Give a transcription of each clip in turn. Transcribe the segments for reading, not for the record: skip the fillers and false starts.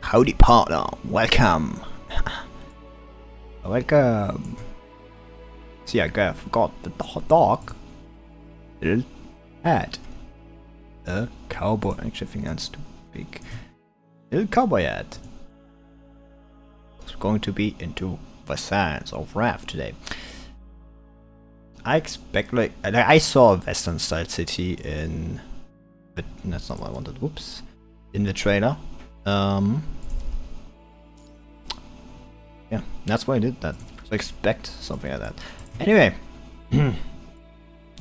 Howdy partner, welcome. Welcome. See, I forgot the dog. Little hat. A cowboy. Actually, I think that's too big. Little cowboy hat. We're going to be into the sands of Wrath today. I expect like I saw a Western style city in, but that's not what I wanted. Whoops, in the trailer. Yeah, that's why I did that. So I expect something like that. Anyway,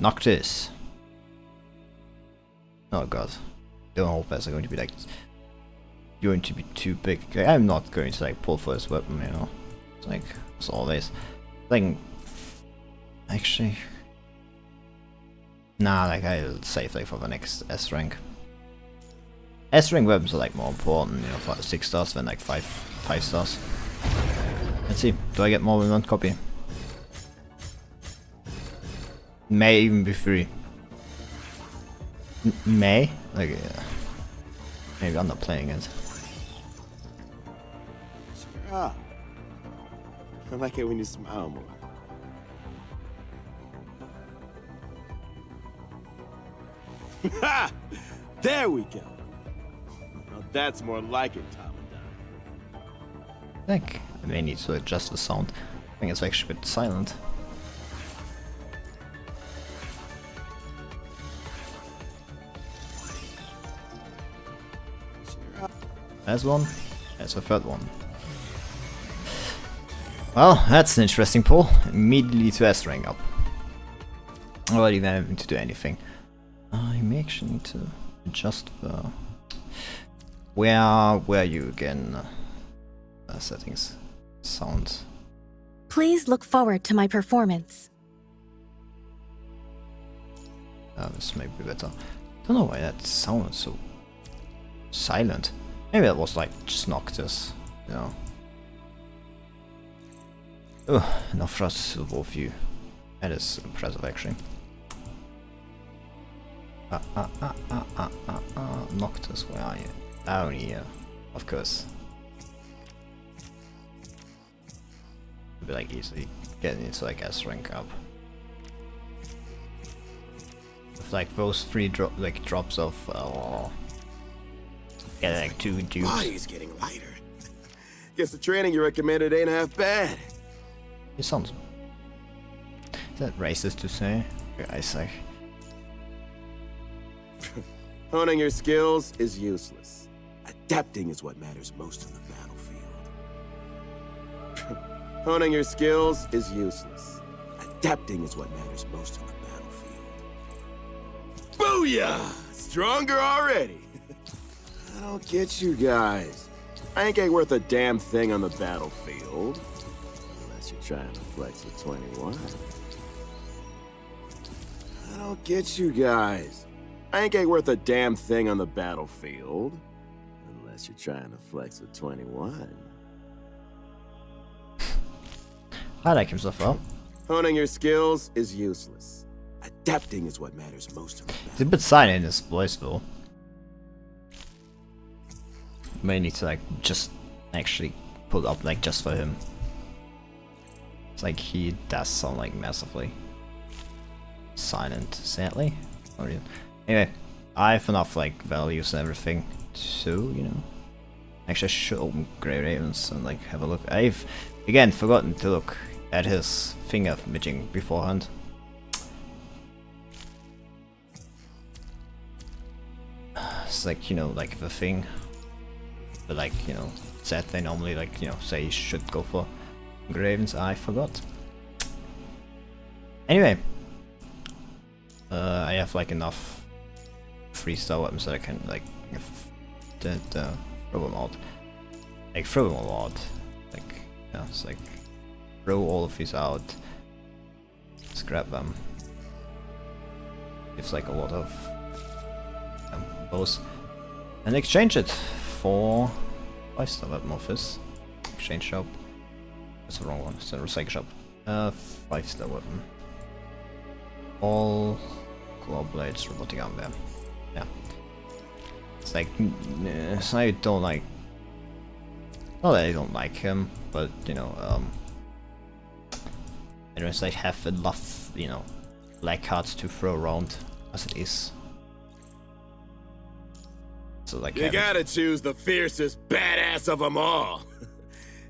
Noctis. Oh god, the whole fest are going to be like going to be too big. Okay, I'm not going to like pull for this weapon, you know. It's like as always. Like actually, nah. Like I'll save like for the next S rank. S rank weapons are like more important, you know, for 6 stars than like 5 stars. Let's see. Do I get more than one copy? May even be free. May? Like, maybe I'm not playing it. Ah, I like it when you smile more. Ha! There we go. Now that's more like it, Tom. I think I may need to adjust the sound. I think it's actually a bit silent. There's one. There's a third one. Well, that's an interesting pull. Immediately to S rank up. Without even having to do anything. I may actually need to adjust the... Where are you again? Settings. Sound. Please look forward to my performance. This may be better. Don't know why that sounded so silent. Maybe that was like just Noctis, you know. Ugh, enough thrust to wolf view. That is impressive actually. Noctis, where are you? Down here, of course. Be like easily getting into like S rank up. With like those 3 drops of yeah, like 2 dupes. Body's getting lighter. Guess the training you recommended ain't half bad. It sounds... Is that racist to say? I say. Honing your skills is useless. Adapting is what matters most in the battlefield. Honing your skills is useless. Adapting is what matters most in the battlefield. Booyah! Stronger already! I don't get you guys. I ain't worth a damn thing on the battlefield. Unless you're trying to flex a 21. I don't get you guys. I ain't worth a damn thing on the battlefield. Unless you're trying to flex a 21. I like him so far. Honing your skills is useless. Adapting is what matters most in the battle. He's a bit silent in his voice though. May need to like just actually pull up like just for him. It's like he does sound like massively silent, sadly. Anyway, I have enough like values and everything, so you know. Actually I should open Grey Ravens and like have a look. I've again forgotten to look at his finger imaging beforehand. It's like, you know, like the thing. But like, you know, set they normally like, you know, say you should go for Ravens. I forgot. Anyway. I have like enough 3-star weapons that I can like throw them out. Like throw them all out. Like, yeah, it's like throw all of these out. Scrap them. It's like a lot of those. And exchange it for 5-star weapon office. Exchange shop. That's the wrong one, it's a recycle shop. 5-star weapon. All claw blades, robotic arm there. Yeah. It's like, so I don't like Not that I don't like him, but you know, anyways, I have enough, you know, black cards to throw around as it is. So like, you gotta choose the fiercest badass of them all.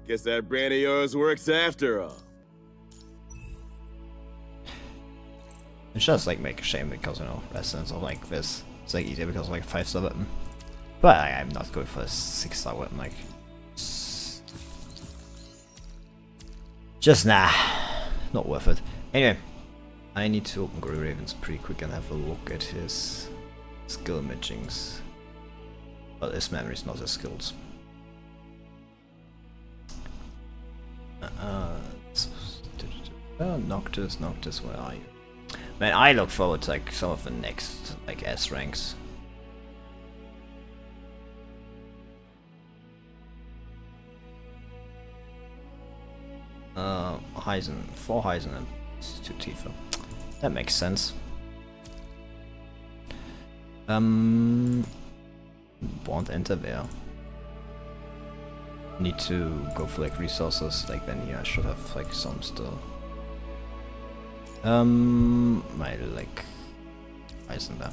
Guess that brand of yours works after all. it's just like make a shame because, you know, residents of like this. It's like easier because of like 5-star weapon. But I'm not going for a 6-star weapon, like. Just nah, not worth it. Anyway, I need to open Kuro Ravens pretty quick and have a look at his skill imagings. But his memories, not his skills. Noctis, where are you? Man, I look forward to like some of the next like S ranks. Heisen, 4 Heisen and 2 Tifa. That makes sense. Won't enter there. Need to go for like resources, like then yeah, I should have like some still. My like Heisen there.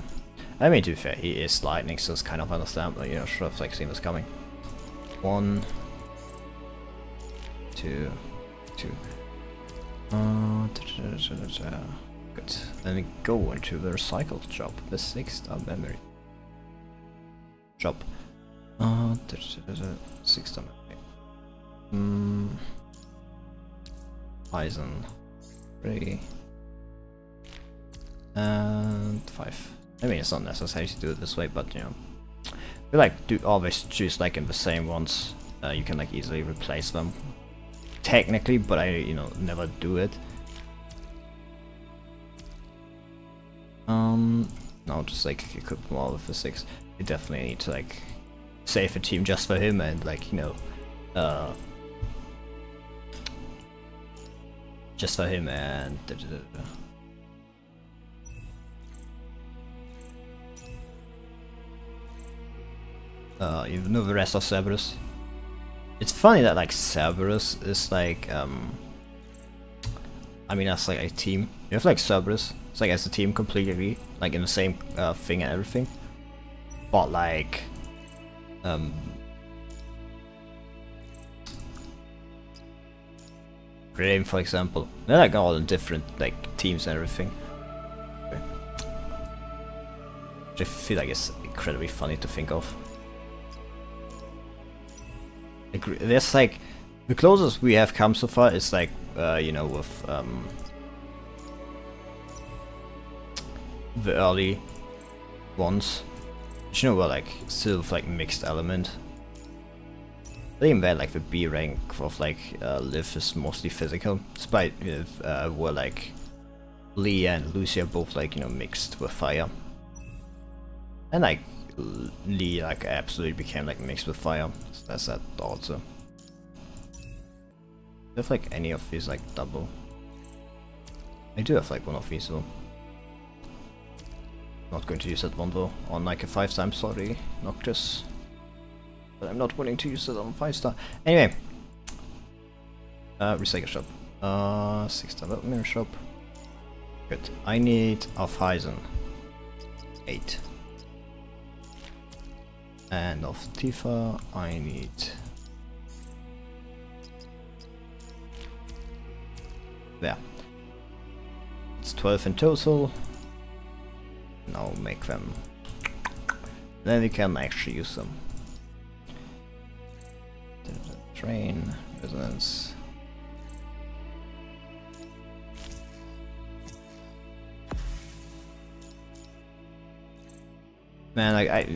I mean, to be fair, he is lightning, so it's kind of understandable. You know, should have like seen this coming. 1, 2, 2. Good. Then we go into the recycled shop, the 6-star memory shop. 6-star memory. Eisen 3 and 5. I mean, it's not necessary to do it this way, but you know, we like do always choose like in the same ones. You can like easily replace them. Technically, but I, you know, never do it. No, just like equip them all with the 6. You definitely need to like save a team just for him and like, you know, just for him and you know the rest of Cerberus. It's funny that like Cerberus is like I mean that's like a team. You have like Cerberus, it's like as a team completely like in the same thing and everything. But like Grave, for example, they're like all in different like teams and everything. Okay. Which I feel like it's incredibly funny to think of. There's like the closest we have come so far is like you know, with the early ones, which, you know, were like still with, like mixed element. They even had like the B rank of like Liv is mostly physical, despite were like Lee and Lucia both like, you know, mixed with fire, and like Lee like absolutely became like mixed with fire. So that's that also. Do I have like any of these like double? I do have like one of these though. Not going to use that one though on like a 5-star. Sorry, Noctis, but I'm not willing to use it on 5-star. Anyway, recycle shop, 6-star development shop. Good. I need of Heisen 8. And of Tifa, I need there. It's 12 in total. Now make them. Then we can actually use them. Train, resonance. Man, like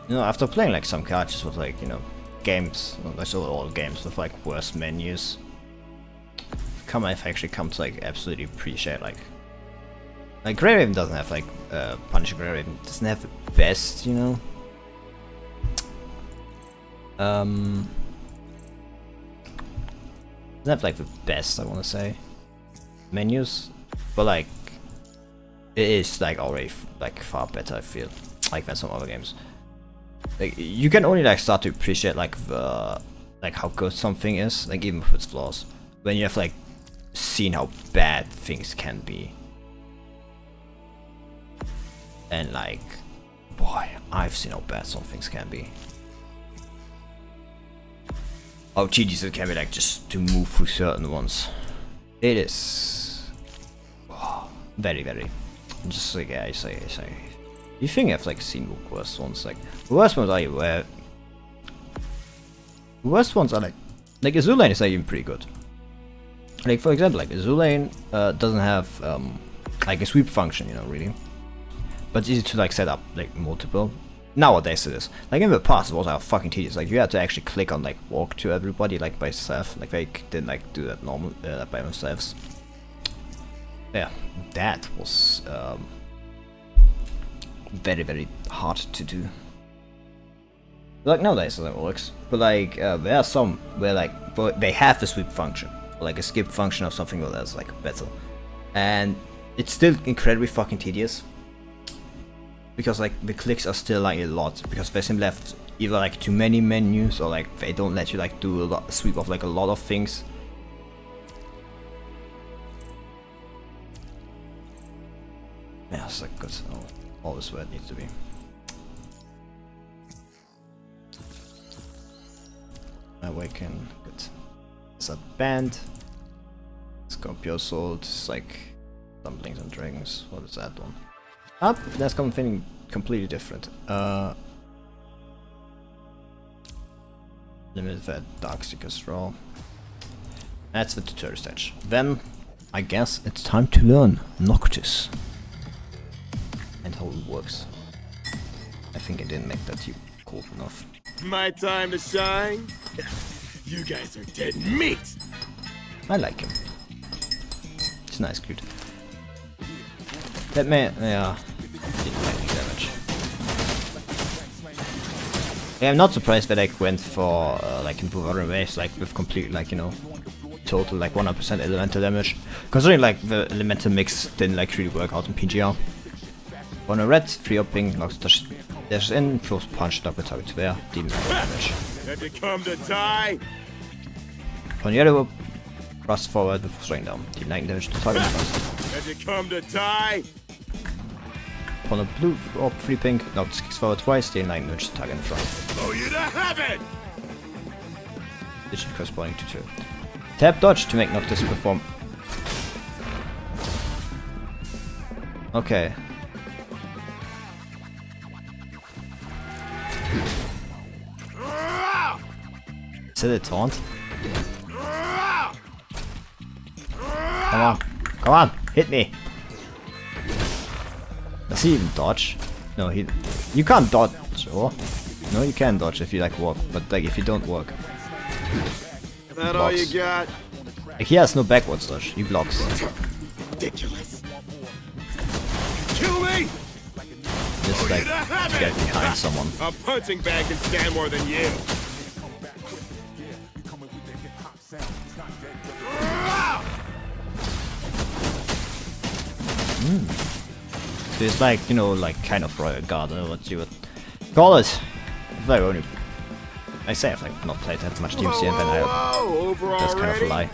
you know, after playing like some cards with like, you know, games, I saw all games with like worse menus. I've actually come to like absolutely appreciate like Grey Raven doesn't have like Punisher Grey Raven doesn't have the best, you know. Doesn't have like the best, I want to say, menus, but like it is like already like far better, I feel. like than some other games. Like you can only like start to appreciate like the like how good something is, like even with its flaws, when you have like seen how bad things can be. And like, boy, I've seen how bad some things can be. How tedious it can be, like just to move through certain ones. It is very, very. Just like I say. You think I've like seen the worst ones? Like the worst ones are where. The worst ones are like Azulane is like even pretty good. Like for example, like Azulane doesn't have like a sweep function, you know, really. But it's easy to like set up like multiple. Nowadays it is. Like in the past it was like fucking tedious. Like you had to actually click on like walk to everybody like by yourself. Like they didn't like do that normal by themselves. Yeah, that was very, very hard to do. Like nowadays it works, but like there are some where like they have a sweep function, like a skip function or something that's like better, and it's still incredibly fucking tedious because like the clicks are still like a lot because they simply have either like too many menus or like they don't let you like do a sweep of like a lot of things. Yeah, it's like good. Always where it needs to be. Awaken, good. It's a band. Scorpio Sword, it's like Dumplings and Dragons. What is that one? Up, that's something completely different. Limited Fed Darkseeker's Raw. That's the tutorial stage. Then, I guess it's time to learn Noctis. And how it works. I think I didn't make that cool enough. My time to shine? You guys are dead meat! I like him. It's nice, dude. That man, yeah, didn't like any damage. Yeah, I'm not surprised that I went for like improve other ways, like with complete, like, you know, total like 100% elemental damage. Considering like the elemental mix didn't like really work out in PGR. On a red, 3-up ping, knocks dashes in, throws punch, knock the target to there, demon damage. Have you come to die? On the yellow, thrust forward with straight down, deal 9 damage to target first. Have you come to die? On a blue, or 3 pink, Noctis kicks forward twice, deal 9 damage to target in front. Blow you to heaven! Digit corresponding to 2. Tap dodge to make Noctis perform. Okay. Is it a taunt? Come on. Come on. Hit me. Does he even dodge? No, you can't dodge. Or? No, you can dodge if you like walk, but like if you don't walk. Is that all you got? Like he has no backwards dodge. He blocks. Ridiculous. Kill me! Just like to get behind someone. A punching bag can stand more than you. So it's like, you know, like kind of Royal Guard, or what you would call it. If I only, I say I've like not played that much DMC, and then that's kind of a lie.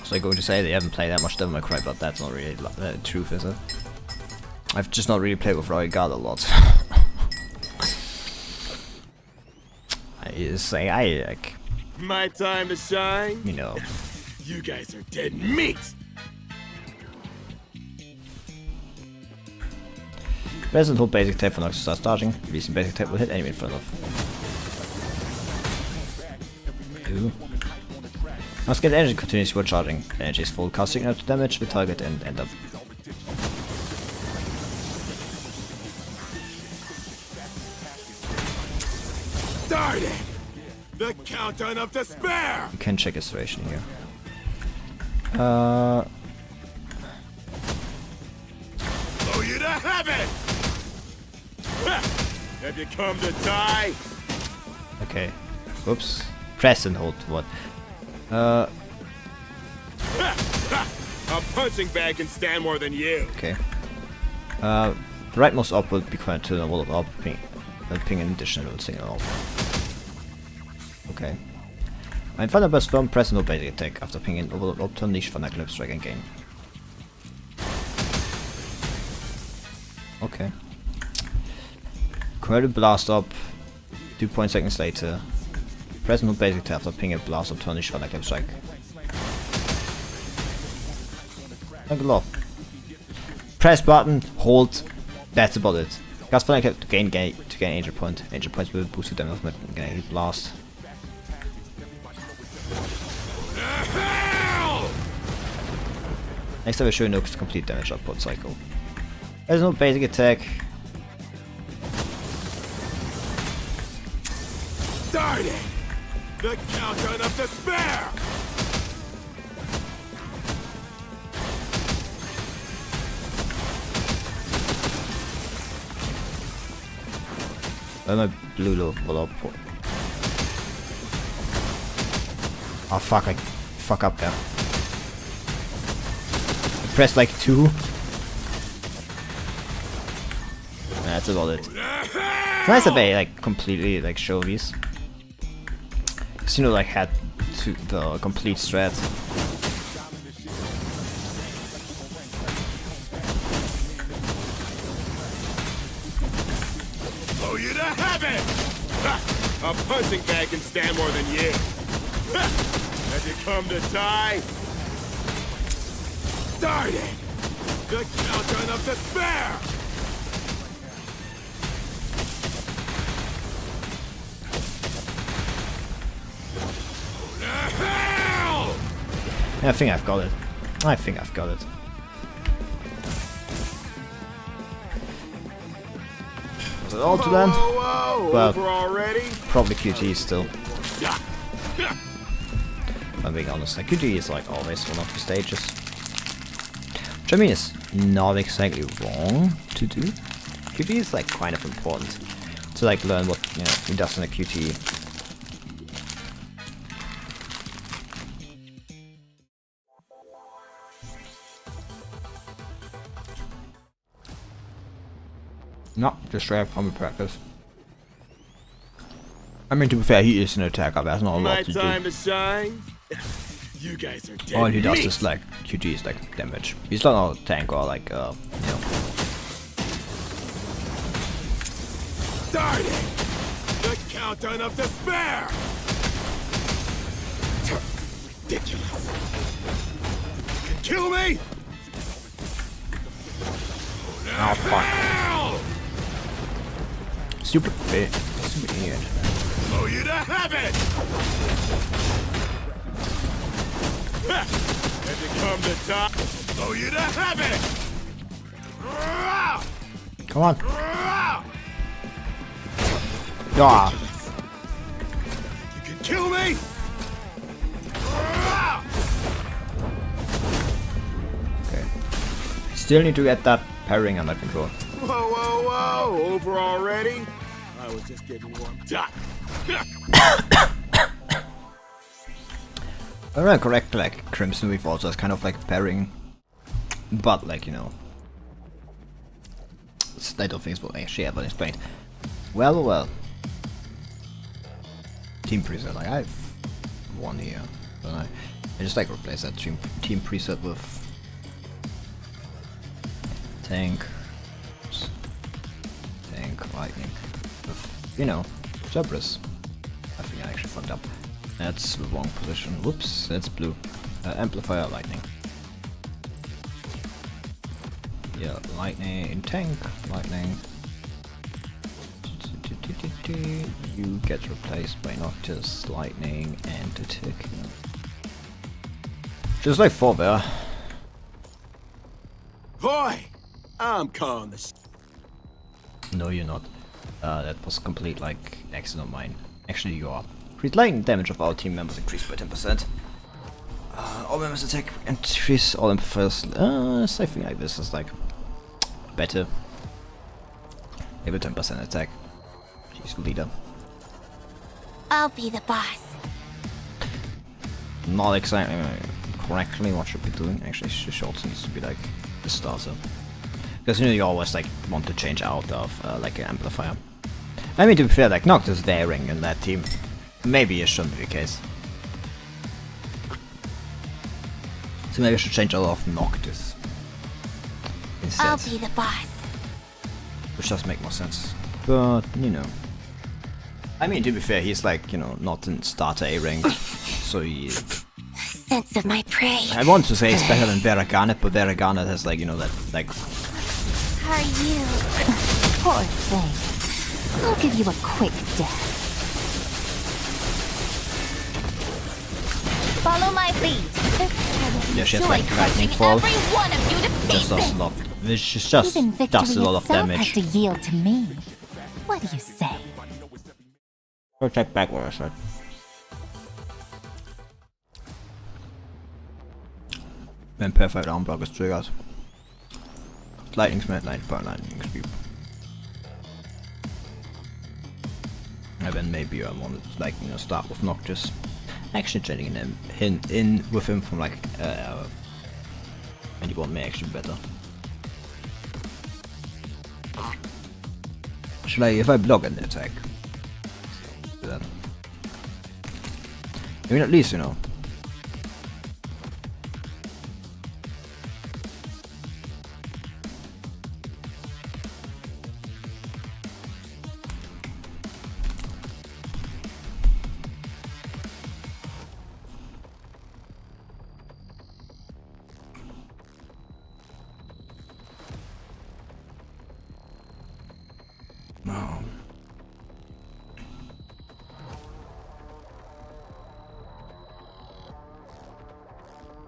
So I'm going to say they haven't played that much Devil May Cry, but that's not really the truth, is it? I've just not really played with Royal Guard a lot. I say I like. My time to shine? You know. You guys are dead meat! Press and hold basic tap for Noctis to start charging. Releasing basic tap will hit enemy in front of. Ooh. Must get energy continuously while charging. Energy is full, casting out to damage the target and end up. Darn it! The countdown of despair! You can check his duration here. Blow you to heaven! Have you come to die? Okay. Whoops. Press and hold. What? A punching bag can stand more than you. Okay. The rightmost up will be quite to the wall up ping an additional signal up. Okay. Ein Thunderburst firm press no basic attack after pinging over up to unleash Thunderclap strike and gain. Okay. Convert blast up 2 seconds later. Press no basic attack after pinging blast up to unleash Thunderclap strike. Good luck. Press button, hold. That's about it. Cast Thunderclap to gain Angel Point. Angel Points will boost the damage with Magnetic Blast. Next time I show you Noctis complete damage output cycle. There's no basic attack. Start it! The countdown of despair! Where my blue level up? Oh fuck! I fuck up there. I pressed like 2. That's about it. It's nice that they like completely like show these. Cause you know, like had to the complete strat. Oh, you to have it! Ha! A punching bag can stand more than you. Ha! Have you come to die? Start it! The countdown of despair! Yeah, I think I've got it. I think I've got it. Was it all to land? Whoa, Well, over already? probably QT still. Yeah. If I'm being honest, like QT is like always one of the stages. Which I mean is not exactly wrong to do. QT is like kind of important to like learn what he does in a QT. No, just straight up combat practice. I mean, to be fair, he is an attacker, there's not a lot to do. My time to shine? You guys are dead. All he does meat. is like, QG is like damage. He's not a tank or like, Start it! The countdown of despair! Ridiculous. You can kill me? Oh fuck. Stupid bitch. Stupid idiot. Oh, you to have it! Ha! Have you come to die? Oh, you to have it! Come on. Ah. You can kill me? Okay. Still need to get that parrying under control. Whoa, whoa, whoa! Over already? I was just getting warmed up. If I remember correctly, like Crimson Weave also has kind of like parrying, but like I don't think it's what I actually ever explained. Well. Team preset, like I've one here, but I just like replace that team preset with tank, lightning, with Cerberus. I think I actually fucked up. That's the wrong position. Whoops, that's blue. Amplifier, lightning. Yeah, lightning, tank, lightning. You get replaced by Noctis, lightning, and attack. Just like 4 there. Boy, I'm calling this. No, you're not. That was complete like accident of mine. Actually, you are. Crit lightning damage of our team members increased by 10%. All members attack increase all amplifiers. Something like this is like better. Maybe 10% attack. She's the leader. I'll be the boss. Not exactly correctly what should be doing. Actually, she also needs to be like the starter. Because you always like want to change out of like an amplifier. I mean, to be fair, like Noctis is daring in that team. Maybe it shouldn't be the case. So maybe I should change out of Noctis instead. I'll be the boss. Which does make more sense. But, you know. I mean, to be fair, he's like, you know, not in starter A rank. So he... Sense of my prey. I want to say it's better than Veraganet, but Veraganet has like, you know, that, like... Are you? Poor thing. I'll give you a quick death. Follow my lead. Yeah, she has Enjoy like lightning crushing fall. every one of you to Just does pieces. a lot. Which just Even victory does a lot of itself damage. has to yield to me. What do you say? Protect backwards, right? When perfect arm block is triggered. Lightning smash, lightning speed. And then maybe I want to like, you know, start with Noctis. Actually changing him in with him from like anyone may actually be better. Should I, if I block an attack? Do that. I mean, at least, you know. No.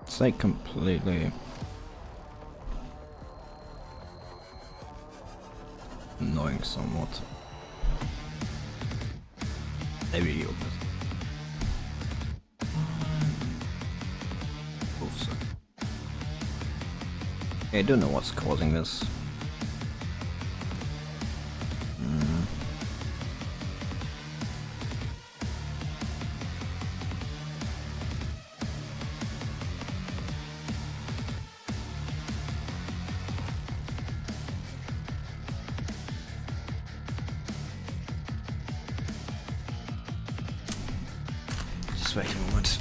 It's like completely annoying somewhat. Maybe you I don't know what's causing this. Just wait a moment.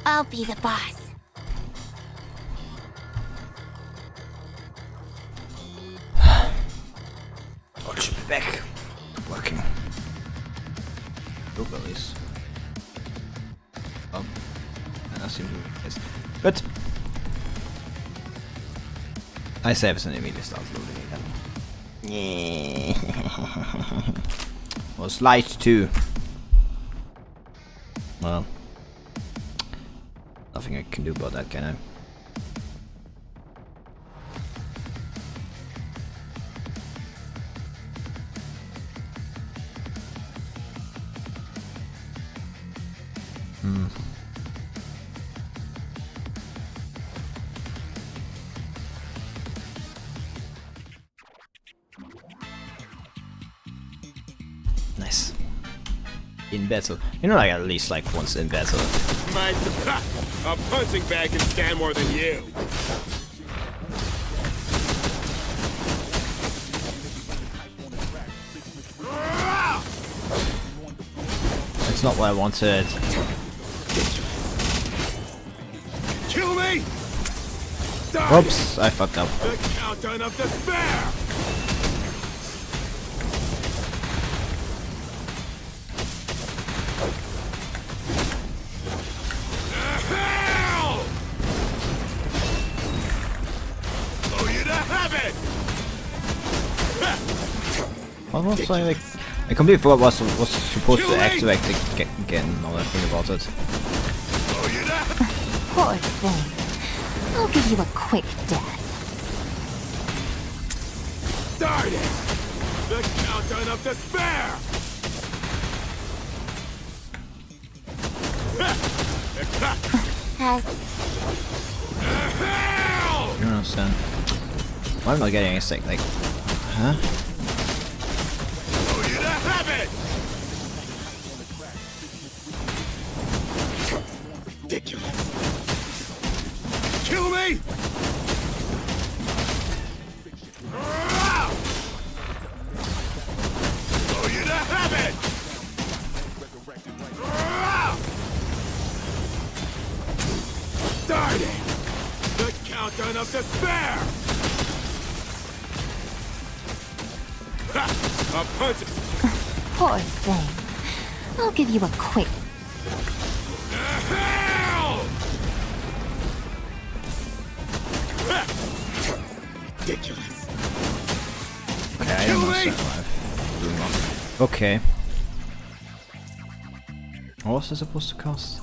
I'll be the boss. Oh, it should be back. Working. Look at this. Oh. That seems to be the case. But I save it and immediately starts loading again. Was light too. Well. Nothing I can do about that, can I? Nice. In battle. You know, like at least like once in battle. A punching bag can stand more than you. That's not what I wanted. Kill me! Die! Oops, I fucked up. The countdown of despair! What was I like? I completely forgot what was supposed to activate again. Now that I think about it. Poor thing. I'll give you a quick death. Start it! The countdown of despair! Has You don't understand. Why am I not getting any sick? Like, huh? Oh, you to have it! Ridiculous. Kill me! Oh, you to have it! Darn it! The countdown of despair! Ha! A punch! Poor thing. I'll give you a quick. Hell! Ha! Ridiculous. Okay, I Kill don't me! understand why I'm doing wrong. Okay. What was I supposed to cast?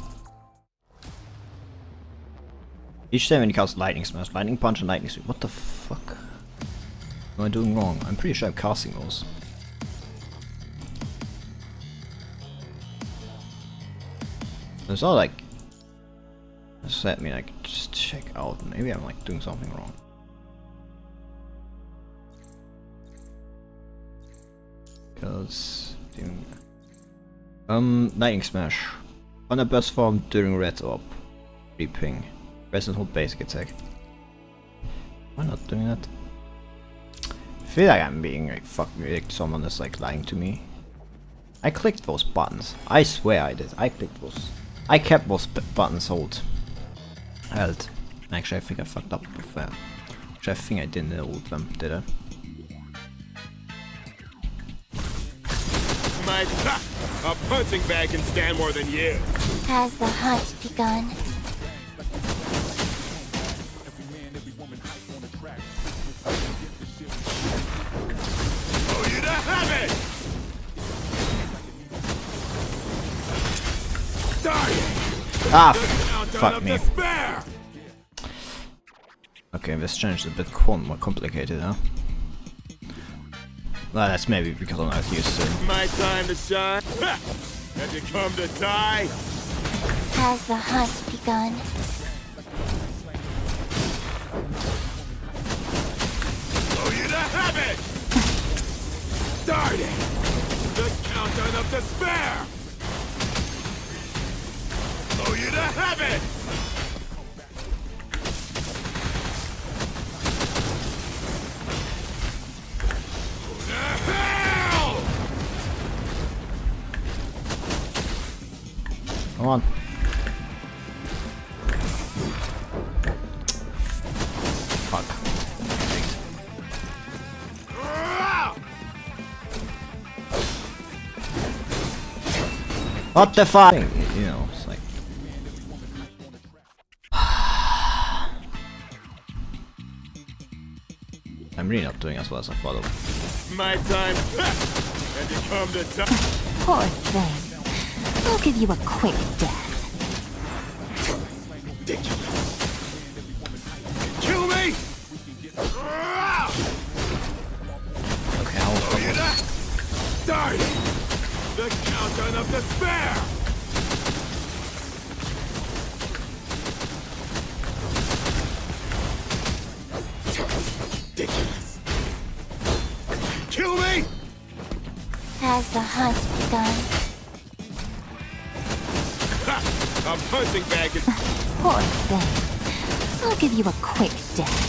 Each time when you cast Lightning Smash, Lightning Punch and Lightning Sweep. What the fuck am I doing wrong? I'm pretty sure I'm casting those. It's all like... Just let me like just check out. Maybe I'm like doing something wrong. Because... Lightning Smash. On a burst form during red orb. Reping. Press and hold basic attack. Why not doing that? I feel like I'm being like like someone is like lying to me. I clicked those buttons. I swear I did. I clicked those. I kept those buttons held. Actually, I think I fucked up with that. Actually, I think I didn't hold them, did I? My a punching bag can stand more than you. has the hunt begun? Oh, you to have it! Darn it! Ah, The countdown fuck of me. despair! Okay, this changed a bit more complicated, huh? Well, that's maybe because I'm not used to it. My time to shine. Ha! Have you come to die? Has the hunt begun? Oh, you to have it! Darn it! The countdown of despair! Oh, you to have it! Oh, to hell! Come on. Fuck. Ah! What the fuck? You know, it's like... I'm really not doing as well as I thought of. My time. Ha! Have you come to die? Poor thing. I'll give you a quick death. Ridiculous. Kill me! Ah! Okay, I'll Oh, you not? Darn it! The countdown of despair! Ridiculous. Kill me! Has the hunt begun? Ha! A punching bag is... Poor thing. I'll give you a quick death.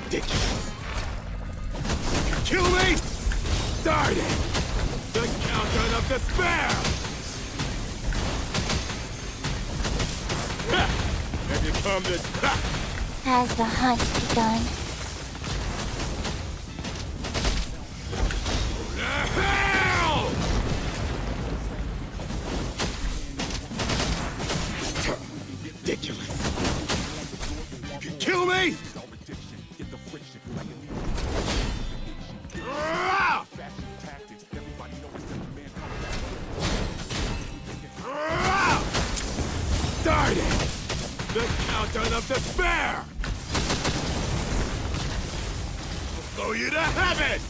Ridiculous. Kill me! Darn it! The countdown of despair! Ha! Have you come to... Ha! Has the hunt begun? The hell! Ridiculous. Kill me! Ah! Ah! Darn it! The countdown of despair! Oh, you to have it!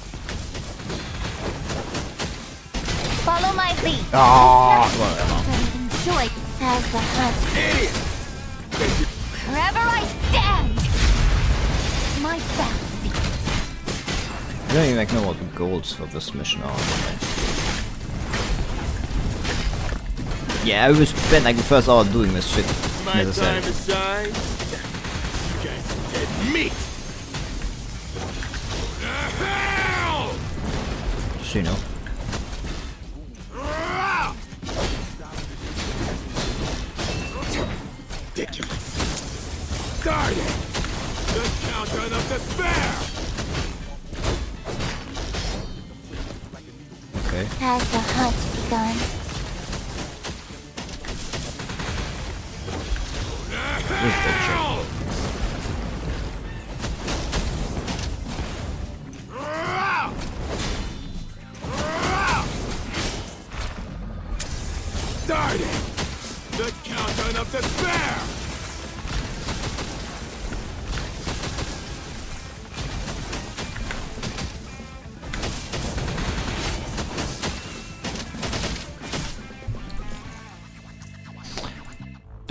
Follow my lead. Ah, whatever. Enjoy. As the hunt, Idiot! Wherever I stand. My battlefield. I don't even know what the goals for this mission are. Yeah, I was spent like the first hour doing this shit. My As I time said. to shine. You guys are dead meat. Hell! Just so you know. Ridiculous. Starting. The countdown of despair. Okay. has the hunt begun? Where's bullshit? Starting. The countdown of despair.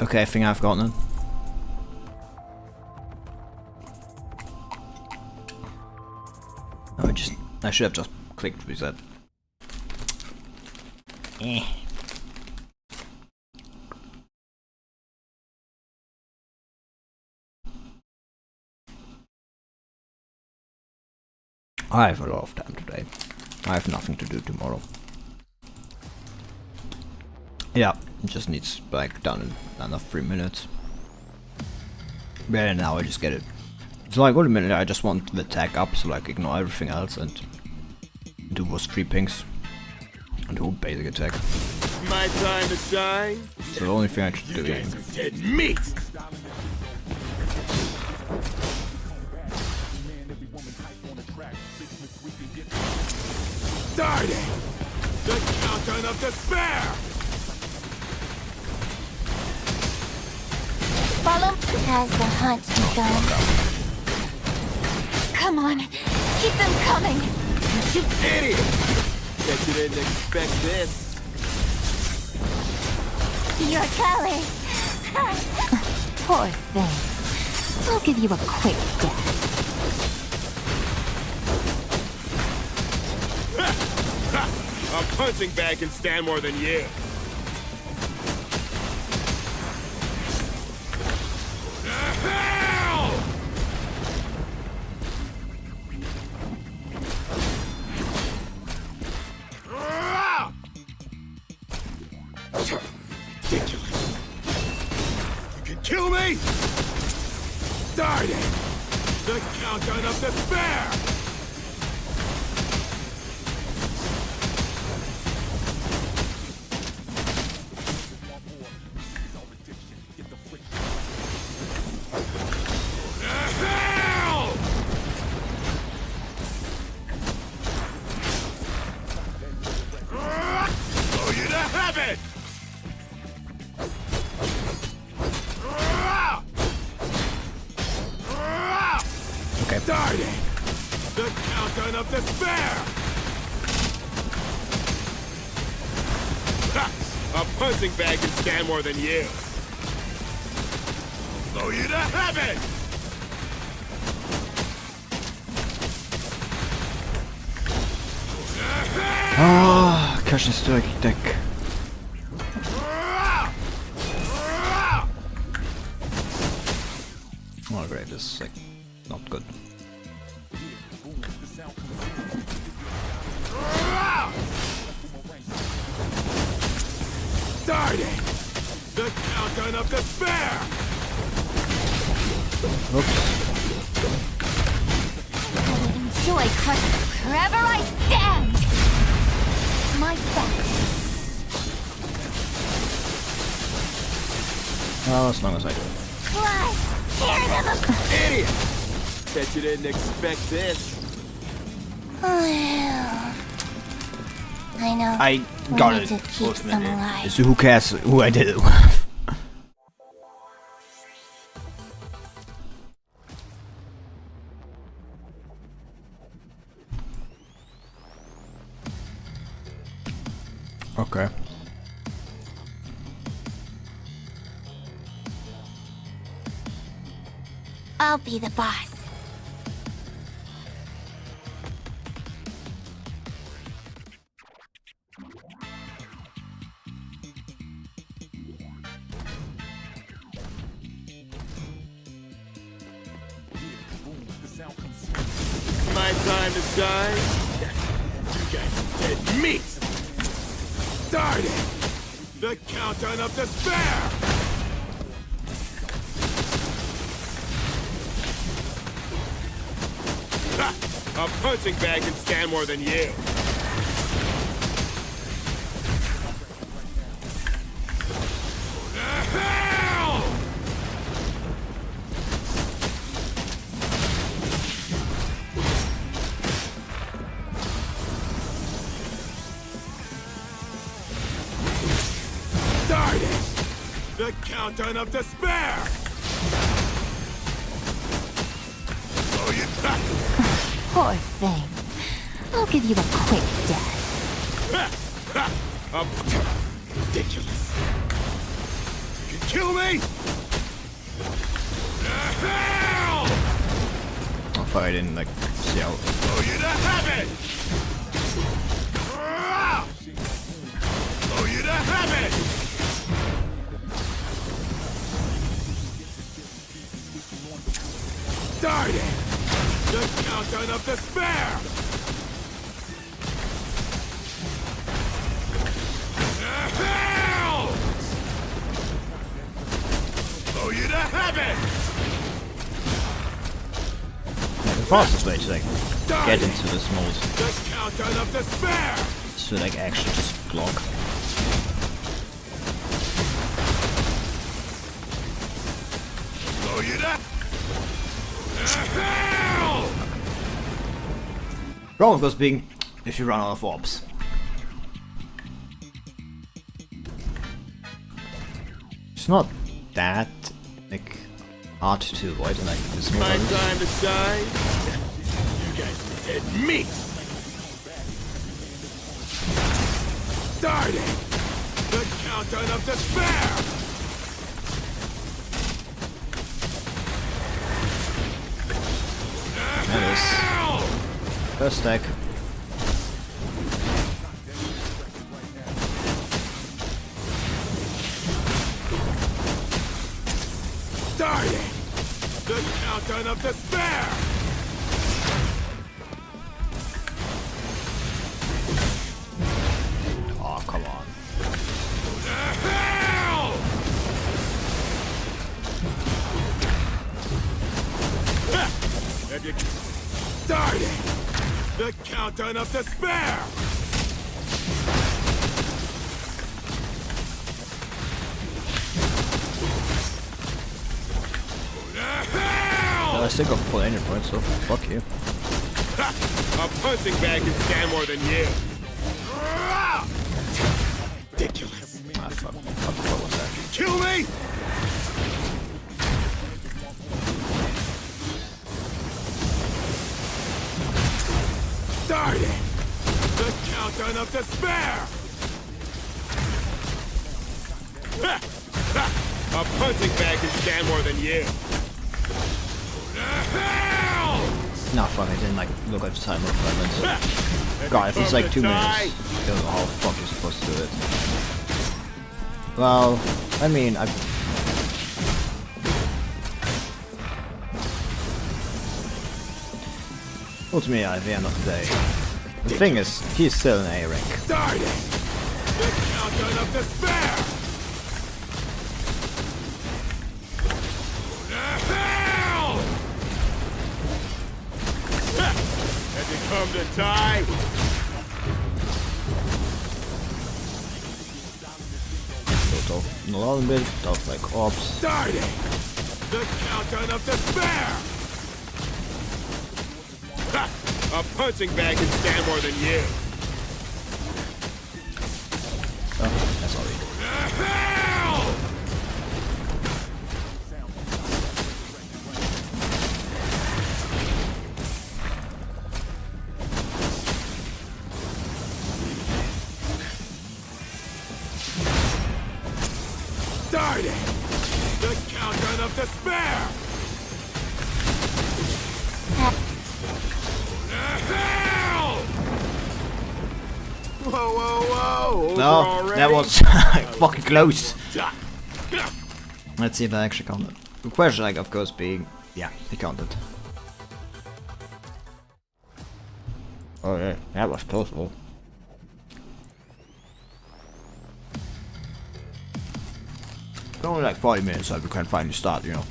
Okay, I think I've gotten it. Oh, I should have just clicked reset. Eh. I have a lot of time today. I have nothing to do tomorrow. Yeah, it just needs like done in another 3 minutes. Yeah, now I just get it. So like one minute I just want the attack up, so like ignore everything else and do those 3 pings. And do basic attack. My time to shine. So the only thing I should do You guys here. are dead meat. Starting. The countdown of despair. Follow. Has the hunt begun? Come on. Keep them coming. You idiot. Bet you didn't expect this. Your colors. Poor thing. I'll give you a quick death. A punching bag can stand more than you. Hell! Ridiculous. You can kill me? Starting. The countdown of despair. Hell! Blow you to heaven! Okay. Starting! The countdown of despair! Ha! A punching bag can stand more than you! Blow you to heaven! Ah, Cushion Stoic deck. Oh great, this is like not good. Starting! The countdown of despair! Oops. Enjoy crushing wherever I stand. My back. Well, as long as I do it. Fly. Tear them apart. Idiot! Bet you didn't expect this. I know. I got Wanted it. to keep some alive. So who cares who I did it with? Okay. I'll be the boss. My time to shine? You guys are dead meat! Starting! The countdown of despair! Ha! A punching bag can stand more than you! Hell! Starting! The countdown of despair! Oh, you Poor thing. I'll give you a quick death. Ridiculous. You can kill me? Hell! I thought I didn't like see how. Oh, you to heaven! Oh, you to heaven! Starting! The countdown of despair! Hell! Oh, you to heaven! The fastest way to like get into this mode The countdown of despair! is to like actually just block. Oh, you to hell! Problem of course being if you run out of orbs. It's not that like hard to avoid in like this mode. My at least. time to shine? You guys are dead meat! Starting! The countdown of despair! That is Hell! first stack. Starting! The countdown of despair! Oh come on. Hell! Have you starting? The countdown of despair! Hell! I still got full engine points, so fuck you. Ha! A punching bag can stand more than you. Ridiculous. Ah fuck. What was that? Kill me! Starting! The countdown of despair! Ha! Ha! A punching bag can stand more than you. Hell! Nah fuck, I didn't like look at the time requirement. Ha! Have God, you if it's come like to 2 minutes, die? I don't know how the fuck you're supposed to do it. Well, I mean, ultimately, at the end of the day, the thing is, he's still in A rank. Starting! The countdown of despair! Hell! Ha! Have you come to die? So, a little bit of like orbs. Starting! The countdown of despair! Ha! A punching bag can stand more than you. Oh, that's all we do. Hell! started! The countdown of despair! Hell! Whoa, whoa, whoa! Over No, already? that was fucking close. Let's see if I actually counted. The question, like, of course, being, yeah, he counted. Oh yeah, that was possible. It's only like 40 minutes, so we can finally start, you know,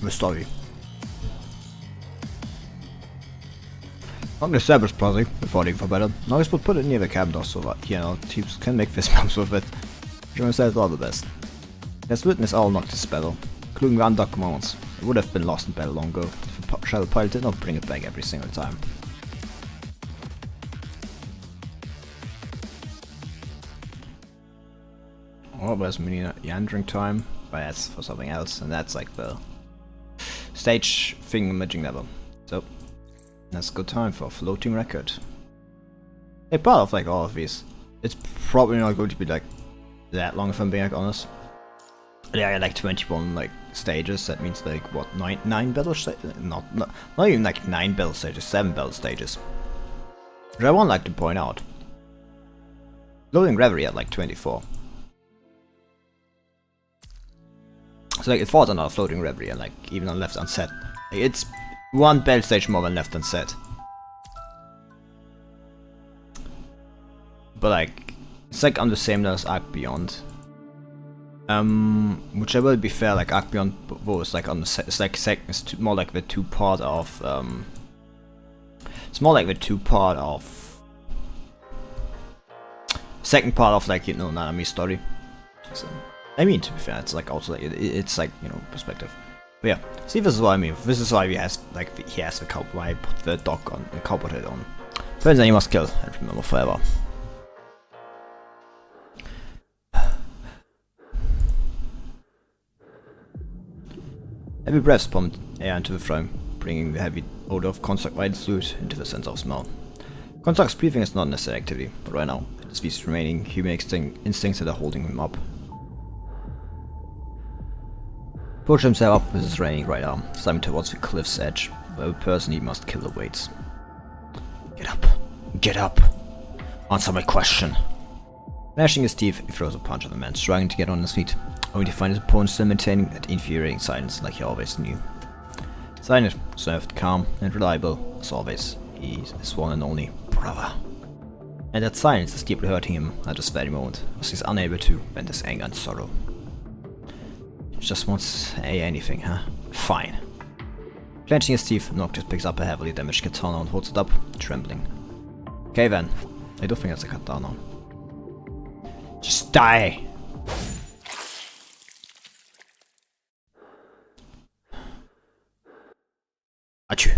the story. I'm gonna establish Plaza before they for better. Now I will put it near the cabin so that, you know, teams can make fist bumps with it. Which I'm gonna say is all the best. Let's witness all Noctis battle, including the undocked moments. It would have been lost in battle long ago if the Shadow Pilot did not bring it back every single time. Oh, there's meandering time, but that's for something else, and that's like the stage thingamajig level. So, that's a good time for a floating record. A part of like all of these. It's probably not going to be like that long if I'm being like honest. Yeah, like 21 like stages. That means like what, nine battle stages? Not even like 9 battle stages, 7 battle stages. Which I would like to point out. Loading Reverie at like 24. So like it falls on our floating Reverie and like even on left unset. Like, it's one battle stage more than left unset. But like it's like on the same level as Arc Beyond. Which I will be fair, like Arc Beyond was like on the it's like it's more like the two part of it's more like the two part of second part of like, you know, Nanami's story. So I mean, to be fair, it's like also like it's like, you know, perspective. But yeah, see, this is what I mean. This is why he has the cow. Why I put the dog on the cowboy head on. Friends, that you must kill and remember forever. Heavy breaths pumped air into the frame, bringing the heavy odor of Construct White's loot into the sense of smell. Construct's breathing is not a necessary activity, but right now, it's these remaining human instincts that are holding him up. Push himself up with his reigning right arm, slamming towards the cliff's edge, where the person he must kill awaits. Get up! Get up! Answer my question! Gnashing his teeth, he throws a punch at the man, struggling to get on his feet, only to find his opponent still maintaining that infuriating silence like he always knew. Silent, reserved, calm, and reliable, as always, he is his one and only brother. And that silence is deeply hurting him at this very moment, as he is unable to vent his anger and sorrow. He just wants to say anything, huh? Fine. Clenching his teeth, Noctis picks up a heavily damaged katana and holds it up, trembling. Okay then, I do think that's a katana. Just die! Achoo!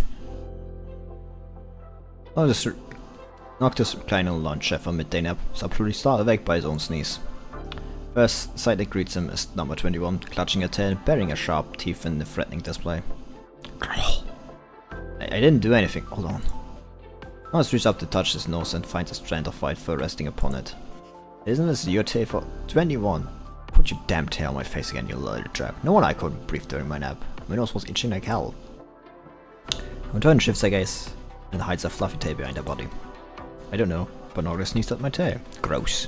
Noctis reclining on the launch after a midday nap is abruptly startled awake by his own sneeze. First sight that greets him is number 21, clutching a tail, bearing a sharp teeth in a threatening display. I didn't do anything, hold on. Noctis reaches up to touch his nose and finds a strand of white fur resting upon it. Isn't this your tail for 21? Put your damn tail on my face again, you little jerk. No wonder I couldn't breathe during my nap. My nose was itching like hell. Return shifts her gaze and hides a fluffy tail behind her body. I don't know, but Noctis sneezed at my tail. Gross.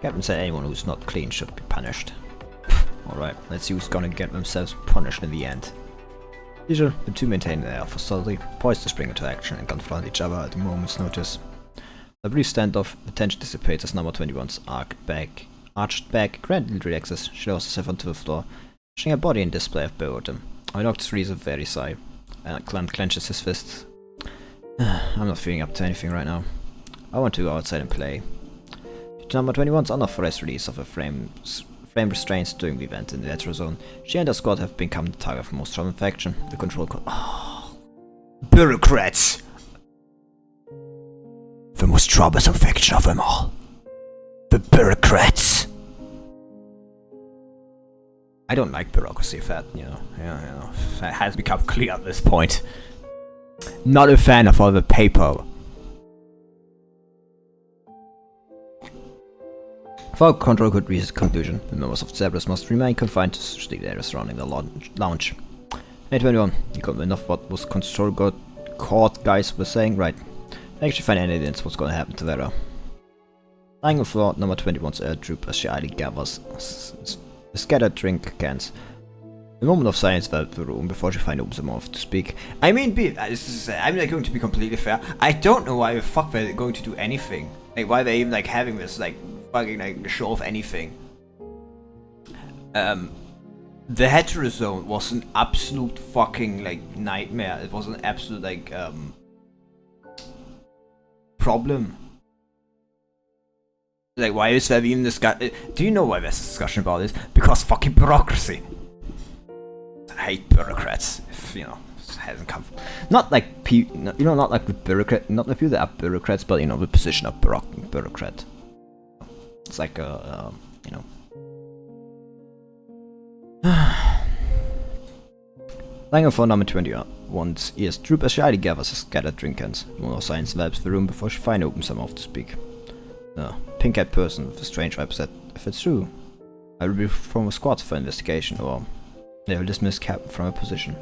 Captain said anyone who's not clean should be punished. Alright, let's see who's gonna get themselves punished in the end. Usually, the two maintain their air of hostility, poised to spring into action and confront each other at a moment's notice. A brief standoff, the tension dissipates as number 21's arched back gradually relaxes. She lowers herself onto the floor, showing her body in display of boredom. Noctis releases a very sigh, and clenches his fists. I'm not feeling up to anything right now. I want to go outside and play. To number 21's unauthorized release of her flame restraints during the event in the Retro Zone, she and her squad have become the target of most trouble faction. The control bureaucrats! The most troublesome faction of them all. The bureaucrats! I don't like bureaucracy, that, you know, that has become clear at this point. Not a fan of all the paper. For control could reach its conclusion, the members of Cerberus must remain confined to the area surrounding the lounge. Hey 21, you got enough of what was control court guys were saying, right? I actually find any evidence what's gonna happen to Vera. Lying on the floor, number 21's air troop as she idly gathers scattered drink cans. A moment of silence filled the room before she finally opens her mouth to speak. I mean, I'm like going to be completely fair. I don't know why the fuck they're going to do anything. Like, why they're even like having this like fucking like show of anything. The hetero zone was an absolute fucking like nightmare. It was an absolute like problem. Like, why is there even discussion? Do you know why there's a discussion about this? Because fucking bureaucracy. I hate bureaucrats. If, you know, it hasn't come from, not like not like the bureaucrat, not the people that are bureaucrats, but you know, the position of bureaucrat. It's like a you know. Lying on phone number 21's ears droop as she idly gathers her scattered drink cans. One of science wipes the room before she finally opens her mouth to speak. The pink-haired person with a strange vibe said, if it's true, I will be from a squad for investigation, or they will dismiss Captain from her position,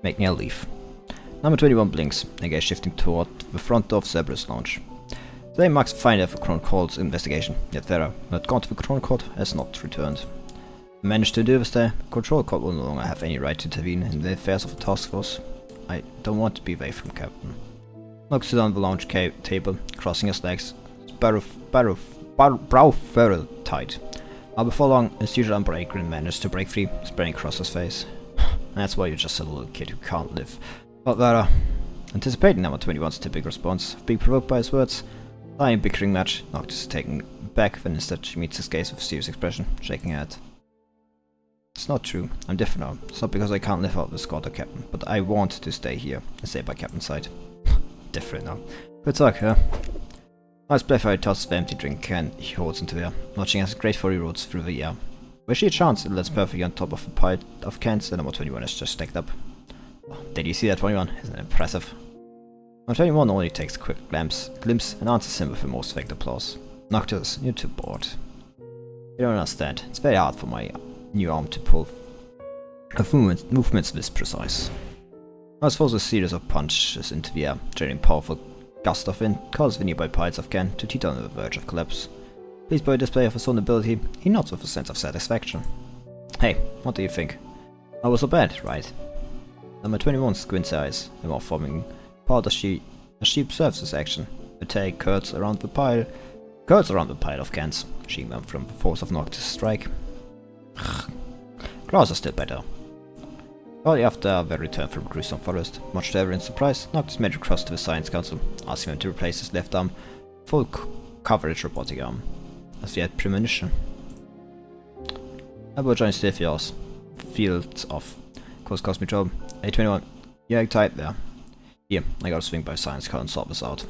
making her leave. Number 21 blinks, again shifting toward the front door of Cerberus Lounge. Today marks the final day for Kuro Court's investigation, yet Vera, who had gone to the Control Court, has not returned. Managed to do this day, the Control Court will no longer have any right to intervene in the affairs of the task force. I don't want to be away from Captain. Noctis sits on the lounge table, crossing his legs, brow furrowed tight. While before long, his usual unbreak grin managed to break free, spreading across his face. That's why you're just a little kid who can't live. But Vera, anticipating number 21's typical response, being provoked by his words, lying bickering match, Noctis is taken back when instead she meets his gaze with a serious expression, shaking her head. It's not true. I'm different now. It's not because I can't live out the squad or Captain, but I want to stay here and stay by Captain's side. Different now. Good talk, huh? Nice Blackfire tosses the empty drink can he holds into the air, watching as gracefully rolls through the air. Where she a chance, it lands perfectly on top of a pile of cans that number 21 is just stacked up. Oh, did you see that 21? Isn't it impressive? Number 21 only takes a quick glimpse and answers him with the most fake applause. Noctis, you're too bored. You don't understand. It's very hard for my new arm to pull movements this precise. Now throws a series of punches into the air, generating powerful gust of wind, causes the nearby piles of can to teeter on the verge of collapse. Pleased by a display of his own ability, he nods with a sense of satisfaction. Hey, what do you think? I was so bad, right? Number 21 squints her eyes, the mouth forming part as she observes this action. The tail curls around the pile of cans, shielding them from the force of Noctis' strike. Claws are still better. Shortly after their return from Gruesome Forest, much to everyone's surprise, Noctis made a request to the Science Council, asking them to replace his left arm full coverage robotic arm, as he had premonition. About joins the fields of course cost me trouble. Hey 21, you're tight there. Here, I gotta swing by Science Council and sort this out.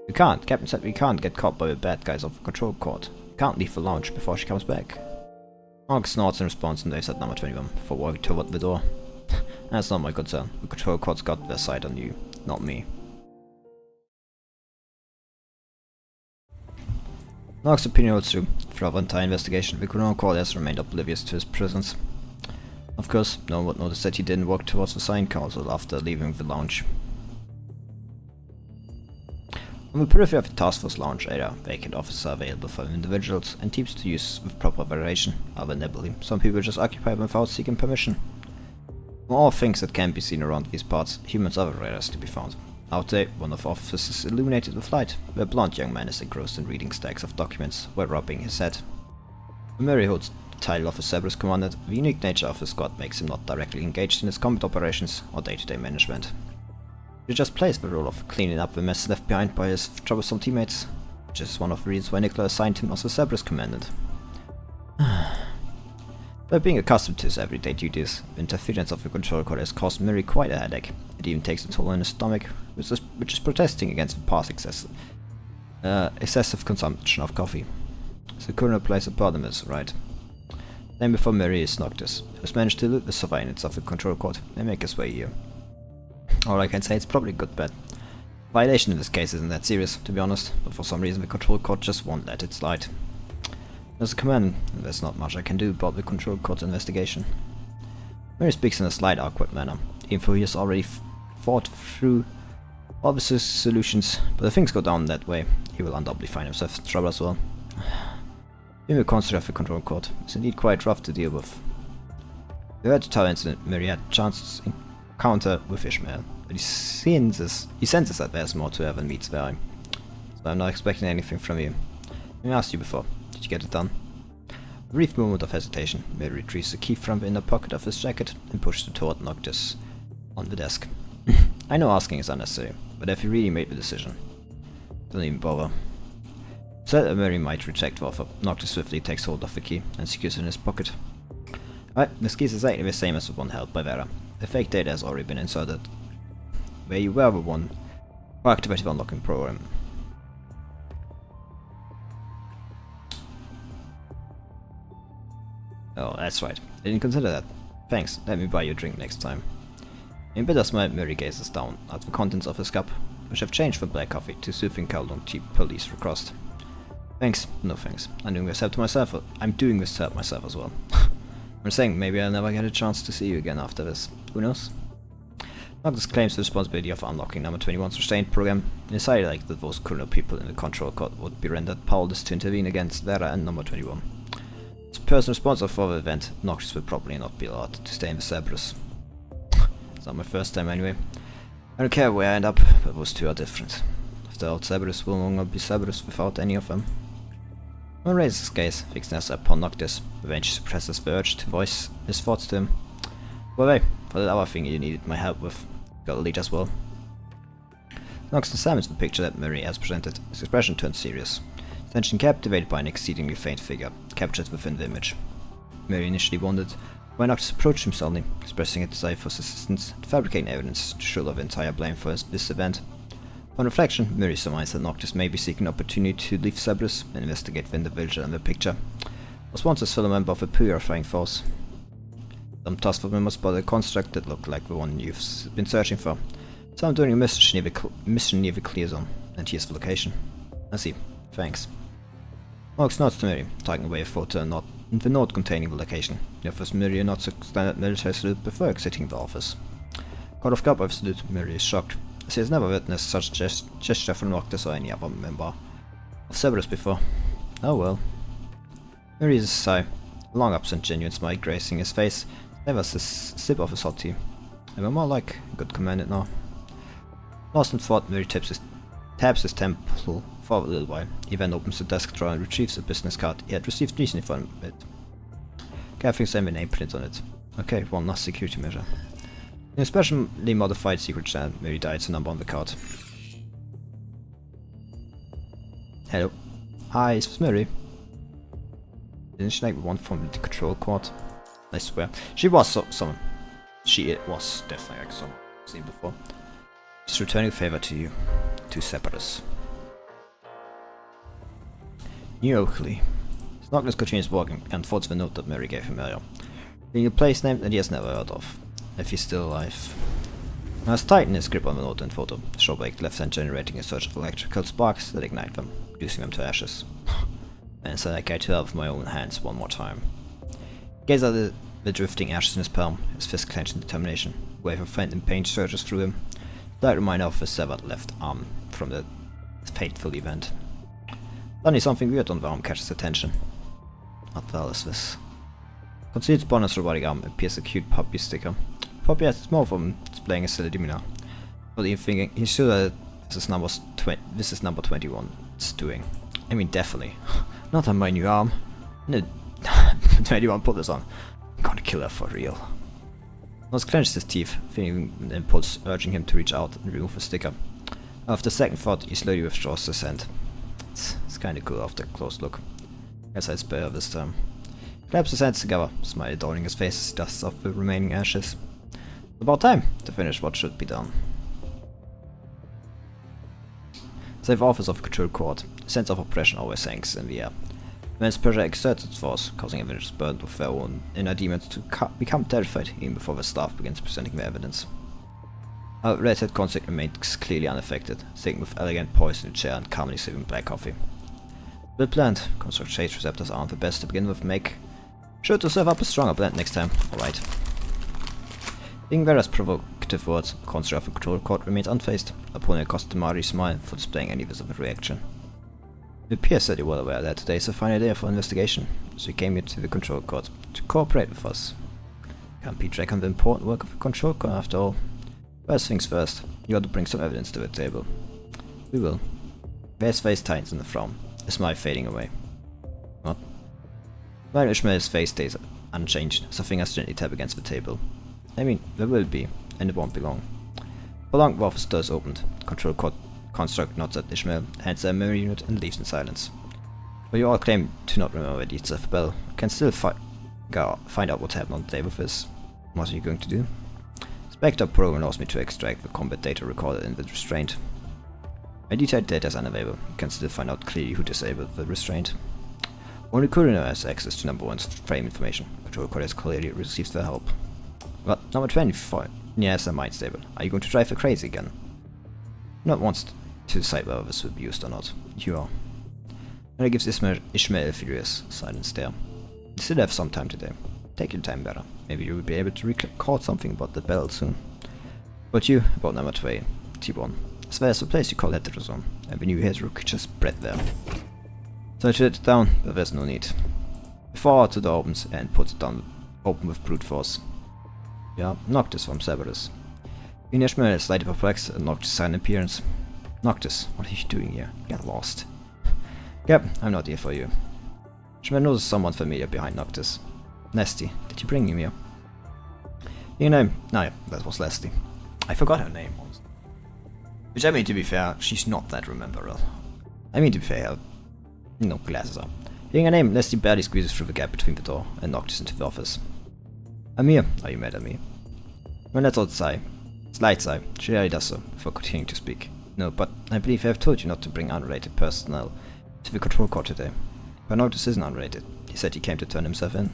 We can't, Captain said we can't get caught by the bad guys of the Control Court. We can't leave the lounge before she comes back. Mark snorts in response and waves at number 21 before walking toward the door. That's not my concern. The Control Court's got their side on you, not me. Mark's opinion holds true. Throughout the entire investigation, the Control Court has remained oblivious to his presence. Of course, no one would notice that he didn't walk towards the Science Council after leaving the lounge. On the periphery of the Task Force lounge area, vacant offices are available for individuals and teams to use with proper variation. Alternatively, some people just occupy them without seeking permission. Among all things that can be seen around these parts, humans are the rarest to be found. Out there, one of the offices is illuminated with light, where a blonde young man is engrossed in reading stacks of documents while rubbing his head. Murray holds the title of a Cerberus Commandant. The unique nature of his squad makes him not directly engaged in his combat operations or day-to-day management. He just plays the role of cleaning up the mess left behind by his troublesome teammates, which is one of the reasons why Nicola assigned him as a Cerberus Commandant. By being accustomed to his everyday duties, the interference of the Control Court has caused Miri quite a headache. It even takes a toll on his stomach, which is protesting against the past excessive consumption of coffee. So Kuro plays a part in this, right? Then before Miri is Noctis, who has managed to elude the surveillance of the Control Court and make his way here. All I can say, it's probably a good bet. Violation in this case isn't that serious, to be honest, but for some reason the Control Court just won't let it slide. As a command, there's not much I can do about the control court's investigation. Mary speaks in a slight awkward manner, even though he has already thought through all the solutions, but if things go down that way, he will undoubtedly find himself in trouble as well. Being the concept of the control court is indeed quite rough to deal with. The third tower incident, Mary had a chance to encounter with Ishmael, but he senses that there's more to her than meets the eye. So I'm not expecting anything from you. I asked you before, did you get it done? A brief moment of hesitation, Mary retrieves the key from the inner pocket of his jacket and pushes it toward Noctis on the desk. I know asking is unnecessary, but have you really made the decision? Don't even bother. Said that Mary might reject the offer, Noctis swiftly takes hold of the key and secures it in his pocket. Right, this key is exactly the same as the one held by Vera. The fake data has already been inserted, where you were the one who activated the unlocking program. Oh, that's right. I didn't consider that. Thanks, let me buy you a drink next time. In bitter smile, Mary gazes down at the contents of his cup, which have changed from black coffee to soothing cold and cheap police crust. Thanks, no thanks. I'm doing this to help myself as well. I'm saying maybe I'll never get a chance to see you again after this. Who knows? Noctis claims the responsibility of unlocking number 21's restraint program, and decided like that those criminal people in the control court would be rendered powerless to intervene against Vera and number 21. As a person responsible for the event, Noctis will probably not be allowed to stay in the Cerberus. It's not my first time anyway. I don't care where I end up, but those two are different. After all, Cerberus will no longer be Cerberus without any of them. One raises his gaze, fixing us upon Noctis, eventually suppresses the urge to voice his thoughts to him. Well, hey, for that other thing you needed my help with, got a lead as well. Noctis examines the picture that Mary has presented. His expression turns serious. Attention captivated by an exceedingly faint figure, captured within the image. Mary initially wondered why Noctis approached him suddenly, expressing a desire for assistance and fabricating evidence to shoulder the entire blame for this event. On reflection, Mary surmised that Noctis may be seeking an opportunity to leave Cerberus and investigate the individual in the picture. Was once a fellow member of a purifying force. Some task force members spotted a construct that looked like the one you've been searching for. So I'm doing a mission near the clear zone, and here's the location. I see. Thanks. Noctis nods to Mary, tucking away a photo and the note containing the location. He offers Mary a not so standard military salute before exiting the office. Caught off guard by the salute, Mary is shocked, as he has never witnessed such gesture from Noctis or any other member of Cerberus before. Oh well. Mary raises a sigh, a long absent genuine smile gracing his face, never a sip of his hot tea. I'm more like a good commandant now. Lost in thought, Mary taps his temple for a little while. He then opens the desk drawer and retrieves a business card he had received recently from it. Carefully examine the name print on it. Okay, one last security measure. In a specially modified secret channel, Mary dials a number on the card. Hello. Hi, is this Mary? Didn't she like the one from the control court? I swear. She was someone. She was definitely like someone I've seen before. Just returning a favor to you. To Cerberus. New Oakley. Noctis continues walking and thoughts the note that Mary gave him earlier. Being a place name that he has never heard of. If he's still alive. He has tightened his grip on the note and photo, short-baked left hand generating a surge of electrical sparks that ignite them, reducing them to ashes. And so I get to help with my own hands one more time. Gaze at the drifting ashes in his palm, his fist clenched in determination. A wave of phantom pain surges through him. That reminder of his severed left arm from the fateful event. Suddenly something weird on the arm catches attention. What the hell is this? Concealed upon his robotic arm appears a cute puppy sticker. The puppy has a small form displaying a silly demeanor. But even thinking, he's sure that this is number 21 it's doing. I mean definitely. Not on my new arm. No, 21 put this on. I'm gonna kill her for real. Noctis clenches his teeth, feeling an impulse urging him to reach out and remove the sticker. After second thought, he slowly withdraws his hand. It's kinda cool after a close look. Guess I'd spare this time. Claps his hands together, smile adorning his face as he dusts off the remaining ashes. About time to finish what should be done. Save office of Control Court, a sense of oppression always hangs in the air. Immense pressure exerts its force, causing individuals burdened with their own inner demons to become terrified even before the staff begins presenting their evidence. Our red-haired concept remains clearly unaffected, sitting with elegant poise in a chair and calmly sipping black coffee. Well planned. Construct shade receptors aren't the best to begin with. Make sure to serve up a stronger blend next time. Alright. Being Vera's provocative words, the construct of the control cord remains unfazed, upon a customary smile for displaying any visible reaction. It appears that you're well aware that today is a final day for investigation, so you came here to the control cord to cooperate with us. Can't be track on the important work of the control cord after all. First things first, you ought to bring some evidence to the table. We will. Vera's face tightens in the frown, a smile fading away. What? While Ishmael's face stays unchanged, as her fingers gently tap against the table. I mean, there will be, and it won't be long. Prolonged while the doors opened, the control cord construct nods at Ishmael, hands her a memory unit and leaves in silence. Though you all claim to not remember the deeds of the bell, you can still find out what happened on the day with this. What are you going to do? Spectre program allows me to extract the combat data recorded in the restraint. My detailed data is unavailable. You can still find out clearly who disabled the restraint. Only Kuro has access to number 1's frame information. Control cord has clearly received their help. But number 24. Yes, I might stable. Are you going to drive her crazy again? Not wants to decide whether this will be used or not. You are. And it gives Ishmael a furious, silent stare. You still have some time today. Take your time better. Maybe you will be able to recall something about the bell soon. But you, about number 2, T1. As well as the place you call Heterozone, and the new hero just spread there. So I shut it down, but there's no need. Before the door opens and puts it down open with brute force. Yeah, Noctis from Cerberus. Ishmael is slightly perplexed at Noctis' sudden appearance. Noctis, what are you doing here? Get lost. Yep, I'm not here for you. Ishmael knows someone familiar behind Noctis. Nesty, did you bring him here? Your name? No, yeah, that was Leslie. I forgot her name. Which, I mean, to be fair, she's not that rememberable. I mean, to be fair, no glasses up. Hearing her name, Leslie barely squeezes through the gap between the door and Noctis into the office. I'm here. Are you mad at me? Well, let's all sigh. Slight sigh. She really does so, before continuing to speak. No, but I believe I have told you not to bring unrelated personnel to the control cord today. But Noctis isn't unrelated. He said he came to turn himself in.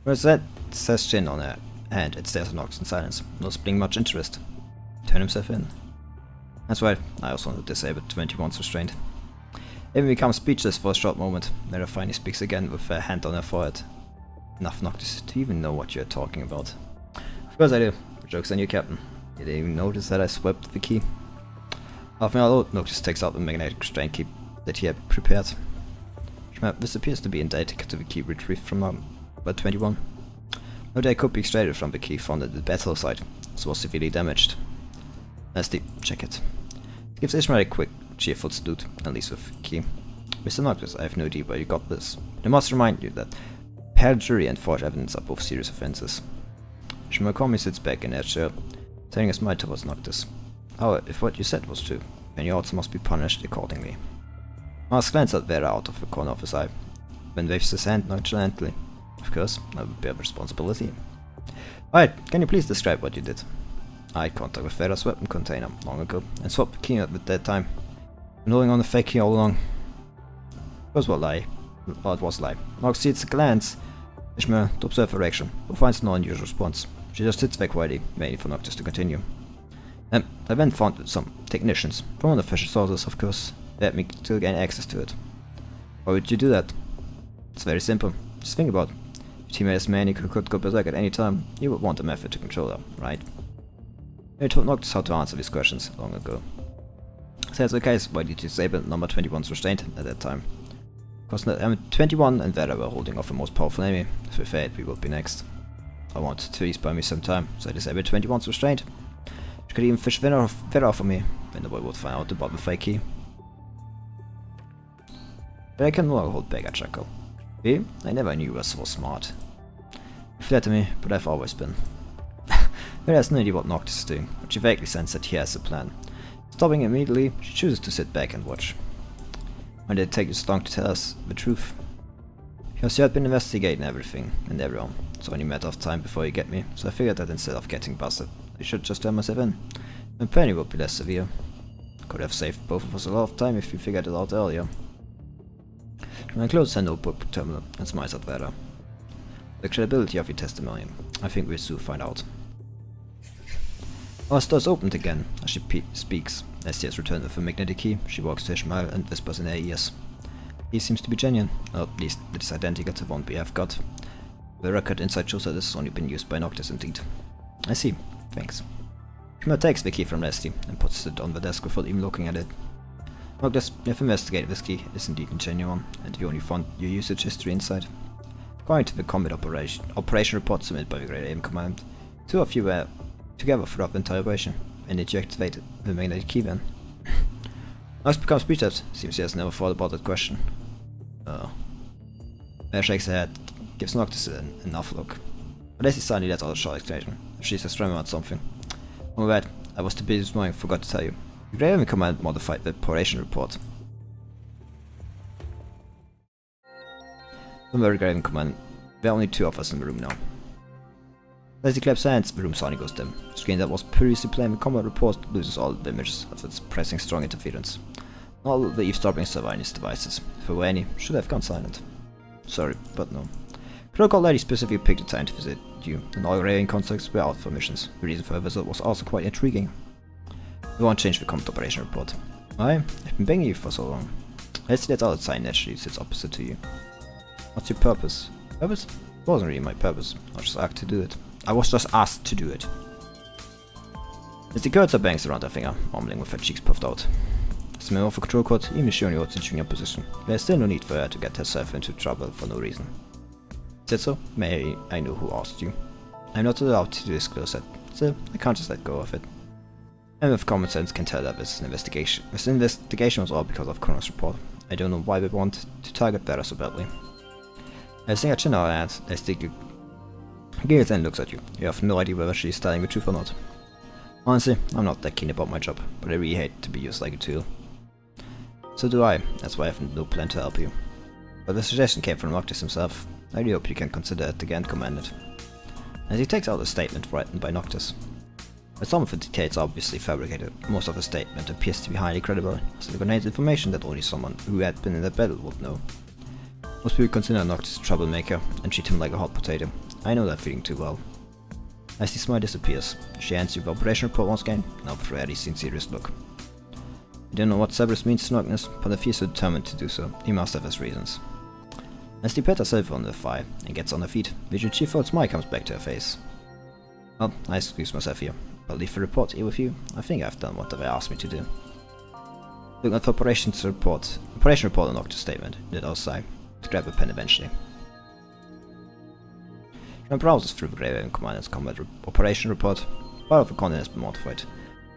Whereas that says chin on her hand, it stares at Noctis in silence, not displaying much interest. Turn himself in. That's right, I also want to disable 21's restraint. Even becomes speechless for a short moment. Mera finally speaks again with her hand on her forehead. Enough, Noctis, to even know what you're talking about. Of course I do. Joke's on you, Captain. You didn't even notice that I swept the key. Half an hour old, Noctis takes out the magnetic restraint key that he had prepared. This appears to be identical to the key retrieved from number 21. No data could be extracted from the key found at the battle site, so was severely damaged. Leslie, check it. He gives Ishmael a quick, cheerful salute and leaves with the key. Mr. Noctis, I have no idea where you got this. I must remind you that perjury and forged evidence are both serious offenses. Ishmael calmly sits back in her chair, turning a smile towards Noctis. However, if what you said was true, then you also must be punished accordingly. Mars glanced at Vera out of the corner of his eye, then waves his hand nonchalantly. Of course, I will bear responsibility. Alright, can you please describe what you did? I had contact with Vera's weapon container long ago and swapped the key at that time. Been holding on the fake key all along. It was a lie. Well, it was a lie. Nox sees a glance. Ishmael to observe her reaction, but finds no unusual response. She just sits there quietly, waiting for Noctis to continue. I then found some technicians, from unofficial sources of course, that me to gain access to it. Why would you do that? It's very simple. Just think about it. If teammate is manic who could go berserk at any time, you would want a method to control her, right? I told Noctis how to answer these questions long ago. So that's the case, why did you disable number 21's restraint at that time? Because 21 and Vera were holding off the most powerful enemy, so we felt we would be next. I wanted to ease by me some time, so I disabled 21's restraint. She could even fish Vera off for me, when the boy would find out about the fake key. But I can no longer hold back a chuckle. See? I never knew you were so smart. You flatter me, but I've always been. Vera has no idea what Noctis is doing, but she vaguely sensed that he has a plan. Stopping immediately, she chooses to sit back and watch. Why did it take you so long to tell us the truth? Because you had been investigating everything and everyone. It's only a matter of time before you get me, so I figured that instead of getting busted, I should just turn myself in. The penny would be less severe. Could have saved both of us a lot of time if you figured it out earlier. She closes her notebook terminal and smiles at Vera. The credibility of your testimony, I think we'll soon find out. Our doors opened again as she speaks. As she has returned with a magnetic key, she walks to Ishmael and whispers in her ears. He seems to be genuine, or at least it is identical to one we have got. The record inside shows that this has only been used by Noctis indeed. I see, thanks. Shima takes the key from Leslie and puts it on the desk without even looking at it. Noctis, you have investigated this key, is indeed genuine, and you only found your usage history inside. According to the combat operation report submitted by the Great Aim Command, 2 of you were together throughout the entire operation, and did you activate the magnetic key then? Nox becomes speechless. Seems he has never thought about that question. Air shakes her head, gives Noctis an enough look. But as he suddenly lets out a short exclamation, she says remembered something. Oh my bad, I was too busy this morning, forgot to tell you. The Great Aim Command modified the operation report. From the Great Aim Command, there are only 2 of us in the room now. As he claps hands, the room suddenly goes dim. The screen that was previously playing the combat report loses all the images of its pressing strong interference. All the eavesdropping surveillance devices, if there were any, should have gone silent. Sorry, but no. Kuro Lady specifically picked the time to visit you, and all alien contacts were out for missions. The reason for her visit was also quite intriguing. We won't change the combat operation report. I've been begging you for so long. Let's see that other sign naturally sits opposite to you. What's your purpose? Purpose? It wasn't really my purpose. I was just asked to do it. As the girl bangs around her finger, mumbling with her cheeks puffed out. As a member of the control court, even she only holds a junior position. There is still no need for her to get herself into trouble for no reason. Is that so? May I know who asked you? I'm not allowed to disclose that, so I can't just let go of it. And with common sense can tell that this investigation was all because of Kuro's report. I don't know why we want to target Vera so badly. I think I chin our hands, I stick Gales then looks at you. You have no idea whether she is telling the truth or not. Honestly, I'm not that keen about my job, but I really hate to be used like a tool. So do I, that's why I have no plan to help you. But the suggestion came from Noctis himself. I really hope you can consider it again commanded. As he takes out a statement written by Noctis. But some of the details are obviously fabricated, most of the statement appears to be highly credible, as it contains information that only someone who had been in the battle would know. Most people consider Noctis a troublemaker and treat him like a hot potato. I know that feeling too well. As the smile disappears, she hands you the operation report once again, now with a very serious look. I don't know what Cerberus means to Noctis, but if he is so determined to do so, he must have his reasons. As she pats herself on the thigh and gets on her feet, Vision cheerful smile comes back to her face. Well, I excuse myself here. I'll leave the report here with you. I think I've done what they asked me to do. Looking at the operation report on Noctis' statement, did I sigh, to grab a pen eventually. She browses through the Great Aim Command's combat operation report. Part of the content has been modified.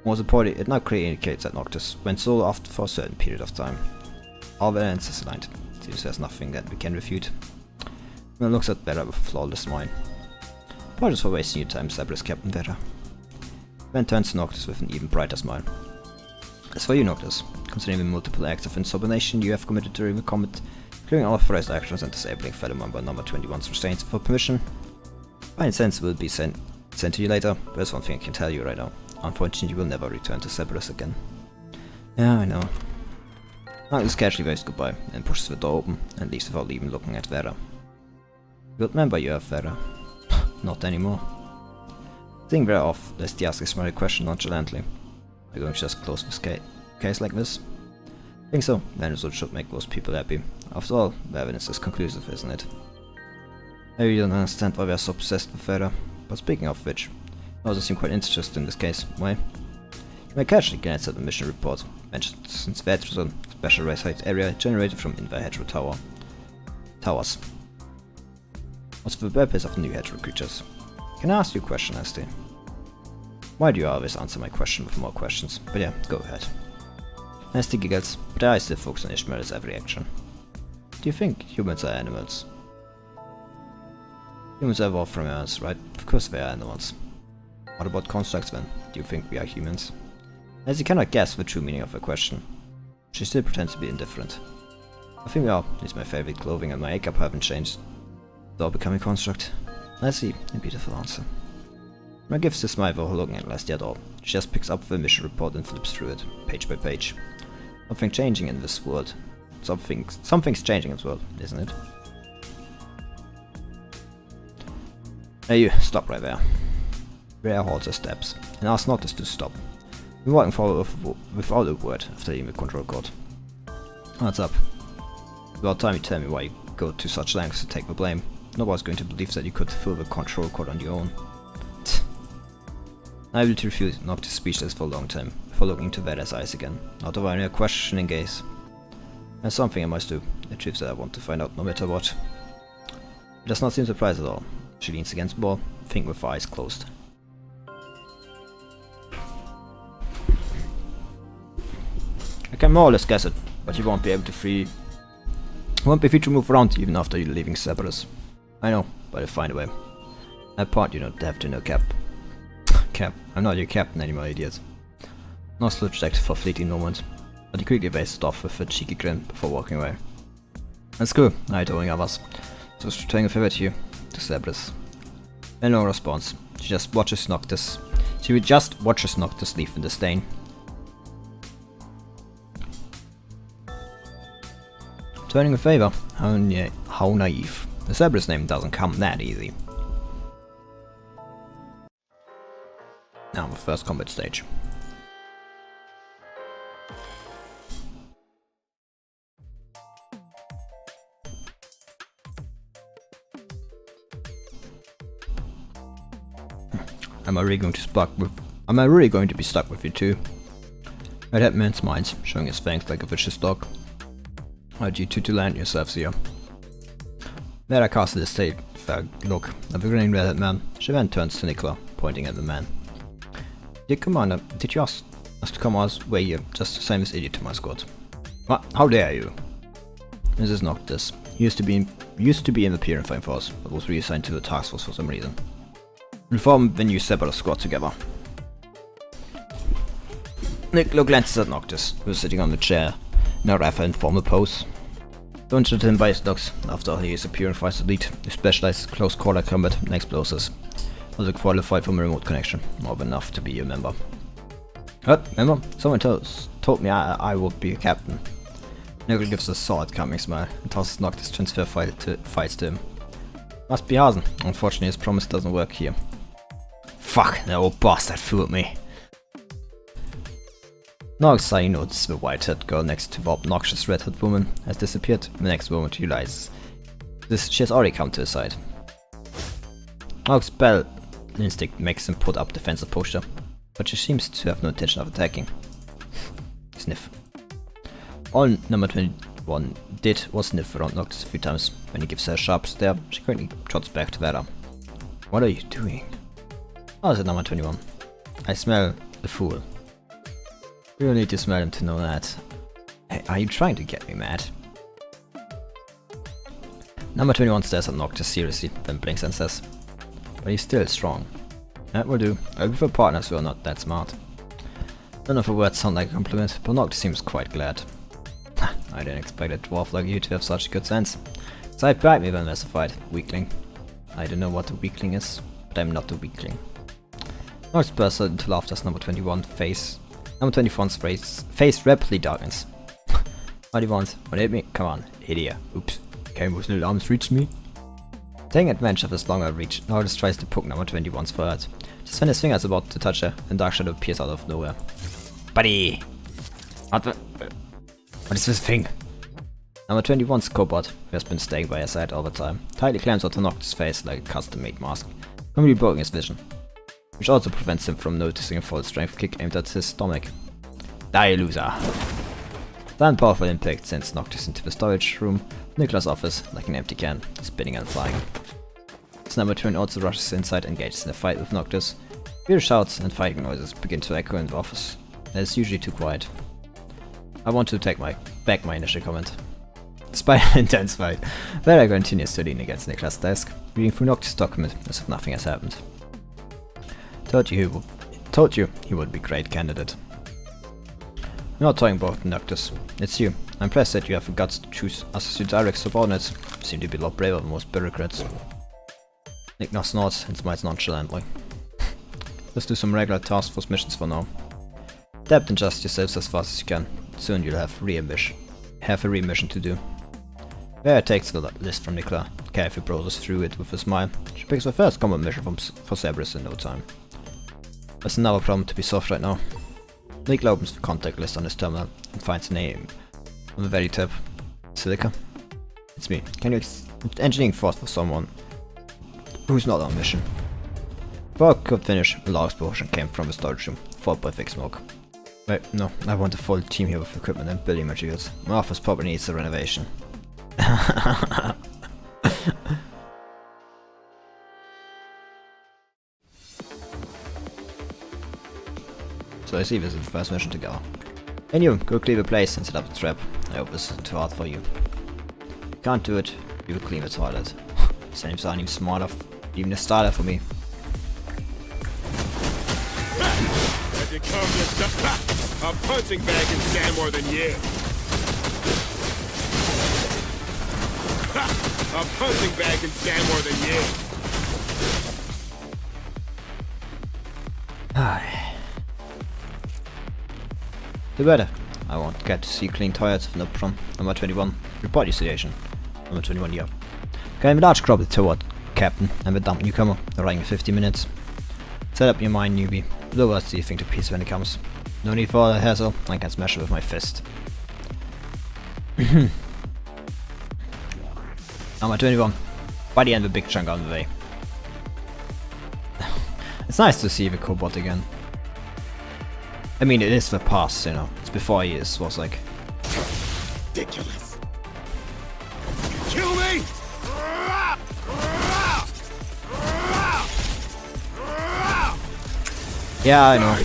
More importantly, it now clearly indicates that Noctis went solo after for a certain period of time. All the evidence is aligned. Seems there's nothing that we can refute. When looks at Vera with a flawless smile. Apologies for wasting your time, Cerberus Captain Vera. Then turns to Noctis with an even brighter smile. As for you, Noctis, considering the multiple acts of insubordination you have committed during the combat, including unauthorized actions and disabling fellow member number 21's restraints without permission, fine sense will be sent to you later, but there's one thing I can tell you right now. Unfortunately, you will never return to Cerberus again. Yeah, I know. Noctis casually waves goodbye and pushes the door open and leaves without even looking at Vera. Good member you have, Vera. Not anymore. Seeing Vera off, Leslie asks a smiley question nonchalantly. Are you going to just close this case like this? I think so. The result should make most people happy. After all, the evidence is conclusive, isn't it? I really don't understand why we are so obsessed with Vera. But speaking of which, I also seem quite interested in this case. Why? You may casually glance at the mission report. Mentioned since that was a special race height area generated from in the Hedgerow Towers. What's the purpose of the new Hedgerow creatures? Can I ask you a question, Esty? Why do you always answer my question with more questions? But yeah, go ahead. Esty giggles, but her eyes still focus on Ishmael's every action. Do you think humans are animals? Humans evolved from animals, right? Of course they are animals. What about constructs then? Do you think we are humans? As he cannot guess the true meaning of her question, she still pretends to be indifferent. I think we are, at least my favorite clothing and my makeup haven't changed. Though becoming a construct. I see, a beautiful answer. When I gives the smile for looking at Leslie at all, she just picks up the mission report and flips through it, page by page. Something changing in this world. Something's changing in this world, isn't it? Hey you, stop right there. Vera halts her steps, and asks Noctis to stop. We're walking forward without a word after leaving the control court. What's up? About time you tell me why you go to such lengths to take the blame. Nobody's going to believe that you could fill the control code on your own. I will refuse Noctis speechless for a long time, before looking into Veda's eyes again, out of a questioning gaze. There's something I must do, the truth that I want to find out no matter what. It does not seem surprised at all. She leans against the wall, thinking with her eyes closed. I can more or less guess it, but you won't be able to free to move around even after you're leaving Cerberus. I know, but I'll find a way. That part you don't have to know, Cap. Cap, I'm not your captain anymore, idiot. Nostal rejected for a fleeting moment, but he quickly faced off with a cheeky grin before walking away. That's cool, I don't others. Just returning a favor to you, to Cerberus. And no response. She just watches Noctis. She would just watches Noctis leave in disdain. Turning a favor? How naive. The Cerberus name doesn't come that easy. Now the first combat stage. Am I really going to be stuck with you too? Red Hat Man smiles, showing his fangs like a vicious dog. I'd you two to land yourselves here. There I casted a safe look at the grinning Red Hat Man. She then turns to Nicola, pointing at the man. Dear Commander, did you ask us to come our way here, just the same as idiot to my squad? What? How dare you? This is Noctis. He used to be in the Purifying Force, but was reassigned to the task force for some reason. We'll form the new Cerberus squad together. Nicola glances at Noctis, who is sitting on the chair in a rather informal pose. Don't judge him by his looks. After all, he is a Purifying elite who specializes in close quarter combat and explosives. Also qualified from a remote connection, more than enough to be a member. What? Member? Someone told me I would be a captain. Nicola gives a sword-coming smile and tosses Noctis' transfer files to him. Must be Hasen. Unfortunately, his promise doesn't work here. Fuck, that old bastard fooled me. Noctis notices the white-haired girl next to the obnoxious red-haired woman has disappeared. The next moment he realizes she has already come to his side. Noctis' bell instinct makes him put up defensive posture, but she seems to have no intention of attacking. Sniff. All number 21 did was sniff around Noctis a few times. When he gives her a sharp stare, she quickly trots back to Vera. What are you doing? Oh, is it number 21? I smell the fool. You don't need to smell him to know that. Hey, are you trying to get me mad? Number 21 stares at Noctis seriously, then blinks and says, but he's still strong. That will do. I'll be for partners who are not that smart. None of the words sound like a compliment, but Noctis seems quite glad. I didn't expect a dwarf like you to have such good sense. Side bite me when versified, weakling. I don't know what a weakling is, but I'm not a weakling. Noctis bursts into laughter as number 21's face rapidly darkens. What do you want? Want to hit me? Come on, hit here. Oops. Can those little arms reach me? Taking advantage of his longer reach, Noctis tries to poke number 21's forehead. Just when his finger is about to touch her, a dark shadow appears out of nowhere. Buddy! What is this thing? Number 21's cobot, who has been staying by his side all the time, tightly clamps onto Noctis' face like a custom-made mask, completely blocking his vision, which also prevents him from noticing a full strength kick aimed at his stomach. Die, loser! Then powerful impact sends Noctis into the storage room of Nicola's office like an empty can, spinning and flying. As number 20 also rushes inside and engages in a fight with Noctis, weird shouts and fighting noises begin to echo in the office. It is usually too quiet. I want to take back my initial comment. Despite an intense fight, Vera continues to lean against Nicolas' desk, reading through Noctis' document as if nothing has happened. Told you he would be a great candidate. I'm not talking about Noctis, it's you. I'm impressed that you have the guts to choose us as your direct subordinates. You seem to be a lot braver than most bureaucrats. Nick nods and smiles nonchalantly. Let's do some regular task force missions for now. Adapt and adjust yourselves as fast as you can. Soon you'll have a re-mission to do. Vera takes the list from Nicola, carefully browses through it with a smile. She picks the first combat mission for Cerberus in no time. There's another problem to be solved right now. Nicola opens the contact list on his terminal and finds a name on the very top. Silica. it's me. Can you engineering force for someone who's not on mission? Before I could finish, a large explosion came from the storage room, followed by thick smoke. Wait, no, I want a full team here with equipment and building materials. My office probably needs a renovation. So I see this is the first mission together. And you, go clear the place and set up the trap. I hope this isn't too hard for you. If you can't do it, you will clean the toilet. Seems I'm even smarter, even a starter for me. As you come to stop, a punching bag can stand more than you. A punching bag can stand more than you. The better. I won't get to see clean toilets from number 21. Report your situation. Number 21, yeah. Okay, I'm a large crop toward Captain. I'm a dumb newcomer. Arriving in 50 minutes. Set up your mind, newbie. Blow us the thing to pieces when it comes. No need for a hassle. I can smash it with my fist. Number 21. By the end, a big chunk out of the way. It's nice to see the cobot again. I mean, it is the past, you know. It's before he was like... Ridiculous. Kill me! Yeah, I know.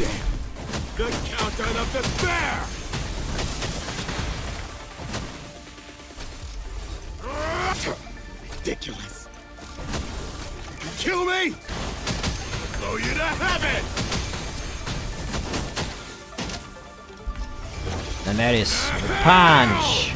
The countdown of despair! Ridiculous. Kill me! Blow you to heaven! And that is punch!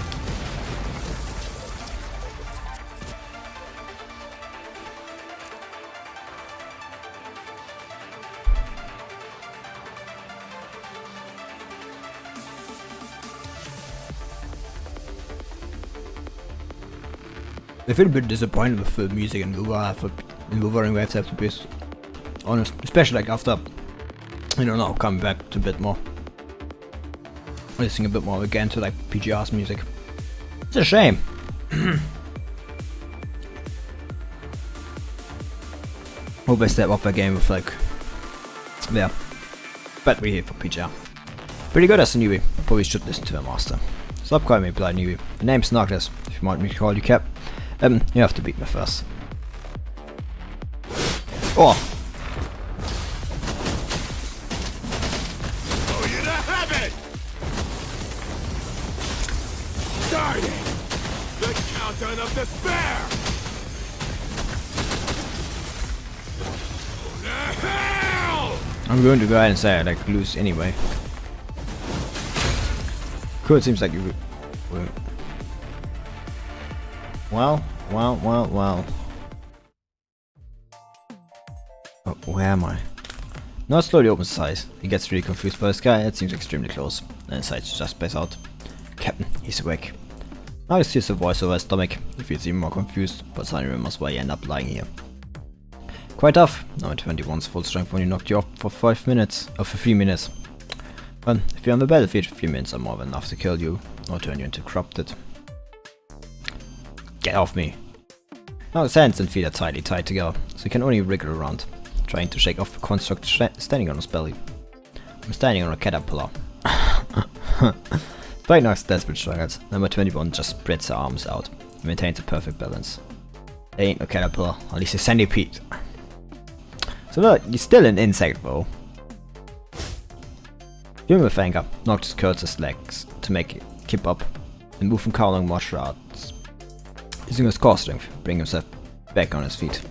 I feel a bit disappointed with the music and Wolverine Waves, have to be honest. Especially like after, I don't know, coming back to a bit more. Listening a bit more again to like PGR's music. It's a shame. Hope I step up the game with like, yeah, but we're here for PGR. Pretty good as a newbie. Probably should listen to a master. Stop calling me blind newbie. The name's Noctis. If you want me to call you Cap, you have to beat me first. Oh. Blow you to heaven! Starting! The countdown of despair! Go to hell! I'm going to go ahead and say I like lose anyway. Cool, it seems like you will. Well. Oh, where am I? Now slowly opens his eyes. He gets really confused by the sky. It seems extremely close. And decides to just space out. Captain, he's awake. Now he hears a voice over his stomach. He feels even more confused, but suddenly remembers why he ended up lying here. Quite tough. Now 21's full strength only knocked you off for 5 minutes. Or for 3 minutes. But if you're on the battlefield, 3 minutes are more than enough to kill you or turn you into corrupted. Get off me! Now his hands and feet are tightly tied together, so he can only wriggle around, trying to shake off the construct standing on his belly. I'm standing on a caterpillar. Despite Nox's desperate struggles, number 21 just spreads her arms out and maintains a perfect balance. There ain't no caterpillar, at least a centipede. So look, he's still an insect though. Doing with anger, Noctis curls his legs to make it keep up and move from cowling martial arts. Using his core strength, bring himself back on his feet.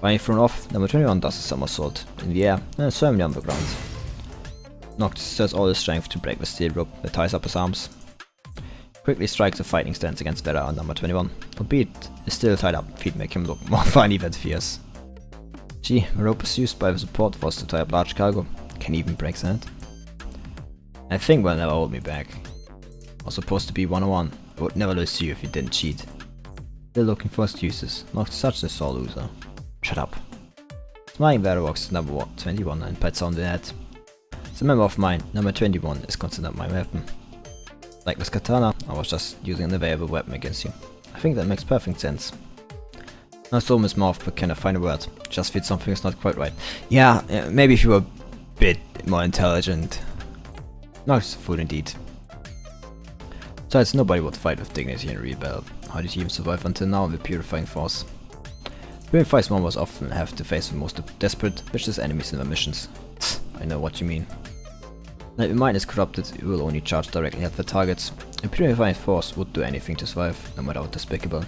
Finally thrown off, number 21 does a somersault in the air and is firmly on the ground. Noctis does all his strength to break the steel rope that ties up his arms. Quickly strikes a fighting stance against Vera on number 21, albeit is still tied up, feet make him look more funny than fierce. Gee, the rope is used by the support force to tie up large cargo, can even break sand. I think will never hold me back. I was supposed to be 101, I would never lose to you if you didn't cheat. Still looking for excuses, not such a sore loser. Shut up. Smiling Vera walks to number 21 and pats on the head. As a member of mine, number 21 is considered my weapon. Like this katana, I was just using an available weapon against you. I think that makes perfect sense. I saw his mouth but cannot find a word. Just feels something is not quite right. Yeah, maybe if you were a bit more intelligent. No, it's a fool indeed. Besides, nobody would fight with dignity in a real battle. How did he even survive until now in the Purifying Force? Purifying members often have to face the most desperate, vicious enemies in their missions. I know what you mean. If the mind is corrupted, it will only charge directly at the targets. A Purifying Force would do anything to survive, no matter how despicable.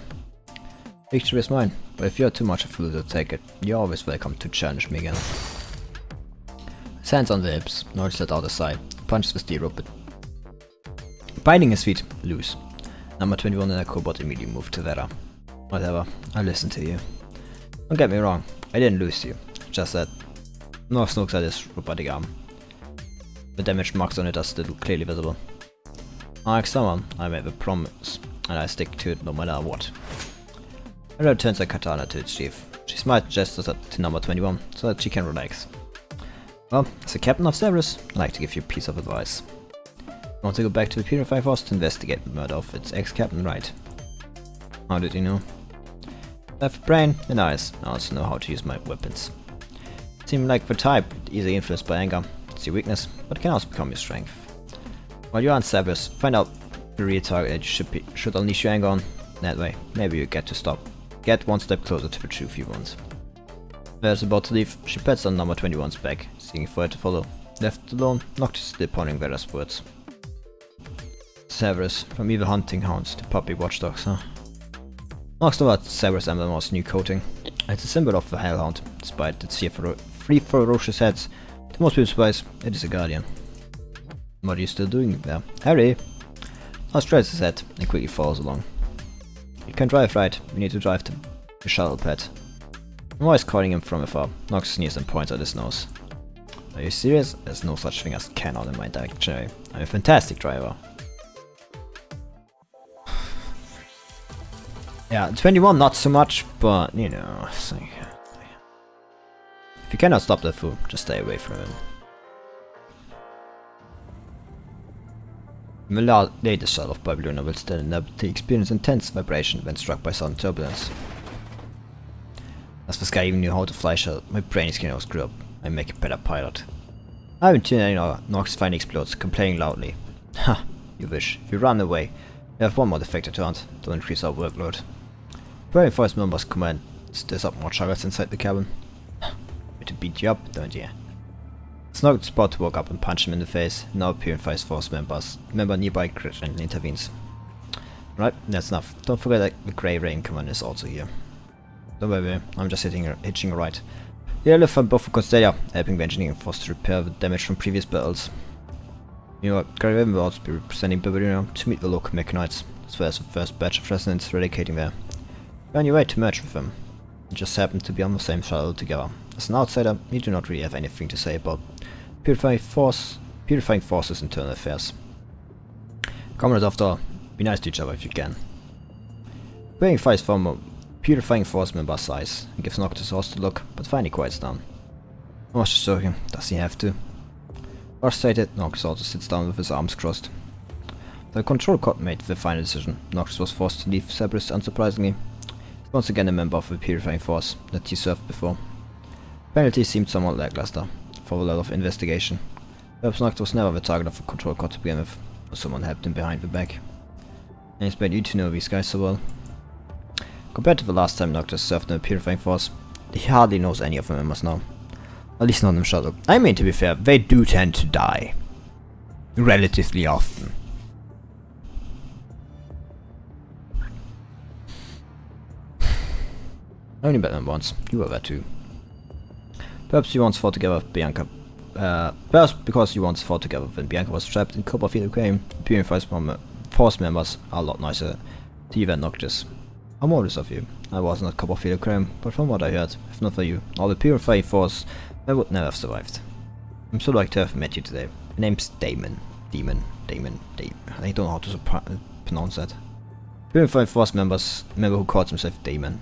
Victory is mine, but if you are too much of a fool to take it, you're always welcome to challenge me again. His hands on the hips, Noctis let out a sigh, punches the steel rope, binding his feet, loose. Number 21 in the cobot immediately moved to Vera. Whatever, I listen to you. Don't get me wrong, I didn't lose you, just that Noctis looks at his robotic arm. The damaged marks on it are still clearly visible. Like someone, I made a promise, and I stick to it no matter what. Hera turns her katana to its sheath. She smiles and gestures to number 21, so that she can relax. Well, as the captain of Cerberus, I'd like to give you a piece of advice. You want to go back to the Purifying Force to investigate the murder of its ex-captain, right? How did you know? I have a brain and eyes, I also know how to use my weapons. You seem like the type, easily influenced by anger. It's your weakness, but it can also become your strength. While you're on Cerberus, find out the real target that you should unleash your anger on. That way, maybe you get one step closer to the truth you want. Vera's about to leave, she pats on number 21's back, seeking for her to follow. Left alone, Noctis is still pondering Vera's words. Cerberus, from evil hunting hounds to puppy watchdogs, huh? Noctis over Cerberus' emblem's new coating. It's a symbol of the Hellhound, despite its three ferocious heads. To most people's surprise, it is a guardian. What are you still doing there? Harry! Noctis straights his head and quickly follows along. You can drive, right? We need to drive to the shuttle pad. I'm always calling him from afar. Noctis sneers and points at his nose. Are you serious? There's no such thing as cannot in my dictionary. I'm a fantastic driver. Yeah, 21 not so much, but you know, it's like, if you cannot stop that fool, just stay away from him. The latest shell of Babylona will still inevitably experience intense vibration when struck by sudden turbulence. As the sky even knew how to fly shell, my brain is getting all screwed up. I make a better pilot. I haven't tuned any Noctis finally explodes, complaining loudly. Ha! You wish. If you run away, we have one more defector to hunt. Don't increase our workload. Purifying Force members command stirs up more chuggers inside the cabin. To beat you up, don't you? Noctis is about to walk up and punch him in the face. Now Purifying Force member nearby gently intervenes. Right, that's enough. Don't forget that the Grey Rain Command is also here. Don't worry, I'm just hitching a ride. Yeah, live from both Constellia, helping the engineering force to repair the damage from previous battles. You know what, Grey Rain will also be representing Babylona to meet the local mechanites, as well as the first batch of residents relocating there. You're on your way to merge with them. You just happen to be on the same shuttle together. As an outsider, you do not really have anything to say about Purifying Force's internal affairs. Comrades, after all, be nice to each other if you can. Purifying Force member sighs and gives Noctis a hostile look, but finally quiets down. I was just joking, does he have to? Frustrated, Noctis also sits down with his arms crossed. The control court made the final decision. Noctis was forced to leave Cerberus unsurprisingly. He's once again a member of the Purifying Force that he served before. Penalty seemed somewhat lackluster for the level of investigation. Perhaps Noctis was never the target of a control court to begin with, or someone helped him behind the back. I expect you to know these guys so well. Compared to the last time Noctis served in the Purifying Force, he hardly knows any of the members now. At least not in the shuttle. I mean, to be fair, they do tend to die. Relatively often. I only met them once. You were there too. Perhaps you once fought together with Bianca. Perhaps because you once fought together when Bianca was trapped in Copperfield Game, Purifying Force members are a lot nicer to you than Noctis. I'm modest of you. I was not Copperfield Crime, but from what I heard, if not for you, all the Purifying Force, I would never have survived. I'm so lucky to have met you today. My name's Damon. Damon. I don't know how to pronounce that. Purifying Force member who calls himself Damon.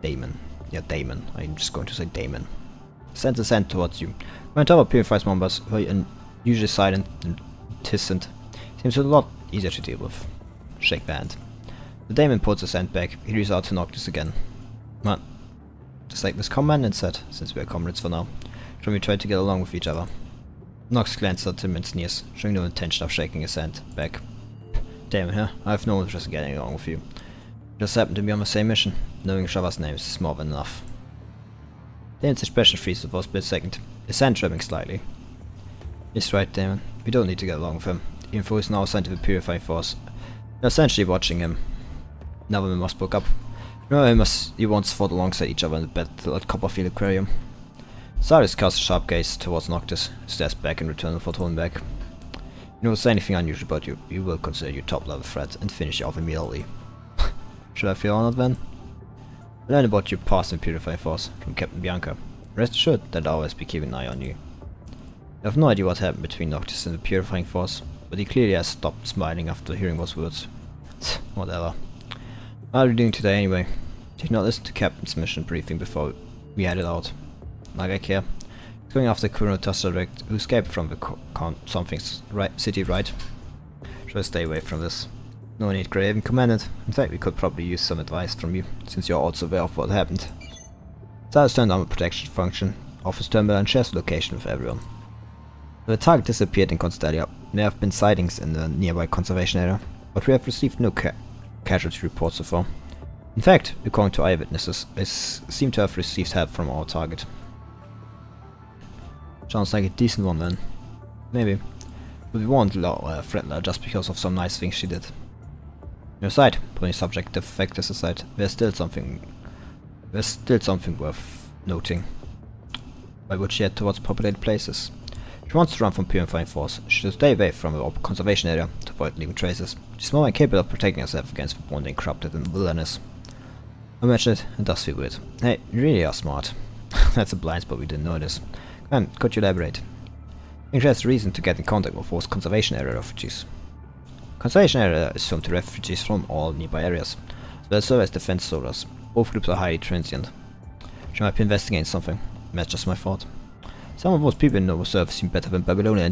Damon. Yeah, Damon. I'm just going to say Damon. Sends a scent towards you. When top of Purifying members, who are usually silent and distant, seems a lot easier to deal with. Shake the hand. The Daemon puts his hand back. He reaches out to Noctis again. Man, just like Miss Commandant said, since we are comrades for now, shall we try to get along with each other? Nox glances at him and sneers, showing no intention of shaking his hand back. Daemon, huh? I have no interest in getting along with you. We just happen to be on the same mission. Knowing each other's names is more than enough. Daemon's expression freezes for a split second, his hand trembling slightly. He's right, Daemon. We don't need to get along with him, even though he's now assigned to the Purifying Force. We're essentially watching him. Now we must spoke up. Remember him as he once fought alongside each other in the battle at Copperfield Aquarium. Cyrus casts a sharp gaze towards Noctis, stares back in return for holding back. You know, say anything unusual about you, we will consider you top level threat and finish you off immediately. Should I feel honored then? I learned about your past in Purifying Force from Captain Bianca. Rest assured that I'll always be keeping an eye on you. I have no idea what happened between Noctis and the Purifying Force, but he clearly has stopped smiling after hearing those words. Whatever. What are we doing today anyway? Did you not listen to Captain's mission briefing before we headed out? Like I care. He's going after Kuro Games, who escaped from the something's city, right? Should I stay away from this? No need, Graven Commandant. In fact, we could probably use some advice from you, since you're also aware of what happened. Cyrus turned on the protection function, offers terminal and shares the location with everyone. The target disappeared in Constellia. There have been sightings in the nearby conservation area, but we have received no casualty reports so far. In fact, according to eyewitnesses, they seem to have received help from our target. Sounds like a decent one then. Maybe. But we won't threaten her just because of some nice things she did. On your side, putting subjective factors aside, there's still something worth noting. Why would she head towards populated places? She wants to run from Purifying Force. She should stay away from the conservation area to avoid leaving traces. She's more than capable of protecting herself against the wandering corrupted in the wilderness. I mention it, and does feel weird. Hey, you really are smart. That's a blind spot we didn't notice. Come on, could you elaborate? I think she has reason to get in contact with those conservation area refugees. Conservation area is home to refugees from all nearby areas, so they'll serve as defense soldiers. Both groups are highly transient. She might be investigating something. That's just my thought. Some of those people in Nova Serve seem better than Babylonia's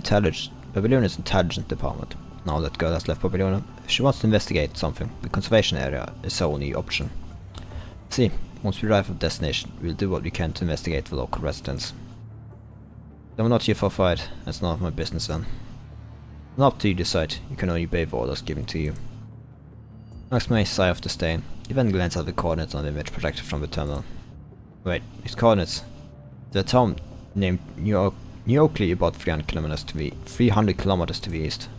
intelligence department. Now that girl has left Babylonia, if she wants to investigate something, the conservation area is her only option. See, once we arrive at the destination, we'll do what we can to investigate the local residents. Then we're not here for a fight, that's none of my business then. And up to you decide, you can only obey the orders given to you. Max may sigh of disdain, he then glances at the coordinates on the image projected from the terminal. Wait, these coordinates? The town named New Oakley about 300 kilometers to the east.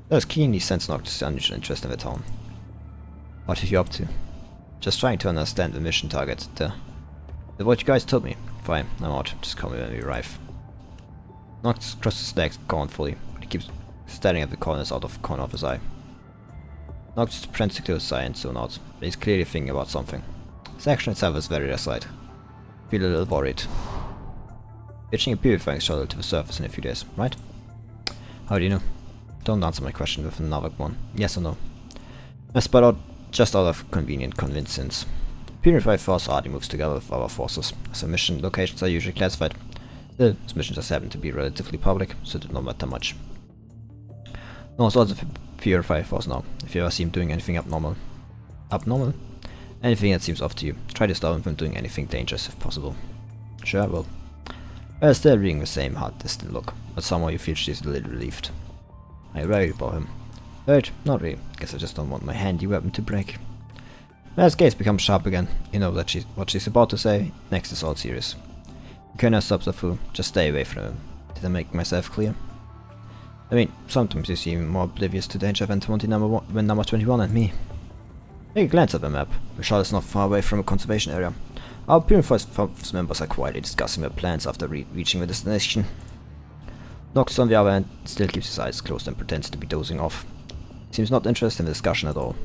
That is keenly sense Noctis' unusual interest in the town. What are you up to? Just trying to understand the mission target. That's what you guys told me. Fine, I'm out. Just call me when we arrive. Noctis crosses his legs scornfully, but he keeps staring at the corners out of the corner of his eye. Noctis pretends to close his eye and zone out, but he's clearly thinking about something. His action itself is very aside. Feel a little worried. Pitching a purifying shuttle to the surface in a few days, right? How do you know? Don't answer my question with another one. Yes or no? I spot out just out of convenient convincence. Purified Force hardly moves together with our forces, so mission locations are usually classified. Still, his mission just happen to be relatively public, so it did not matter much. No one's also Purified Force now, if you ever see him doing anything abnormal. Abnormal? Anything that seems off to you, try to stop him from doing anything dangerous if possible. Sure, well. We're still reading the same hard-distant look, but somehow you feel she's a little relieved. Are you worried about him? Worried? Not really. Guess I just don't want my handy weapon to break. When his gaze becomes sharp again, you know that what she's about to say next is all serious. You cannot stop the fool, just stay away from him. Did I make myself clear? I mean, sometimes you seem more oblivious to danger than number 21 and me. Take a glance at the map. The shuttle is not far away from a conservation area. Our Purified Force members are quietly discussing their plans after reaching the destination. Noctis, on the other hand, still keeps his eyes closed and pretends to be dozing off. He seems not interested in the discussion at all.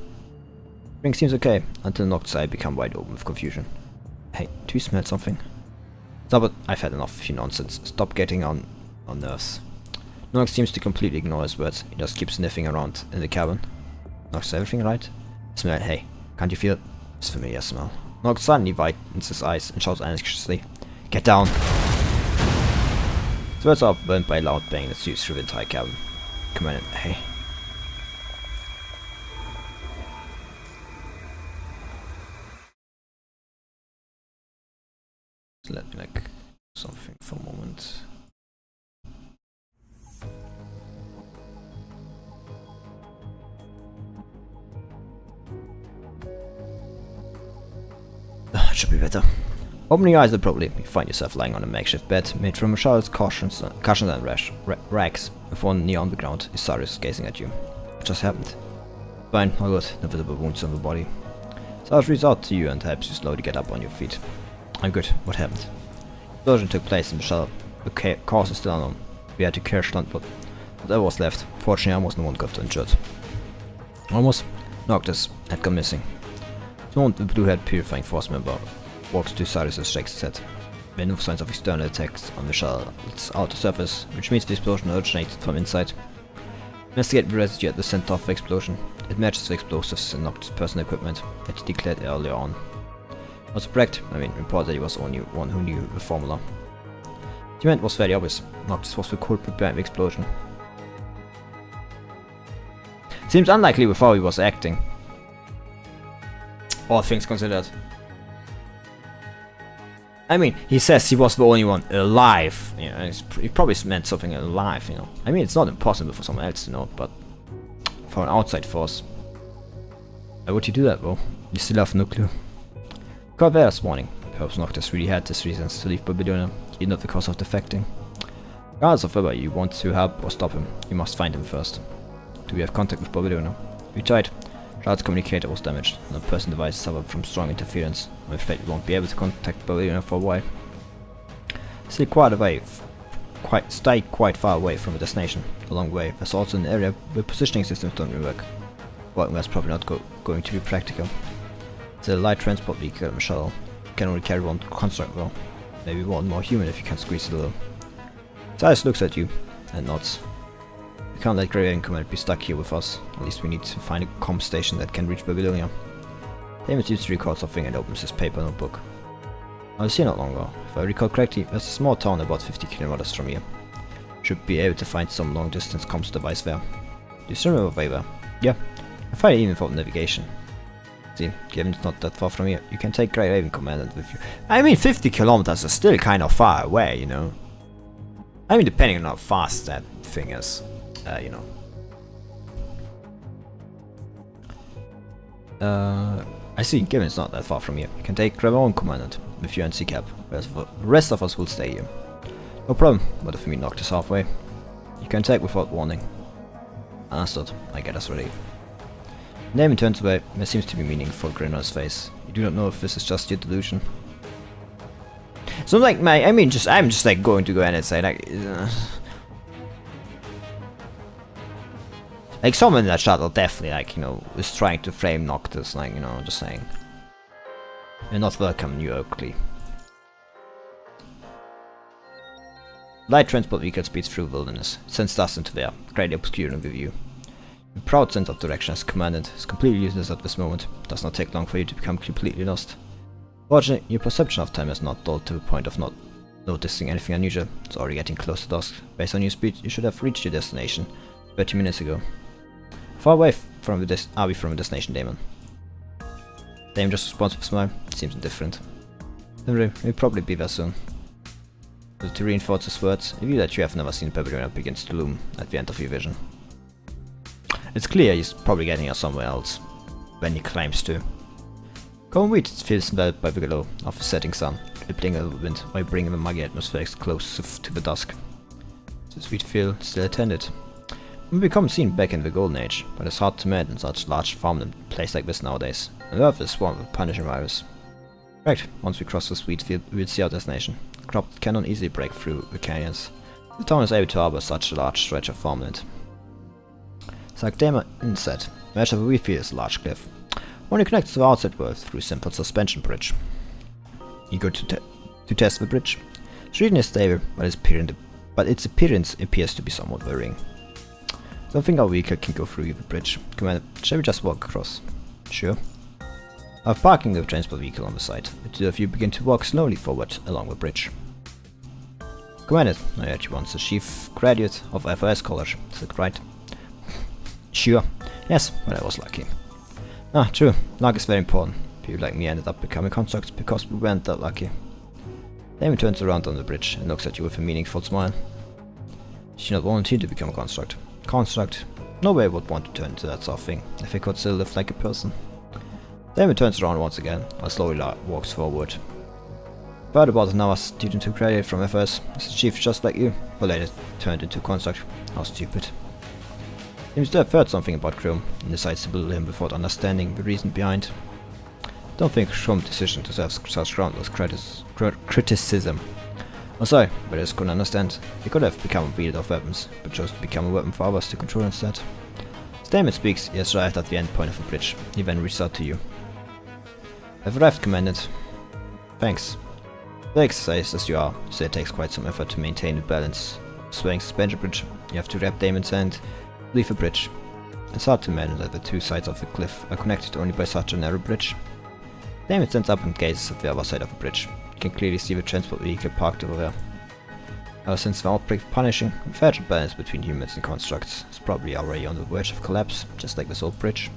Everything seems okay, until Noctis' eyes become wide open with confusion. Hey, do you smell something? Stop it, I've had enough of your nonsense. Stop getting on nerves. Noctis seems to completely ignore his words. He just keeps sniffing around in the cabin. Noctis, is everything right? Smell, hey, can't you feel it? It's familiar smell. Noctis suddenly widens his eyes and shouts anxiously, "Get down!" His words are overwhelmed by a loud bang that sweeps through the entire cabin. Come on in, hey. So let me like something for a moment. It should be better. Opening your eyes will probably you find yourself lying on a makeshift bed made from Charlotte's cushions and rags, with one knee on the ground. Cyrus gazing at you. What just happened? Fine, all good. No visible wounds on the body. Cyrus reaches out to you and helps you slowly get up on your feet. I'm good. What happened? The explosion took place in the shuttle. The cause is still unknown. We had to crash land, but whatever was left. Fortunately, almost no one got injured. Almost. Noctis had gone missing. The moment the blue-haired purifying force member walks to Cyrus and shakes his head. There are no signs of external attacks on the shuttle. It's outer surface, which means the explosion originated from inside. Investigate the residue at the center of the explosion. It matches the explosives in Noctis' personal equipment that he declared earlier on. Was correct? I mean, report that he was the only one who knew the formula. The event was very obvious. Noctis was the culprit behind the explosion. Seems unlikely with how he was acting. All things considered. I mean, he says he was the only one alive. You know, he probably meant something alive, you know. I mean, it's not impossible for someone else to know, but for an outside force. Why would you do that, though? You still have no clue. Corvair's warning. Perhaps Noctis really had his reasons to leave Babylonia, even not because of defecting. Regardless of whether you want to help or stop him, you must find him first. Do we have contact with Babylonia? We tried. Charlotte's communicator was damaged, and the personal device suffered from strong interference. I'm afraid we won't be able to contact Babylonia for a while. Stay quite far away from the destination. A long way. There's also an area where positioning systems don't really work. Well, that's probably not going to be practical. It's a light transport vehicle and shuttle. Can only carry one construct though. Maybe one more human if you can squeeze it a little. Cyrus looks at you and nods. We can't let Grey Command be stuck here with us. At least we need to find a comm station that can reach Babylonia. Damon used to record something and opens his paper notebook. I was here not long ago. If I recall correctly, there's a small town about 50 kilometers from here. Should be able to find some long distance comms device there. Do you still remember where we were? Yeah. I find it even for navigation. See, given it's not that far from here, you can take Grey Raven Commandant with you. I mean, 50 kilometers is still kind of far away, you know. I mean, depending on how fast that thing is, you know. I see, given it's not that far from here, you can take Grey Raven Commandant with you and C-Cap, whereas the rest of us will stay here. No problem, but if we meet Noctis halfway, you can take without warning. Understood, I get us ready. Damon turns away. There seems to be meaningful grin on his face. You do not know if this is just your delusion. So like I'm just like going to go in and say like someone in that shuttle definitely like, you know, is trying to frame Noctis, like, you know, just saying. You're not welcome in New Oakley. Light transport vehicle speeds through wilderness. Sends dust into the air, greatly obscuring the view. The proud sense of direction as commandant is completely useless at this moment. It does not take long for you to become completely lost. Fortunately, your perception of time is not dulled to the point of not noticing anything unusual. It's already getting close to dusk. Based on your speed, you should have reached your destination 30 minutes ago. Far away from are we from the destination, Damon? Damon just responds with a smile. It seems indifferent. We'll probably be there soon. But to reinforce his words, a view that you have never seen Babylonia begins to loom at the end of your vision. It's clear he's probably getting us somewhere else, when he claims to. Common wheat feels enveloped by the glow of the setting sun, rippling over the wind while bringing the muggy atmosphere close to the dusk. This wheat field still attended. We become seen back in the golden age, but it's hard to imagine such large farmland place like this nowadays. And Earth is swarmed with punishing virus. Right, once we cross this wheat field, we will see our destination. Crop cannot easily break through the canyons. The town is able to harbor such a large stretch of farmland. Like Damon said, the edge of the wheat field is a large cliff. Only connects to the outside world through a simple suspension bridge. Eager to test the bridge. Streeting is stable, but its appearance appears to be somewhat varying. Don't think our vehicle can go through the bridge. Commander, shall we just walk across? Sure. I have parking the transport vehicle on the side. The two of you begin to walk slowly forward along the bridge. Commander, I heard you once a chief graduate of FOS college, is that right? Sure. Yes, but I was lucky. Ah, true. Luck is very important. People like me ended up becoming constructs because we weren't that lucky. Damon turns around on the bridge and looks at you with a meaningful smile. She not volunteered to become a construct. Construct? Nobody would want to turn into that sort of thing if they could still live like a person. Damon turns around once again and slowly walks forward. Heard about another student who graduated from FS. He's a chief just like you, but later turned into construct. How stupid. Seems to have heard something about Chrome and decides to belittle him without understanding the reason behind. Don't think Chrome's decision to have such groundless criticism. Oh sorry, but I just couldn't understand. He could have become a wielder of weapons, but chose to become a weapon for others to control instead. As Damon speaks, he has arrived at the end point of the bridge. He then reaches out to you. I've arrived, Commandant. Thanks. The exercise as you are, so it takes quite some effort to maintain the balance. Swaying suspension bridge, you have to grab Damon's hand, leave the bridge. It's hard to imagine that the two sides of the cliff are connected only by such a narrow bridge. Damon stands up and gazes at the other side of the bridge. You can clearly see the transport vehicle parked over there. Ever since the outbreak of punishing, the fragile balance between humans and constructs is probably already on the verge of collapse, just like this old bridge.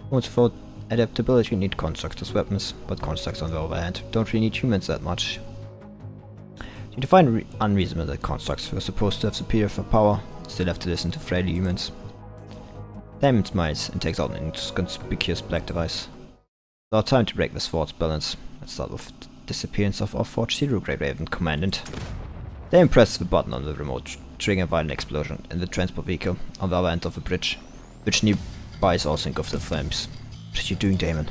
Humans without adaptability need constructs as weapons, but constructs on the other hand don't really need humans that much. You define unreasonable that constructs who are supposed to have superior power still have to listen to frail humans. Damon smiles and takes out an inconspicuous black device. It's our time to break this false balance. Let's start with the disappearance of our Forge Zero Grey Raven, Commandant. Damon presses the button on the remote, triggering a violent explosion in the transport vehicle on the other end of the bridge, which nearby is also engulfed in flames. What are you doing, Damon?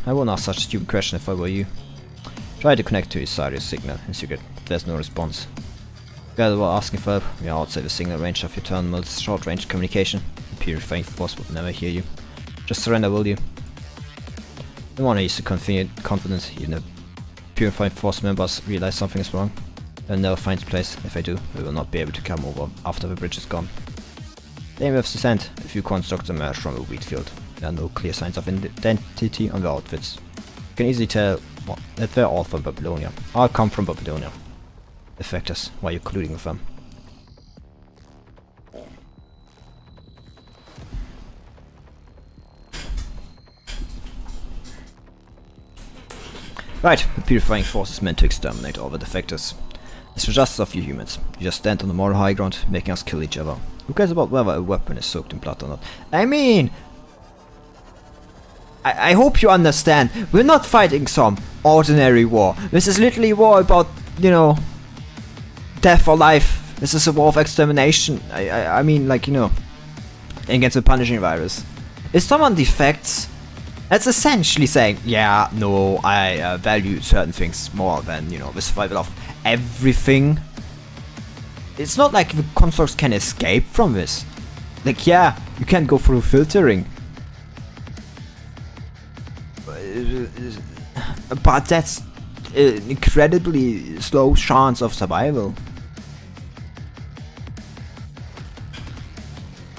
I won't ask such a stupid question if I were you. Try to connect to his Sirius signal in secret, but there's no response. Together while asking for help, we are outside the signal range of your terminal's short-range communication. The purifying force will never hear you. Just surrender, will you? No wonder he's so confident, even the purifying force members realize something is wrong. They'll never find a place. If they do, we will not be able to come over after the bridge is gone. Damon with the sand, a few constructs emerge from a wheat field. There are no clear signs of identity on their outfits. You can easily tell that they're all from Babylonia. All come from Babylonia. The fact is, why are you colluding with them? Right, the purifying force is meant to exterminate all the defectors. It's the justice of you humans. You just stand on the moral high ground, making us kill each other. Who cares about whether a weapon is soaked in blood or not? I mean... I hope you understand. We're not fighting some ordinary war. This is literally a war about, you know, death or life. This is a war of extermination. I mean, like, you know, against the punishing virus. If someone defects, that's essentially saying, yeah, no, I value certain things more than, you know, the survival of everything. It's not like the constructs can escape from this. Like, yeah, you can't go through filtering. But that's an incredibly slow chance of survival.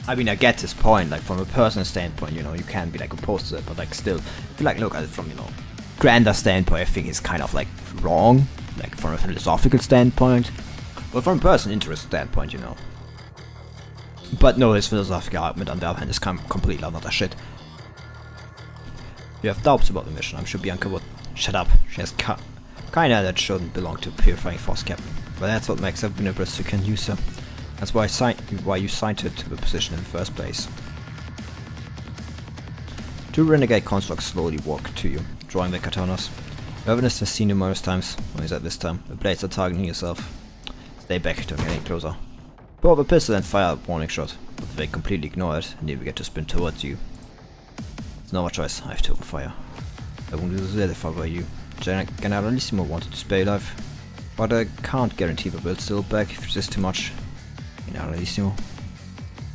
I mean, I get this point, like from a personal standpoint, you know, you can be like opposed to it, but like still, if you like look at it from, you know, grander standpoint, I think it's kind of like wrong, like from a philosophical standpoint, but from a personal interest standpoint, you know. But no, his philosophical argument on the other hand is completely another shit. You have doubts about the mission, I'm sure Bianca would. Shut up, she has kinda that shouldn't belong to Purifying Force Captain. But that's what makes her vulnerable so you can use her. That's why you signed her to the position in the first place. Two renegade constructs slowly walk to you, drawing their katanas. Revenant has seen you numerous times, only that this time, the blades are targeting yourself. Stay back, don't get any closer. Pull up a pistol and fire a warning shot, but they completely ignore it and even get to sprint towards you. There's no other choice, I have to open fire. I won't do that if I were you. Generalissimo wanted to spare you alive, but I can't guarantee that we'll still back if you resist too much. Generalissimo.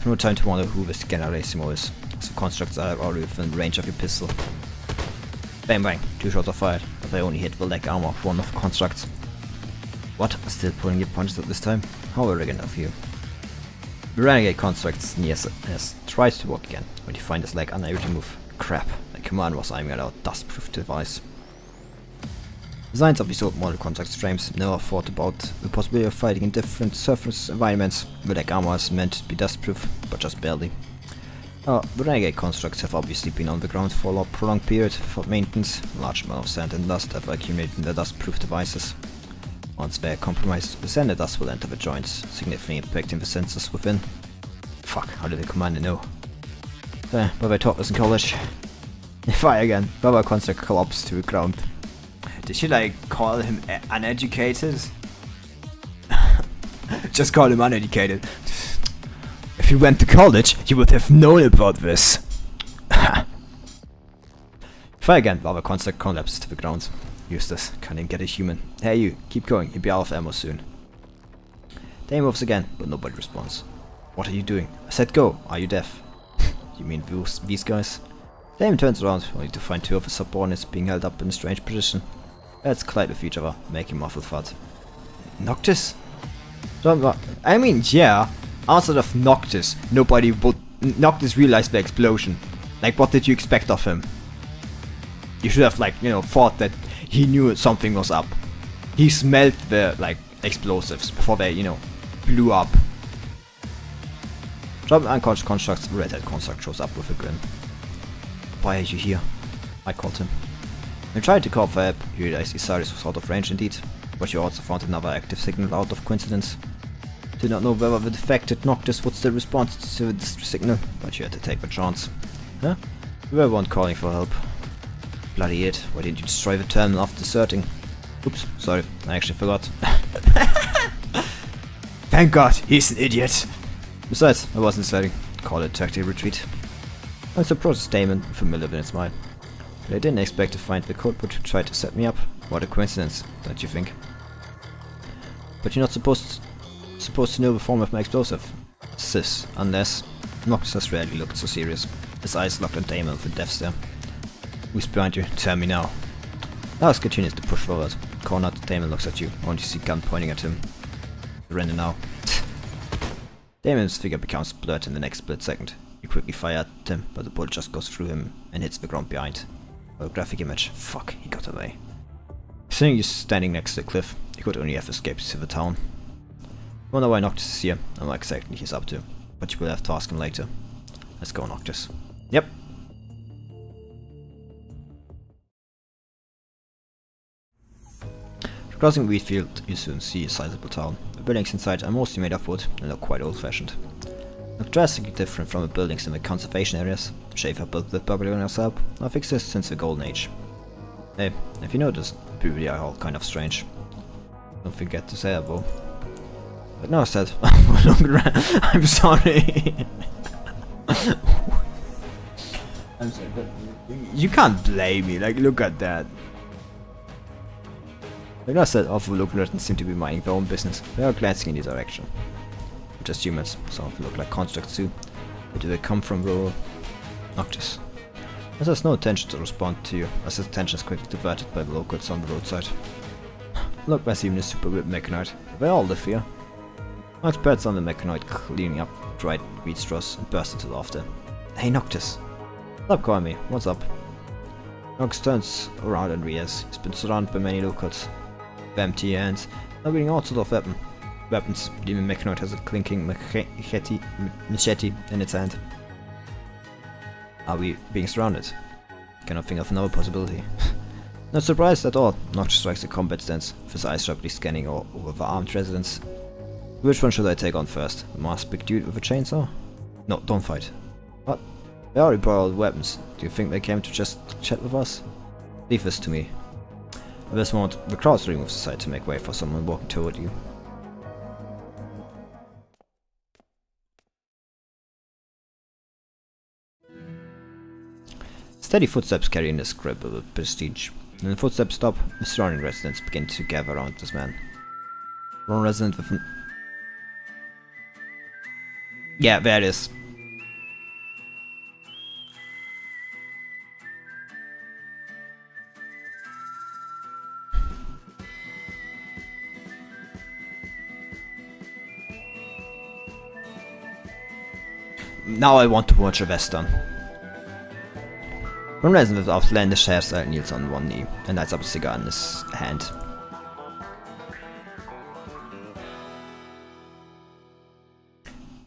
No time to wonder who this Generalissimo is, as the constructs are already within range of your pistol. Bang bang, 2 shots are fired, but they only hit the leg armor of one of the constructs. What? Still pulling your punches at this time? How arrogant of you. The renegade construct nears tries to walk again, but you find his leg unable to move. Crap, the command was aiming at our dust-proof device. Designs of these old model constructs frames never thought about the possibility of fighting in different surface environments. The leg armor is meant to be dust-proof, but just barely. Oh, the renegade constructs have obviously been on the ground for a prolonged period for maintenance. A large amount of sand and dust have accumulated in the dust-proof devices. Once they are compromised, the sand and dust will enter the joints, significantly impacting the sensors within. Fuck, how did the commander know? But I taught this in college. Fire again. Baba construct collapsed to the ground. Did you like call him uneducated? Just call him uneducated. If you went to college, you would have known about this. Fire again. Baba construct collapsed to the ground. Useless. Can't even get a human. Hey you, keep going. You'll be out of ammo soon. They moves again, but nobody responds. What are you doing? I said go. Are you deaf? You mean these guys? Damon turns around, only to find two of his subordinates being held up in a strange position. Let's collide with each other, making muffled thud. Noctis? I mean, yeah. Outside of Noctis, nobody would. Noctis realized the explosion. Like, what did you expect of him? You should have, like, you know, thought that he knew something was up. He smelled the, like, explosives before they, you know, blew up. Drop unconscious constructs, red hat construct shows up with a grin. Why are you here? I called him. I tried to call for help. You realized Isaris was out of range indeed, but you also found another active signal out of coincidence. Did not know whether the defected Noctis would still respond to this signal, but you had to take the chance. Huh? You were one calling for help. Bloody idiot, why didn't you destroy the terminal after deserting? Oops, sorry, I actually forgot. Thank God, he's an idiot! Besides, I wasn't deciding. Call it tactical retreat. I surprised Damon, familiar with its smile. But I didn't expect to find the culprit who tried to set me up. What a coincidence, don't you think? But you're not supposed to know the form of my explosive. Sis, unless... Noctis has rarely looked so serious. His eyes locked on Damon with a death stare. Who's behind you? Tell me now. Alex continues to push forward. Cornered, Damon looks at you, only to see gun pointing at him. Surrender now. Damon's figure becomes blurred in the next split second. You quickly fire at him, but the bullet just goes through him and hits the ground behind. Holographic image. Fuck, he got away. Seeing you standing next to the cliff, he could only have escaped to the town. Wonder why Noctis is here and what exactly he's up to, but you will have to ask him later. Let's go, Noctis. Yep. Crossing the wheat field, you soon see a sizable town. The buildings inside are mostly made of wood and look quite old-fashioned. Look drastically different from the buildings in the conservation areas. Schaefer built the Babylonians help, have existed since the Golden Age. Hey, if you noticed, the people are all kind of strange. Don't forget to say that though. But no, I said, I'm sorry. I'm sorry, but you can't blame me, like look at that. Like I said, all the local residents seem to be minding their own business. They are glancing in the direction. Just humans, some of them look like constructs too. Where do they come from, bro? Noctis. As there's no intention to respond to you, as his attention is quickly diverted by the locals on the roadside. Look, there's even a super whip mechanoid. They all live here. Max pats on the mechanoid, cleaning up dried wheat straws, and burst into laughter. Hey Noctis! Stop calling me, what's up? Noctis turns around and rears. He's been surrounded by many locals. With empty hands, now being all sorts of weapons. The demon mechanoid has a clinking machete in its hand. Are we being surrounded? Cannot think of another possibility. Not surprised at all. Noctis strikes a combat stance, with his eyes sharply scanning over the armed residents. Which one should I take on first? The masked big dude with a chainsaw? No, don't fight. What? They already brought all the weapons. Do you think they came to just chat with us? Leave this to me. At this moment, the crowd moves aside to make way for someone walking toward you. Steady footsteps carry in the script of prestige. When the footsteps stop, the surrounding residents begin to gather around this man. One resident with an... Yeah, there it is. Now I want to watch a western. One resident with outlandish hairstyle kneels on one knee and lights up a cigar in his hand.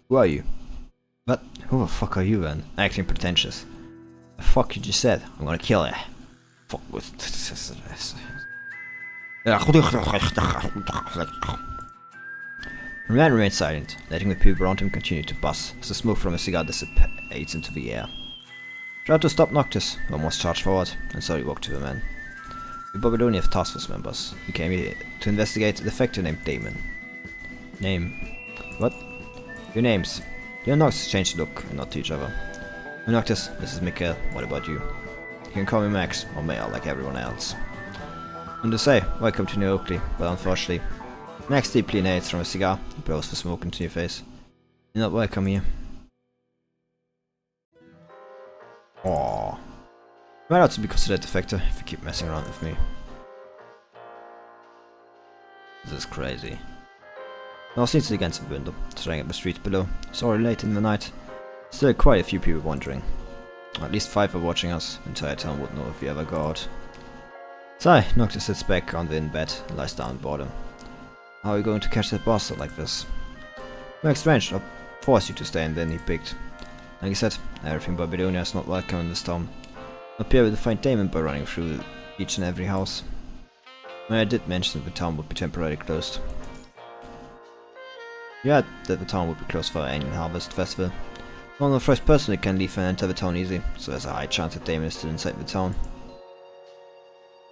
Who are you? What? Who the fuck are you then? Acting pretentious. The fuck you just said? I'm gonna kill you. Fuck with this. The man remained silent, letting the people around him continue to buzz as the smoke from a cigar dissipates into the air. Tried to stop Noctis, who almost charged forward, and so he walked to the man. The Babylonian task force members. He came here to investigate a defector named Damon. Name. What? Your names. You and Noctis changed the look and not to each other. I'm Noctis, this is Mikhail, what about you? You can call me Max, or Male like everyone else. And to say, welcome to New Oakley, but unfortunately, Max deeply inhales from a cigar and blows the smoke into your face. You're not welcome here. Aww. You might also be considered a defector if you keep messing around with me. This is crazy. I was leaning against the window, staring at the streets below. It's already late in the night. Still quite a few people wandering. At least 5 are watching us. The entire town would know if we ever go out. So, Noctis sits back on the in bed and lies down boredom. How are we going to catch that bastard like this? Very strange, I'll force you to stay and then he picked. Like I said, everything Babylonia is not welcome in this town. I'll be able to find Damon by running through each and every house. I did mention that the town would be temporarily closed. Yeah, that the town would be closed for annual harvest festival. Only the first person who can leave and enter the town easy, so there's a high chance that Damon is still inside the town.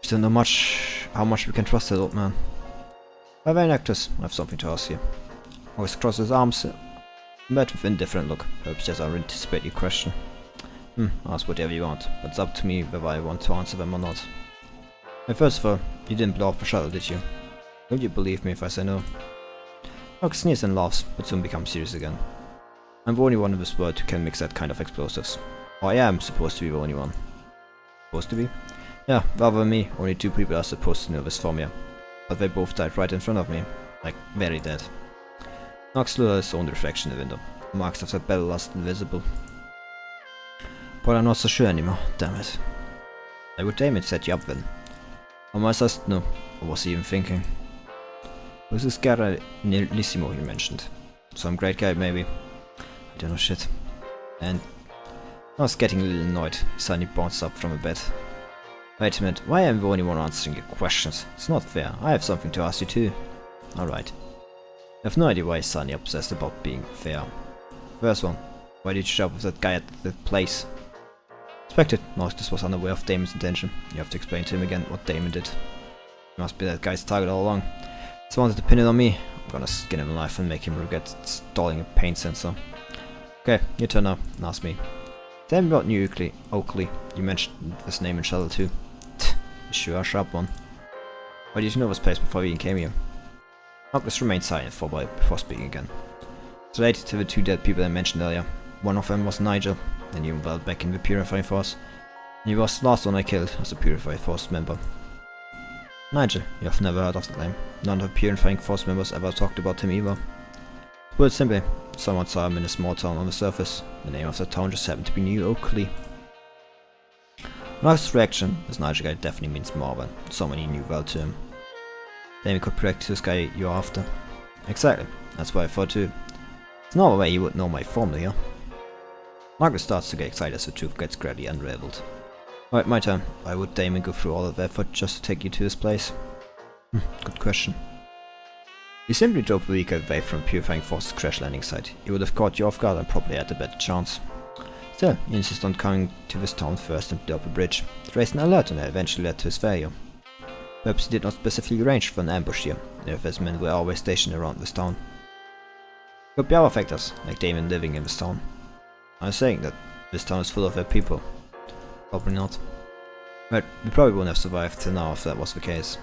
We don't know how much we can trust that old man. By the way, Noctis, I have something to ask you. Always cross his arms, met with indifferent look. Perhaps just I anticipate your question. Ask whatever you want, but it's up to me whether I want to answer them or not. And first of all, you didn't blow up the shuttle, did you? Will you believe me if I say no? Noctis sneers and laughs, but soon becomes serious again. I'm the only one in this world who can mix that kind of explosives. Or I am supposed to be the only one. Supposed to be? Yeah, rather than me, only 2 people are supposed to know this formula. But they both died right in front of me. Like, very dead. Noctis looked at his own reflection in the window. The marks of that battle lost invisible. But I'm not so sure anymore, damn it. I would Damon set you up then. How am I supposed to know? What was he even thinking? Was this Garalissimo you mentioned? Some great guy maybe? I don't know shit. And I was getting a little annoyed. He suddenly bounced up from the bed. Wait a minute, why am I the only one answering your questions? It's not fair, I have something to ask you too. Alright. I have no idea why he's suddenly obsessed about being fair. First one, why did you show up with that guy at the place? Expected, Noctis was unaware of Damon's intention. You have to explain to him again what Damon did. He must be that guy's target all along. He wanted to pin it on me. I'm gonna skin him alive and make him regret installing a pain sensor. Okay, your turn now. Ask me. Tell me about New Oakley. You mentioned this name in Shuttle too. You sure are a sharp one. Why did you know this place before we even came here? Noctis remained silent for a while before speaking again. It's related to the 2 dead people I mentioned earlier. One of them was Nigel, and he involved back in the Purifying Force. And he was the last one I killed as a Purifying Force member. Nigel, you have never heard of the name. None of the Purifying Force members ever talked about him either. To put it simply, someone saw him in a small town on the surface. The name of the town just happened to be New Oakley. Noctis' reaction, this Nigel guy definitely means more than someone he knew well to him. Then we could predict this guy you're after. Exactly, that's what I thought too. There's no way he would know my formula here. Noctis starts to get excited as the truth gets gradually unraveled. Alright, my turn. Why would Damon go through all of the effort just to take you to this place? Good question. He simply drove the vehicle away from Purifying Force's crash landing site. He would have caught you off guard and probably had a better chance. Still, he insisted on coming to this town first and blew up a bridge. It raised an alert and eventually led to his failure. Perhaps he did not specifically arrange for an ambush here, if his men were always stationed around this town. Could be other factors, like Damon living in this town. I'm saying that this town is full of their people. Probably not. But we probably wouldn't have survived till now if that was the case.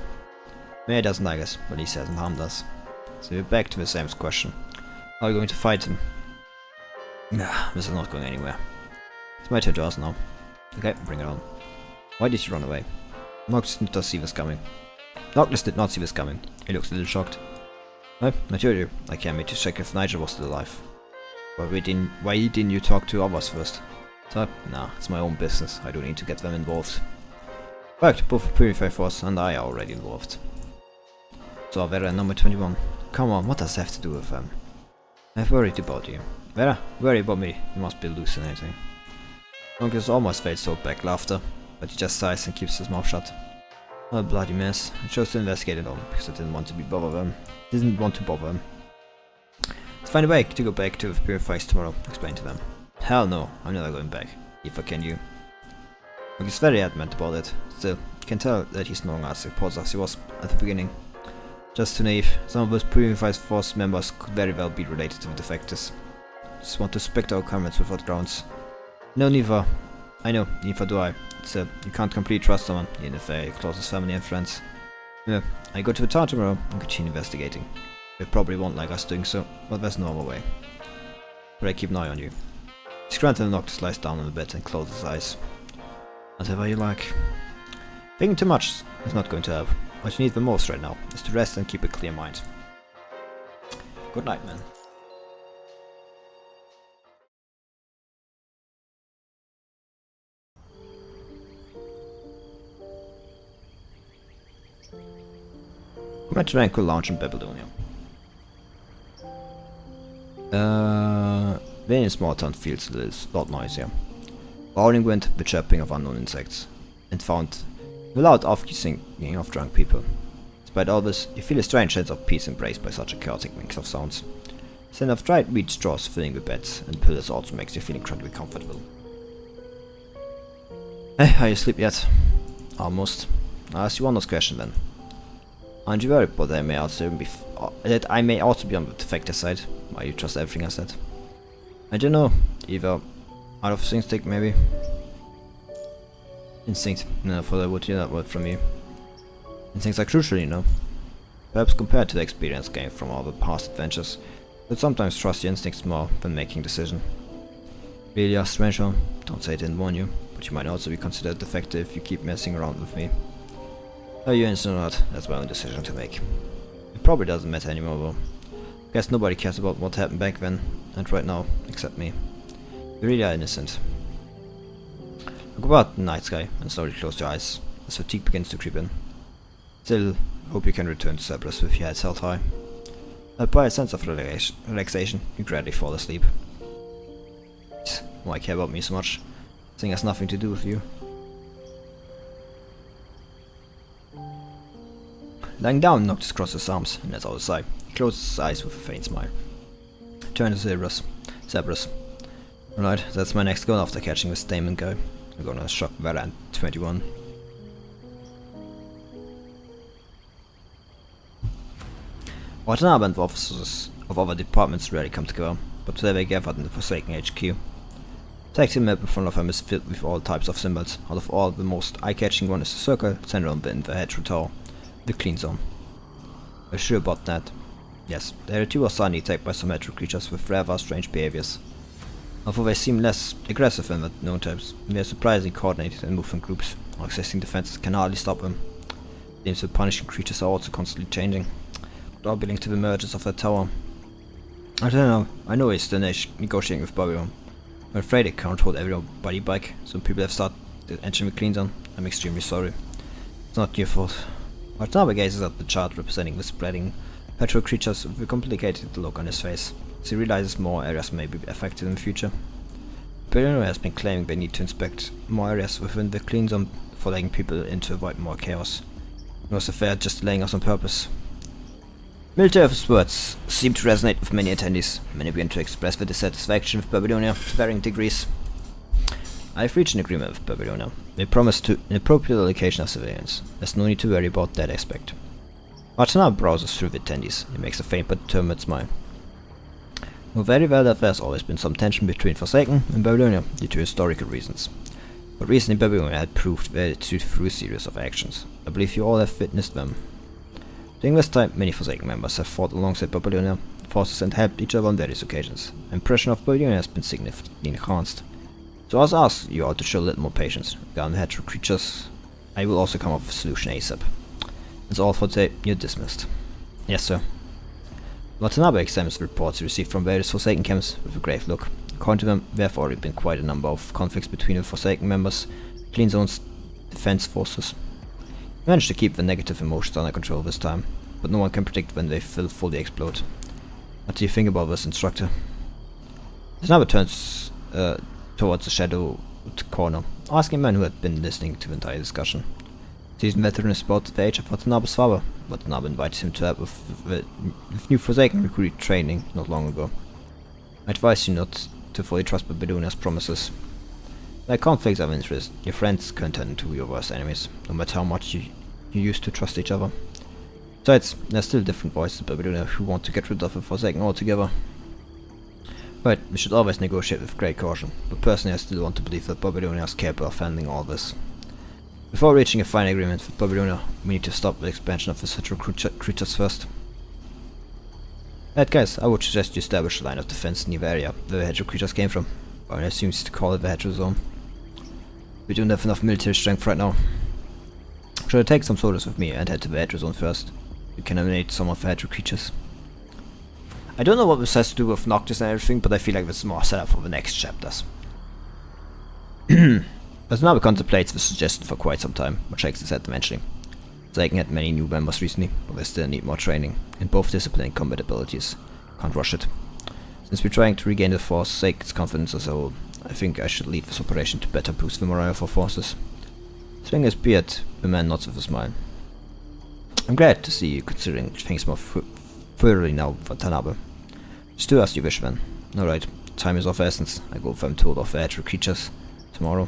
Maybe he doesn't like us, but he hasn't harmed us. So we're back to the same question. Are we going to fight him? Nah, this is not going anywhere. It's my turn to ask now. Okay, bring it on. Why did you run away? Noctis did not see this coming. Noctis did not see this coming. He looks a little shocked. Well, I told you, I came here to check if Nigel was still alive. Why didn't you talk to others first? So, nah, it's my own business. I don't need to get them involved. But both the Purify Force and I are already involved. So, Vera number 21. Come on, what does that have to do with them? I've worried about you. Vera, worry about me. You must be hallucinating. Noctis almost fades to back laughter, but he just sighs and keeps his mouth shut. What a bloody mess. I chose to investigate it all because I didn't want to bother him. Let's find a way to go back to the purifiers tomorrow, explain to them. Hell no, I'm never going back. If I can you. He's very adamant about it. Still, you can tell that he's no longer as supportive as he was at the beginning. Just too naive. Some of those purified force members could very well be related to the defectors. Just want to suspect our comments without grounds. No, neither. I know, neither do I. Still, you can't completely trust someone, even if they're closest family and friends. Yeah, I go to the town tomorrow and continue investigating. They probably won't like us doing so, but there's no other way. But I keep an eye on you. Scranton and Noctis lies down on the bed and closes his eyes. Whatever you like. Thinking too much is not going to help. What you need the most right now is to rest and keep a clear mind. Good night, man. Come at Tranquil Lounge in Babylonia. Being in a small town feels a lot noisier. Howling wind, the chirping of unknown insects, and found the loud off-singing of drunk people. Despite all this, you feel a strange sense of peace embraced by such a chaotic mix of sounds. The scent of dried wheat straws filling the beds and pillows also makes you feel incredibly comfortable. Hey, are you asleep yet? Almost. I'll ask you one last question then. Aren't you worried that I may also be on the defector side? Why you trust everything I said? I don't know. Either out of instinct, maybe. Instinct. No, for I would hear that word from you. Instincts are crucial, you know. Perhaps compared to the experience gained from all the past adventures, but sometimes trust your instincts more than making a decision. Really a strange one. Don't say I didn't warn you, but you might also be considered defective if you keep messing around with me. Are you innocent or not? That's my own decision to make. It probably doesn't matter anymore though. Guess nobody cares about what happened back then, and right now, except me. You really are innocent. Look about the night sky and slowly close your eyes, as fatigue begins to creep in. Still, hope you can return to Cerberus with your head held high. By a sense of relaxation, you gradually fall asleep. Why care about me so much? This thing has nothing to do with you. Lying down, Noctis crosses his arms and lets out a sigh. He closes his eyes with a faint smile. Turn to Cerberus. Alright, that's my next goal after catching this Damon guy. I'm gonna shock Vera at 21. Watanabe and the officers of other departments rarely come together, but today they gathered in the Forsaken HQ. The team map in front of them is filled with all types of symbols. Out of all, the most eye-catching one is the circle centered on the Hedgerow Tower, the clean zone. Are you sure about that? Yes, the area 2 was suddenly attacked by some Hedgerow creatures with rather strange behaviors. Although they seem less aggressive than the known types, they are surprisingly coordinated and move in groups. Our existing defenses can hardly stop them. Names of punishing creatures are also constantly changing, could all be linked to the emergence of the tower. I don't know, I know he's still negotiating with Babylon. I'm afraid it can't hold everybody back. Some people have started entering the clean zone. I'm extremely sorry. It's not your fault. Watanabe gazes at the chart representing the spreading Hedgerow creatures with a complicated look on his face, as he realizes more areas may be affected in the future. Babylon has been claiming they need to inspect more areas within the clean zone for letting people in to avoid more chaos. It was a fair just delaying us on purpose. Military officer's words seem to resonate with many attendees. Many begin to express their dissatisfaction with Babylonia to varying degrees. I have reached an agreement with Babylonia. They promise to an appropriate allocation of civilians. There's no need to worry about that aspect. Watanabe browses through the attendees. He makes a faint but determined smile. Know very well that there's always been some tension between Forsaken and Babylonia due to historical reasons. But recently Babylonia had proved their attitude through a series of actions. I believe you all have witnessed them. During this time, many Forsaken members have fought alongside Babylonia forces and helped each other on various occasions. The impression of Babylonia has been significantly enhanced. So I ask you all to show a little more patience regarding the Hedgerow creatures. I will also come up with a solution ASAP. That's all for today. You're dismissed. Yes, sir. Watanabe examines the reports he received from various Forsaken camps with a grave look. According to them, there have already been quite a number of conflicts between the Forsaken members, Clean Zone's defense forces. He managed to keep the negative emotions under control this time, but no one can predict when they will fully explode. What do you think about this, instructor? Tanabe turns towards the shadowed corner, asking men who had been listening to the entire discussion. Seasoned veteran is about the age of Watanabe's father, Watanabe invited him to help with new Forsaken recruit training not long ago. I advise you not to fully trust Babylonia's promises. Like conflicts of interest, your friends can turn into your worst enemies, no matter how much you used to trust each other. Besides, there's still different voices in Babylonia who want to get rid of the Forsaken altogether. Right, we should always negotiate with great caution, but personally I still want to believe that Babylonia is capable of handling all this. Before reaching a final agreement with Babylonia, we need to stop the expansion of the central creatures first. Right guys, I would suggest you establish a line of defense near the area where the hedgehog creatures came from. Or it seems to call it the hedgehog zone. We don't have enough military strength right now. Should I take some soldiers with me and head to the hedgehog zone first? We can eliminate some of the hedgehog creatures. I don't know what this has to do with Noctis and everything, but I feel like this is more set up for the next chapters. But now we contemplate the suggestion for quite some time, but shakes his head eventually. Forsaken had many new members recently, but they still need more training, in both discipline and combat abilities. Can't rush it. Since we're trying to regain the Forsaken's confidence as a whole, I think I should lead this operation to better boost the morale of our forces. Swing his beard, the man nods with a smile. I'm glad to see you considering things more thoroughly now, Watanabe. Just do as you wish then. Alright, time is of essence. I go for tour of the hedgehog creatures tomorrow.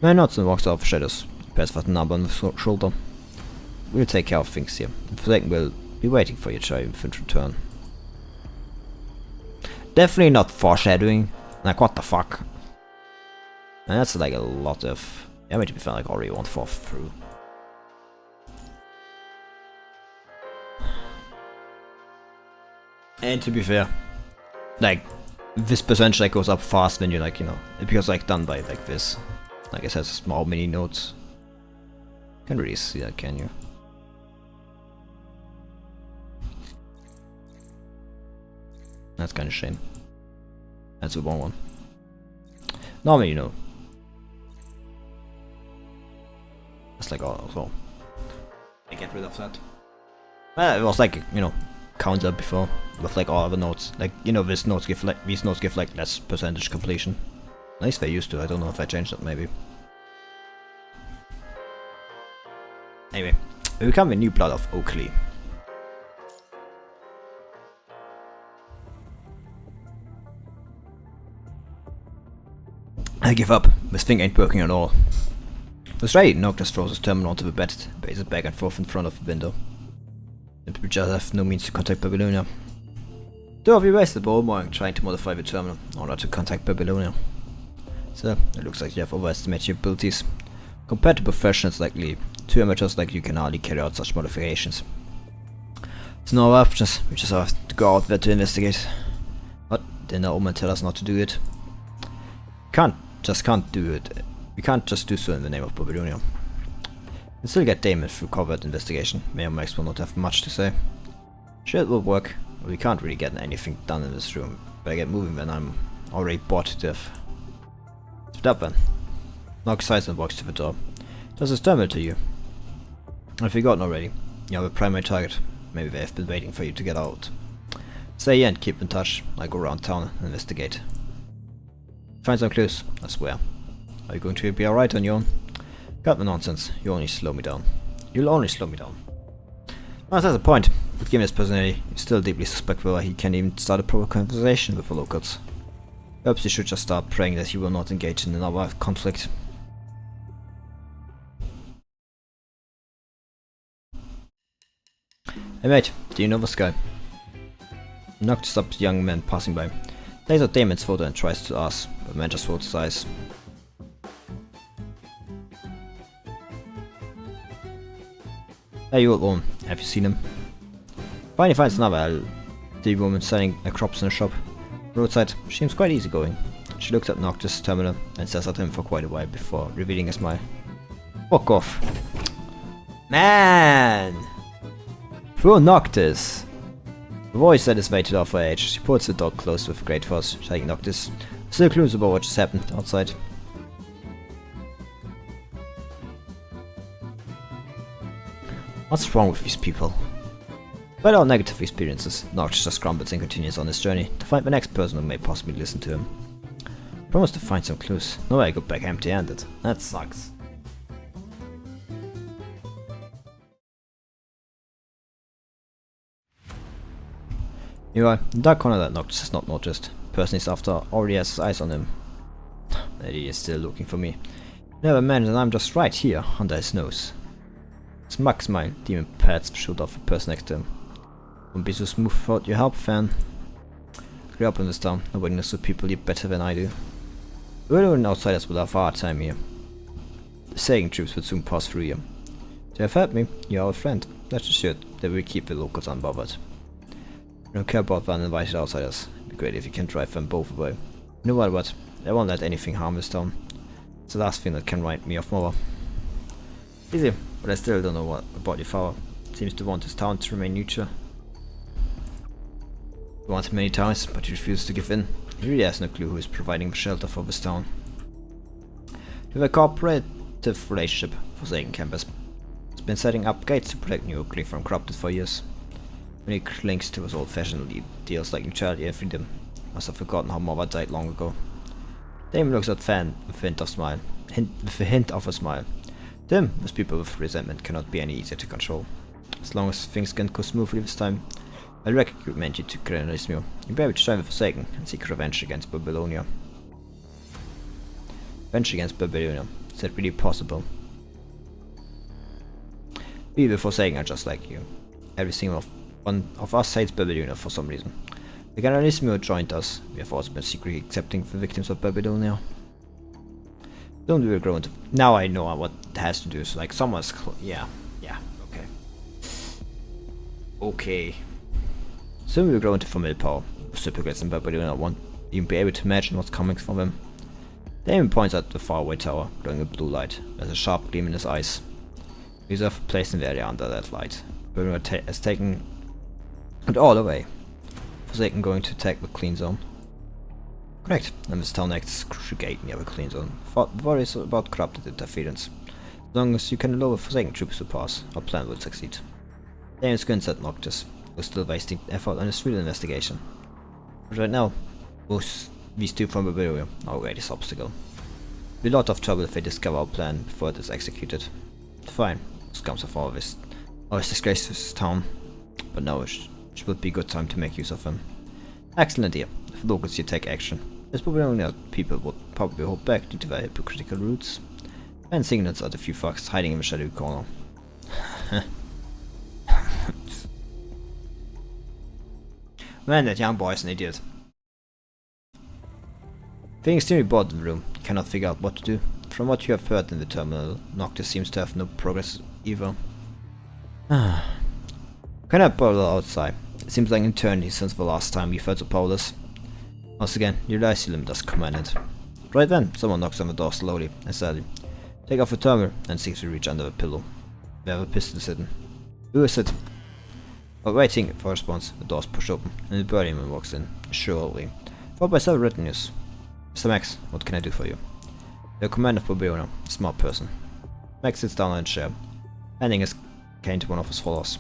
Man nods and walks out of the shadows, pats Watanabe on the shoulder. We'll take care of things here. The Forsaken will be waiting for your triumphant return. Definitely not foreshadowing. Like what the fuck? And that's like a lot of... Yeah, to be fair, like already 1/4 through. And to be fair, like this percentage like goes up fast when you like, you know, it becomes like done by like this. Like it has small mini nodes. Can't really see that, can you? That's kind of shame. That's the wrong one. Normally, you know. That's like all. So I get rid of that. Well, it was like, you know, counter before with like all the notes. Like, you know, these notes give like less percentage completion. At least they used to. I don't know if I changed that. Maybe. Anyway, we become the new blood of Oakley. I give up. This thing ain't working at all. That's right, Noctis throws his terminal onto the bed, paces it back and forth in front of the window. We just have no means to contact Babylonia. Two of you wasted all morning trying to modify the terminal in order to contact Babylonia. So, it looks like you have overestimated your abilities. Compared to professionals like Lee, two amateurs like you can hardly carry out such modifications. There's no options, we just have to go out there to investigate. But didn't the Omen tell us not to do it? Can't do it. We can't just do so in the name of Babylonia. We still get Damon through covert investigation. May or Max will not have much to say. Sure, it will work, but we can't really get anything done in this room. Better get moving when I'm already bored to death. Split up then. Knock sides and walks to the door. Does his terminal to you? I've forgotten already. You're the primary target. Maybe they have been waiting for you to get out. Stay here and keep in touch. I go around town and investigate. Find some clues, I swear. Are you going to be alright on your own? Got the nonsense. You only slow me down. You'll only slow me down. Well, that's the point. But given his personality, you still deeply suspect whether he can even start a proper conversation with the locals. Perhaps you should just start praying that he will not engage in another conflict. Hey mate, do you know this guy? Noctis stops the young man passing by. Takes out Damon's photo and tries to ask, but the man just rolls his eyes. Hey you old woman, have you seen him? Finally finds another the woman selling crops in a shop. Roadside, she seems quite easygoing. She looks at Noctis' terminal and stares at him for quite a while before revealing a smile. Fuck off. Man! Poor Noctis! The voice satisfied of her age. She pulls the door closed with great force, shouting Noctis. Still clues about what just happened outside. What's wrong with these people? Despite all negative experiences, Noctis just grumbles and continues on his journey to find the next person who may possibly listen to him. Promise to find some clues. No way I go back empty-handed. That sucks. Meanwhile, in the dark corner that Noctis has not noticed, the person he's after already has his eyes on him. That he is still looking for me. Never imagined that I'm just right here, under his nose. Smug smile, demon pats the shoulder of the person next to him. Won't be so smooth without your help, fan. Grew up in this town, nobody knows the people here better than I do. Widow and outsiders will have a hard time here. The saying troops will soon pass through here. They have helped me, you're our friend. Rest assured, they will keep the locals unbothered. I don't care about the uninvited outsiders. It'd be great if you can drive them both away. No matter what, I won't let anything harm this town. It's the last thing that can write me off more. Easy, but I still don't know what about your father. Seems to want his town to remain neutral. He wants many times, but he refuses to give in. He really has no clue who is providing the shelter for this town. We have a cooperative relationship, Forsaken campus. It's been setting up gates to protect New Oakley from corrupted for years. When he clings to his old-fashioned ideals like neutrality and freedom, must have forgotten how mother died long ago. Damon looks at Fan with a hint of a smile. To him, those people with resentment cannot be any easier to control. As long as things can go smoothly this time, I'll recommend you to Granismio. You'll be able to join the Forsaken and seek revenge against Babylonia. Revenge against Babylonia. Is that really possible? We the Forsaken are just like you. Every single one of us hates Babylonia for some reason. The Granismio joined us. We have also been secretly accepting the victims of Babylonia. Don't we will grow into... Now I know what it has to do. So like someone's... yeah, okay. Okay. Soon we will grow into familiar power. Reciprocates in Babylonia won't even be able to imagine what's coming from them. Damon points at the faraway tower, glowing a blue light. There's a sharp gleam in his eyes. We have a place in the area under that light. Babylonia has taken it all away. Forsaken going to attack the clean zone. Correct, and this town acts as a crucial gate near the clean zone. Worries about corrupted interference. As long as you can allow the Forsaken troops to pass, our plan will succeed. Damon squints at Noctis, who's still wasting effort on his field investigation. But right now, both these two from Babylonia are our greatest obstacle. It'll be a lot of trouble if they discover our plan before it is executed. Fine, scums of all this disgrace to this town, but now it would be a good time to make use of them. Excellent idea. If locals here take action, this Babylonia people would probably hold back due to their hypocritical roots. And signals are the few fucks hiding in the shadowy corner. Man, that young boy is an idiot. Feeling extremely bored in the room, you cannot figure out what to do. From what you have heard in the terminal, Noctis seems to have no progress either. Can I bother outside? It seems like an eternity since the last time we felt so powerless. Once again, you realize your limit as commanded. Right then, someone knocks on the door slowly and sadly. Take off the terminal and seeks to reach under the pillow. They have a pistol sitting. Who is it? While waiting for a response, the doors push open and the burly man walks in, surely, followed by several retinues. Mr. Max, what can I do for you? The commander of Babylonia, a smart person. Max sits down on a chair, handing his cane to one of his followers.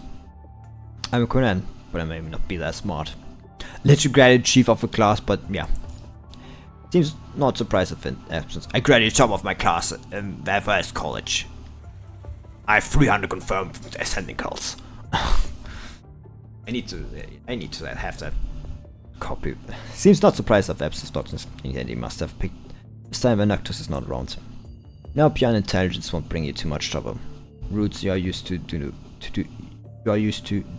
I'm a Conan, but I may not be that smart. Literally graduate chief of a class, but yeah. Seems not surprised at the absence. I graduated top of my class in the first college. I have 300 confirmed ascending cults. I need to have that copy. Seems not surprised at the absence of Noctis. In the end, he must have picked this time when Noctis is not around. Now, pure intelligence won't bring you too much trouble. Roots you are used to do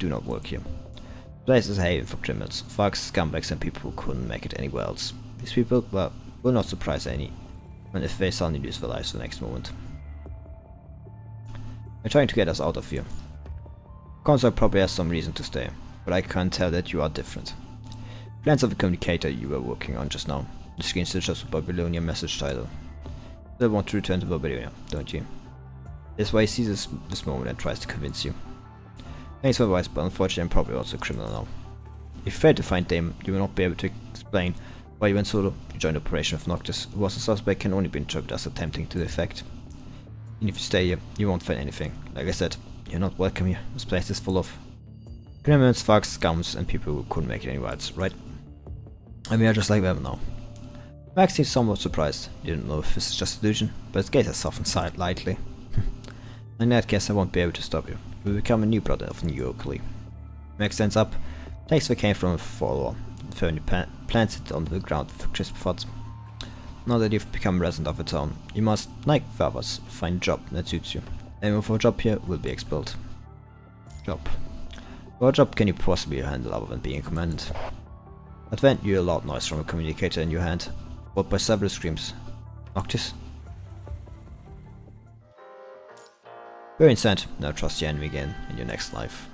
not work here. The place is a haven for criminals, thugs, scumbags, and people who couldn't make it anywhere else. These people, well, will not surprise anyone if they suddenly lose their lives the next moment. They're trying to get us out of here. Consul probably has some reason to stay, but I can't tell that you are different. Glance at the communicator you were working on just now. The screen still shows the Babylonia message title. You want to return to Babylonia, don't you? That's why he sees this moment and tries to convince you. Thanks for advice, but unfortunately I'm probably also a criminal now. If you fail to find Damon, you will not be able to explain why you went solo. You joined the operation with Noctis, who was a suspect can only be interpreted as attempting to defect. And if you stay here, you won't find anything. Like I said, you're not welcome here. This place is full of Criminals, thugs, scums, and people who couldn't make it any rights, right? I mean, I just like them now. Max seems somewhat surprised. He didn't know if this is just illusion, but his gaze has softened slightly. In that case, I won't be able to stop you. You will become a new brother of New Oakley. Max stands up, takes the cane from a follower, and firmly plants it on the ground with a crisp thought. Now that you've become resident of the town, you must, like the others, find a job that suits you. Anyone for a job here will be expelled. Job. What job can you possibly handle other than being commanded? At then, you hear a loud noise from a communicator in your hand, followed by several screams. Noctis? Very insane. Now trust your enemy again in your next life.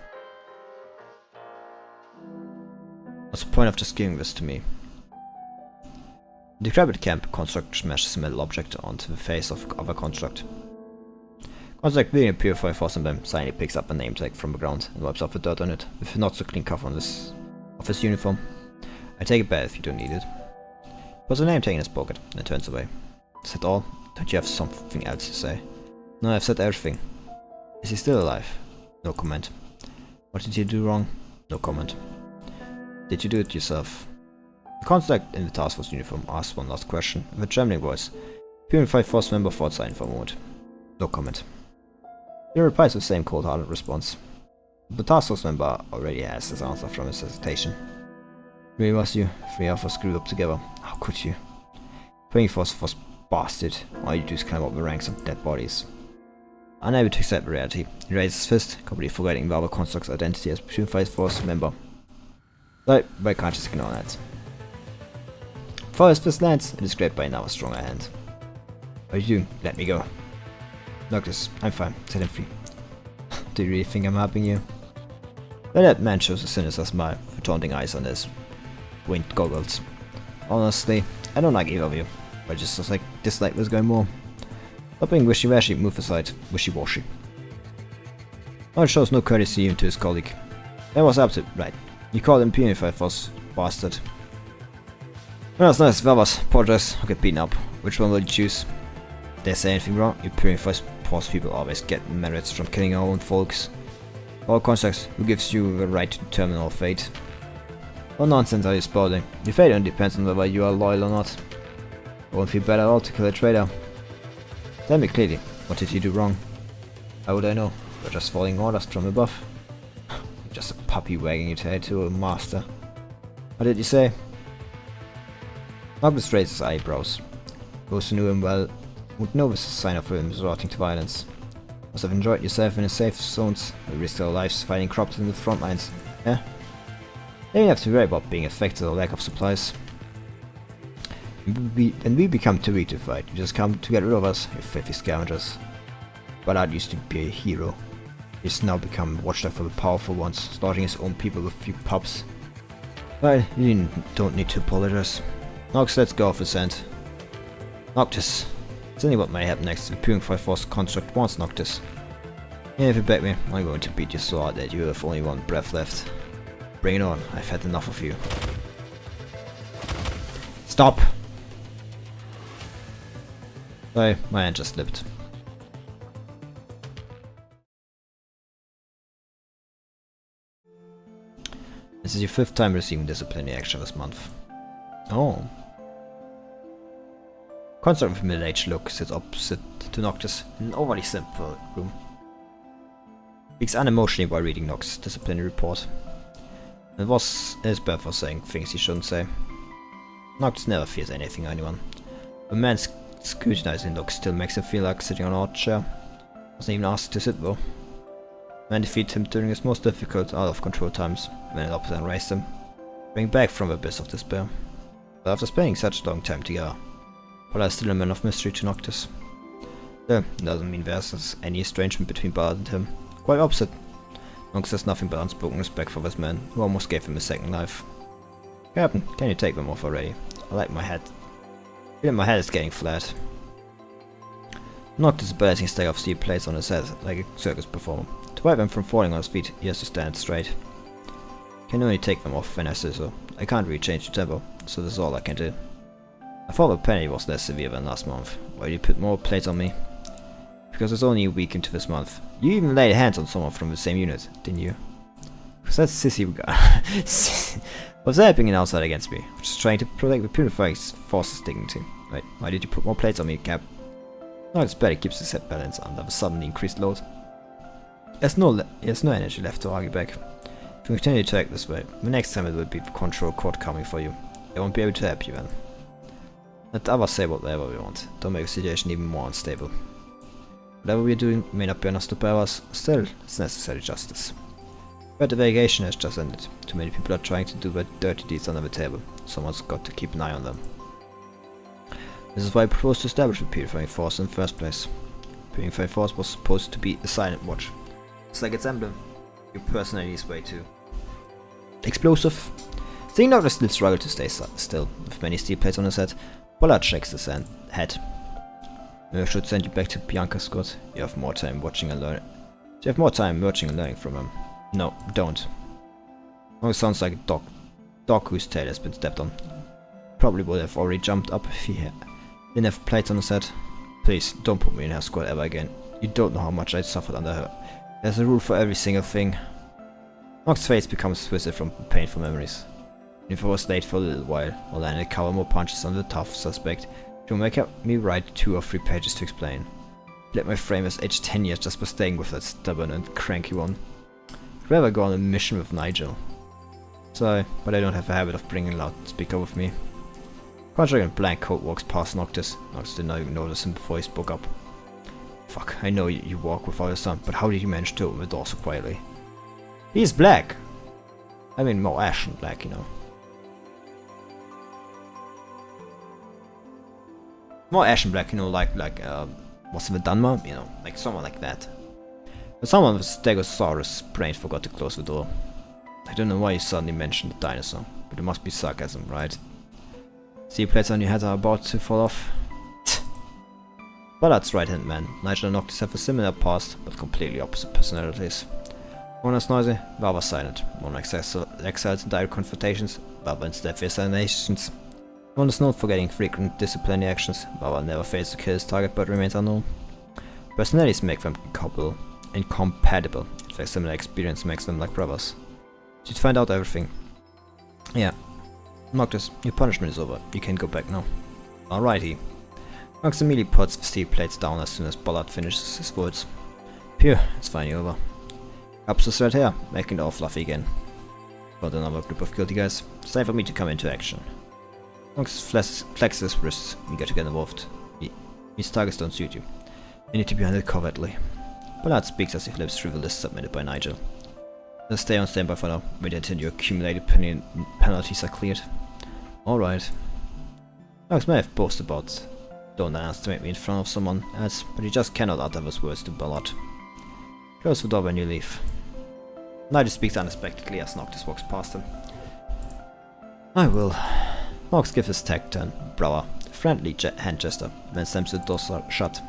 What's the point of just giving this to me? In the decrepit camp, Construct smashes a metal object onto the face of a Construct. Construct, being a purified force on them, silently picks up a name tag from the ground and wipes off the dirt on it, with a not so clean cover on of his uniform. I take it back if you don't need it. Puts a name tag in his pocket and turns away. Is that all? Don't you have something else to say? No, I've said everything. Is he still alive? No comment. What did you do wrong? No comment. Did you do it yourself? The Construct in the task force uniform asks one last question with a trembling voice. Purified force member thought silent for a moment. No comment. He replies with the same cold-hearted response. The task force member already has his answer from his hesitation. Really was you? 3 of us grew up together. How could you? Praying force bastard. All you do is climb up the ranks of dead bodies. Unable to accept reality, he raises his fist, completely forgetting the other Construct's identity as Purified Force member. So, why can't just ignore that? Before his fist lands, it is grabbed by another stronger hand. What are you doing? Let me go. Noctis, I'm fine. Set him free. Do you really think I'm helping you? But that man shows a sinister smile, with taunting eyes on his winged goggles. Honestly, I don't like either of you, but I just dislike this guy more. Stop being wishy-washy, move aside, wishy-washy. One shows no courtesy even to his colleague. That was up to right. You called him Purified Force bastard. Well, that's nice, Velvas, apologize, I'll get beaten up. Which one will you choose? If they say anything wrong, you Purified Force people always get merits from killing our own folks. All Constructs, who gives you the right to determine our fate? What nonsense are you spouting? Your fate only depends on whether you are loyal or not. I won't feel bad at all to kill a traitor. Tell me clearly, what did you do wrong? How would I know? You're just following orders from above. You're just a puppy wagging its head to a master. What did you say? Noctis raised his eyebrows. Those who knew him well would know this is a sign of him resorting to violence. Must have enjoyed yourself in the safe zones, where we risked our lives fighting crops in the front lines, eh? They didn't have to worry about being affected or lack of supplies. When we become too weak to fight, you just come to get rid of us, you filthy scavengers. But I used to be a hero. He's now become watchdog for the powerful ones, slaughtering his own people with few pups. Well, you don't need to apologize. Nox, let's go off his end. Noctis. It's only what may happen next. The Purified Force Construct wants Noctis. And if you bet me, I'm going to beat you so hard that you have only one breath left. Bring it on, I've had enough of you. Stop! Sorry, my hand just slipped. This is your 5th time receiving disciplinary action this month. Oh. Construct with a middle-aged look sits opposite to Noctis in an overly simple room. Speaks unemotionally while reading Noctis' disciplinary report. It was his bad for saying things he shouldn't say. Noctis never fears anything or anyone. A man's scrutinizing look still makes him feel like sitting on an odd chair. Wasn't even asked to sit though. Man defeated him during his most difficult, out-of-control times, when it up and raised him, bringing back from the abyss of despair. But after spending such a long time together, Paula is still a man of mystery to Noctis. Still, it doesn't mean there's any estrangement between Ballard and him. Quite opposite. Noctis has nothing but unspoken respect for this man, who almost gave him a second life. Captain, can you take them off already? I like my head. I feel like my head is getting flat. Noctis' balancing stack of steel plates on his head, like a circus performer. To prevent him from falling on his feet, he has to stand straight. Can only take them off when I say so. I can't really change the tempo, so this is all I can do. I thought the penalty was less severe than last month. Why did you put more plates on me? Because it's only a week into this month. You even laid hands on someone from the same unit, didn't you? Because that sissy guy was helping an outside against me, just trying to protect the purifying force's dignity. Wait, why did you put more plates on me, Cap? No, it's better, it keeps the set balance under the suddenly increased load. There's no energy left to argue back. If we continue to act this way, the next time it will be the control court coming for you. I won't be able to help you then. Let others say whatever we want. Don't make the situation even more unstable. Whatever we're doing may not be understood by others, still, it's necessary justice. But the vacation has just ended. Too many people are trying to do their dirty deeds under the table. Someone's got to keep an eye on them. This is why I proposed to establish the Purifying Force in the first place. The Purifying Force was supposed to be a silent watch. It's like its emblem. Your personality's way too explosive. Seeing Noctis still struggle to stay still, with many steel plates on his head, Pollard shakes his head. Maybe I should send you back to Bianca, Scott. You have more time watching and learning. You have more time watching and learning from him. No, don't. Oh, it sounds like a dog whose tail has been stepped on. Probably would have already jumped up if he didn't have plates on his head. Please, don't put me in her squad ever again. You don't know how much I suffered under her. There's a rule for every single thing. Noctis' face becomes twisted from painful memories. If I was late for a little while, or landed a couple more punches on the tough suspect, it will make me write 2 or 3 pages to explain. Let my frame has aged 10 years just by staying with that stubborn and cranky one. I'd rather go on a mission with Nigel. Sorry, but I don't have a habit of bringing a loudspeaker with me. Conjuring in blank coat walks past Noctis. Noctis did not even notice him before he spoke up. Fuck, I know you walk without a son, but how did you manage to open the door so quietly? He's black! I mean more ashen black, you know. More ashen black, you know, like what's the Dunmer? You know, like someone like that. But someone with Stegosaurus brain forgot to close the door. I don't know why you suddenly mentioned the dinosaur, but it must be sarcasm, right? See plates on your head are about to fall off. Ballard's right-hand man, Nigel and Noctis have a similar past, but completely opposite personalities. One is noisy, the other silent. One excels in direct confrontations, the other in stealthy assassinations. One is known for getting frequent disciplinary actions, the other never fails to kill his target but remains unknown. Personalities make them incompatible. In fact, similar experience makes them like brothers. You'd find out everything. Yeah. Noctis, your punishment is over. You can go back now. Alrighty. Noctis immediately puts the steel plates down as soon as Ballard finishes his words. Phew, it's finally over. Ups is right here, making it all fluffy again. Got another group of guilty guys. It's time for me to come into action. Noctis flexes his wrists, eager to get involved. These targets don't suit you. You need to be handled covertly. Ballard speaks as he flips through the list submitted by Nigel. Just stay on standby for now. Wait until your accumulated penalties are cleared. Alright. Noctis may have boasted about don't underestimate me in front of someone else, but he just cannot utter those words to Ballard. Close the door when you leave. Nigel speaks unexpectedly as Noctis walks past him. I will. Noctis gives his taciturn brow a friendly hand gesture, then slams the door shut.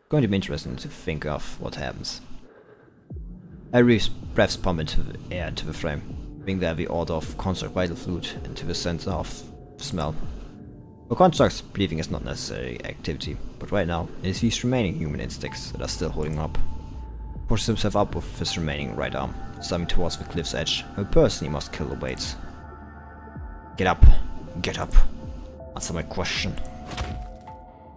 Going to be interesting to think of what happens. I breaths pump into the air into the frame, bring there the order of construct vital fluid into the center of smell. For constructs, believing is not necessary activity, but right now it is his remaining human instincts that are still holding up. He pushes himself up with his remaining right arm, stabbing towards the cliff's edge, and personally must kill the weights. Get up! Get up! Answer my question.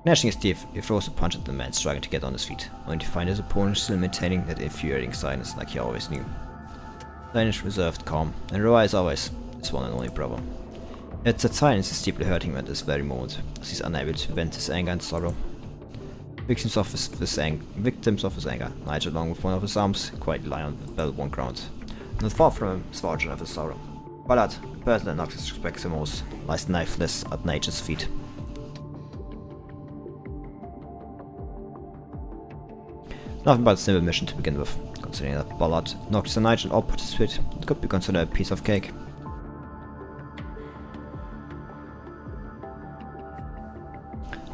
Gnashing his teeth, he throws a punch at the man struggling to get on his feet, only to find his opponent still maintaining that infuriating silence like he always knew. Silence, reserved, calm, and Roa is always his one and only brother. Yet that silence is deeply hurting him at this very moment, as he's unable to vent his anger and sorrow. Victims of his anger, Nigel along with one of his arms, quietly lie on the well-worn ground. Not far from him is the origin of his sorrow. Ballard, the person that Noctis respects the most, lies knifeless at Nigel's feet. Nothing but a simple mission to begin with. Considering that Ballard, Noctis and Nigel all participate, it could be considered a piece of cake.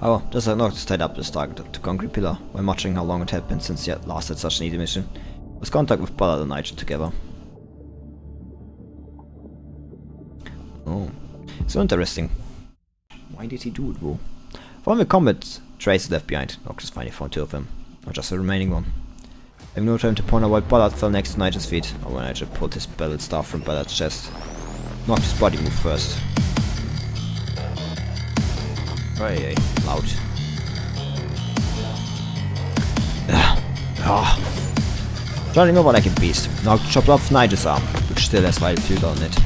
However, just as Noctis tied up his target to concrete pillar, while muttering how long it had been since he had last had such an easy mission, was contact with Ballard and Nigel together. Oh, so interesting. Why did he do it, though? From the combat traces left behind, Noctis finally found 2 of them. or just the remaining one. Having no time to point out why Ballard fell next to Nigel's feet, or when Nigel pulled his belted staff from Ballard's chest. Noctis' body moved first. Hey, loud. Running over like a beast, Noctis chopped off Nigel's arm, which still has vital fluid on it.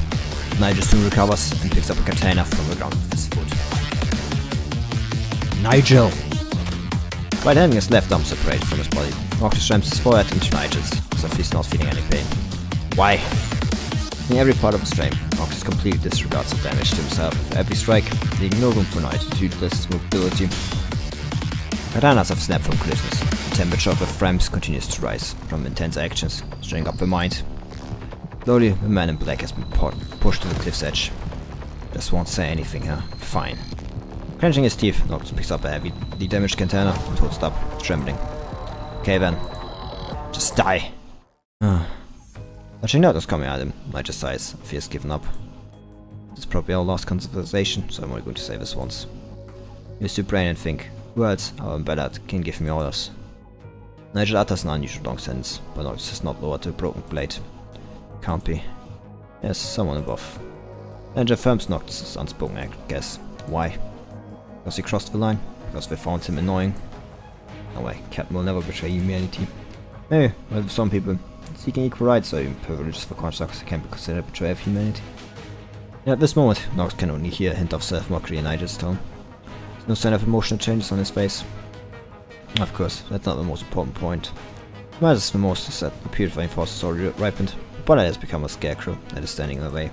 Nigel soon recovers and picks up a katana from the ground with his foot. Nigel! Right handing his left arm separated from his body, Noctis rams his forehead into Nigel's, as if he's not feeling any pain. Why? In every part of his strength, Noctis completely disregards the damage to himself with every strike, leaving no room for Nigel to utilize his mobility. Katanas have snapped from crispness. The temperature of the frames continues to rise from intense actions, stirring up the mind. Slowly, the man in black has been pushed to the cliff's edge. Just won't say anything, huh? Fine. Clenching his teeth, Noctis picks up a heavily damaged katana and holds it up, trembling. Okay then. Just die. Watching Noctis coming at him, Nigel sighs, feels given up. This is probably our last conversation, so I'm only going to say this once. Use your brain and think. Who else, however Ballard, can give me orders? Nigel utters an unusual long sentence, but Noctis is not lowered to a broken blade. Can't be. Yes, someone above. Nigel affirms Noctis' unspoken guess. Why? Because he crossed the line? Because they found him annoying? No way, Captain will never betray humanity. Maybe, well, for some people, seeking equal rights or even privileges for constructs can be considered a betrayal of humanity. And at this moment, Noctis can only hear a hint of self-mockery in Nigel's tone. There's no sign of emotional changes on his face. Of course, that's not the most important point. What matters the most is that the purifying force is already ripened. Ballard has become a scarecrow that is standing in the way.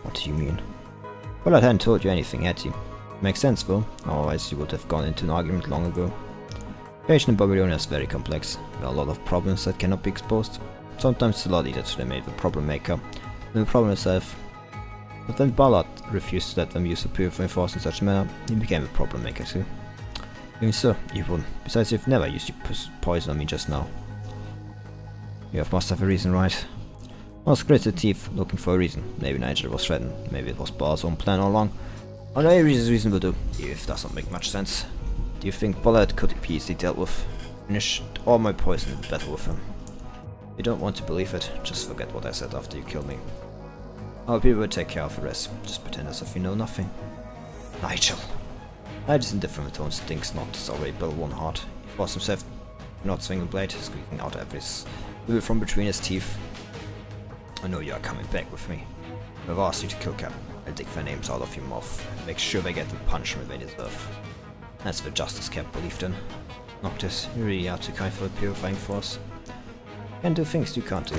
What do you mean? Ballard hadn't told you anything, had he? Makes sense though, otherwise you would have gone into an argument long ago. Creation in Babylonia is very complex. There are a lot of problems that cannot be exposed. Sometimes it's a lot easier to eliminate the problem maker than the problem itself. But when Ballard refused to let them use the purifying force in such a manner, he became a problem maker too. Even so, you wouldn't. Besides, you've never used your poison on me just now. You must have a reason, right? I was gritted teeth, looking for a reason. Maybe Nigel was threatened, maybe it was Ballard's own plan all along. Or any reason will do, if it doesn't make much sense. Do you think Ballard could be easily dealt with? Finished all my poison in battle with him. You don't want to believe it, just forget what I said after you killed me. Our people will take care of the rest, just pretend as if you know nothing. Nigel! Nigel's indifferent tone stinks Noctis already built one heart. He forced himself to not swing a blade, squeaking out every whistle from between his teeth. I know you are coming back with me. I've asked you to kill Cap. I'll take their names out of your mouth and make sure they get the punishment they deserve. That's the justice Cap believed in. Noctis, you really are too kind for the purifying force. You can do things you can't do.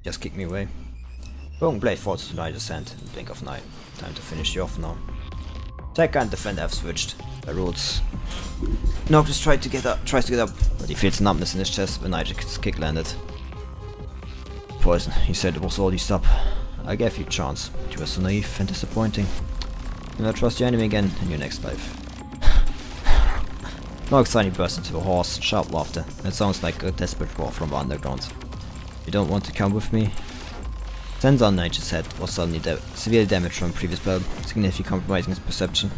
Just kick me away. Broken blade falls to Nigel's hand in the blink of an eye. Time to finish you off now. Attacker and defender have switched their roles. Noctis tries to get up, but he feels numbness in his chest when Nigel's kick landed. Poison, he said it was all used up. I gave you a chance, but you were so naive and disappointing. You'll not trust your enemy again in your next life. Noctis suddenly burst into a hoarse, sharp laughter. It sounds like a desperate roar from the underground. You don't want to come with me? Sensor on Nigel's head was suddenly severely damaged from a previous battle, significantly compromising his perception.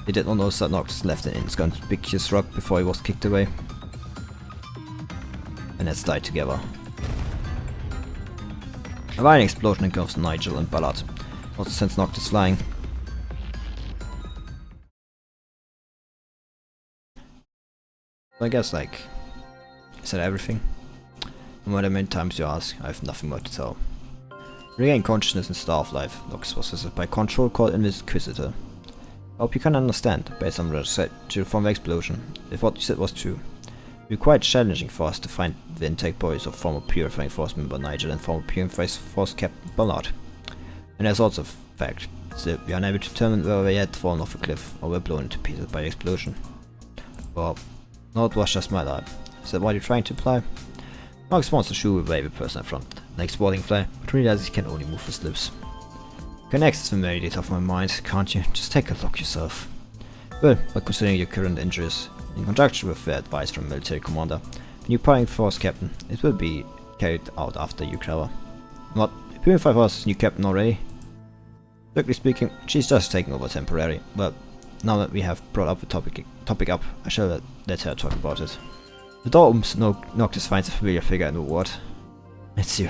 He did not notice that Noctis left an inconspicuous rock before he was kicked away. And let's die together. A violent explosion engulfs Nigel and Ballard, also sends Noctis flying. So I guess like, is that everything? No matter how many times you ask, I have nothing more to tell. Regain consciousness in Star of Life, Noctis was visited by Control called Inquisitor. I hope you can understand, based on what I said from the explosion, if what you said was true. It would be quite challenging for us to find the intact bodies of former Purifying Force member Nigel and former Purifying Force Captain Ballard. And there's also a fact, still we are unable to determine whether they had fallen off a cliff or were blown into pieces by the explosion. Well, no, it was just my lie. Is that what you're trying to imply? Noctis wants to shoo away the person in front, an exploding fly, but realizes he can only move his lips. You can access the meditate of my mind, can't you? Just take a look yourself. Well, but considering your current injuries, in conjunction with the advice from military commander, the new Purifying Force captain, it will be carried out after you recover. What? The Purifying Force's new captain already? Strictly speaking, she's just taking over temporarily. Well, now that we have brought up the topic up, I shall let her talk about it. The door opens, Noctis finds a familiar figure in the ward. It's you.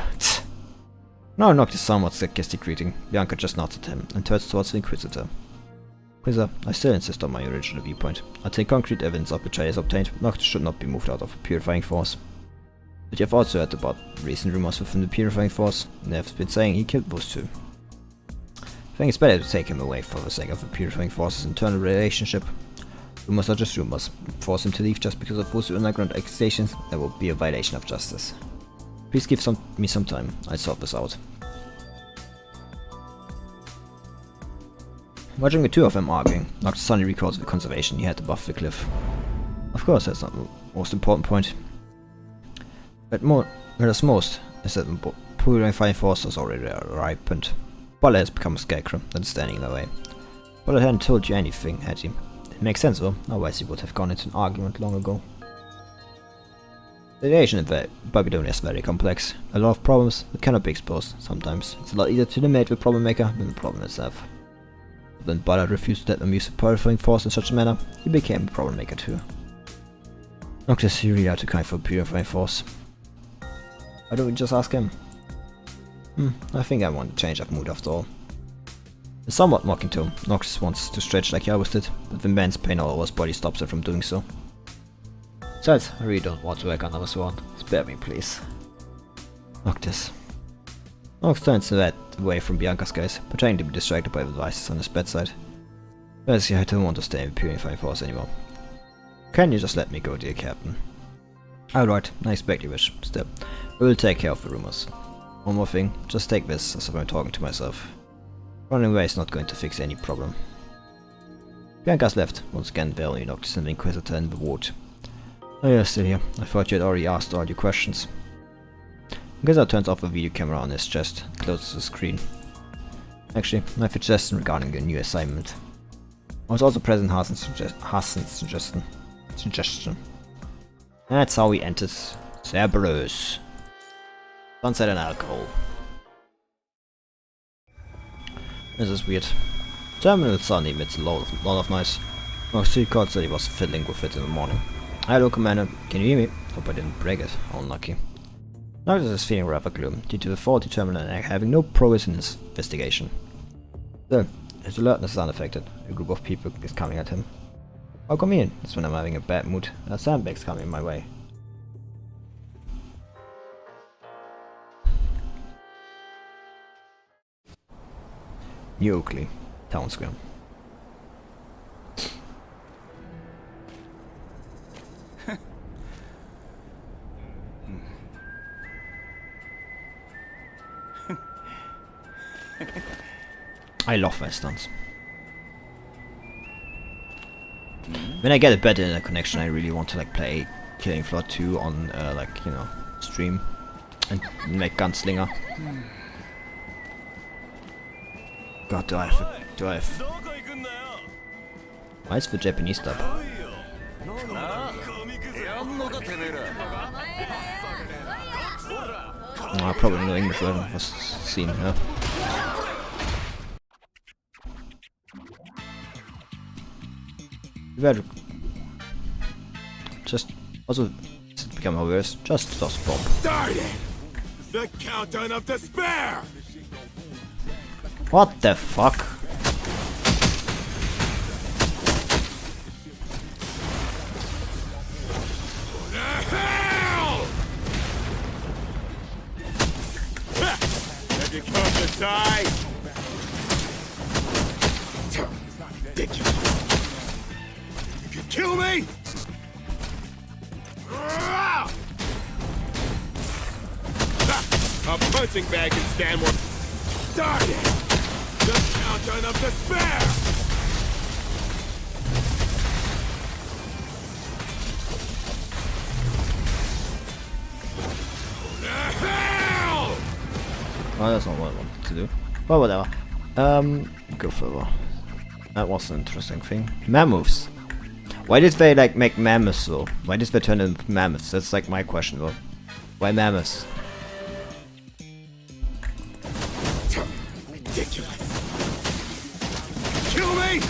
Now Noctis somewhat sarcastic greeting. Bianca just nods at him and turns towards the Inquisitor. Inquisitor, I still insist on my original viewpoint. Until concrete evidence of betrayal is obtained, Noctis should not be moved out of a purifying force. But you have also heard about recent rumors within the purifying force, and they have been saying he killed those two. I think it's better to take him away for the sake of the purifying force's internal relationship. Rumors are just rumors. Force him to leave just because of those underground accusations, that will be a violation of justice. Please give me some time, I'll sort this out. Watching the two of them arguing, Noctis suddenly recalls the conservation he had above the cliff. Of course, that's not the most important point. But what matters most is that the purifying force has already ripened. Bola has become a scarecrow that is standing in the way. Bola hadn't told you anything, had he? It makes sense though, otherwise he would have gone into an argument long ago. The situation in Babylonia is very complex. A lot of problems that cannot be exposed. Sometimes it's a lot easier to eliminate the problem maker than the problem itself. But when Bola refused to let them use the purifying force in such a manner, he became a problem maker too. Noctis, you really are too kind for purifying force. Why don't we just ask him? I think I want to change that mood after all. In somewhat mocking tone, Noctis wants to stretch like he always did, but the immense pain all over his body stops him from doing so. Besides, I really don't want to work another swan. Spare me, please. Noctis. Noctis turns away from Bianca's gaze, pretending to be distracted by the devices on his bedside. Basically, I don't want to stay in the purifying force anymore. Can you just let me go, dear Captain? Alright, I expect you wish. Still, we will take care of the rumors. One more thing, just take this as if I'm talking to myself. Running away is not going to fix any problem. Bianca's left, once again the only Noctis and the Inquisitor in the ward. Oh, you're still here. I thought you had already asked all your questions. Inquisitor turns off the video camera on his chest and closes the screen. Actually, I have a suggestion regarding your new assignment. I was also present Hassan's suggestion. That's how we entered Cerberus. Sunset and alcohol. This is weird. Terminal suddenly emits a lot of noise. Noctis called said he was fiddling with it in the morning. Hello, Commander. Can you hear me? Hope I didn't break it. Unlucky. Noctis is feeling rather gloom due to the faulty terminal and having no progress in his investigation. Still, his alertness is unaffected. A group of people is coming at him. How convenient. That's when I'm having a bad mood. A sandbag's coming my way. New Oakley, Town Square. I love westerns. When I get a better internet connection, I really want to like play Killing Floor 2 on like, you know, stream and make Gunslinger. God, do I have why is the Japanese dub? Oh, probably no English version was seen here. Just also become obvious. Just toss bomb. Started! The countdown of despair! What the fuck? Hell! Have you come to die? Ridiculous. You can kill me? A punching bag can stand more. Started! The countdown of despair! Oh, that's not what I wanted to do. Well, whatever. Go further. That was an interesting thing. Mammoths. Why did they like make mammoths though? Why did they turn into mammoths? That's like my question though. Why mammoths? Ridiculous. Kill me!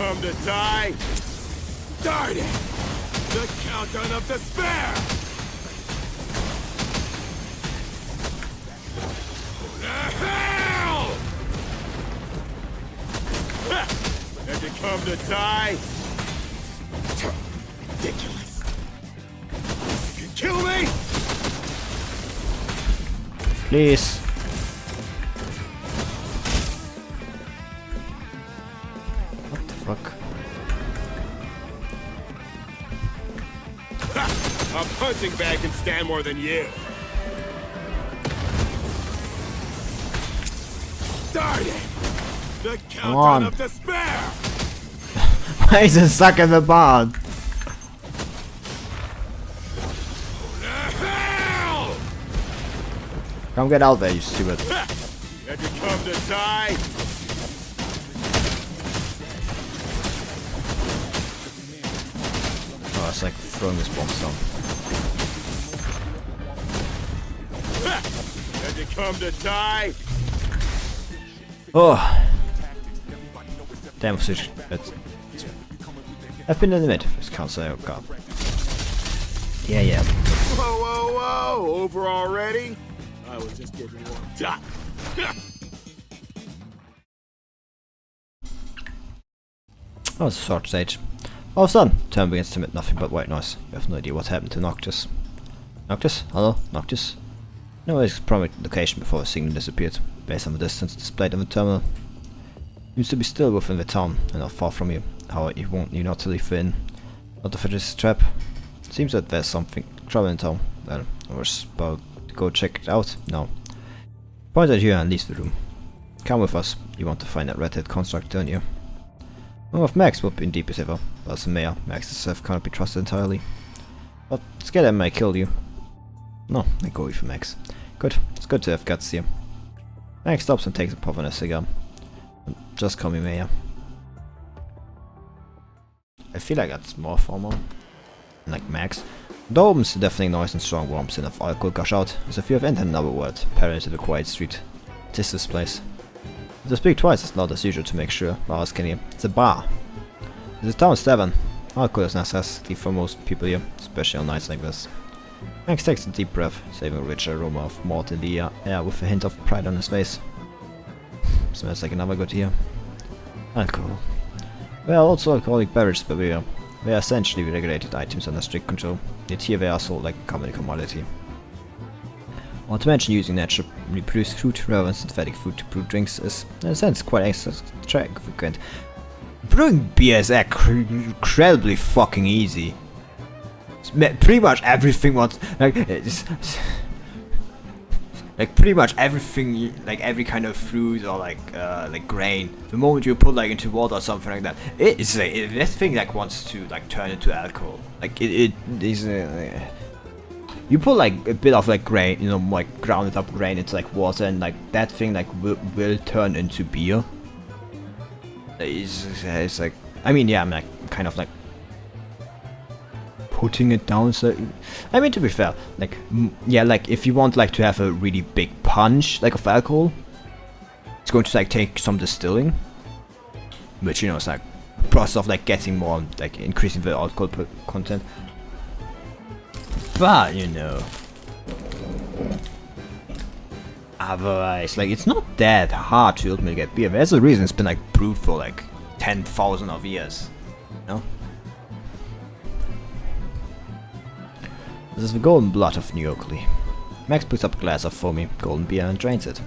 come to die? Start it! The countdown of despair! Hell! Did you come to die? Ridiculous. You can kill me? Please. What the fuck? A punching bag can stand more than you. Start it! The countdown of despair! Why is it stuck in the barn? Hell! Come get out there, you stupid. Had you come to die? Oh, it's like throwing this bomb down. Had you come to die? Oh. Damn switch. I've been in the mid. Just can't say, oh god. Yeah. Whoa, whoa, whoa! Over already? I was just getting warmed up. That was a short stage. All of a sudden, turn begins to emit nothing but white noise. You have no idea what happened to Noctis. Noctis? Hello? Noctis? No his prominent location before the signal disappeared, based on the distance displayed on the terminal. Seems to be still within the town, and not far from you. However, you want you not to leave in. Not if it is a trap. Seems that there's something trouble in town. Well, I was about to go check it out. No. Point at you and leaves the room. Come with us. You want to find that red-head construct, don't you? One of Max would be in deep as ever, but as a mayor, Max himself cannot be trusted entirely. But scared I may kill you. No, I go with Max. Good, it's good to have guts here. Max stops and takes a puff on a cigar. Just call me mayor. I feel like that's more formal. Like Max. The opens deafening noise and strong warmth of alcohol gush out, as if you have entered another world, parallel to the quiet street. It is this place. If you speak twice as loud as usual to make sure others can hear. It's a bar. It's a town tavern. Alcohol is necessity for most people here, especially on nights like this. Max takes a deep breath, saving a rich aroma of malt in the air with a hint of pride on his face. Smells like another good year. Alcohol. Well, also alcoholic beverages, but they are essentially regulated items under strict control, yet here they are sold like a common commodity. Not to mention using naturally produced fruit rather than synthetic fruit to brew drinks is, in a sense, quite extravagant. Brewing beer is incredibly fucking easy. Pretty much everything wants like pretty much everything, like every kind of fruit or like grain. The moment you put like into water or something like that, it is this thing like wants to like turn into alcohol. Like it is. You put like a bit of like grain, you know, like grounded up grain into like water, and like that thing like will turn into beer. It's like, I mean, yeah, I'm like kind of like putting it down. So I mean, to be fair, like yeah, like if you want like to have a really big punch like of alcohol, it's going to like take some distilling, which, you know, it's like a process of like getting more, like increasing the alcohol content. But you know, otherwise, like it's not that hard to ultimately get beer. There's a reason it's been like brewed for like 10,000 of years, you know? This is the golden blood of New Yorkly. Max puts up a glass of foamy golden beer and drains it.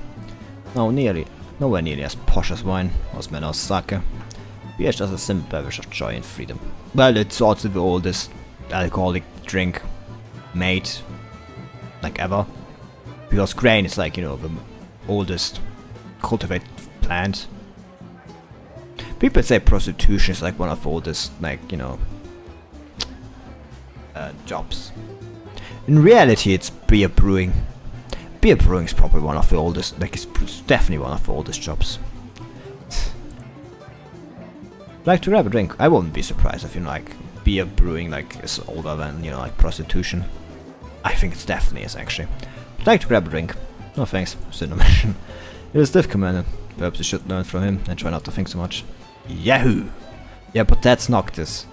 Nowhere nearly as posh as wine, or as or sake. Beer is just a simple beverage of joy and freedom. Well, it's also the oldest alcoholic drink made, like, ever. Because grain is like, you know, the oldest cultivated plant. People say prostitution is like one of the oldest, like, you know, jobs. In reality, it's beer brewing. Beer brewing is probably one of the oldest, like, it's definitely one of the oldest jobs. Like to grab a drink? I wouldn't be surprised if, you know, like, beer brewing, like, is older than, you know, like, prostitution. I think it definitely is, actually. Like to grab a drink? No thanks, still no mission. It is Div Commander. Perhaps you should learn from him and try not to think so much. Yahoo! Yeah, but that's Noctis.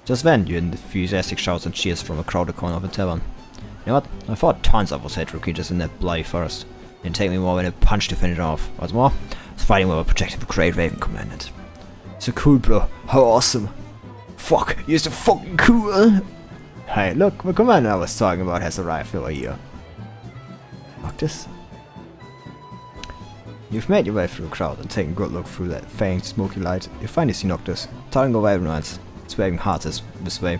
Just then, you hear enthusiastic shouts and cheers from a crowded corner of the tavern. You know what? I fought tons of those hatred creatures in that bloody forest. It didn't take me more than a punch to finish it off. What's more, I was fighting with a protective Great Raven commandant. So cool, bro. How awesome. Fuck, you're so fucking cool. Hey, look, the commander I was talking about has arrived over here. Noctis? You've made your way through the crowd and taken a good look through that faint, smoky light. You finally see Noctis, towering over everyone else. He's waving hearts this way.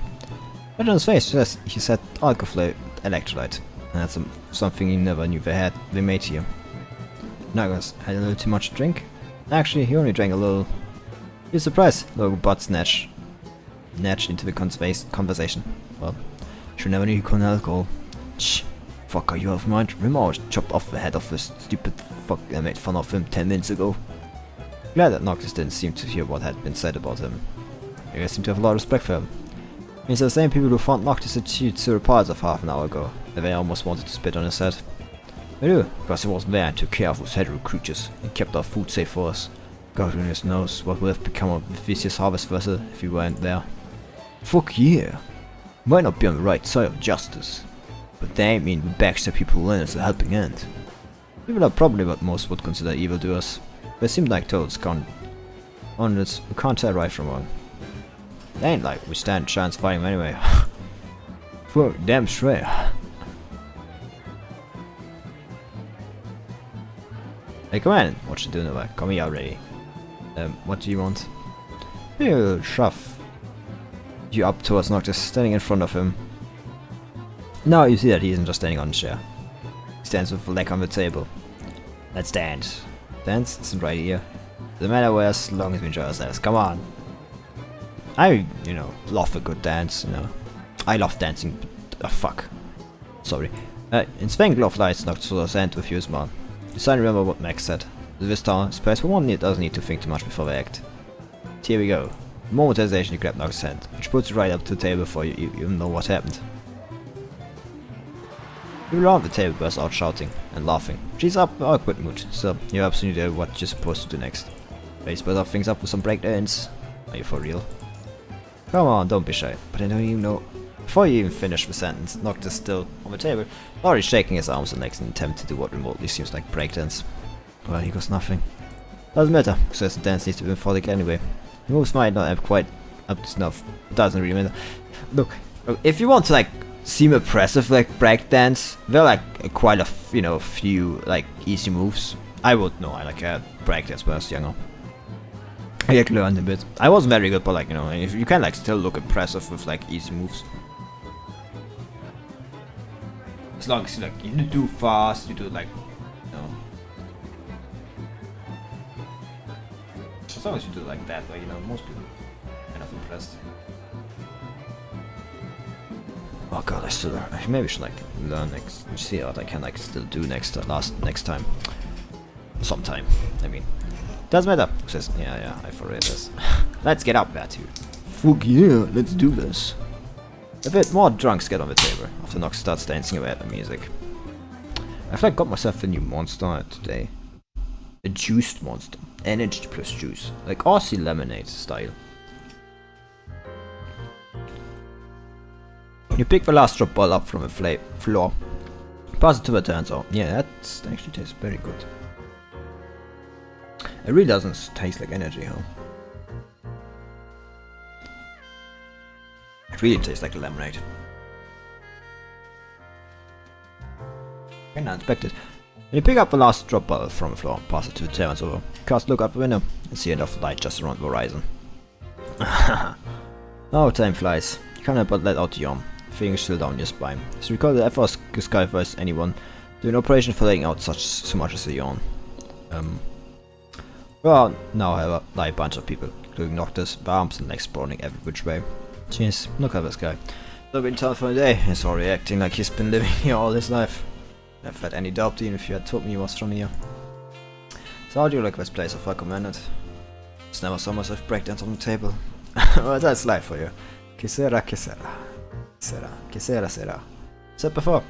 Right on his face, he said alcohol electrolyte. And that's something he never knew they made here. Noctis had a little too much to drink. Actually, he only drank a little. You're surprised, little butt snatched into the conversation. Well, sure never knew he couldn't alcohol. Shh, fuck, are you out of mind? Remember I was chopped off the head of this stupid fuck I made fun of him 10 minutes ago? Glad that Noctis didn't seem to hear what had been said about him. I seem to have a lot of respect for him. Means the same people who found Noctis at Tsuru Piles of half an hour ago, that they almost wanted to spit on his head. They do, because he wasn't there and took care of those hetero creatures and kept our food safe for us. God goodness knows what would have become of the vicious harvest vessel if we weren't there. Fuck yeah. Might not be on the right side of justice, but they ain't mean we backstab people who lend us a helping hand. People are probably what most would consider evildoers. They seem like toads honest, who can't tell right from wrong. They ain't like we stand a chance fighting them anyway. Fuck damn straight. Hey, come on, what you doing over? Come here already. What do you want? He'll shove you up towards Noctis, standing in front of him. Now you see that he isn't just standing on a chair. He stands with a leg on the table. Let's dance. Dance isn't right here. Doesn't matter where, as long as we enjoy ourselves. Come on. I, love a good dance, I love dancing, but, fuck. Sorry. In Sven of Lights, Noctis will end with you, man. You suddenly remember what Max said. This town, space for one doesn't need to think too much before they act. Here we go. The moment hesitation, you grab Noctis' hand, which puts you right up to the table before you even know what happened. People around the table burst out shouting and laughing. She's up in an awkward mood, so you have absolutely know what you're supposed to do next. Race burst up things up with some breakdowns. Are you for real? Come on, don't be shy. But I know you know. Before you even finish the sentence, Noctis still on the table, already shaking his arms and legs in an attempt to do what remotely seems like breakdance. Well, he goes nothing. Doesn't matter, because the dance needs to be methodic anyway. The moves might not have quite up to snuff. It doesn't really matter. Look, if you want to seem impressive like breakdance, there are quite a few easy moves. I would know. I breakdance when I was younger. I learned a bit. I wasn't very good, but if you can still look impressive with easy moves. As long as you do fast, you do as long as you do that way, most people are kind of impressed. Oh god, I still maybe should learn see what I can still do next time. Sometime. I mean. Doesn't matter. Says, yeah, I forget this. Let's get up there too. Fuck yeah, let's do this. A bit more drunks get on the table after Nox starts dancing away at the music. I've got myself a new monster today. A juiced monster. Energy plus juice. Like Aussie lemonade style. You pick the last drop ball up from the floor. Pass it to the turnsel. Yeah, that actually tastes very good. It really doesn't taste like energy, huh? It really tastes like lemonade. Kinda unexpected. When you pick up the last drop bottle from the floor, pass it to the terrace over, cast look out the window, and see enough light just around the horizon. Oh, time flies. You can't help but let out a yawn. Feeling still down your spine. So recall that ever disguise anyone do an operation for letting out so much as a yawn. Well, now however, a bunch of people, including Noctis, with arms and legs sprawling every which way. Jeez, look at this guy. So been tough for a day, he's already acting like he's been living here all his life. Never had any doubt even if you had told me he was from here. So how do you like this place of our commandant? It's never so much of breakdance on the table. Well, that's life for you. Kisera, kisera. Kisera, kisera, sera. Said before.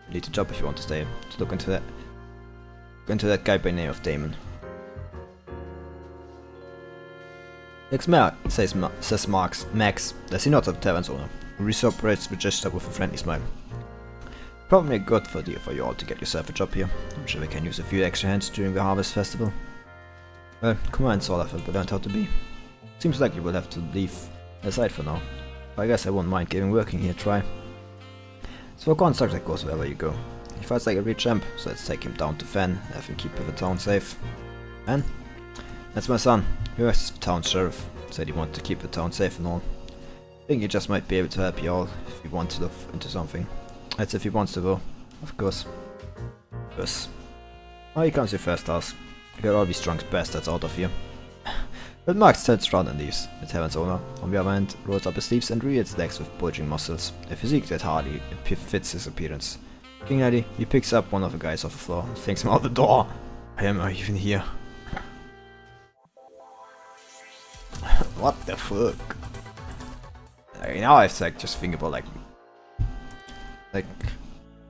You need a job if you want to stay. To look into that guy by name of Damon. Says Max, the not of tavern's owner, who reciprocates the gesture with a friendly smile. Probably a good idea for you all to get yourself a job here. I'm sure we can use a few extra hands during the harvest festival. Well, command's all I've ever learned how to be. Seems like you will have to leave aside for now. But I guess I won't mind giving working here a try. So for construct that goes wherever you go. He fights like a real champ, so let's take him down to Fen and have him keep the town safe. And that's my son. He was the town sheriff. Said he wanted to keep the town safe and all. I think he just might be able to help you all if you want to look into something. That's if he wants to go, of course. Yes. Oh, here comes your first house. You got all these drunk bastards out of here. But Max turns around and leaves. The tavern's owner, on the other hand, rolls up his sleeves and rears legs with bulging muscles, a physique that hardly fits his appearance. Finally, he picks up one of the guys off the floor and flings him out the door. Why am I even here? What the fuck? Now I have to just think about like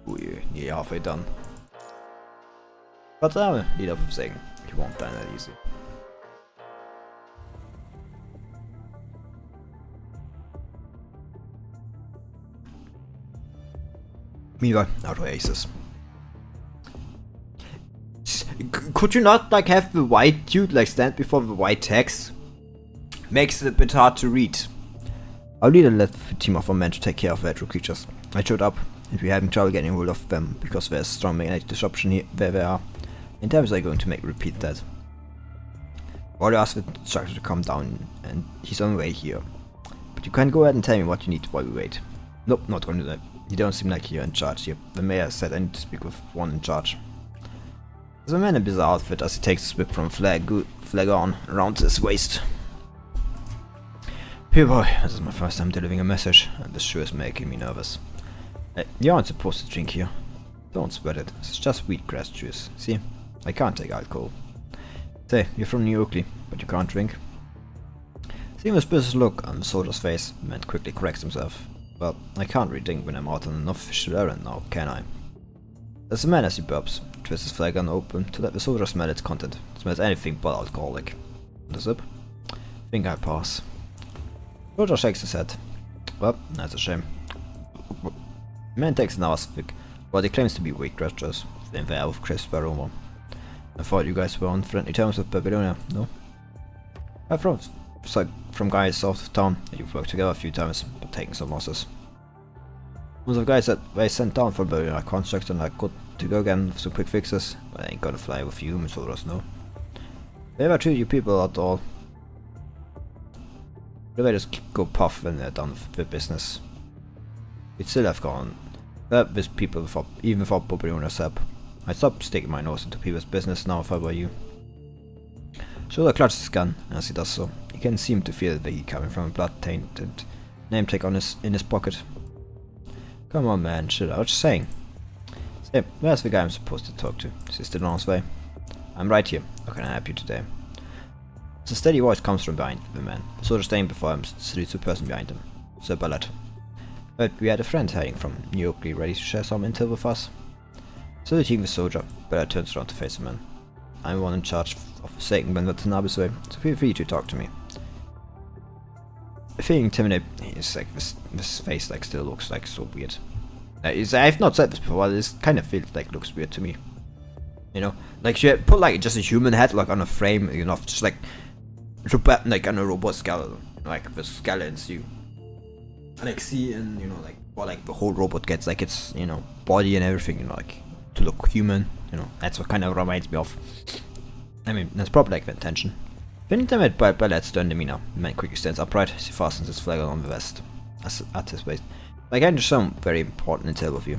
we're nearly halfway done. But need up of saying you won't die that easy. Meanwhile, out of Aces. Could you not like have the white dude like stand before the white text? Makes it a bit hard to read. Our leader led a team of 4 men to take care of the creatures. I showed up, and we're having trouble getting hold of them because there's strong magnetic disruption here where they are. In times I'm going to repeat that. Warrior asked the instructor to come down, and he's on the way here. But you can go ahead and tell me what you need while we wait. Nope, not going to do that. You don't seem like you're in charge here. The mayor said I need to speak with one in charge. There's a man in a bizarre outfit as he takes a whip from flag on around his waist. Hey boy, this is my first time delivering a message, and this sure is making me nervous. You aren't supposed to drink here. Don't sweat it, it's just wheatgrass juice. See, I can't take alcohol. Say, you're from New Oakley, but you can't drink. Seeing a suspicious look on the soldier's face, the man quickly corrects himself. Well, I can't really drink when I'm out on an official errand now, can I? There's a man as he burps, twists his flagon open to let the soldier smell its content. It smells anything but alcoholic. The sip? Think I'll pass. Soldier shakes his head. Well, that's a shame. The man takes an hour's pick, but he claims to be wheatgrass juice, in the air with crisp aroma. I thought you guys were on friendly terms with Babylonia, no? I'm from guys south of town, and you've worked together a few times, but taking some losses. Most of the guys that they sent down from Babylonia are constructed and are good to go again with some quick fixes, but I ain't gonna fly with you human soldiers, no? They ever treat you people at all? They just go puff when they're done with the business. We'd still have gone with people even without Babylonia's help. I'd stop sticking my nose into people's business now if I were you. Shoulder clutches his gun, and as he does so, you can seem to feel the heat coming from a blood-tainted name tag in his pocket. Come on man, shit, I was just saying. Say, where's the guy I'm supposed to talk to? Is he still on his way? I'm right here. How can I help you today? A steady voice comes from behind the man. The soldier staying before him salutes the person behind him. Sir Ballard. But we had a friend heading from New Oakley ready to share some intel with us. Saluting the soldier, Ballard turns around to face the man. I'm the one in charge of forsaking Ben Watanabe's way, so feel free to talk to me. Feeling intimidated, he's like this face like still looks like so weird. I've not said this before, but this kind of feels like looks weird to me. You know, like you put like just a human head like on a frame, you know, just like on a robot skull, like the skeletons you like see, and you know, like or like the whole robot gets like its, you know, body and everything, you know, like to look human, you know. That's what kind of reminds me of. I mean, that's probably like the intention. When intimidated by Ballad's stern demeanor, the man quickly stands upright as he fastens his flag on the vest at his waist. Like, I have some very important intel with you.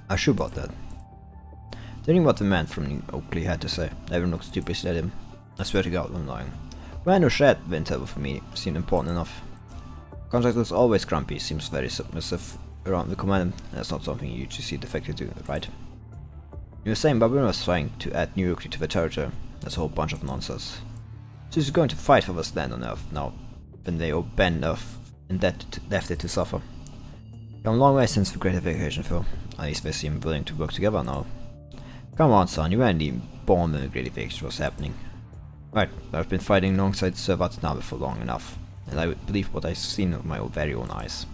I'm sure about that. Hearing what the man from New Oakley had to say, everyone looked stupidly at him. I swear to God, I'm lying. When I shared the intel for me seemed important enough. Contract was always grumpy, seems very submissive around the command, and that's not something you usually see defected to, right? You were saying Babylon was trying to add New Oakley to the territory. That's a whole bunch of nonsense. So he's going to fight for this land on Earth now, when they abandon Earth and left it to suffer. Come a long way since the Great Vacation, Phil. At least they seem willing to work together now. Come on, son, you weren't even born when the Great Eviction was happening. Right, I've been fighting alongside Sir Watanabe for long enough, and I would believe what I've seen with my very own eyes.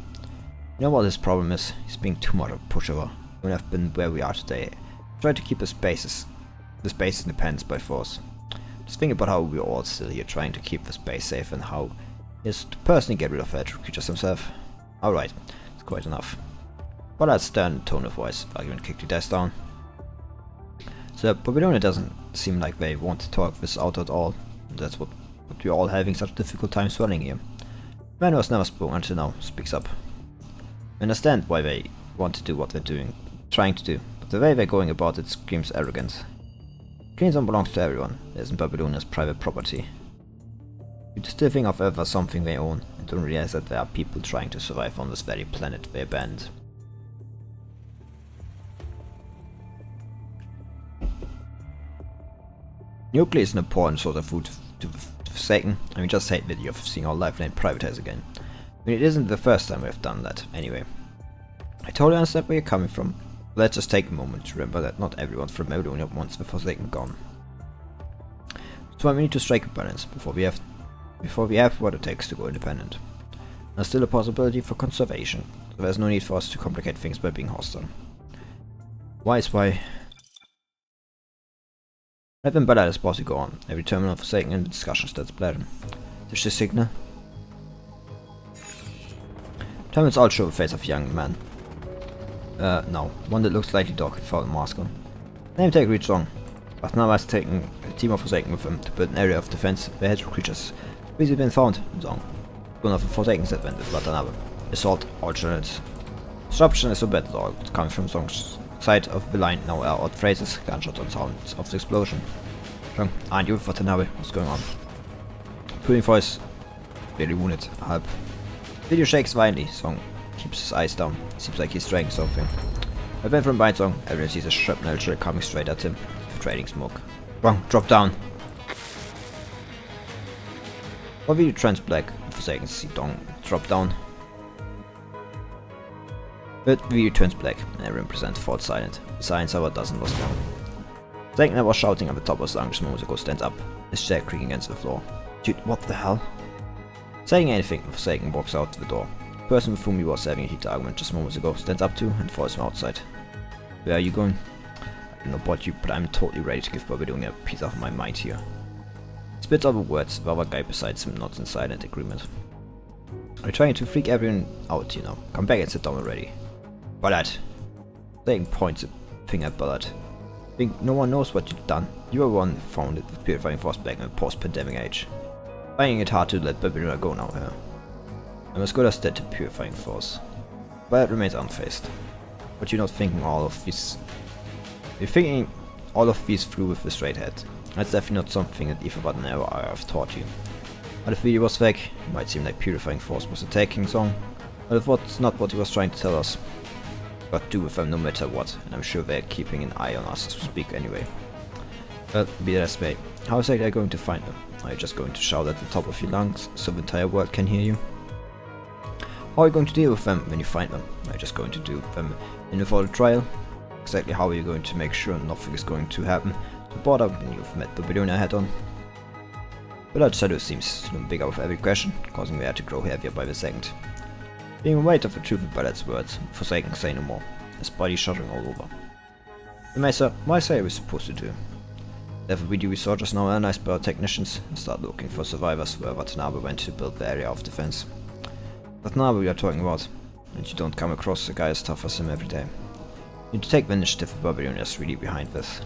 You know what his problem is? He's being too much of a pushover. When I've been where we are today, trying to keep the space independent by force. Just think about how we're all still here trying to keep the space safe and how he has to personally get rid of the creatures himself. Alright, it's quite enough. But that stern tone of voice, argument kicked your desk down. So, Babylonia doesn't seem like they want to talk this out at all. That's what we're all having such a difficult time swallowing here. The man who has never spoken until now speaks up. I understand why they want to do what they're trying to do, but the way they're going about it screams arrogance. Green Zone belongs to everyone. It isn't Babylonia's private property. You still think of it as something they own, and don't realize that there are people trying to survive on this very planet they abandoned. Nuclear is an important sort of food to Forsaken, and we just hate the idea of seeing our lifeline privatized again. I mean, it isn't the first time we've done that, anyway. I totally understand where you're coming from. Let's just take a moment to remember that not everyone from Babylonia wants the Forsaken gone. That's why we need to strike a balance before we have what it takes to go independent. There's still a possibility for conservation, so there's no need for us to complicate things by being hostile. Why? I've been better as boss to go on. Every terminal Forsaken and the discussions that's blaring. There's the signal. Terminals all show the face of a young man. No. One that looks slightly dark without a mask on. Name tag reached wrong. But now has taken a team of Forsaken with him to build an area of defense where hedgehog creatures have easily been found. Zong. One of the Forsaken set went with Watanabe. Assault alternates. Disruption is so bad at all. It's coming from Zong's side of the line now are odd phrases, gunshots and sounds of the explosion. Zhang, aren't you with Watanabe? What's going on? Pulling voice. Really wounded. Help. Video shakes violently. Song keeps his eyes down. Seems like he's trying something. I went from behind Song. Everyone sees a shrapnel shell coming straight at him. Trading smoke. Wrong. Drop down. What video turns black? Forsaken see Dong drop down. But the video turns black and everyone presents falls silent. The silence however doesn't last long. Forsaken that was shouting at the top of his lungs moments ago stands up, his chair creaking against the floor. Dude, what the hell? Saying anything, Forsaken walks out the door. The person with whom he was having a heated argument just moments ago stands up too and follows him outside. Where are you going? I don't know about you, but I'm totally ready to give Babylonia a piece of my mind here. He spits out the words, the other guy besides him nods in silent agreement. We're trying to freak everyone out, you know. Come back and sit down already. Ballard! Forsaken points a finger at Ballard. Think no one knows what you've done. You are one who founded the purifying force back in the post-pandemic age. Finding it hard to let Babylonia go now, huh? I'm as good as dead to purifying force. Ballard remains unfazed. But you're not thinking all of these... You're thinking all of these through with a straight head. That's definitely not something that either but never I have taught you. But if the video was fake, it might seem like purifying force was attacking Song. But if that's not what he was trying to tell us. But do with them no matter what, and I'm sure they're keeping an eye on us as we speak anyway. But be that as may, how exactly are you going to find them? Are you just going to shout at the top of your lungs so the entire world can hear you? How are you going to deal with them when you find them? Are you just going to do them in without a trial? Exactly how are you going to make sure nothing is going to happen to bother when you've met Babylonia head on? Ballard's shadow seems to loom bigger with every question, causing the air to grow heavier by the second. Being in weight of the truth of Ballard's words, Forsaken say no more, his body shuddering all over. The Mesa, why say are we supposed to do? The video we saw just now analyzed by our technicians and start looking for survivors where Watanabe went to build the area of defense. Watanabe we are talking about, and you don't come across a guy as tough as him every day. You need to take the initiative of Babylonia is really behind this.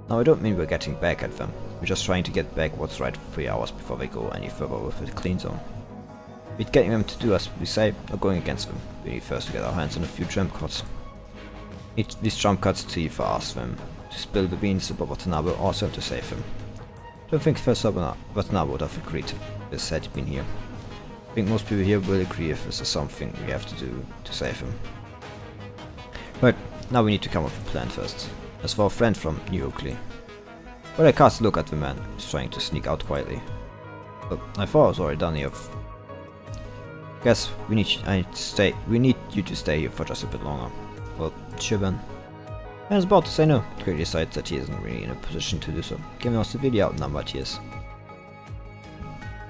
Now I don't mean we're getting back at them, we're just trying to get back what's right for 3 hours before they go any further with the clean zone. We're getting them to do as we say, or going against them. We need first to get our hands on a few trump cards. These trump cards to either ask them to spill the beans about Watanabe or also to save him. Don't think first Watanabe would have agreed to this had he been here. I think most people here will agree if this is something we have to do to save him. But now we need to come up with a plan first. As for our friend from New Oakley. But I cast a look at the man who's trying to sneak out quietly. But I thought I was already done here. Guess we need you to stay here for just a bit longer. Well, sure then. I was about to say no, but quickly decides that he isn't really in a position to do so, given how severely outnumbered he is.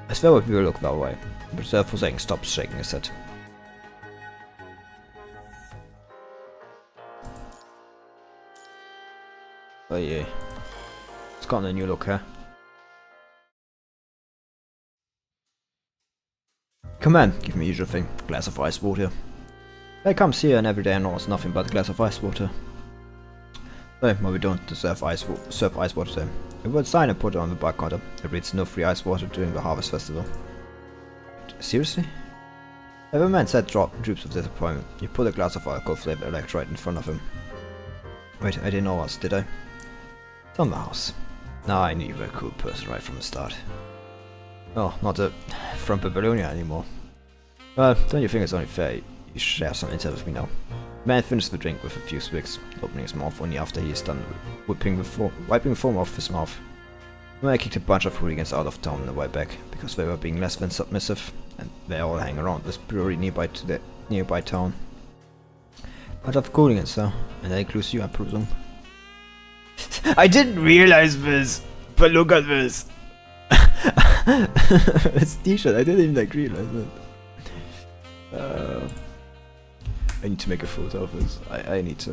I swear what people look that way, but Sir Forsaken stops shaking his head. Oh yeah. It's got a new look here. Come on, give me usual thing, glass of ice water. Guy comes here and every day and knows nothing but a glass of ice water. So, well, we don't serve ice water to him. We would sign and put it on the bar counter. It reads no free ice water during the harvest festival. Seriously? Every man said droops of disappointment. You put a glass of alcohol-flavored electrolyte in front of him. Wait, I didn't know us, did I? It's on the house. Now I knew you were a cool person right from the start. Oh, not a from Babylonia anymore. Well, don't you think it's only fair you share some insight with me now? The man finished the drink with a few swigs, opening his mouth only after he is done wiping the foam off his mouth. The man kicked a bunch of hooligans out of town on the way back, because they were being less than submissive, and they all hang around this brewery nearby to the nearby town. Bunch of hooligans, huh? And that includes you, I presume. I didn't realize this, but look at this. It's t-shirt, I didn't even realize it. I need to make a photo of this. I need to.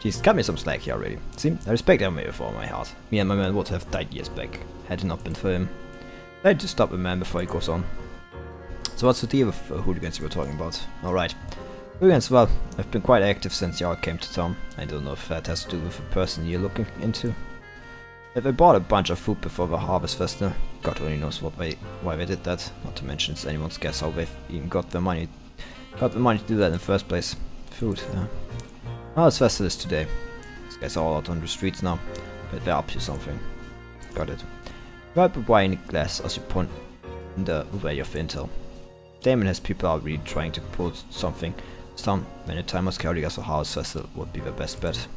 Jeez, cut me some slack here already. See, I respect him with all my heart. Me and my man would have died years back, had it not been for him. I had to stop a man before he goes on. So what's the deal with hooligans you were talking about? Alright. Hooligans, well, I've been quite active since y'all came to town. I don't know if that has to do with the person you're looking into. If I bought a bunch of food before the harvest festival, God only knows why they did that. Not to mention it's anyone's guess how they've even got the money to do that in the first place. Food, Harvest festival is today. These guys are all out on the streets now, but they're up to something. Got it. Wipe a wine glass as you point in the way of intel. Damon has people out really trying to pull something down when the time was carried as a harvest festival would be the best bet.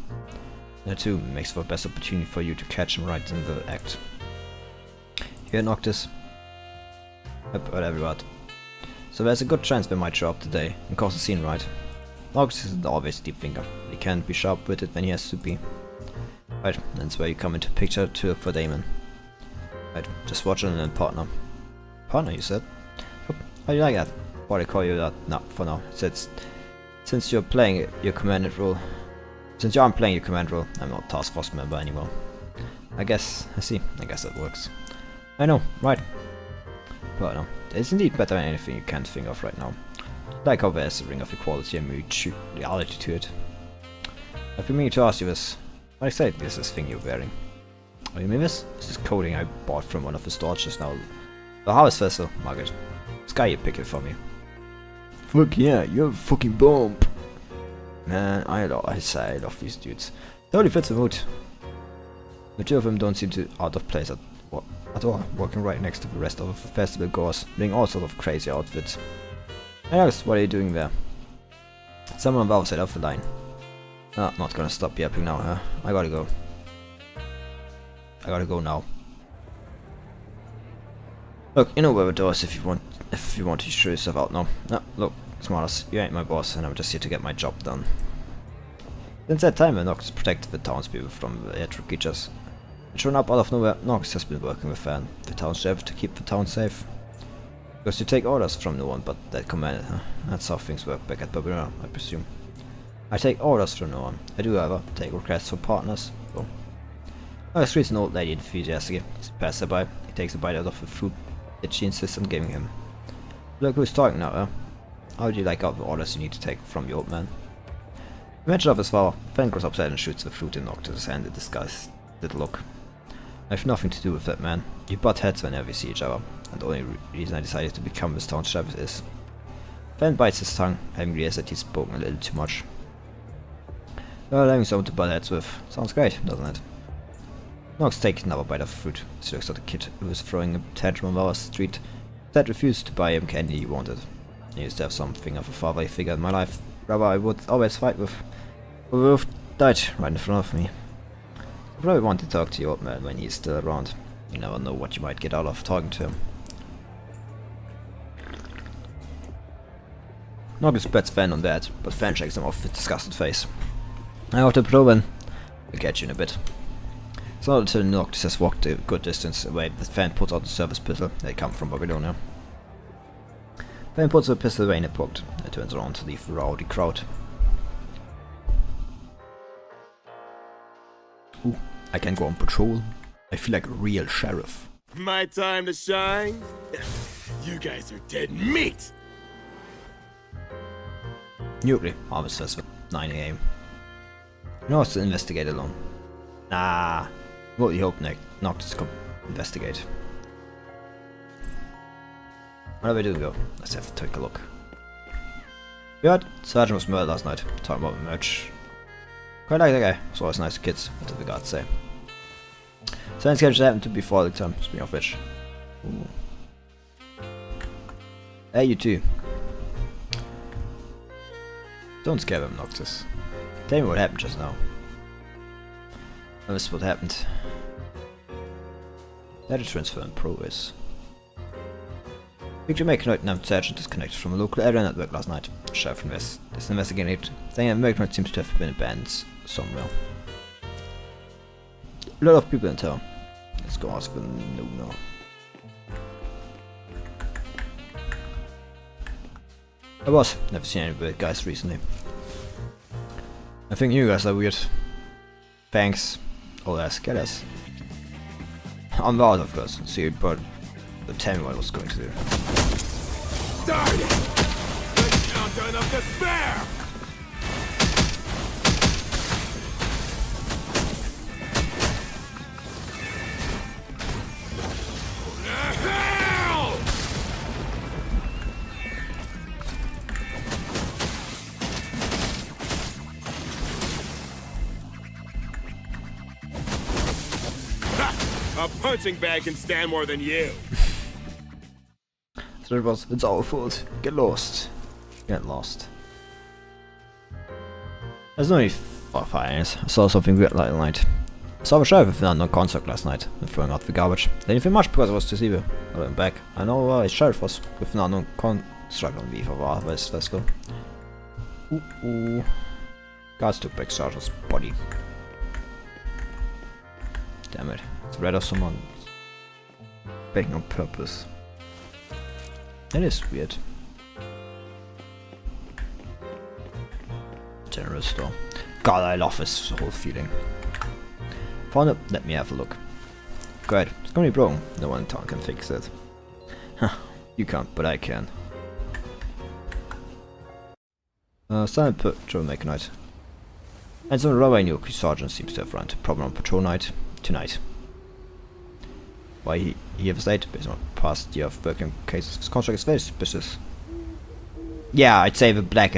That too makes for the best opportunity for you to catch him right in the act. Here, Noctis. Yep, heard everybody. So there's a good chance they might show up today and cause a scene, right? Noctis isn't always a deep thinker. He can be sharp-witted when he has to be. Right, that's where you come into picture too for Damon. Right, just watch and then partner. Partner, you said? Oh, how do you like that? Why do I call you that? No, for now. Since you're playing your commanded role. Since you aren't playing your command role, I'm not task force member anymore. I guess that works. I know, right. But no, it's indeed better than anything you can't think of right now. Like how there's a ring of equality and reality to it. I've been meaning to ask you this. What exactly is this thing you're wearing? Oh, you mean this? This is clothing I bought from one of the stores just now. The harvest vessel, Margaret. This guy you picked it for me. Fuck yeah, you're a fucking bomb. Man, I love these dudes. Totally fits the mood. The two of them don't seem to out of place at all, walking right next to the rest of the festival goers, wearing all sorts of crazy outfits. I asked, what are you doing there? Someone on the outside of the line. Ah, not gonna stop yapping now, huh? I gotta go. I gotta go now. Look, you know where the door is if you want to show yourself out now. No, look, Smartest, you ain't my boss, and I'm just here to get my job done. Since that time, Noctis protected the townspeople from the air creatures. And shown up out of nowhere, Noctis has been working with the town sheriff to keep the town safe. Because you take orders from no one but that commander, huh? That's how things work back at Babylonia, I presume. I take orders from no one. I do, however, take requests from partners. So. Noctis greets an old lady enthusiastically. As he passes her by, he takes a bite out of the food that she insists on giving him. Look who's talking now, huh? How would you like out the orders you need to take from the old man? The mention of his father, Fan grows upset and shoots the fruit in Noctis' hand in disgusted little look. I have nothing to do with that man. We butt heads whenever we see each other, and the only reason I decided to become this town sheriff is... Fan bites his tongue, having realized that he's spoken a little too much. Well, having someone to butt heads with sounds great, doesn't it? Nox takes another bite of fruit. She looks at the kid who was throwing a tantrum on the street that refused to buy him candy he wanted. I used to have something of a fatherly figure in my life. Rather, I would always fight with. We both died right in front of me. I probably want to talk to your old man when he's still around. You never know what you might get out of talking to him. Noctis bets Fan on that, but Fan shakes him off with a disgusted face. I have to probe. I'll catch you in a bit. It's not until Noctis has walked a good distance away that Fan puts out the service pistol. They come from Babylonia. Fan puts the pistol away in a pocket and turns around to leave the rowdy crowd. Ooh, I can go on patrol. I feel like a real sheriff. My time to shine? You guys are dead meat! Nuclear Harvest Festival, 9 AM. No, it's to investigate alone. Nah, what you hope Noctis could investigate. What do we do go? Let's have to take a look. You heard? Sergeant was murdered last night. Talking about merch. Quite like that guy. It's always nice to kids. What did the gods say? Science catches happened to be before the time. Speaking of which. Ooh. Hey, you too. Don't scare them, Noctis. Tell me what happened just now. This is what happened. Data transfer and progress. Picture Mechanoid named Sergeant disconnected from a local area network last night. Sheriff is investigating it, saying a Mechanoid seems to have been abandoned somewhere. A lot of people in town. Let's go ask them. No. I was. Never seen any weird guys recently. I think you guys are weird. Thanks. Oh, that's get us. I'm out, of course. See, but tell me what I was going to do. Darn it! The countdown of despair! Hell! A punching bag can stand more than you. So it's our fault. Get lost. Get lost. There's no need for fires. I saw something weird last night. I saw a sheriff with an unknown concert last night and throwing out the garbage. They didn't feel much because I was too severe. I went back. I know a sheriff was with an unknown construct on behalf of our West Festival. Ooh. Guards took back Sergeant's body. Damn it. It's red of someone begging on purpose. That is weird. Generous store. God, I love this whole feeling. Found it. Let me have a look. Great. It's gonna be broken. No one in town can fix it. Huh. You can't, but I can. Silent patrol Mechanoid. And some railway new sergeant seems to have run into problem on patrol night tonight. Why he have stayed based on past year of working cases. His contract is very suspicious. Yeah, I'd say the black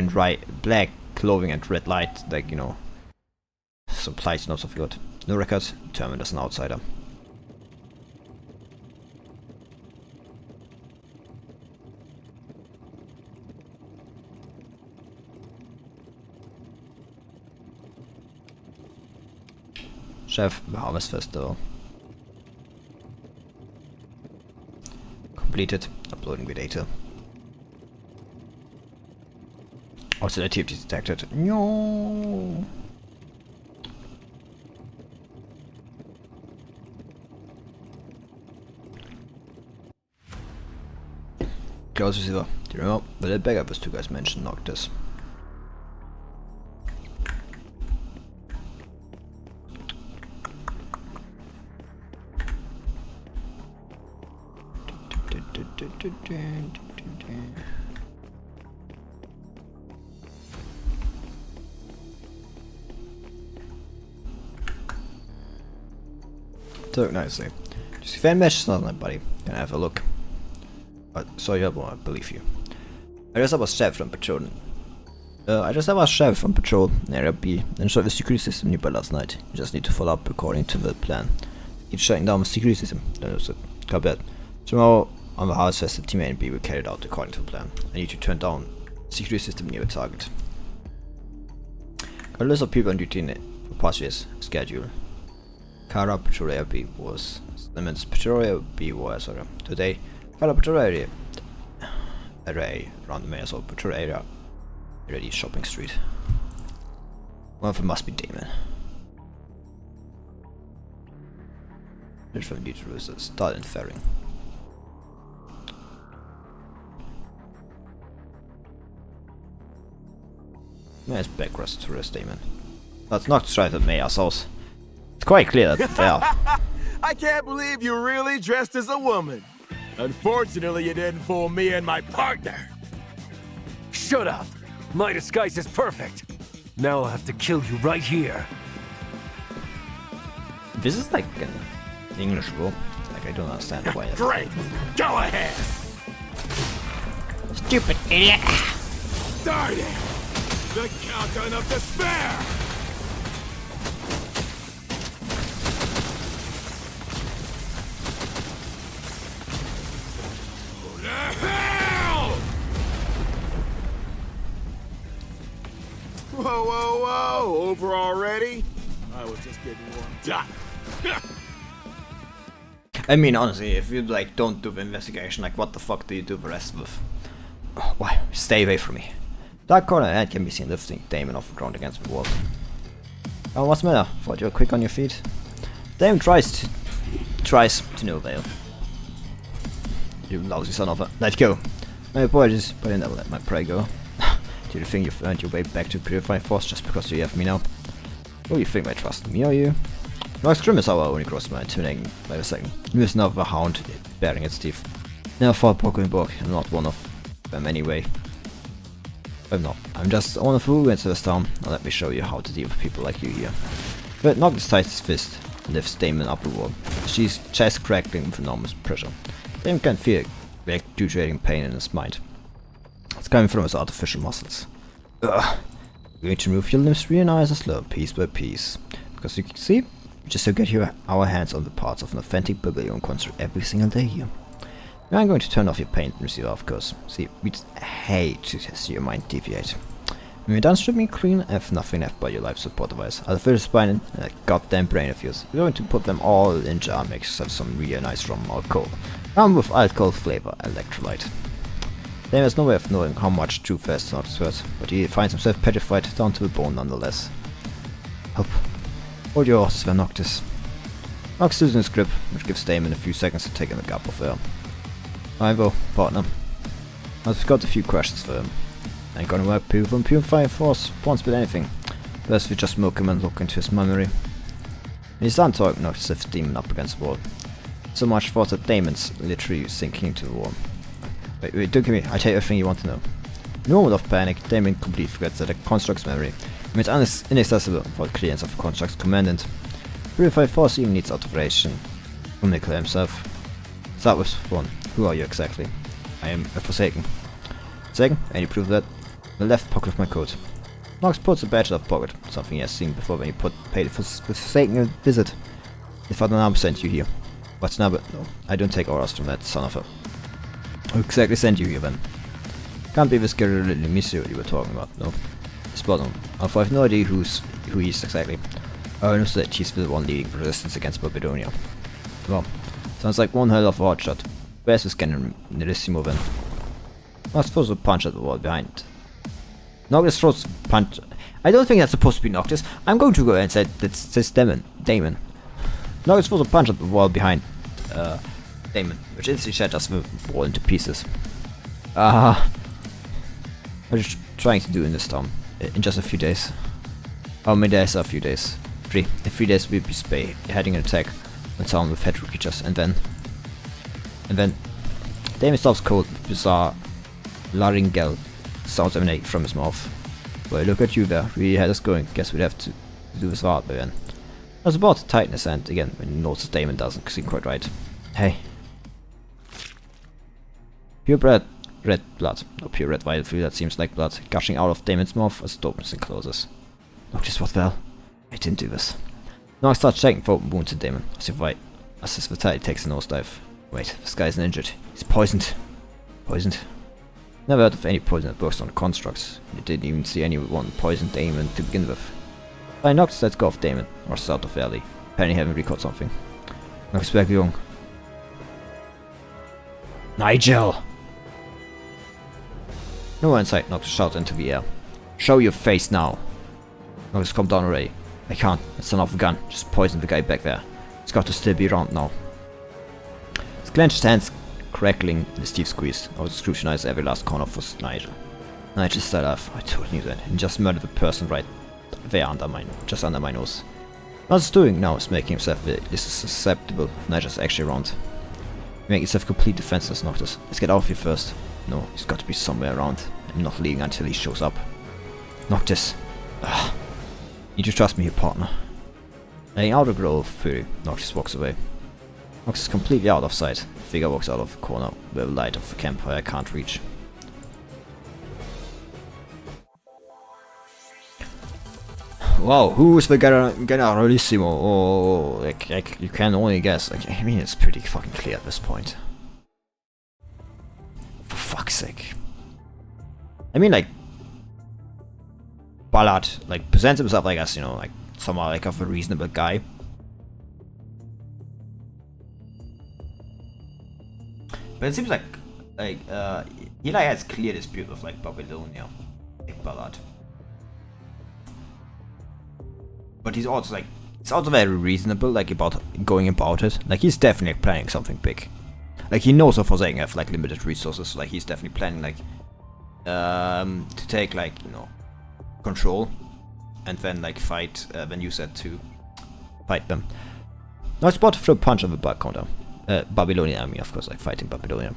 clothing and red light, like, you know, supplies not so good. No records, determined as an outsider. Chef, the Harvest Festival. Completed. Uploading the data. Also, activity detected. No. Close receiver. Do you remember? The little beggar was two guys mentioned Noctis. Took nicely. Just fan mesh not like buddy. Can I have a look? But so you won't believe you. I just have a chef from patrol. Area B and shot the security system nearby last night. You just need to follow up according to the plan. Keep shutting down the security system. Don't lose it. Copy that. Tomorrow on the Harvest Festival, Team A and B will carry it out according to the plan. I need to turn down the security system near the target. Got a list of people on duty in it for past year's schedule. Kara Patrol Area B was Patrol Area B was today. Kara Patrol Area array around the main assault patrol area Ready shopping street. One of them must be Damon. Rich from New Jerusalem, start inferring. Nice background tourist Damon. That's not straight at me, assholes. It's quite clear that they are. I can't believe you really dressed as a woman. Unfortunately, you didn't fool me and my partner. Shut up! My disguise is perfect. Now I'll have to kill you right here. This is like an English rule. Like I don't understand why. Great! Go ahead! Stupid idiot! Start it! The countdown of despair! Go to hell! Whoa, whoa, whoa! Over already? I was just getting warmed up. I mean, honestly, if you like don't do the investigation, like what the fuck do you do the rest with? Why? Stay away from me. Dark corner head can be seen lifting Damon off the ground against the wall. Oh, what's the matter? Thought you were quick on your feet. Damon tries to no avail. You lousy son of a. Let go. My apologies, but I never let my prey go. Do you think you've earned your way back to Purify Force just because you have me now? Who do you think might trust me or you? Nox Grim is our only crossman, intimidating by the second. He is now the hound bearing its teeth. Never fought Pokemon, I'm not one of them anyway. I'm not. I'm just one of who went to this town. Now let me show you how to deal with people like you here. But Noctis ties his fist and lifts Damon up the wall. She's chest crackling with enormous pressure. Damon can feel a deteriorating pain in his mind. It's coming from his artificial muscles. Ugh. We're going to remove your limbs real nice and slow, piece by piece. Because you can see, we just get our hands on the parts of an authentic Babylon construct every single day here. Now I'm going to turn off your paint and receiver, of course. See, we'd hate to see your mind deviate. When you're done stripping clean, I have nothing left but your life support device. I'll fill the spine and that goddamn brain of yours. We're going to put them all in jar mix of some really nice rum alcohol. Rum with alcohol flavor, electrolyte. There is no way of knowing how much true fast Noctis hurt, but he finds himself petrified down to the bone nonetheless. Help. Hold your horses there, Noctis. Noctis loses his grip, which gives Damon a few seconds to take in a gulp of air. I will, partner. I've got a few questions for him. Ain't gonna work from Purify Force once with anything. Best we just milk him and look into his memory. When he's done talking, Noctis lifts Damon up against the wall. So much for that Damon's literally sinking into the wall. Wait, don't give me. I tell you everything you want to know. In a moment of panic, Damon completely forgets that the construct's memory remains inaccessible for the clearance of the construct's commandant. Purify Force even needs authorization from Nicola himself. Start with one. Who are you exactly? I am a Forsaken. Forsaken? Any proof of that? The left pocket of my coat. Nox puts a badge out of pocket, something he has seen before when he paid for Forsaken a visit. If Father Nam sent you here. What's number? No, I don't take orders from that son of a. Who exactly sent you here then? Can't be this guerrilla Misio you were talking about, no. Spot on. I have no idea who he is exactly. I know that he's the one leading resistance against Babylonia. Well, sounds like one hell of a hot shot. Where's this Generalissimo then? Nox throws a punch at the wall behind. Noctis throws a punch. I don't think that's supposed to be Noctis. I'm going to go and say that's Damon. Noctis throws a punch at the wall behind Damon, which instantly shatters the wall into pieces. What are you trying to do in this town? In just a few days? How many days are a few days? 3. In 3 days we'll be heading an attack on town with head creatures, and then Damon stops cold with bizarre laryngeal sounds emanating from his mouth. Well, look at you there, really had us going. Guess we'd have to do this hard way then. I was about to tighten his hand again when he noticed Damon doesn't seem quite right. Hey. Pure red blood, or pure red vital fluid that seems like blood, gushing out of Damon's mouth as it opens and closes. Noctis, what the hell? I didn't do this. Nox starts checking for open wounds in Damon, as his vitality takes a nosedive. Wait, this guy isn't injured. He's poisoned. Poisoned? Never heard of any poison that works on constructs. You didn't even see anyone poison Damon to begin with. By Noctis, let's go off Damon, or south of Valley. Apparently haven't recalled something. Noctis back young. Nigel! No one in sight, Noctis shouts into the air. Show your face now. Noctis, calm down already. I can't. It's an off gun. Just poison the guy back there. It's got to still be around now. His clenched hands crackling in his teeth squeeze. I would scrutinize every last corner for Nigel. Nigel's still alive. I totally knew that. He just murdered the person right there just under my nose. What he's doing now is making himself susceptible. Nigel's actually around. Make yourself complete defenseless, Noctis. Let's get out of here first. No, he's got to be somewhere around. I'm not leaving until he shows up. Noctis. Ugh. You need to trust me here, partner. Letting out a glow of fury, Noctis walks away. Noctis is completely out of sight. The figure walks out of the corner where the light of the campfire can't reach. Wow, who is the Generalissimo? Oh, like, you can only guess. Like, I mean, it's pretty fucking clear at this point. For fuck's sake. I mean, like, Ballard, like, presents himself, I guess, you know, like, somehow, like, of a reasonable guy. But it seems like, he, like, has clear dispute with, like, Babylonia. Like, Ballard. But he's also, like, it's also very reasonable, like, about going about it. Like, he's definitely planning something big. Like, he knows of Forsaken have, like, limited resources. Like, he's definitely planning, like, to take, like, you know, control. And then, like, fight, then use that to fight them. Now, it's about to throw a punch on the back counter. Babylonian army, of course, like, fighting Babylonian.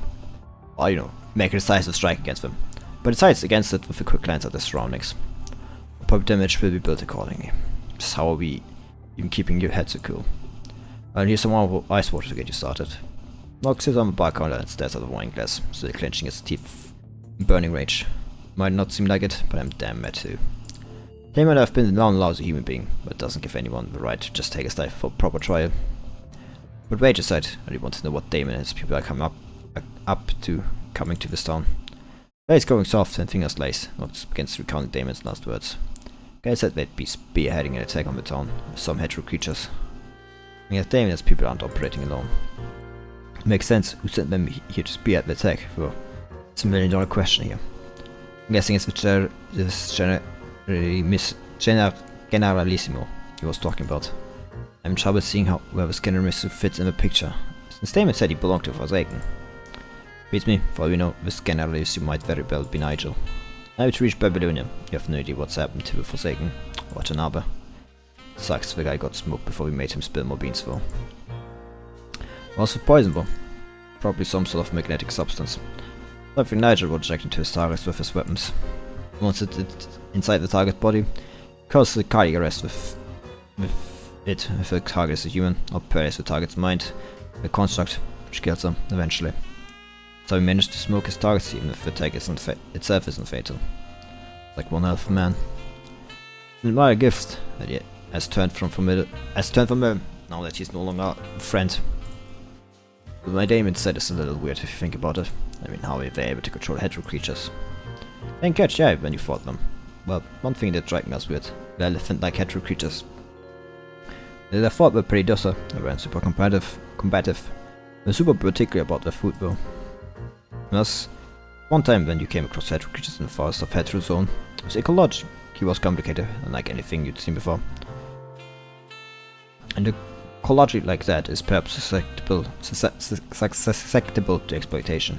Or, you know, make a decisive strike against them. But decides against it with a quick glance at the surroundings. Public damage will be built accordingly. Just how are we even keeping your head so cool? I'll here's some more ice water to get you started. Noctis sits on the bar counter and stares at the wine glass, still clenching his teeth in burning rage. Might not seem like it, but I'm damn mad too. He might have been a non-lousy human being, but it doesn't give anyone the right to just take his life for proper trial. But rage aside, I really want to know what Damon and his people are coming to this town. Face going soft and fingers laced, Noctis begins recounting Damon's last words. Guy said they'd be spearheading an attack on the town with some hetero creatures. And yet Damon and his people aren't operating alone. It makes sense, who sent them here to spearhead the attack? Well, it's $1 million question here. I'm guessing it's the Generalissimo he was talking about. I'm in trouble seeing where the Generalissimo fits in the picture. Since Damon said he belonged to Forsaken. Beats me, for all we know, this Generalissimo might very well be Nigel. Now to reach Babylonia, you have no idea what's happened to the Forsaken, or to Nabe. Sucks the guy got smoked before we made him spill more beans for. What's the poison bomb? Probably some sort of magnetic substance. I think Nigel would inject into his targets with his weapons. Once it's inside the target body, causes the cardiac arrest if the target is a human, or paralyzes the target's mind, a construct which kills them eventually. So he managed to smoke his targets even if the attack itself isn't fatal. Like one hell of a man. An admire gift that he has turned from him now that he's no longer a friend. But my Damon said it's a little weird if you think about it. I mean, how are they able to control hetero creatures? They can catch yeah when you fought them. Well, one thing that struck me as weird, the elephant-like hetero creatures. They fought were pretty docile, they weren't super combative. They're super particular about their food though. Thus, one time when you came across hetero creatures in the forest of Hetero Zone, his ecology was complicated, unlike anything you'd seen before. And ecology like that is perhaps susceptible to exploitation.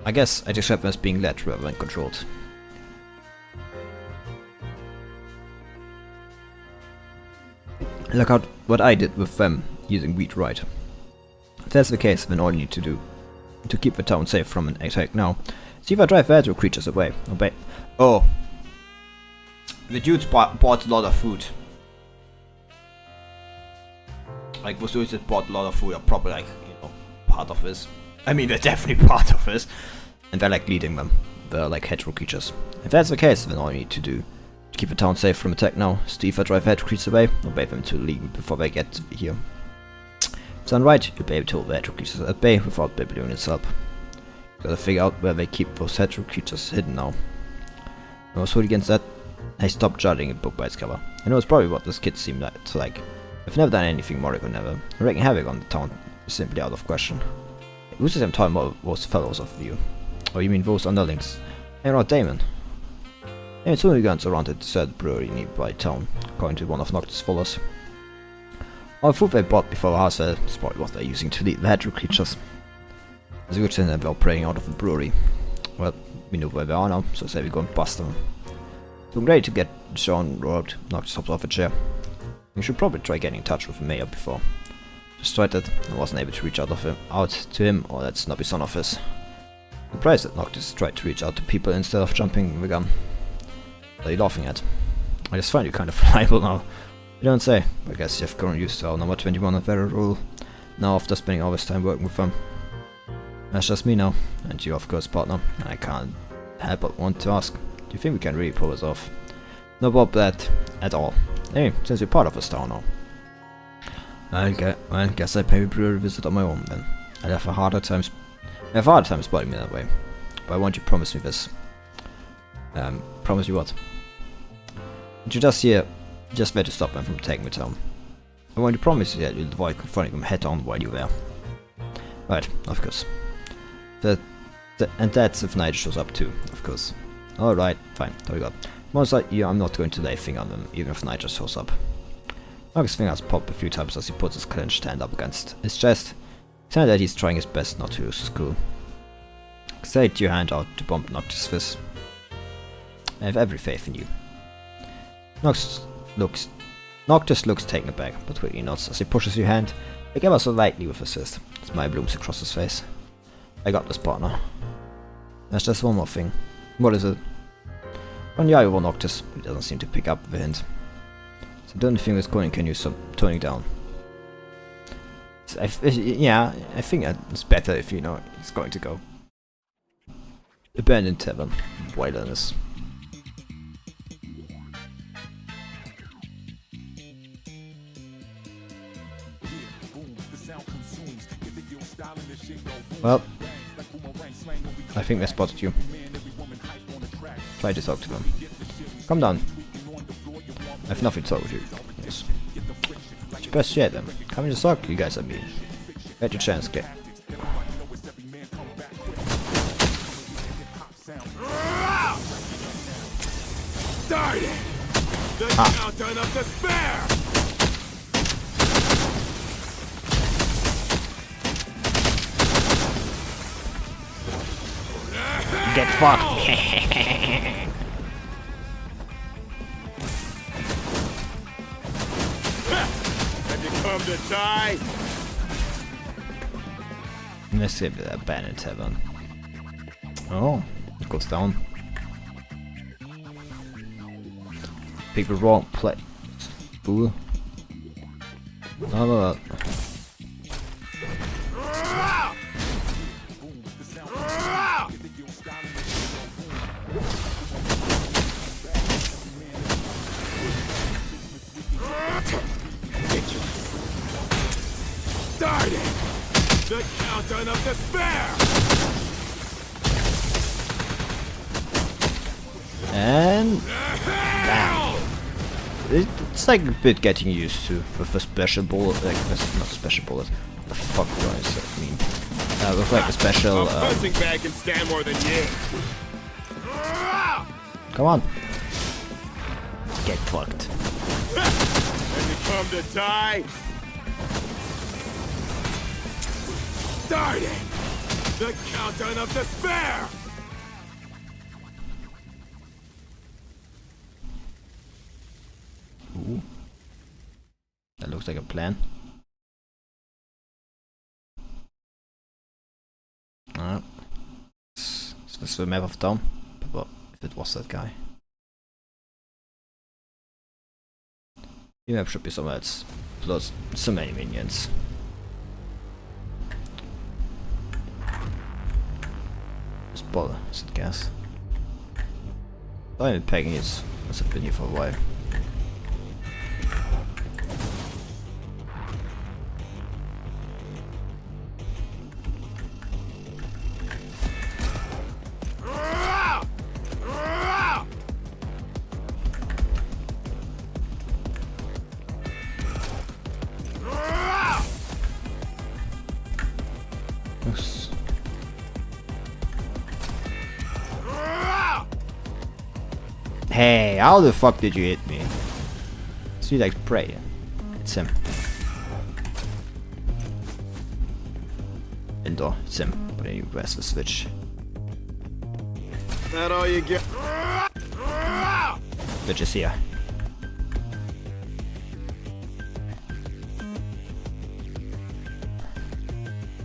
I guess I describe them as being led rather than controlled. Look out what I did with them using wheat right. If that's the case, then all you need to do to keep the town safe from an attack now, see if I drive hetero creatures away. Oh. The dudes bought a lot of food. Like, those dudes that bought a lot of food are probably, like, you know, part of this. I mean, they're definitely part of this. And they're, like, leading them. They're, like, hetero creatures. If that's the case, then all you need to do to keep the town safe from attack now is to either drive hetero creatures away, or bait them to leave before they get here. If done right, you'll be able to hold the hetero creatures at bay without Babylonian's help. Gotta figure out where they keep those hetero creatures hidden now. I was holding against that. I stopped judging a book by its cover. I know it's probably what this kid seemed like. I've never done anything more or never. Wreaking havoc on the town is simply out of question. Who's the same time those fellows of you? Oh, you mean those underlings? Hey, not Damon. And soon guns surrounded the deserted brewery nearby town, according to one of Noctis' followers. All the food they bought before the house fell is probably what they're using to lead the hedgerow creatures. It's a good thing that they're praying out of the brewery. Well, we know where they are now, so say we go and bust them. So I'm ready to get Sean robbed. Noctis hops off a chair. We should probably try getting in touch with the mayor before. Just tried that, I wasn't able to reach out to him or that snobby son of his. I'm surprised that Noctis tried to reach out to people instead of jumping the gun. What are you laughing at? I just find you kind of reliable now. You don't say. I guess you've grown used to our number 21 and Vera rule. Now after spending all this time working with them. That's just me now, and you of course partner. I can't help but want to ask, do you think we can really pull this off? No about that at all. Hey, since you're part of us town now. I guess I pay a brewery visit on my own then. I'd have a harder time spotting me that way. But I want you to promise me this. Promise you what? Would you just there to stop them from taking me down? I want you to promise you that you'll avoid confronting them head on while you're there. Right, of course. And that's if Nigel shows up too, of course. Alright, fine, there we go. Most likely I'm not going to lay a finger on them, even if Nigel shows up. Marcus' fingers pop a few times as he puts his clenched hand up against his chest, saying that he's trying his best not to lose his cool. Extend your hand out to bump Noctis' fist. I have every faith in you. Noctis looks taken aback, but quickly nods as he pushes your hand, like ever so lightly with his fist. A smile blooms across his face. I got this, partner. There's just one more thing. What is it? On the eye over Noctis, but he doesn't seem to pick up the hint. So the only thing this coin can use some toning down. So I think it's better if you know it's going to go. Abandoned tavern, wilderness. Well, I think they spotted you. Try to talk to them. Come down. I have nothing to talk with you. Yes. It's best share them. Come and just talk to you guys, I mean. Get your chance, get. Darn it! The countdown of despair! Get fucked! Have you come to die? Let's see the abandoned tavern. Oh, it goes down. Pick the wrong place. Fool. How about that? Darn it! The countdown of despair! And bam. It's like a bit getting used to with a special bullet, like not special bullet. What the fuck do I mean? With like a special. A punching bag can stand more than you. Come on. Get fucked. Have you come to die? Darn it! The countdown of despair! Ooh. That looks like a plan. Is this the map of town? But what if it was that guy? The map should be somewhere else. Plus so many minions. Just bother, is it gas? I'm pegging it, as I've been here for a while. Hey, how the fuck did you hit me? See, like pray. It's him. Indoor, it's him. But then you press the switch. That all you get? Switch is here.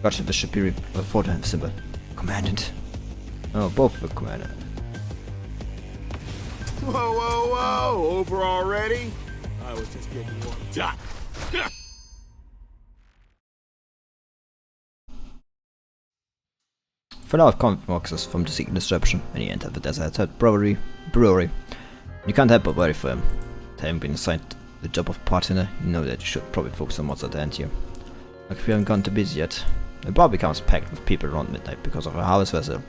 Gotcha, this should be a photo symbol. Commandant. Oh, both the commandant. Whoa, whoa, whoa! Over already? I was just getting warmed up. Fill out comic boxes from the secret description and you enter the deserted brewery. You can't help but worry for him. Having been assigned the job of partner, you know that you should probably focus on what's at hand here. Like if you haven't gone to busy yet. The bar becomes packed with people around midnight because of a harvest vessel.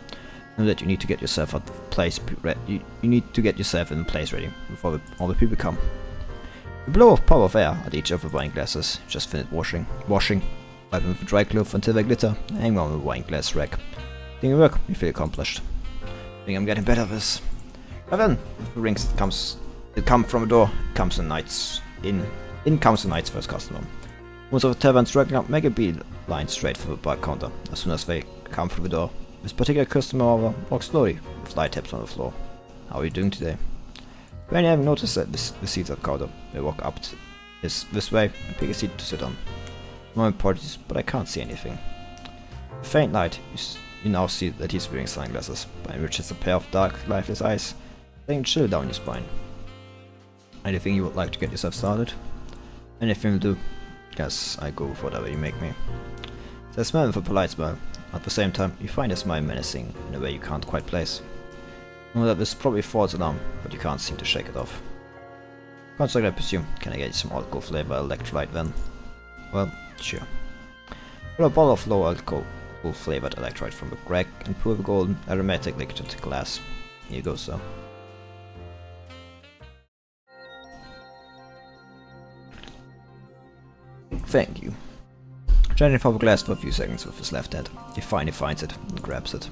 Know that you need to get yourself out of place. You need to get yourself in a place ready before all the people come. You blow off power of air at each of the wine glasses. Just finished washing, wipe them with a dry cloth until they glitter. Hang on the wine glass rack. Doing work, you feel accomplished. I think I'm getting better at this. But then, with the rings it come from a door. It comes the night's in comes the night's first customer. Most of the taverns racking up make a beeline straight for the bar counter. As soon as they come through the door, this particular customer walks slowly, with light taps on the floor. How are you doing today? When you haven't noticed that the seats at the counter, they walk up this way and pick a seat to sit on. My apologies, but I can't see anything. A faint light, you now see that he's wearing sunglasses, behind which is a pair of dark, lifeless eyes, laying chill down your spine. Anything you would like to get yourself started? Anything will do. Guess I go with whatever you make me. They smile with a polite smile. At the same time, you find a smile menacing in a way you can't quite place. You know that this is probably a false alarm, but you can't seem to shake it off. Construct, I presume. Can I get you some alcohol flavor electrolyte then? Well, sure. Put a bottle of low alcohol flavored electrolyte from the rack and pour the golden aromatic liquid into glass. Here you go, sir. Thank you. Trying to for the glass for a few seconds with his left hand, he finally finds it and grabs it.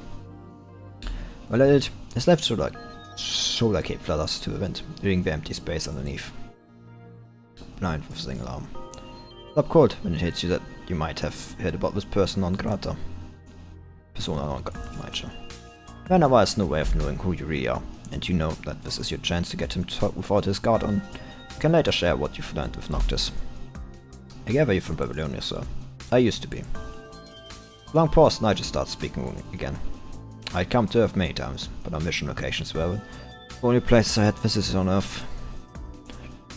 Well at it, his left shoulder cape flutters to the wind, leaving the empty space underneath. Blind with a single arm. Stop cold when it hits you that you might have heard about this person non grata. Persona non grata. Whenever has no way of knowing who you really are, and you know that this is your chance to get him to talk without his guard on, you can later share what you've learned with Noctis. I gather you're from Babylonia, sir. I used to be. Long pause, Nigel starts speaking again. I'd come to Earth many times, but on mission locations were the only places I had visited on Earth.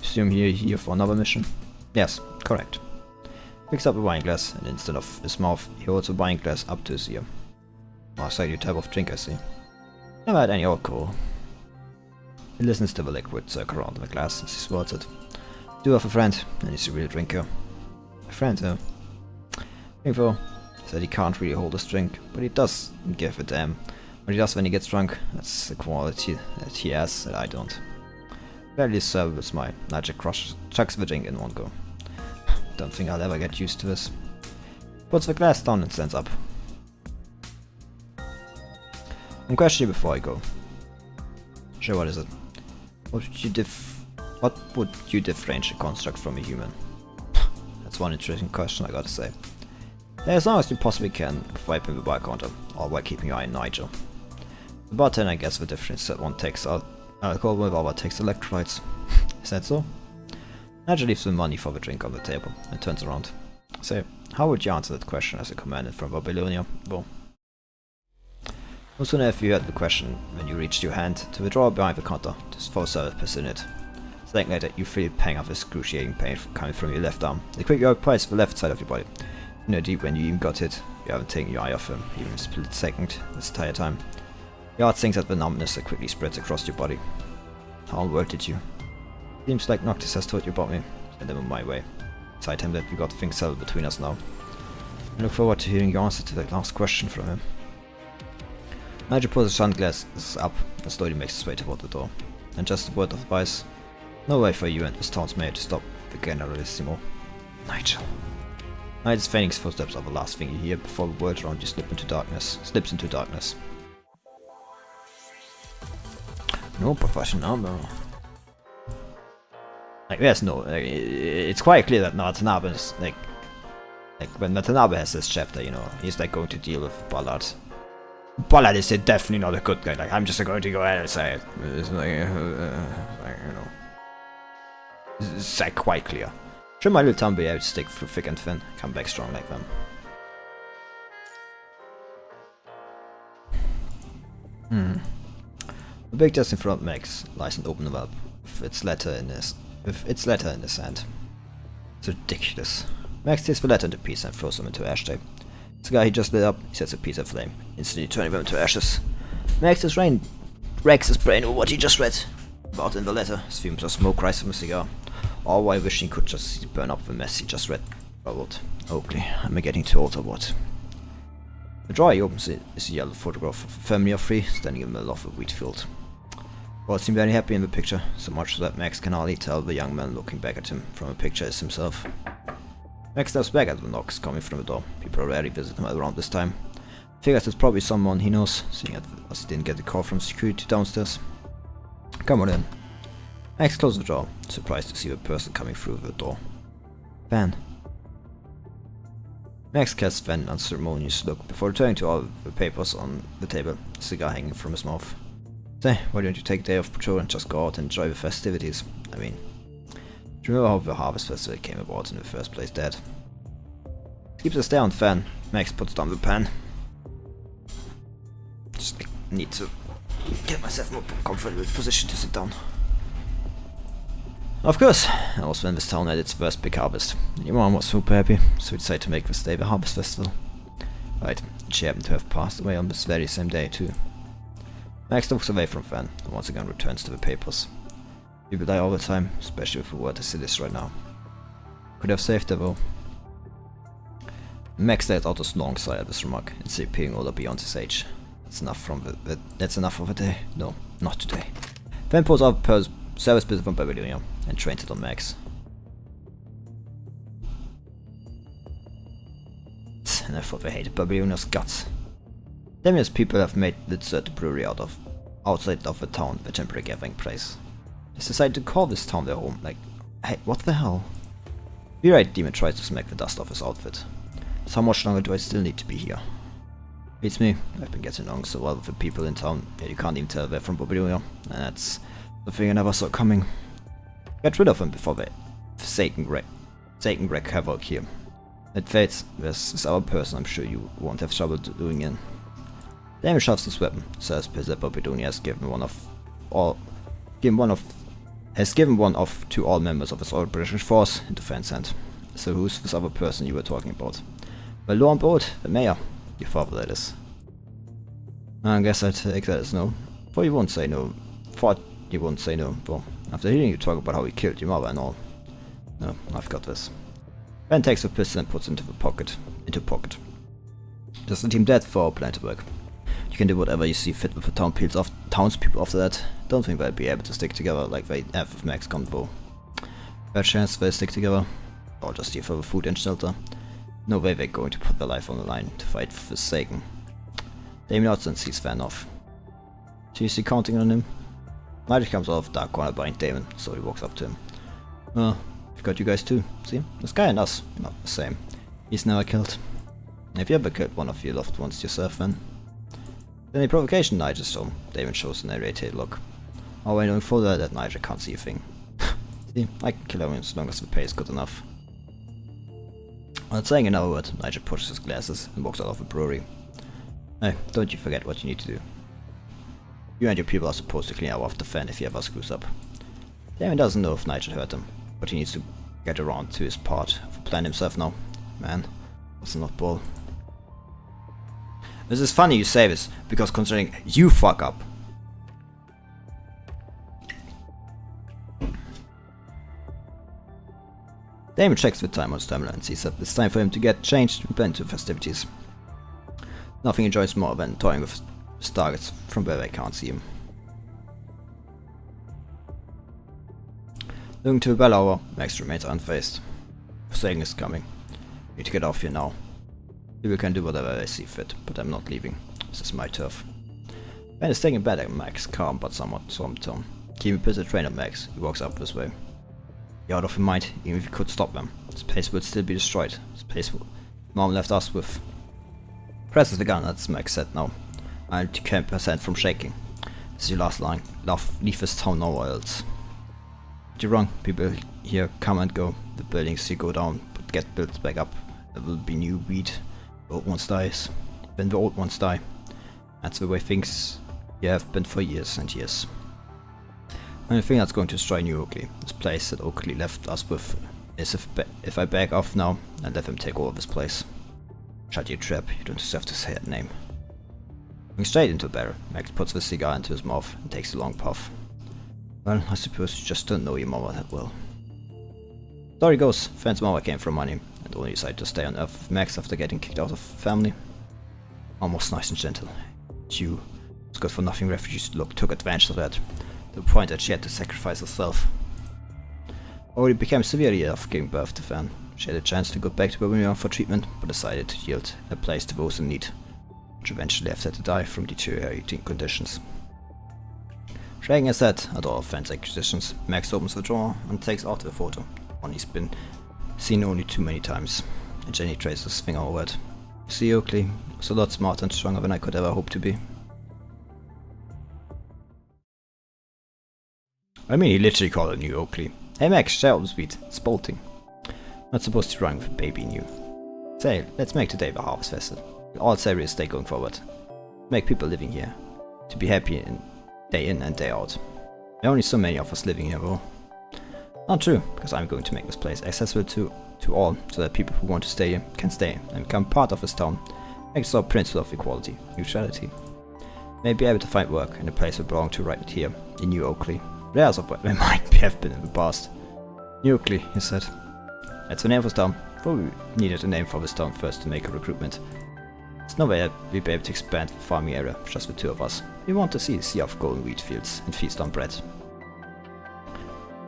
Assume you're here for another mission? Yes, correct. Picks up a wine glass, and instead of his mouth, he holds a wine glass up to his ear. Outside your type of drink, I see. Never had any alcohol. He listens to the liquid circle around the glass as he swirls it. Do have a friend, and he's a real drinker. A friend, huh? Info said he can't really hold his drink, but he does give a damn. What he does when he gets drunk, that's the quality that he has that I don't. Barely serve with my magic chucks the drink in one go. Don't think I'll ever get used to this. Puts the glass down and stands up. One question before I go. Sure, what is it? What would you differentiate a construct from a human? That's one interesting question, I gotta say. As long as you possibly can, wiping the bar counter, or while keeping your eye on Nigel. The bartender, I guess the difference is that one takes alcohol while the other takes electrolytes. Is that so? Nigel leaves the money for the drink on the table and turns around. So, how would you answer that question as a commandant from Babylonia? Well, no sooner have you heard the question when you reached your hand to the drawer behind the counter to throw service in it. A second later, you feel a pang of excruciating pain coming from your left arm. They quickly oppress the left side of your body. You know deep when you even got hit, you haven't taken your eye off him, even a split second this entire time. Your heart sinks at the numbness that quickly spreads across your body. How on earth did you? Seems like Noctis has told you about me. Send him on my way. Decide him that we got things settled between us now. I look forward to hearing your answer to that last question from him. Nigel pulls his sunglasses up and slowly makes his way toward the door. And just a word of advice. No way for you and this town's mayor to stop the Generalissimo. Nigel. Nigel's fainting footsteps are the last thing you hear before the world around you slips into darkness. No professional, no. Like, there's no, like, it's quite clear that Watanabe is, like when Watanabe has this chapter, you know, he's like going to deal with Ballard. Ballard is definitely not a good guy, like, I'm just going to go ahead and say it. It's like, you know. It's like quite clear. Should my little town be able to stick through thick and thin, come back strong like them. The big desk in front of Max lies an open envelope with its letter in his hand. It's ridiculous. Max takes the letter into pieces and throws them into ashtray. The guy he just lit up, he sets a piece of flame, instantly turning them into ashes. Max racks his brain over what he just read. About in the letter, his fumes of smoke rise from a cigar, all while wishing he could just burn up the mess he just read. Troubled. Oakley, am I getting too old or what? The drawer he opens it is a yellow photograph of a family of three standing in the middle of a wheat field. All seem very happy in the picture, so much so that Max can hardly tell the young man looking back at him from the picture is himself. Max steps back at the knocks coming from the door. People rarely visit him around this time. Figures it's probably someone he knows, seeing as he didn't get the call from security downstairs. Come on in. Max closes the door, surprised to see a person coming through the door. Van. Max casts Van an unceremonious look before returning to all the papers on the table, a cigar hanging from his mouth. Say, why don't you take a day off patrol and just go out and enjoy the festivities? I mean, do you remember how the Harvest Festival came about in the first place, Dad? Keeps a stare on Van. Max puts down the pen. Just need to get myself more comfortable position to sit down. Of course, that was when this town had its first big harvest. And your mom was super happy, so we decided to make this day the Harvest Festival. Right, she happened to have passed away on this very same day too. Max looks away from Van, and once again returns to the papers. People die all the time, especially with the world as it is right now. Could have saved her though. Max let out a long sigh at this remark, and see appearing older beyond his age. That's enough of a day. No, not today. Van pulls out a service pistol from Babylonia and trains it on Max. And I thought they hated Babylonia's guts. Damien's people have made the deserted brewery outside of the town a temporary gathering place. They decided to call this town their home, like, hey, what the hell? You're right, Demon tries to smack the dust off his outfit. So how much longer do I still need to be here? Beats me, I've been getting along so well with the people in town, yet you can't even tell they're from Babylonia, and that's the thing I never saw coming. Get rid of them before they Satan wreak havoc here. It fades, this is our person, I'm sure you won't have trouble doing in. Damien shoves his weapon, says that Babylonia has given one of to all members of his old British force into Van's hand. So who's this other person you were talking about? Well, lo and behold, the mayor. Your father, that is. I guess I'd take that as no. For you won't say no. Thought you wouldn't say no. Well, after hearing you talk about how he killed your mother and all. No, I've got this. Ben takes the pistol and puts it into pocket. Just let him dead for our plan to work. You can do whatever you see fit with the townspeople after that. Don't think they'll be able to stick together like they have with Max Combo. Bad chance they stick together. Or just here for the food and shelter. No way they're going to put their life on the line to fight for Satan. Damien nods and sees Van off. Seriously counting on him? Magic comes out of the dark corner behind Damien, so he walks up to him. Well, we've got you guys too. See? This guy and us, not the same. He's never killed. Have you ever killed one of your loved ones yourself, then? Any provocation, Nigel's home. Damien shows an irritated look. All I know further that Nigel can't see a thing. See, I can kill him as long as the pay is good enough. Without saying another word, Nigel pushes his glasses and walks out of the brewery. Hey, don't you forget what you need to do. You and your people are supposed to clean up after Fan if he ever screws up. Damien doesn't know if Nigel hurt him, but he needs to get around to his part of the plan himself now. Man, that's not ball. This is funny you say this, because considering you fuck up. Damien checks the time on his terminal and sees that it's time for him to get changed and blend to festivities. Nothing enjoys more than toying with his targets from where they can't see him. Looking to the bell hour, Max remains unfazed. Saying is coming. Need to get off here now. People can do whatever they see fit, but I'm not leaving. This is my turf. Ben is taking bed at Max, calm but somewhat solemn tone. Keep a busy train of Max. He walks up this way. You're out of your mind, even if you could stop them. This place would still be destroyed. This place will Mom left us with. Presses the gun, as Max said now. I'm 10% from shaking. This is your last line. Leave this town now or else. You're wrong. People here come and go. The buildings here go down, but get built back up. There will be new weed. The old ones dies. Then the old ones die. That's the way things here have been for years and years. The only thing that's going to destroy New Oakley, this place that Oakley left us with, is if I back off now and let him take over this place. Shut your trap, you don't deserve to say that name. Going straight into the barrel, Max puts the cigar into his mouth and takes a long puff. Well, I suppose you just don't know your mother that well. Story goes, Fan's mother came from money and only decided to stay on Earth with Max after getting kicked out of family. Almost nice and gentle. You, this good for nothing refugees took advantage of that, to the point that she had to sacrifice herself. Already became severely ill after giving birth to Fan. She had a chance to go back to Birmingham for treatment, but decided to yield a place to those in need, which eventually left her to die from deteriorating conditions. Shaking his head at all of Fan's acquisitions, Max opens the drawer and takes out the photo, one he's been seen only too many times, and Jenny traces his finger over it. See, Oakley was a lot smarter and stronger than I could ever hope to be. I mean, he literally called it New Oakley. Hey Max, share the speed. It's bolting. Not supposed to rhyme with baby new. Say, let's make today the Harvest Festival. All serious day going forward. Make people living here to be happy in and day out. There are only so many of us living here though. Not true, because I'm going to make this place accessible to all, so that people who want to stay here can stay and become part of this town. Makes our principle of equality, neutrality. May be able to find work in a place we belong to right here, in New Oakley. Layers of what they might have been in the past. New Oakley, he said. That's the name of this town. But we needed a name for this town first to make a recruitment. There's no way that we'd be able to expand the farming area, just the two of us. We want to see a sea of golden wheat fields and feast on bread.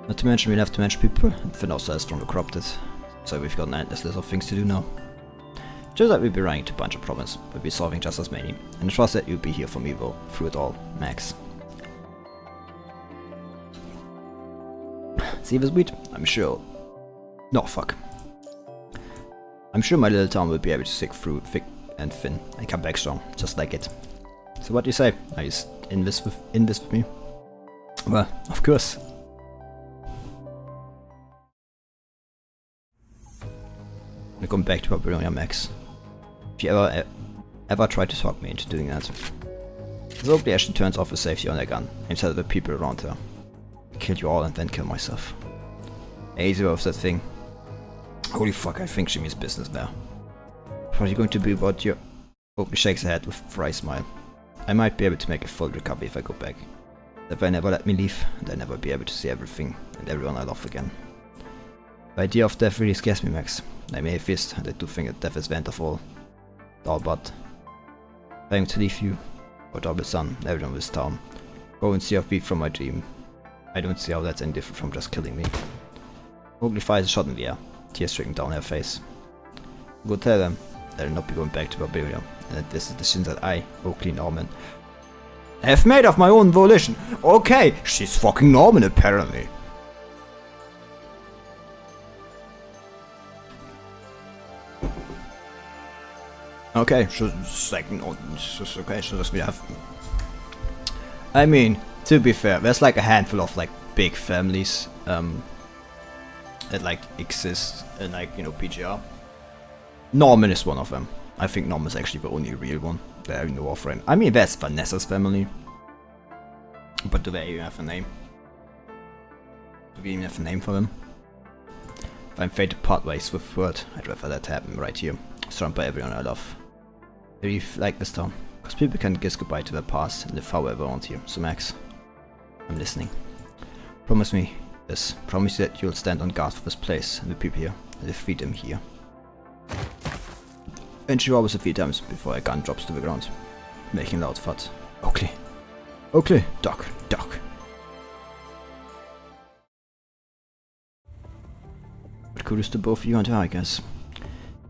Not to mention we'll have to manage people and fend ourselves from the corrupted. So we've got an endless list of things to do now. Just that we'd be running to a bunch of problems, but we'd be solving just as many. And I trust that you'd be here for me though, through it all, Max. See this wheat? I'm sure. No, fuck. I'm sure my little town will be able to stick through thick and thin and come back strong, just like it. So what do you say? Are you in this with me? Well, of course. I'm going back to Babylonia, Max. If you ever try to talk me into doing that. So Oakley actually turns off the safety on their gun and tells the people around her. Kill you all and then kill myself. Easy with that thing. Holy fuck, I think she means business there. What are you going to do about your... Oakley shakes her head with a wry smile. I might be able to make a full recovery if I go back. If they never let me leave, and I'll never be able to see everything and everyone I love again. The idea of death really scares me, Max. I'm atheist, and I do think that death is the end of all. But I am to leave you, our double son, everyone in this town. Go and see a beat from my dream. I don't see how that's any different from just killing me. Oakley fires a shot in the air, tears streaking down her face. Go tell them that I'll not be going back to Barbaria, and that this is the decision that I, Oakley Norman, have made of my own volition. Okay, she's fucking Norman apparently. Okay, so it's like, no, it's just okay, so we have... I mean, to be fair, there's like a handful of like big families that like exist in like, you know, PGR. Norman is one of them. I think Norman's actually the only real one that I know of. I mean, there's Vanessa's family. But do they even have a name? Do we even have a name for them? If I'm fated to part ways with Word, I'd rather that happen right here, surrounded by everyone I love. I really like this town, because people can kiss goodbye to their past and live however they want here. So Max, I'm listening. Promise me this. Promise that you'll stand on guard for this place and the people here, and the freedom here. And she always a few times before a gun drops to the ground, making loud thud. Oakley. Oakley. Doc. Doc. But kudos to both you and her, I guess.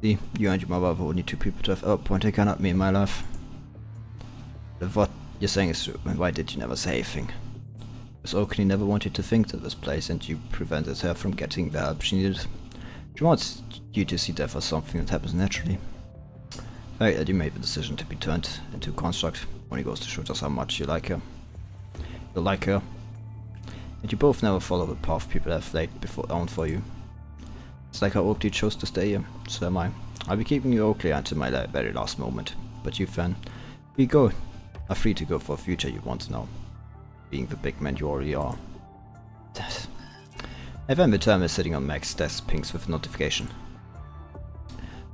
You and your mother were only two people to have at point taken at me in my life. What you're saying is true, and why did you never say anything? Because Oakley never wanted to think to this place, and you prevented her from getting the help she needed. She wants you to see death as something that happens naturally. The fact that you made the decision to be turned into a construct only goes to show just how much you like her. You like her. And you both never follow the path people have laid before down for you. It's like how Oakley chose to stay here, so am I. I'll be keeping you Oakley until my very last moment. But you, Fan, are free to go for a future you want now. Being the big man you already are. Evan the term is sitting on Mac's desk pings with a notification.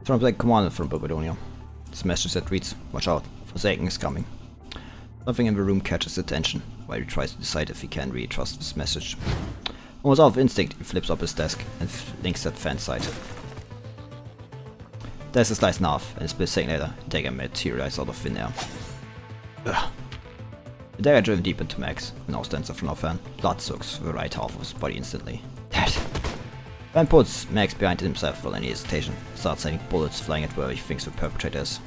From Black Commander from Babylonia. This message that reads, "Watch out, Forsaken is coming." Nothing in the room catches attention, while he tries to decide if he can really trust this message. Almost out of instinct, he flips up his desk and links at Fan's side. There's a slice in half, and a split second later, a dagger materializes out of thin air. Ugh. The dagger driven deep into Max, who now stands in front of Fan. Blood soaks through the right half of his body instantly. Fan puts Max behind himself without any hesitation, starts sending bullets flying at where he thinks the perpetrator is.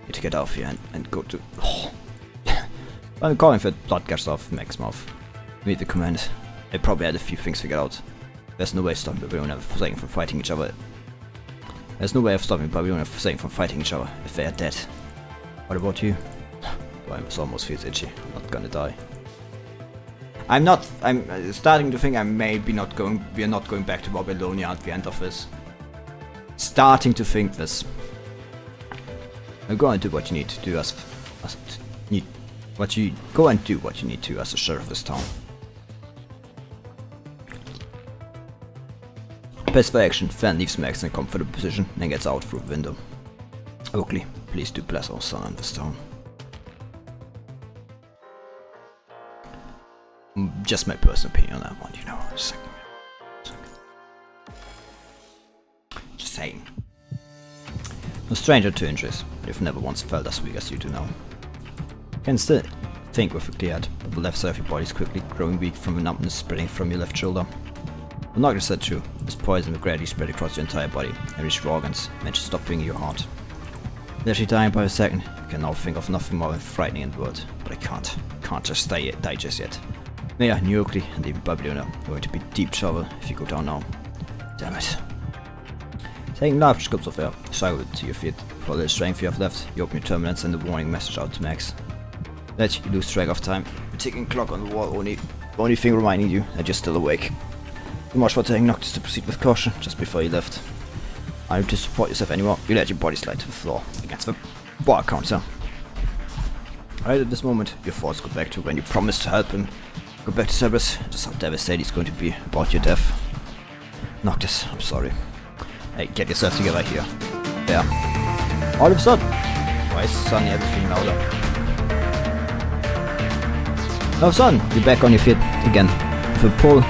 Need to get out of here and go to... I'm calling for blood gushes off Max's mouth. Meet the command. They probably had a few things figured out. There's no way of stopping Babylonia and Forsaken from fighting each other. There's no way of stopping Babylonia and Forsaken from fighting each other if they are dead. What about you? Well, it almost feels itchy. I'm not gonna die. I'm starting to think we're not going back to Babylonia at the end of this. Starting to think this. I'm going to do what you need to do as go and do what you need to as a sheriff of this town. Best for action, Fan leaves Max in a comfortable position and gets out through the window. Oakley, please do bless our son and this town. Just my personal opinion on that one, you know. Just saying. No stranger to injuries, but you've never once felt as weak as you do now. You can still think with a clear head, but the left side of your body is quickly growing weak from the numbness spreading from your left shoulder. The Noctis said true, this poison will gradually spread across your entire body and reach your organs, and should stop beating your heart. Literally dying by a second, you can now think of nothing more frightening in the world, but I can't just die just yet. Yeah, New Oakley and even Babylonia are going to be deep trouble if you go down now. Damn it. Taking large scoops of air, struggle to your feet. For a little strength you have left, you open your terminal and send a warning message out to Max. Let you lose track of time. The ticking clock on the wall only thing reminding you that you're still awake. Too much for telling Noctis to proceed with caution just before you left. Unable to support yourself anymore, you let your body slide to the floor against the bar counter. Right at this moment, your thoughts go back to when you promised to help him. Go back to Cerberus, just how devastated he's going to be about your death. Noctis, I'm sorry. Hey, get yourself together here. There. All of a sudden, why is suddenly everything louder? All of a sudden, you're back on your feet again. With a pull,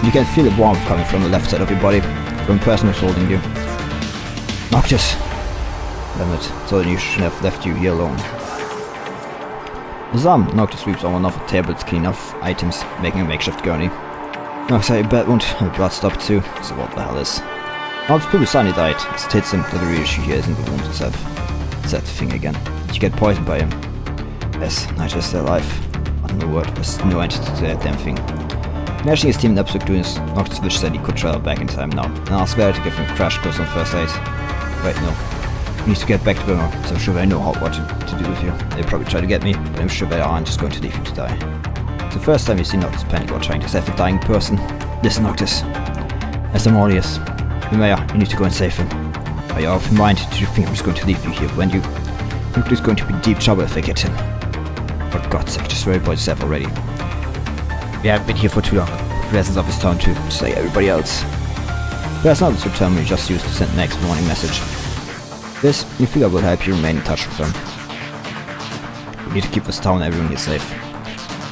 you can feel the warmth coming from the left side of your body, from the person who's holding you. Noctis! Damn it, so you should have left you here alone. His arm, Noctis sweeps on one of the tables clean off items, making a makeshift gurney. Noctis had a bad wound, and the blood stopped too, so what the hell is? Noctis pretty suddenly died, as it hits him that the real issue here isn't the wound itself. It's that thing again. Did you get poisoned by him? Yes, Nigel is still alive. But no word, there's no entity to that damn thing. Mashing his team in absolute doings, Noctis wished that he could travel back in time now, and asked Vera to give him a crash course on first aid. Wait, no. We need to get back to Burma, so I'm sure they know what to do with you. They'll probably try to get me, but I'm sure they aren't just going to leave you to die. It's the first time you see Noctis panic while trying to save a dying person. Listen, Noctis. As the Morlius, the mayor, you need to go and save him. Are you out of your mind? Did you think I'm just going to leave you here when you... Noctis is going to be in deep trouble if they get him. For God's sake, just worry about yourself already. We haven't been here for too long. The presence of this town too, just like everybody else. There's not the term we just used to send Max a warning message. This, you figure, will help you remain in touch with them. We need to keep this town and everyone here safe.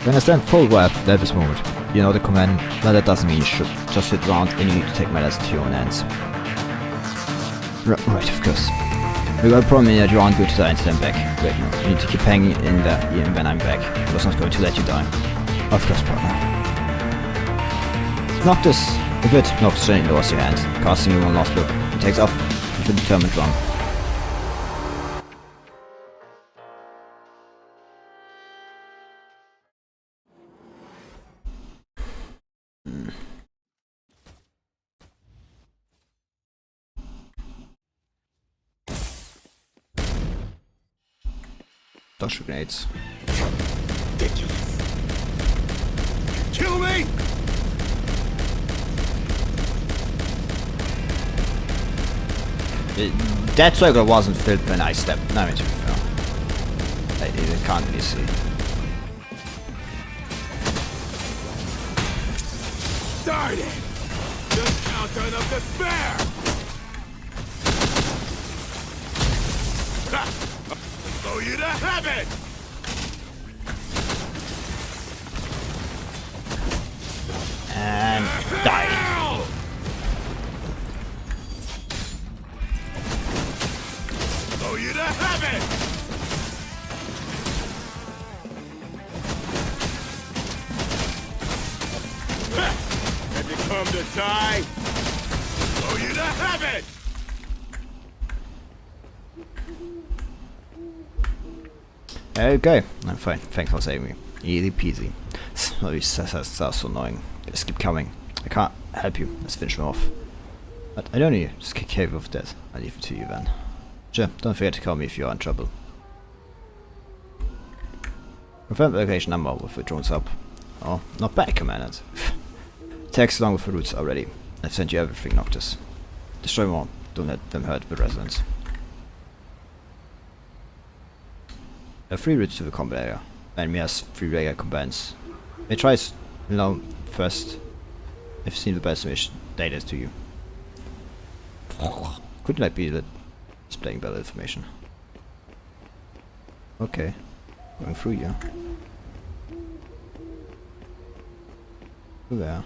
You understand full well at this moment. You know the command, but that doesn't mean you should just sit around and you need to take matters into your own hands. Right, of course. We got a problem that you aren't going to die until I'm back. Wait, no, you need to keep hanging in there even when I'm back. I was not going to let you die. Of course, partner. Noctis, with it, Noctis gently lowers your hands, casting you one last look. He takes off with a determined run. Dodge grenades. Ridiculous. Kill me! That circle wasn't filled when I stepped. No, it's fair. It can't really see. Darn it! Just fountain of despair! Ha! Go you to heaven! And die. Go you to heaven! Ha! Have you come to die? Go you to heaven! Okay, I'm fine. Thanks for saving me. Easy peasy. That's so annoying. Just keep coming. I can't help you. Let's finish him off. But I don't need you. Just get capable of death. I'll leave it to you then. Sure, don't forget to call me if you are in trouble. Confirm the location number with the drones up. Oh, not bad, Commandant. Text along with the routes already. I've sent you everything, Noctis. Destroy them all. Don't let them hurt the residents. There are 3 routes to the combat area. Enemy has 3 regular combatants. They try first. I've seen the best mission data to you. Couldn't that be displaying better information? Okay. Going through you. Through there.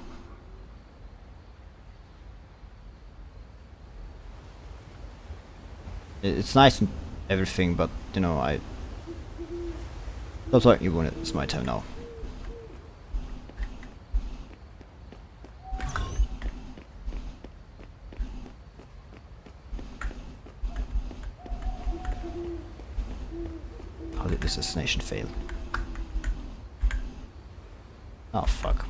It's nice and everything, but you know, I don't like you want it. It's my time now. How did this assassination fail? Oh fuck.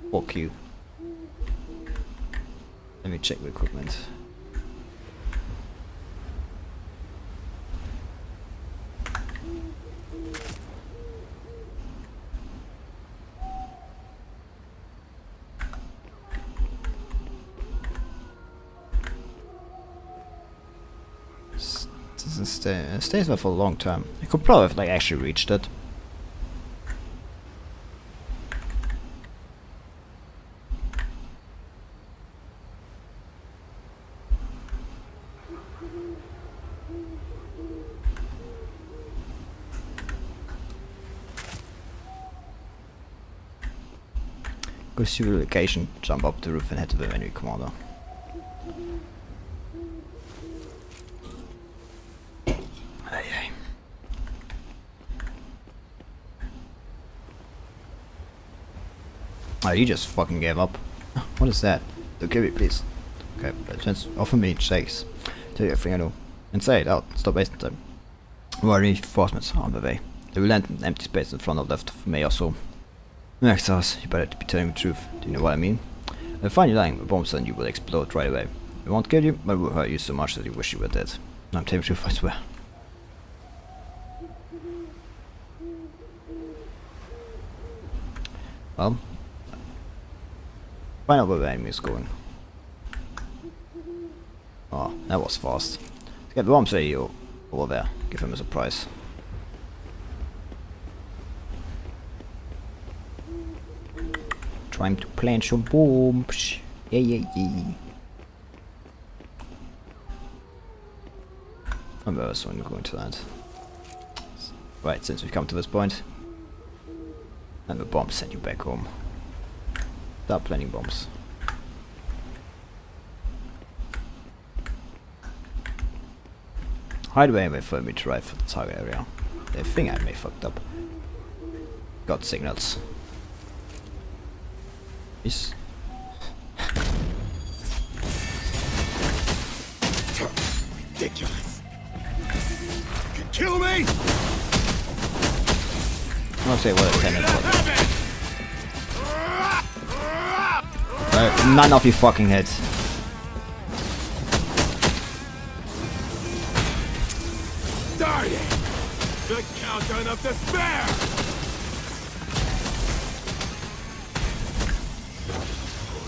Fuck you. Let me check the equipment. Doesn't stay. It stays there for a long time. I could probably have like actually reached it. Go see the location, jump up the roof and head to the enemy commander. Aye. Oh, you just fucking gave up. What is that? Don't kill me, please. Okay, just offer me shakes. Tell you everything I know. And say it out. Stop wasting time. More reinforcements on the way. They will land in empty space in front of left of me or so. Next house, you better be telling the truth. Do you know what I mean? I'll find you lying, the bombs and you will explode right away. It won't kill you, but it will hurt you so much that you wish you were dead. I'm telling the truth, I swear. Well, find out where the enemy is going. Oh, that was fast. Let's get the bombs ready over there. Give him a surprise. Trying to plant some bombs. Yeah. I'm also going to that. Right, since we've come to this point. And the bombs send you back home. Start planting bombs. Hide away and wait for me to arrive for the target area. They think I may fucked up. Got signals. Is Ridiculous. You kill me? I'll say what a 10 minutes. None of you fucking hit. Darn it! The countdown of despair! Go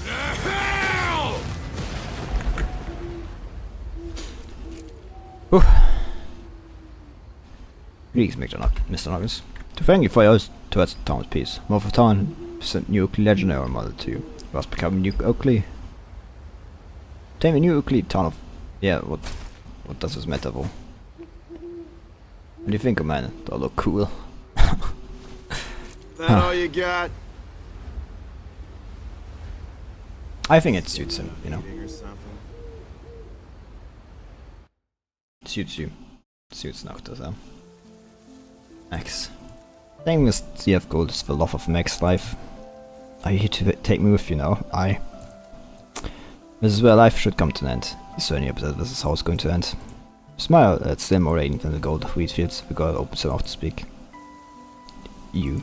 to hell! Whew. Greetings, Mr. Noctis. To thank you for your towards the town's peace, Morph of Town sent new Oakley Legendary model to you. You must become New Oakley. Tame a new Oakley town of... Yeah, what does this matter for? What do you think, man? Do I look cool? That all you got? I think it suits him, you know. Eating or something? Suits you. Suits Noctis, huh? Max. Saying this CF gold is the love of Max's life. Are you here to take me with you now? This is where life should come to an end. He's certainly upset this is how it's going to end. Smile at still more radiant than the gold of wheat fields. The god opens her mouth to speak. You.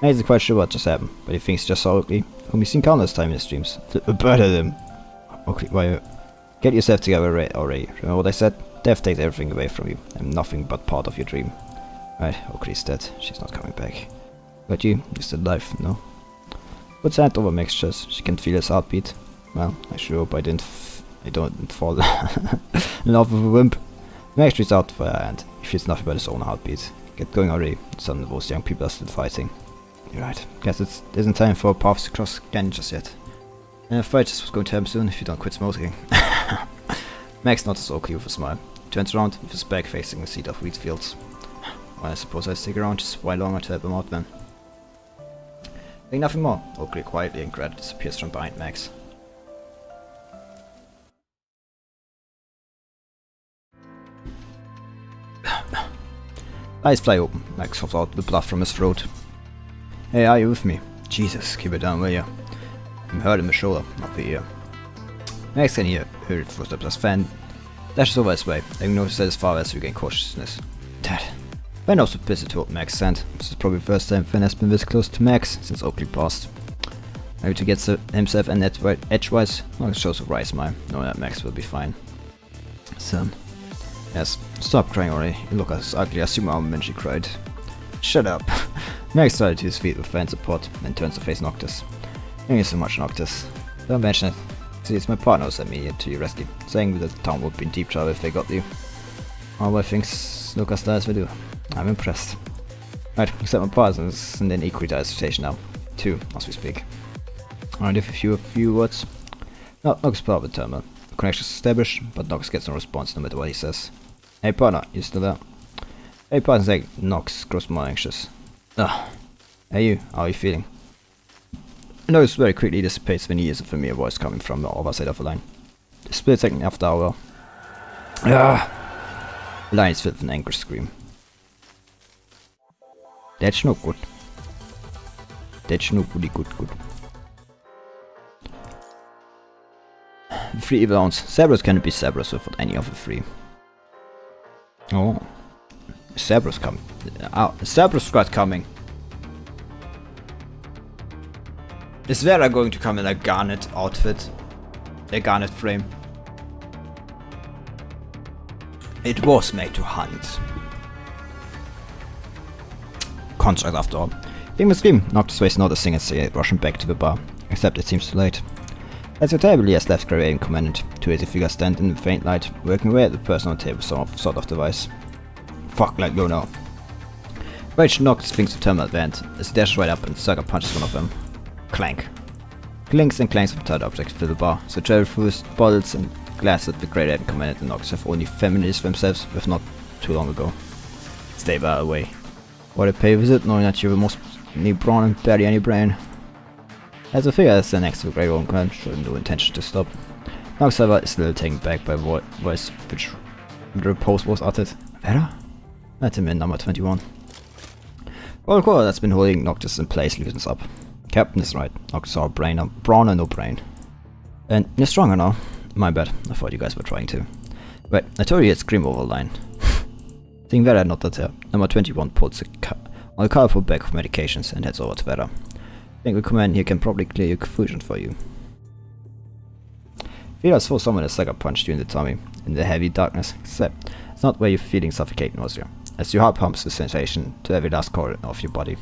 I isn't quite sure what just happened, but he thinks just saw Oakley, whom he's seen countless times in his dreams. Murder him! Oakley, why? Get yourself together already. Remember what I said? Death takes everything away from you. I'm nothing but part of your dream. Right, Oakley's dead. She's not coming back. But you're still alive, no? Puts her hand over Max's chest. She can feel his heartbeat. Well, I sure hope I don't fall in love with a wimp. Max reaches out for her hand. He feels nothing but his own heartbeat. Get going already. Some of those young people are still fighting. You're right. Guess it isn't time for paths to cross again just yet. And the fight was going to happen soon if you don't quit smoking. Max nods Oakley with a smile. He turns around with his back facing the seat of wheat fields. Well, I suppose I'll stick around just a while longer to help him out then. Saying nothing more, Oakley quietly and gradually disappears from behind Max. Eyes fly open. Max coughs out the blood from his throat. Hey, are you with me? Jesus, keep it down, will ya? I'm hurt in the shoulder, not the ear. Max can hear her footsteps as Fan dashes over his way, letting notice that his father has regained consciousness. Dad. Fan also busy to hold Max's hand. This is probably the first time Fan has been this close to Max since Oakley passed. Maybe to get himself and edgewise, Max shows a wry smile, knowing that Max will be fine. Son. Yes, stop crying already. You look as ugly as your mom when she cried. Shut up. Max started to his feet with fan support, then turns to face Noctis. Thank you so much, Noctis. Don't mention it. See, it's my partner who sent me here to your rescue, saying that the town would be in deep trouble if they got you. All my things look as nice as we do. I'm impressed. Right, accept my partners and then equally die situation now. 2, as we speak. Alright, if a few words. No, Nox part of the terminal. The connection is established, but Nox gets no response no matter what he says. Hey partner, you still there? Hey partner's like Nox grows more anxious. Ugh. Hey you, how are you feeling? Nox very quickly dissipates when he hears a familiar voice coming from the other side of the line. A split second after our... The line is filled with an angry scream. That's no good. That's no goody good. The 3 evil hounds. Cerberus cannot be Cerberus without any of the 3. Oh. Cerberus coming. Cerberus squad coming. Is Vera going to come in a garnet outfit? A garnet frame? It was made to hunt. Construct after all. Hearing the scream, Noctis wastes noticing and see it rushing back to the bar. Except it seems too late. As your table, he has left Grey and commanded. 2 easy figures stand in the faint light, working away at the person on the table with some sort of device. Fuck, like go now. Rage Noctis thinks to terminal advance, as he dashes right up and sucker punches one of them. Clank. Clinks and clanks of third objects fill the bar, so travel through his bottles and glasses that the Great Ape commanded and Noctis have only familiarized themselves with not too long ago. Stay far away. What a pay visit, knowing that you have mostly brawn and barely any brain. As the figure stands next to the Grey Roman Command, showing no intention to stop. Noctis, however, is still taken back by a voice which the repose was uttered. Vera? That's him in number 21. Well, Kuro that's been holding Noctis in place loosens up. Captain is right. Noctis are brawn and no brain. And you're stronger now. My bad. I thought you guys were trying to. Wait, I told you it's scream over the line. Seeing Vera not that here, number 21 pulls on a colorful bag of medications and heads over to Vera. I think the command here can probably clear your confusion for you. Feel as though someone has sucker punched you in the tummy, in the heavy darkness, except it's not where you're feeling suffocate nausea, as your heart pumps the sensation to every last corner of your body.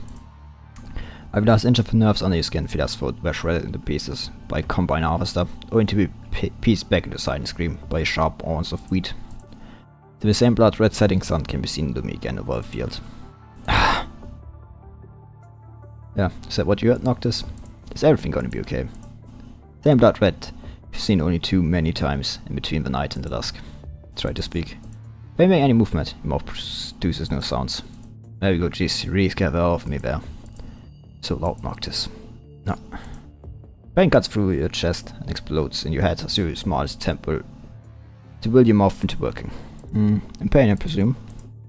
Every last inch of the nerves under your skin feel as though it were shredded into pieces by a combine harvester, only to be pieced back into silent scream by sharp horns of wheat. To the same blood red setting sun can be seen looming again over the field. Yeah, is that what you heard, Noctis? Is everything gonna be okay? Same blood red you've seen only too many times in between the night and the dusk. Try to speak. If you make any movement, your mouth produces no sounds. There we go, jeez, you really scared the hell off me there. So loud, Noctis. No. Pain cuts through your chest and explodes in your head as your smallest temple to will your mouth into working. In pain, I presume.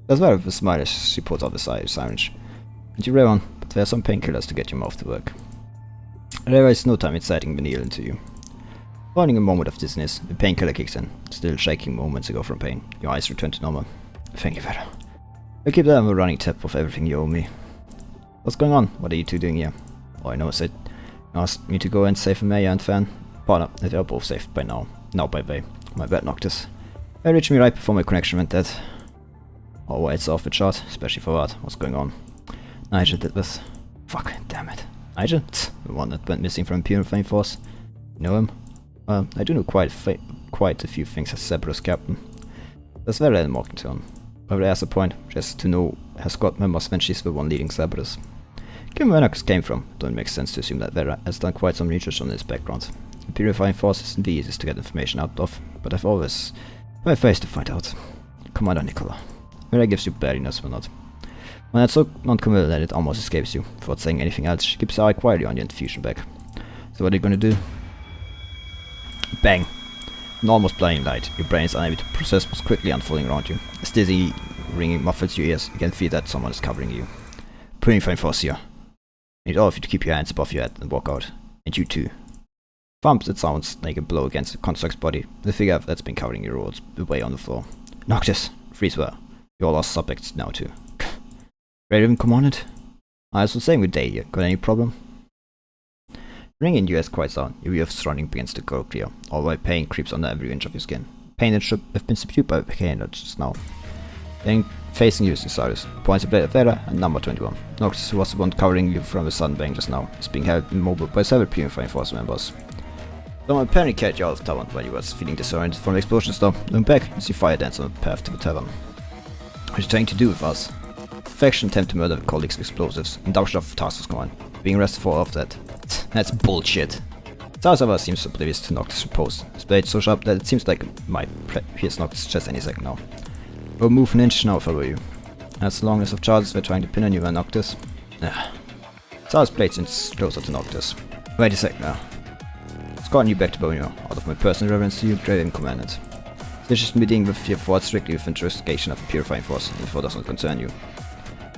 As well with a smile as she pulls out the syringe. And you rare one, but there are some painkillers to get your mouth to work. There is no time inciting the needle into you. Following a moment of dizziness, the painkiller kicks in, still shaking moments ago from pain. Your eyes return to normal. Thank you, Vera. I keep that on a running tip of everything you owe me. What's going on? What are you two doing here? All I know is that you asked me to go and save Maya and Fan. But they are both saved by now. Now by way. My bad, Noctis. They reached me right before my connection went dead. Oh, well, it's off the chart, especially for what? What's going on? Nigel did this. Fuck, damn it. Nigel? The one that went missing from Purifying Force. You know him? Well, I do know quite a few things as Cerberus captain. There's very little more to on. But there's a point, just to know her squad members when she's the one leading Cerberus. Given where Noctis came from, it don't make sense to assume that Vera has done quite some research on his background. The Purifying Force isn't the easiest to get information out of, but I've always my face to find out. Commander Nicola. Vera gives you barryness or not. When it's so non-committal that it almost escapes you, without saying anything else, she keeps her eye quietly on your infusion bag. So what are you gonna do? Bang! An almost blinding light. Your brain is unable to process what's quickly unfolding around you. As dizzy ringing muffles your ears, you can feel that someone is covering you. Purifying Force here. I need all of you to keep your hands above your head and walk out. And you too. Thumps, it sounds like a blow against the construct's body. The figure that's been covering you rolls away on the floor. Noctis! Freeze where? You're lost subjects now too. Raven commanded? I was saying good day here. Got any problem? Ringing you as quiet sound, your view of surrounding begins to grow clear, all while pain creeps under every inch of your skin. Pain that should have been subdued by pain just now. Then facing you is Cyrus, points a blade at Vera and number 21. Noctis, who was the one covering you from the sunbang just now, is being held immobile by several Purifying Force members. Someone apparently carried you out of the tavern while you was feeling disoriented from the explosions though. Looking back, you see fire dance on the path to the tavern. What are you trying to do with us? Faction attempt to murder colleagues with explosives, induction of task force command. Being arrested for all of that. That's bullshit. Cyrus however seems oblivious to Noctis' repose. His blade so sharp that it seems like it might pierce Noctis' chest any second now. We'll move an inch now if I were you. As long as of charges we're trying to pin on you and Noctis. Cyrus blades inches closer to Noctis. Wait a sec now. Escorting you back to Bonio, out of my personal reverence to you, Draven commanded. This is meeting with your force strictly with investigation of the Purifying Force, and therefore does not concern you.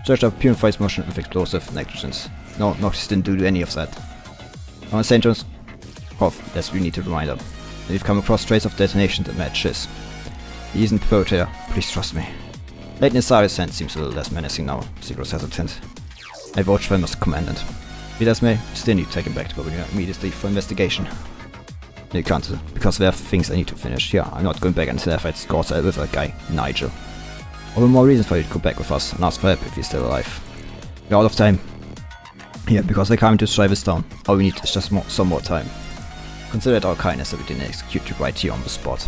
Searched up Purify's motion with explosive negligence. No, Noctis didn't do any of that. On St. John's off, yes, we need to remind them. And you've come across trace of detonation that matches. He isn't Protea, please trust me. Late in Cyrus' hand seems a little less menacing now, Sigur's hesitant. I vouch for him as commandant. Be that as may, still need to take him back to Bobina immediately for investigation. You can't, because there are things I need to finish. Yeah, I'm not going back until I fight scores with that guy, Nigel. All the more reason for you to go back with us and ask for help if he's still alive. We're out of time. Yeah, because I came to strike this down. All we need is just some more time. Consider it our kindness that we didn't execute you right here on the spot.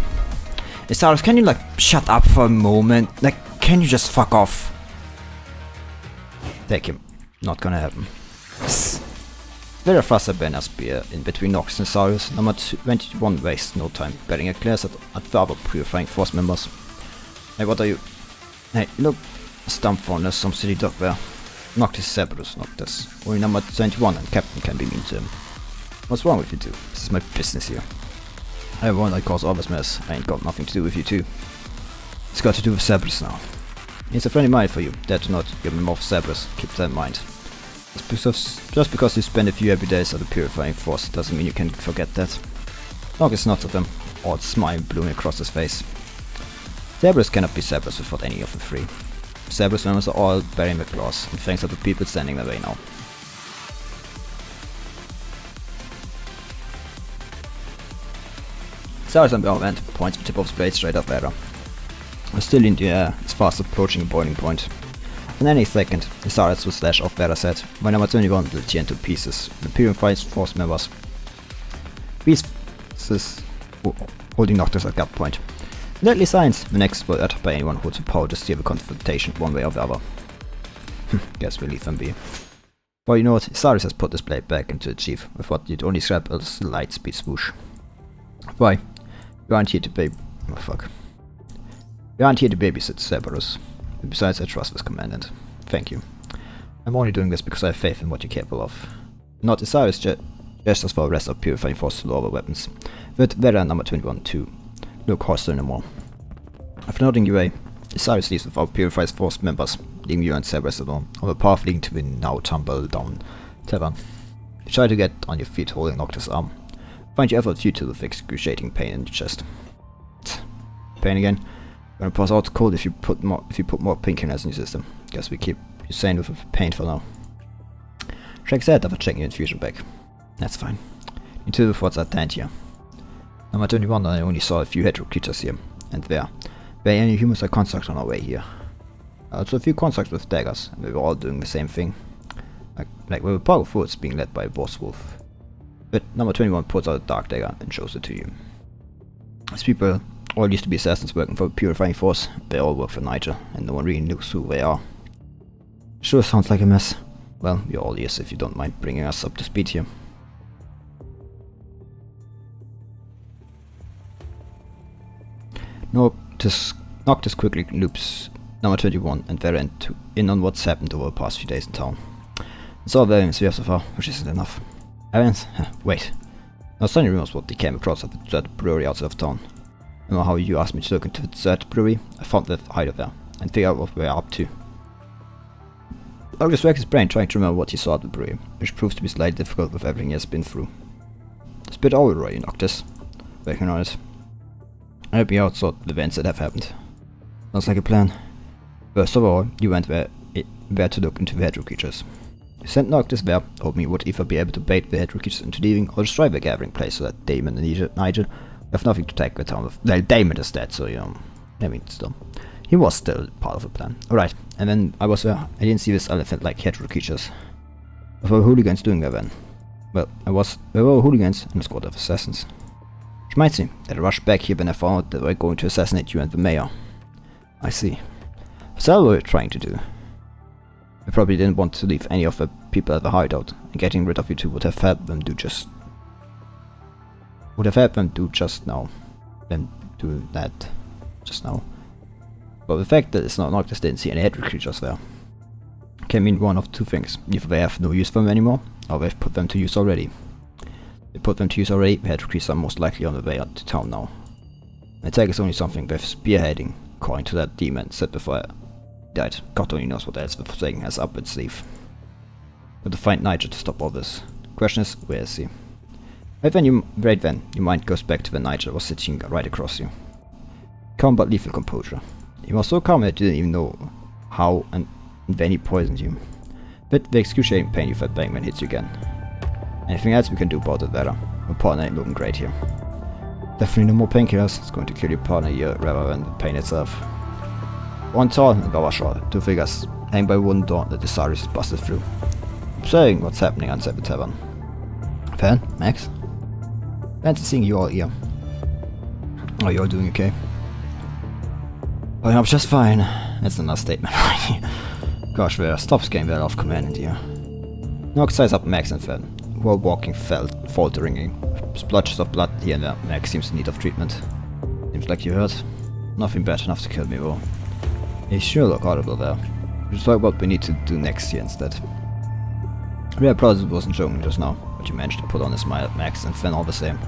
Cyrus, can you like shut up for a moment? Like, can you just fuck off? Thank you. Not gonna happen. Vera Frasser banner spear in between Noctis and Cyrus. Number 21 wastes no time betting a glance at the other Purifying Force members. Hey, what are you? Hey, you look stumped for unless some silly dog there. Noctis Cerberus, Noctis. Only number 21 and Captain can be mean to him. What's wrong with you two? This is my business here. Everyone that cause all this mess, I ain't got nothing to do with you two. It's got to do with Cerberus now. He's a friendly mind for you, dare to not give him off Cerberus, keep that in mind. Just because you spend a few happy days at the Purifying Force doesn't mean you can forget that. Noctis nods at them, odd smile blooming across his face. Cerberus cannot be Cerberus without any of the three. Cerberus members are all bearing the claws, and thanks to the people standing their way now. Stars on the other end points the tip of his blade straight up at her. We're still in the air, it's fast approaching a boiling point. In any second, the Stardust will slash off Vera's head, when number 21 will tear into pieces. The Imperial Force members. Pieces holding Noctis at gunpoint. Deadly signs, the next will uttered by anyone who has the power to steer the confrontation one way or the other. Guess we'll leave them be. Well, you know what, Stardust has put this blade back into its sheath with what you'd only scrap as light speed swoosh. Why? You aren't here to You aren't here to babysit Cerberus. Besides, I trust this commandant. Thank you. I'm only doing this because I have faith in what you're capable of. Not Cyrus gestures for the rest of Purifying Force to lower weapons. With Vera number 21 too. Look hostile no more. After nodding you away, Cyrus leaves with our Purified Force members, leaving you and Cerberus alone, on the path leading to the now tumbled down tavern. You try to get on your feet holding Noctis' arm. Find your effort futile with excruciating pain in your chest. Pain again? Gonna pass out cold if you put more painkillers in your system. Guess we keep you sane with pain for now. Check that after checking your infusion back. That's fine. Into the forts at hand here. Number 21, I only saw a few hetero creatures here, and there. Were any humans or constructs on our way here? Also a few constructs with daggers, and we were all doing the same thing. Like we were part of forts being led by a boss wolf. But number 21 pulls out a dark dagger and shows it to you. These people all used to be assassins working for the Purifying Force. They all work for Nigel, and no one really knows who they are. Sure sounds like a mess. Well, you're all ears if you don't mind bringing us up to speed here. Noctis quickly loops number 21 and Vera in on what's happened over the past few days in town. It's all very severe so far, which isn't enough. Evidence? Wait. Now suddenly remembers what they came across at the third brewery outside of town. I know how you asked me to look into the third brewery. I found the hideout there and figure out what we are up to. August racked his brain trying to remember what he saw at the brewery, which proves to be slightly difficult with everything he has been through. It's a bit overall, Noctis. Working on it. I hope you outthought the events that have happened. Sounds like a plan. First of all, you went where to look into the hetero creatures. You sent Noctis there, hoping you would either be able to bait the hetero creatures into leaving or destroy the gathering place so that Damon and Nigel have nothing to attack the town with. Well, Damon is dead, so I mean, still. He was still part of the plan. Alright, and then I was there. I didn't see this elephant like hetero creatures. What were hooligans doing there then? Well, there were hooligans and a squad of assassins. Which reminds me that I rushed back here when I found out that they were going to assassinate you and the mayor. I see. That's what we were trying to do. We probably didn't want to leave any of the people at the hideout, and getting rid of you two would have helped them do just now. Then do that just now. But the fact that it's not Noctis didn't see any hetero creatures there can mean one of two things. Either they have no use for them anymore, or they've put them to use already. They put them to use already, the hetero creatures are most likely on the way out to town now. The attack is only something they're spearheading, according to that demon said before I died. God only knows what else the Forsaken has up its sleeve. But to find Nigel to stop all this. Question is, where is he? Right then, your mind goes back to when Nigel was sitting right across you. Calm but lethal composure. He was so calm that you didn't even know how and when he poisoned you. But the excruciating pain you felt when hits you again. Anything else we can do about it, Vera? My partner ain't looking great here. Definitely no more painkillers. It's going to kill your partner here rather than the pain itself. One tall and the other short. Two figures hang by one door that the Cyrus is busted through. Observing what's happening outside the tavern. Fan? Max? Fancy seeing you all here. Are you all doing okay? I'm just fine. That's an understatement. Gosh, Vera, stop getting that off command in here. Nox size up Max and Fan, who are walking faltering, splotches of blood here and there. Max seems in need of treatment. Seems like you hurt. Nothing bad enough to kill me though. You sure look horrible there. We should talk about what we need to do next year instead. Real probably wasn't joking just now, but you managed to put on a smile at Max and Finn all the same.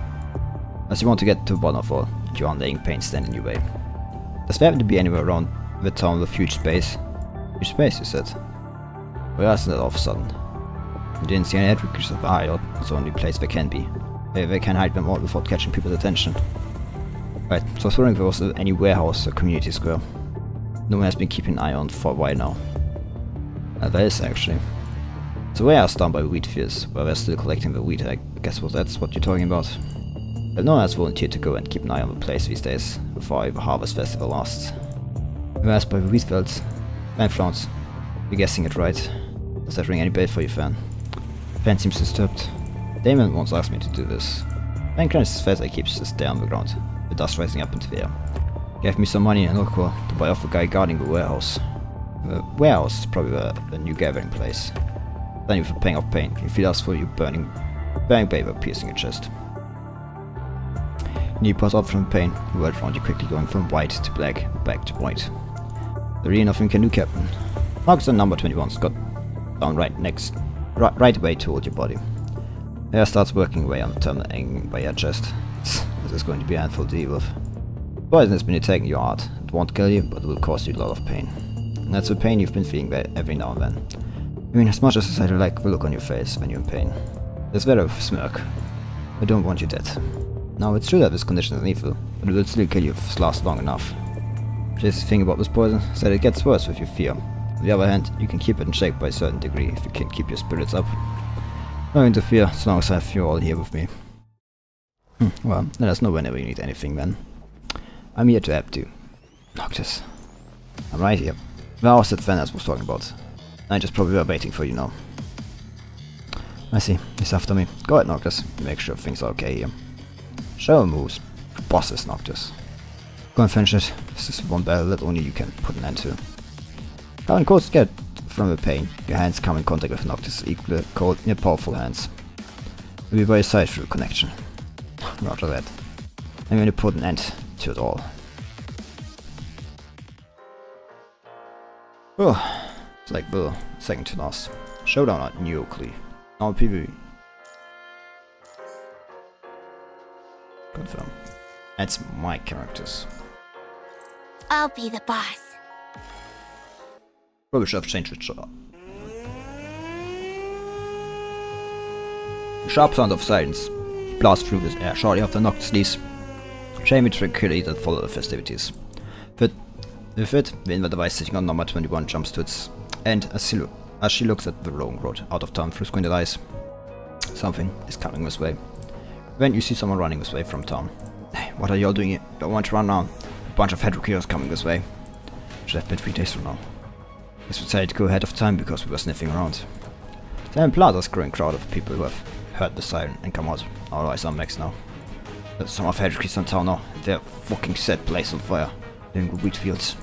As you want to get to the bottom of all, and your unlaying pain stand in your way. Does there happen to be anywhere around the town with huge space? Huge space, you said? Well, isn't that all of a sudden? You didn't see any hetero creatures of the hideout. It's the only place they can be. They can hide them all without catching people's attention. Right, so I was wondering if there was any warehouse or community square. No one has been keeping an eye on for a while now. There is actually. It's a warehouse down by the wheat fields, where they're still collecting the wheat. I guess that's what you're talking about. But no one has volunteered to go and keep an eye on the place these days, before the Harvest Festival lasts. We were asked by the wheat fields. Fan Flaunt. You're guessing it right. Does that ring any bell for you, Fan? Fan seems disturbed. Damon once asked me to do this. Fan clenches his fist and keeps his stare on the ground, the dust rising up into the air. Gave me some money and alcohol to buy off the guy guarding the warehouse. The warehouse is probably a new gathering place. Then you for paying off pain. If he asks for you bang paper piercing your chest. You pass up from pain, the world around you quickly going from white to black, back to white. There really nothing you can do, Captain. Noctis on number 21's got down right away toward your body. Hair starts working away on the terminal hanging by your chest. This is going to be a handful to deal with. Poison has been attacking your heart. It won't kill you, but it will cause you a lot of pain. And that's the pain you've been feeling every now and then. I mean, as much as I like the look on your face when you're in pain. There's a bit of a smirk. I don't want you dead. Now, it's true that this condition is evil, but it will still kill you if it lasts long enough. Just the thing about this poison is that it gets worse with your fear. On the other hand, you can keep it in check by a certain degree if you can keep your spirits up. No interfere, as long as I have you all here with me. Well, let us know whenever you need anything then. I'm here to help you. Noctis. I'm right here. The house that Vanas was talking about. I just probably were waiting for you now. I see, he's after me. Go ahead, Noctis. Make sure things are okay here. Show him who's boss is Noctis. Go and finish it. This is one battle that only you can put an end to. How in cold scared from the pain, your hands come in contact with Noctis' equally cold yet powerful hands. You'll be by your side through connection. Roger that. I'm going to put an end to it all. Oh, it's like the second to last. Showdown at New Oakley. Now PvP. Confirm. That's my characters. I'll be the boss. Probably should have changed it. The sharp sound of silence blasts through the air shortly after Noctis leaves. Shamey tranquility that follow the festivities. With it, the inver device sitting on number 21 jumps to its end as she looks at the long road out of town through squinted eyes. Something is coming this way. Then you see someone running this way from town. Hey, what are you all doing here? Don't want to run now. A bunch of heterogears coming this way. Should have been 3 days from now. Guess we decided to go ahead of time because we were sniffing around. The Plaza's growing crowd of people who have heard the siren and come out. All eyes on Max now. There's some of heterogears in town now. They're fucking set place on fire. Doing good wheat fields.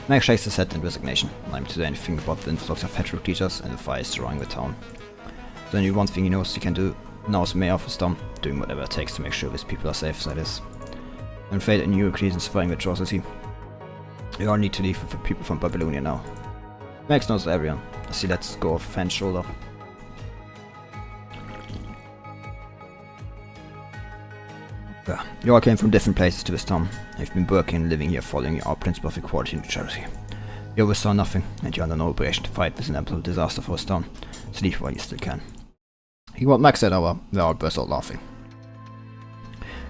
Max shakes his head in resignation, unable to do anything about the influx of heterogears and the fires surrounding the town. The only one thing he knows he can do now as mayor of the town, doing whatever it takes to make sure his people are safe, that is. I'm afraid a new increase in surviving the atrocity. We all need to leave with the people from Babylonia now. Max knows everyone, as he lets go of Fan's shoulder. You all came from different places to this town. You've been working and living here following our principle of equality and charity. You always saw nothing, and you're under no obligation to fight this inevitable disaster for this town, so leave while you still can. He what Max said, however, they all burst out laughing.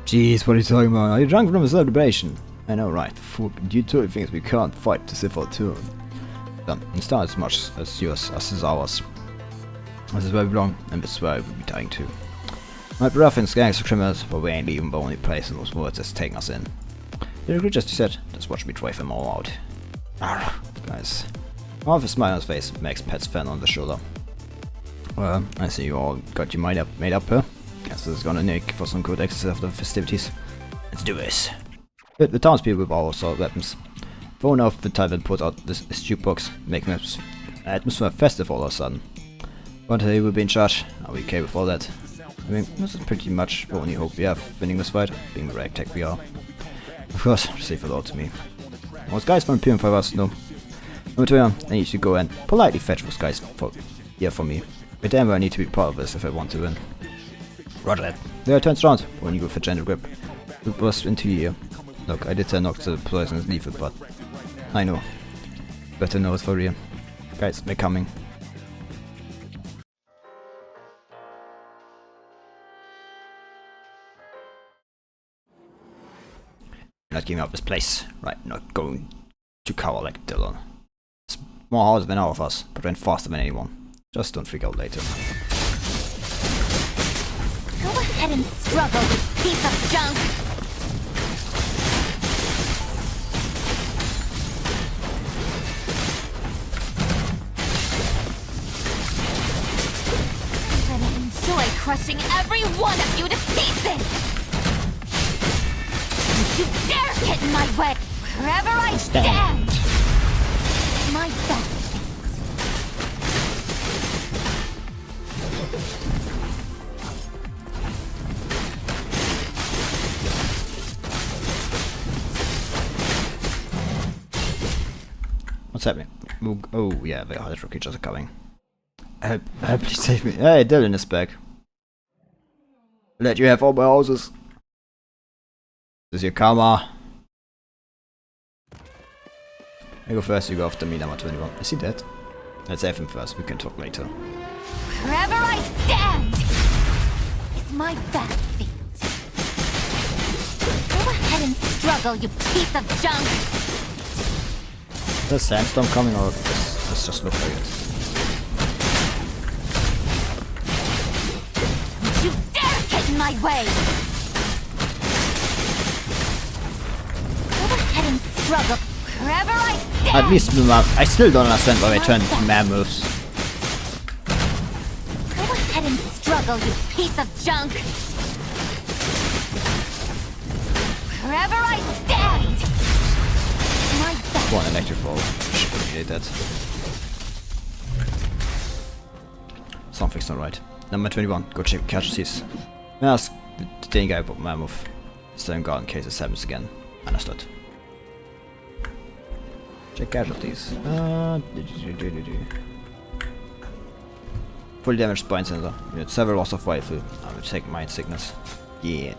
Jeez, what are you talking about? Are you drunk from a celebration? I know, right? Fuck, you two think we can't fight to save our turn. It's not as much as yours as is ours. This is where we belong, and this is where we'll be dying to. Might be ruffians, gangs, or criminals, but we ain't leaving the only place in those words that's taking us in. You agree just you said, just watch me drive them all out. Arrgh, guys. All with a smile on his face, Max pats Fan on the shoulder. Well, I see you all got your mind made up, huh? Guess this is gonna make for some good exercise after the festivities. Let's do this. The townspeople with all sorts of weapons. The owner of the tavern puts out this jukebox, making the atmosphere festive all of a sudden. But he will be in charge. Are we okay with all that? I mean, this is pretty much the only hope we have winning this fight, being the ragtag we are. Of course, just leave it all to me. Those guys from Imperium 5 us, no. I need to go and politely fetch those guys for me. But damn, I need to be part of this if I want to win. Roger that. There turns around when you go for gentle grip. It burst into here. Look, I did tell Noctis to poison leave it, but I know. Better know it for real. Guys, they're coming. Not giving up this place, right? Not going to cover like Dylan. It's more harder than all of us, but ran faster than anyone. Just don't freak out later. Go ahead. ahead and struggle, you piece of junk! I'm gonna enjoy crushing every one of you to pieces! Don't you dare get in my way! Wherever I stand! My best. What's happening? Oh yeah, the hardest creatures are coming. Help, please save me. Hey, Dylan is back. Let you have all my houses. This is your karma. I go first, you go after me, number 21. Is he dead? Let's save him first, we can talk later. Wherever I stand is my battlefield. Go ahead and struggle, you piece of junk! Is there a sandstorm coming or does just look like it? Don't you dare get in my way! Go ahead and struggle wherever I stand! At least I still don't understand why they turned into man moves. Go ahead and struggle, you piece of junk! Wherever I stand! My best. One electric ball. Should appreciate that. Something's not right. Number 21, go check casualties. Ask the dang guy about my move. Stay on guard in case this happens again. Understood. Check casualties. Fully damaged spine sensor. We had several loss of wrathful. I will take mind sickness. Yeah.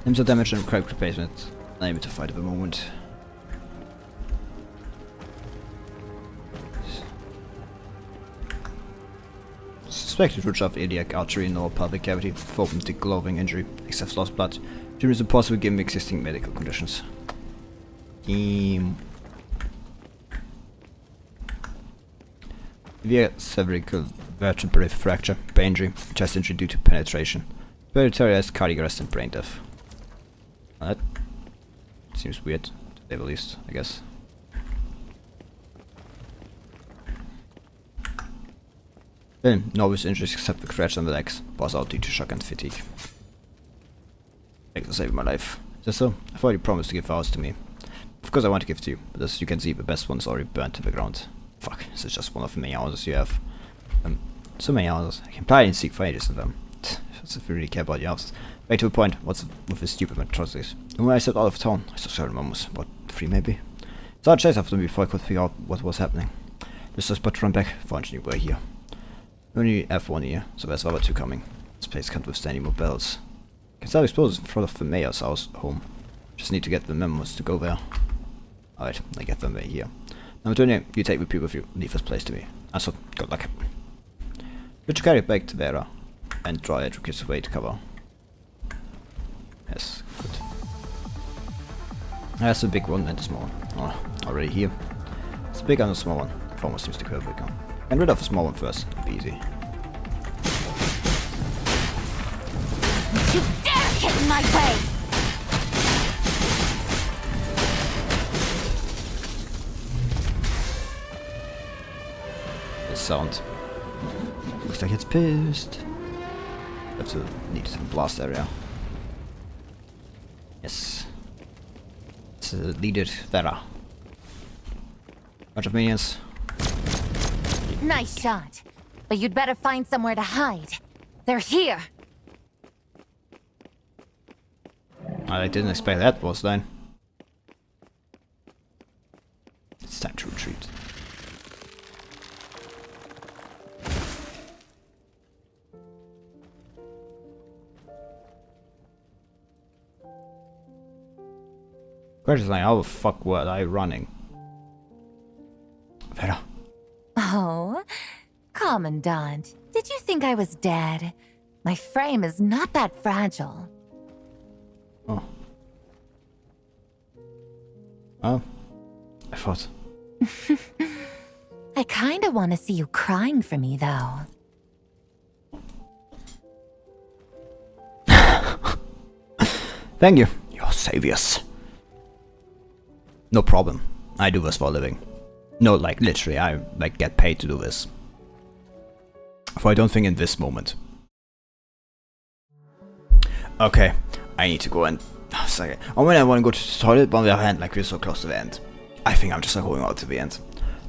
Limbs are damaged and crack replacement. Unable to fight at the moment. Suspected root of iliac artery in lower pelvic cavity. Open the glowing injury. Excess lost blood. Treatment is impossible given existing medical conditions. Severe cervical vertebrae fracture. Brain injury. Chest injury due to penetration. Hereditary as cardiac arrest and brain death. That seems weird, to say the least, I guess. Then, novice injuries except the scratch on the legs. Pass out due to shock and fatigue. Thanks for saving my life. Is that so? I've already promised to give vows to me. Of course I want to give to you, but as you can see, the best one's already burnt to the ground. Fuck, this is just one of the many houses you have. So many houses. I can probably and seek for ages in them. If you really care about your houses. Back to the point, what's with this stupid atrocities? And when I stepped out of town, I saw certain moments, about 3 maybe. So I chased after them before I could figure out what was happening. Just a spot to run back, fortunately we're here. We only have one here, so there's other 2 coming. This place can't withstand any more bells. I can still expose in front of the mayor's house home. Just need to get the members to go there. Alright, I get them here. Now Antonio, you take the people with you, leave this place to me. Also, good luck. Would you carry it back to Vera? And draw Edricus away to cover. Yes, good. That's a big one and a small one. Oh, already here. It's a big and a small one. Almost seems to go bigger. Get rid of the small one first. It'll be easy. Don't you dare get in my way! This sound. Looks like it's pissed. Have to need some blast area. Yes. It's needed Vera. Bunch of minions. Nice shot. But you'd better find somewhere to hide. They're here! I didn't expect that, boss line. It's time to retreat. Question is like, how the fuck were I running? Vera. Oh, Commandant, did you think I was dead? My frame is not that fragile. Oh. Oh. I thought. I kinda wanna see you crying for me, though. Thank you. You're saviors. No problem. I do this for a living. No, like literally, I like get paid to do this. For I don't think in this moment. Okay, I need to go and... Sorry. I mean, I want to go to the toilet, but on the other hand, like we're so close to the end. I think I'm just like going out to the end.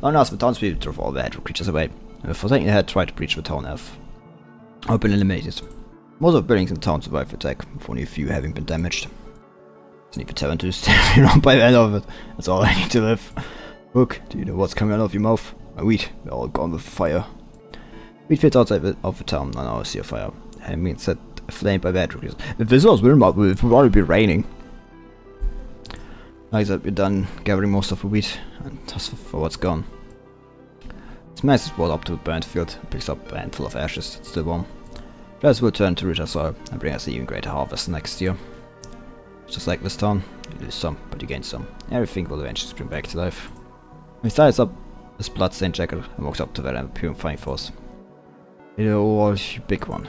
Long enough, the townspeople drove all the hedgerow creatures away. For taking the head, tried to breach the town elf. I've been eliminated. Most of the buildings in the town survived the attack, with only a few having been damaged. Just need the tavern to stay around by the end of it. That's all I need to live. Look, do you know what's coming out of your mouth? My wheat, they're all gone with fire. Wheat fields outside of the town, and now I see a fire. Having been set aflame by bad creatures. If this was Wilmot, it would already be raining. Like that, we're done gathering most of the wheat, and toss for what's gone. This mess is brought up to a burnt field, and picks up a handful of ashes, it's still warm. Players will turn to richer soil, and bring us an even greater harvest next year. Just like this town, you lose some, but you gain some. Everything will eventually spring back to life. He ties up his blood-stained jacket and walks up to the purifying force. You know, you big one.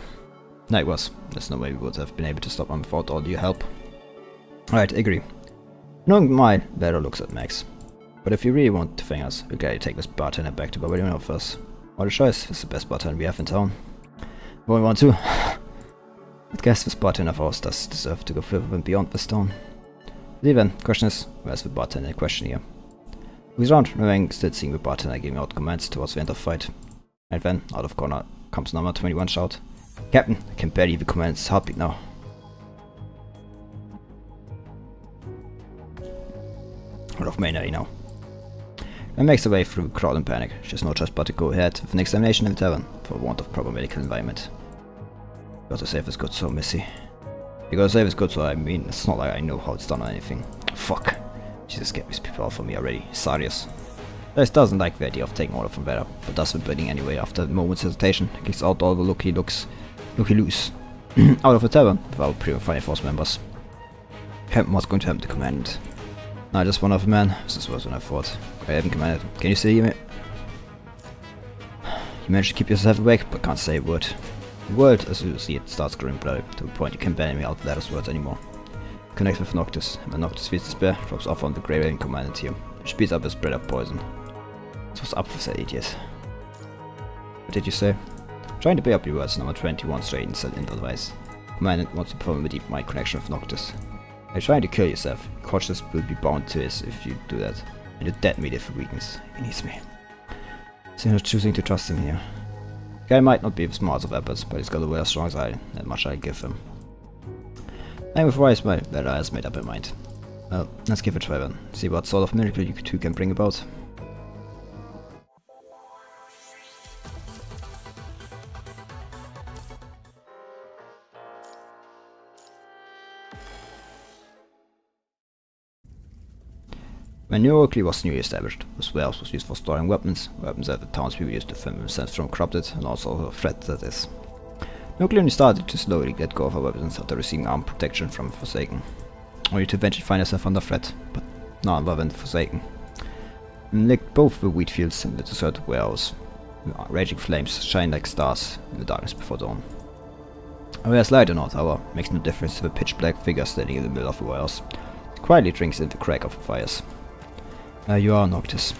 Like was. There's no way we would have been able to stop him without all your help. Alright, agree. Knowing my better looks at Max. But if you really want to thank us, we'll gladly take this bartender back to Barbarian of us. What a choice, it's the best bartender we have in town. We want to. I guess this bartender of ours does deserve to go further and beyond this town. But even, question is, where's the bartender in question here? He's around, knowing still seeing the bartender giving out commands towards the end of the fight. And then, out of corner, comes number 21 shout. Captain, I can barely even command his heartbeat now. Out of Maynard now. And makes her way through the crowd in panic. She has no choice but to go ahead with an examination in the tavern, for want of proper medical environment. Gotta save this good soul, Missy. You gotta save this good soul, I mean, it's not like I know how it's done or anything. Fuck. Jesus, get these people out for me already. Sarius. This doesn't like the idea of taking order from better, but does the bidding anyway after a moment's hesitation. Kicks out all the looky loose. Out of the tavern, without purifying force members. Captain was going to help the command. Not just one of the men, this is worse than I thought. I haven't commanded. Can you see me? You managed to keep yourself awake, but can't say a word. The world, as you see it, starts growing blurry, to the point you can't barely out the latter's words anymore. Connect with Noctis, and when Noctis feels despair, drops off on the grey raving commandant here, which speeds up his spread of poison. This was up for that idiot. What did you say? Trying to pay up your words, number 21 straight and said into advice. Commandant wants to perform a deep mind connection with Noctis. You're trying to kill yourself. Cautious will be bound to this if you do that. And you're dead meat for weakness. He needs me. So you're not choosing to trust him here. The guy might not be the smartest of efforts, but he's got a way as strong as I, that much I give him. I'm with Wise, my better has made up her mind. Well, let's give it a try then. See what sort of miracle you two can bring about. When New Oakley was newly established, this warehouse was used for storing weapons that the townspeople used to defend themselves from corrupted and also a threat that is. New Oakley only started to slowly let go of her weapons after receiving armed protection from the Forsaken, only to eventually find herself under threat, but none other than the Forsaken. And licked both the wheat fields and the deserted warehouse. Raging flames shine like stars in the darkness before dawn. Whether it's light or not, however, makes no difference to the pitch-black figure standing in the middle of the warehouse. It quietly drinks in the crack of the fires. You are Noctis.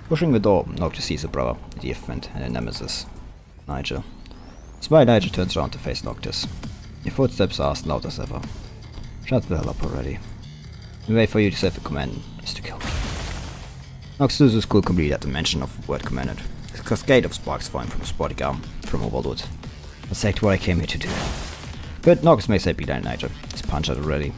Pushing the door, Noctis sees a brother, a dear friend, and a nemesis, Nigel. Smile, Nigel turns around to face Noctis. Your footsteps are as loud as ever. Shut the hell up already. The way for you to save the command is to kill me. Noctis loses cool completely at the mention of the word commanded. A cascade of sparks flying from his sporting arm, from overload. That's exactly what I came here to do. But Noctis makes a beeline Nigel. He's punched out already.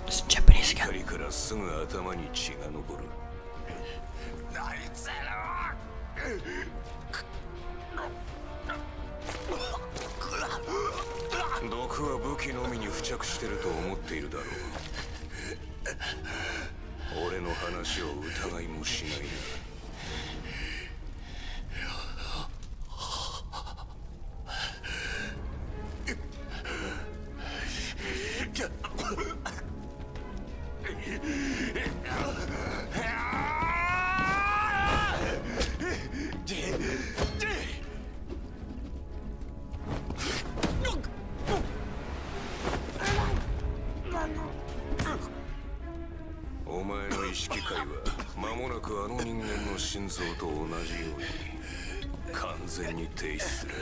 This Japanese guy. からすぐ頭に血が昇る。あいつら毒は武器のみに付着してると思っているだろう。俺の話を疑いもしないな。お前の意識界は間もなくあの人間の心臓と同じように完全に停止する。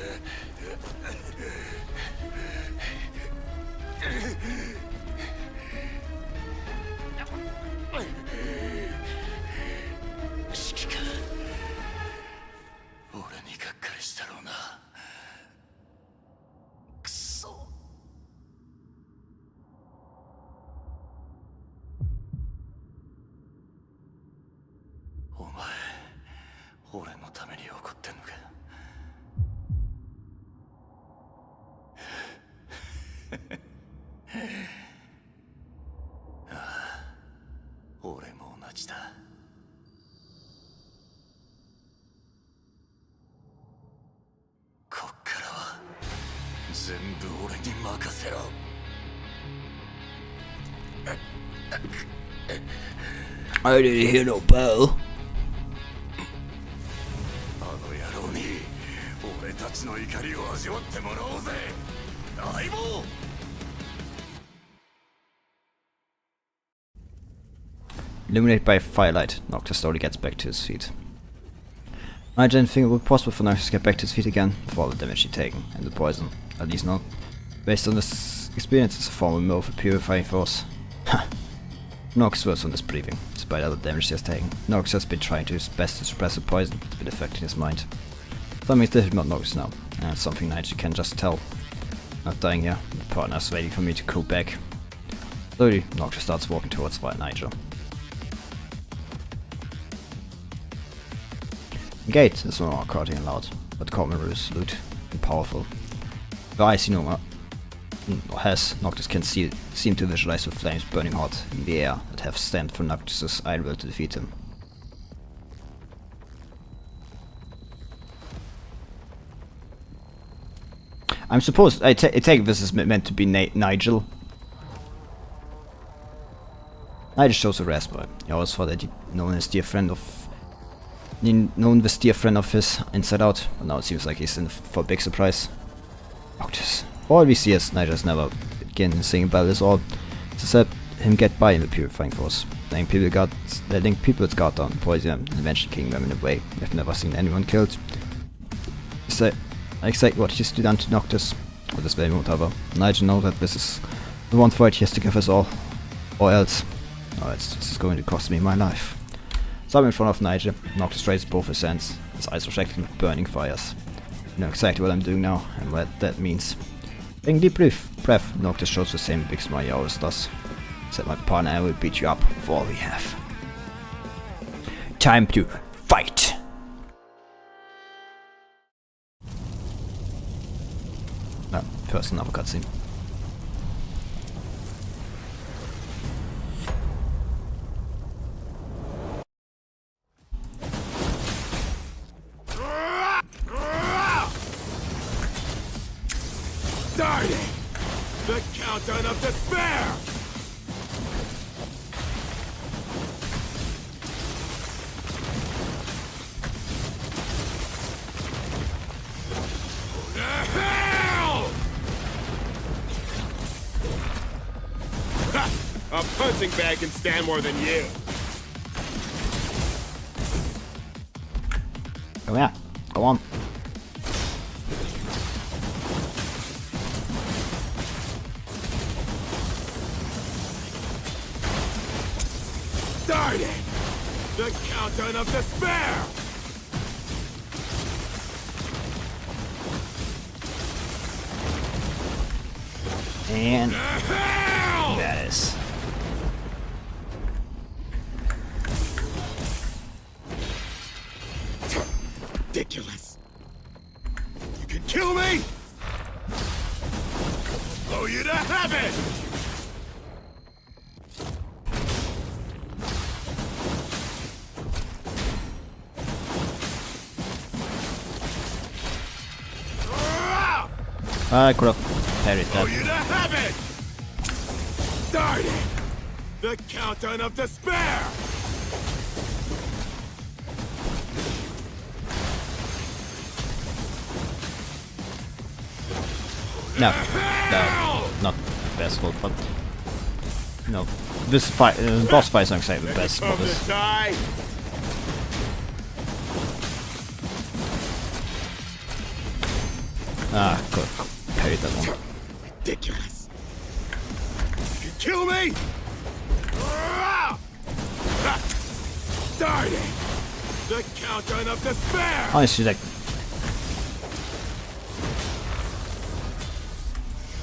指揮官、俺にがっかりしたろうな。くそ。お前、俺のために怒ってんのか。ああ、俺も同じだ。こっからは全部俺に任せろ。I didn't hear no bell. あの野郎に俺たちの怒りを味わってもらおうぜ、相棒。Illuminated by firelight, Noctis slowly gets back to his feet. I didn't think it would be possible for Noctis to get back to his feet again for all the damage he'd taken, and the poison, at least not based on this experience, as a form of more of a purifying force. Ha! Noctis was on disbelieving, despite all the damage he has taken. Noctis has been trying to his best to suppress the poison that's been affecting his mind. Something is different about Noctis now, and it's something Nigel can just tell. Not dying here, the partner's waiting for me to go back. Slowly, Noctis starts walking towards Nigel. Gate is no more crowding and loud, but calm and resolute and powerful. The eyes he no more has, Noctis can seem to visualize the flames burning hot in the air that have stand for Noctis' iron will to defeat him. I'm supposed I take this as meant to be Nigel. Nigel shows a raspberry. He always thought that he'd known this dear friend of his inside out, but now it seems like he's in for a big surprise. Noctis. All we see is Nigel has never again singing about this all. It's said him get by in the purifying force. Letting people's guard down, poison them, and eventually killing them in a way they've never seen anyone killed. Is that exactly what he's done to Noctis? Or this very whatever. Nigel knows that this is the one fight he has to give us all. Or else. Oh, this is going to cost me my life. So in front of Nigel, Noctis raises both his hands, his eyes reflecting with burning fires. You know exactly what I'm doing now, and what that means. Taking deep breath, Noctis shows the same big smile he always does. Said my partner, I will beat you up with all we have. Time to fight! First another cutscene. Starting! The countdown of despair! Hell! Ha! A punching bag can stand more than you! Come here. Go on. Starting! The countdown of despair! And Hell! that is. Ridiculous. You can kill me? Blow you to heaven! I could have parried Blow that. you to heaven! Started! The countdown of despair! No, not best fault, but no. This fight, boss fight is not exactly the best for From the this. die! Ah, could have parried that one. Ridiculous. You can kill me? Ah! Ha! Starting! The countdown of despair! Honestly, like,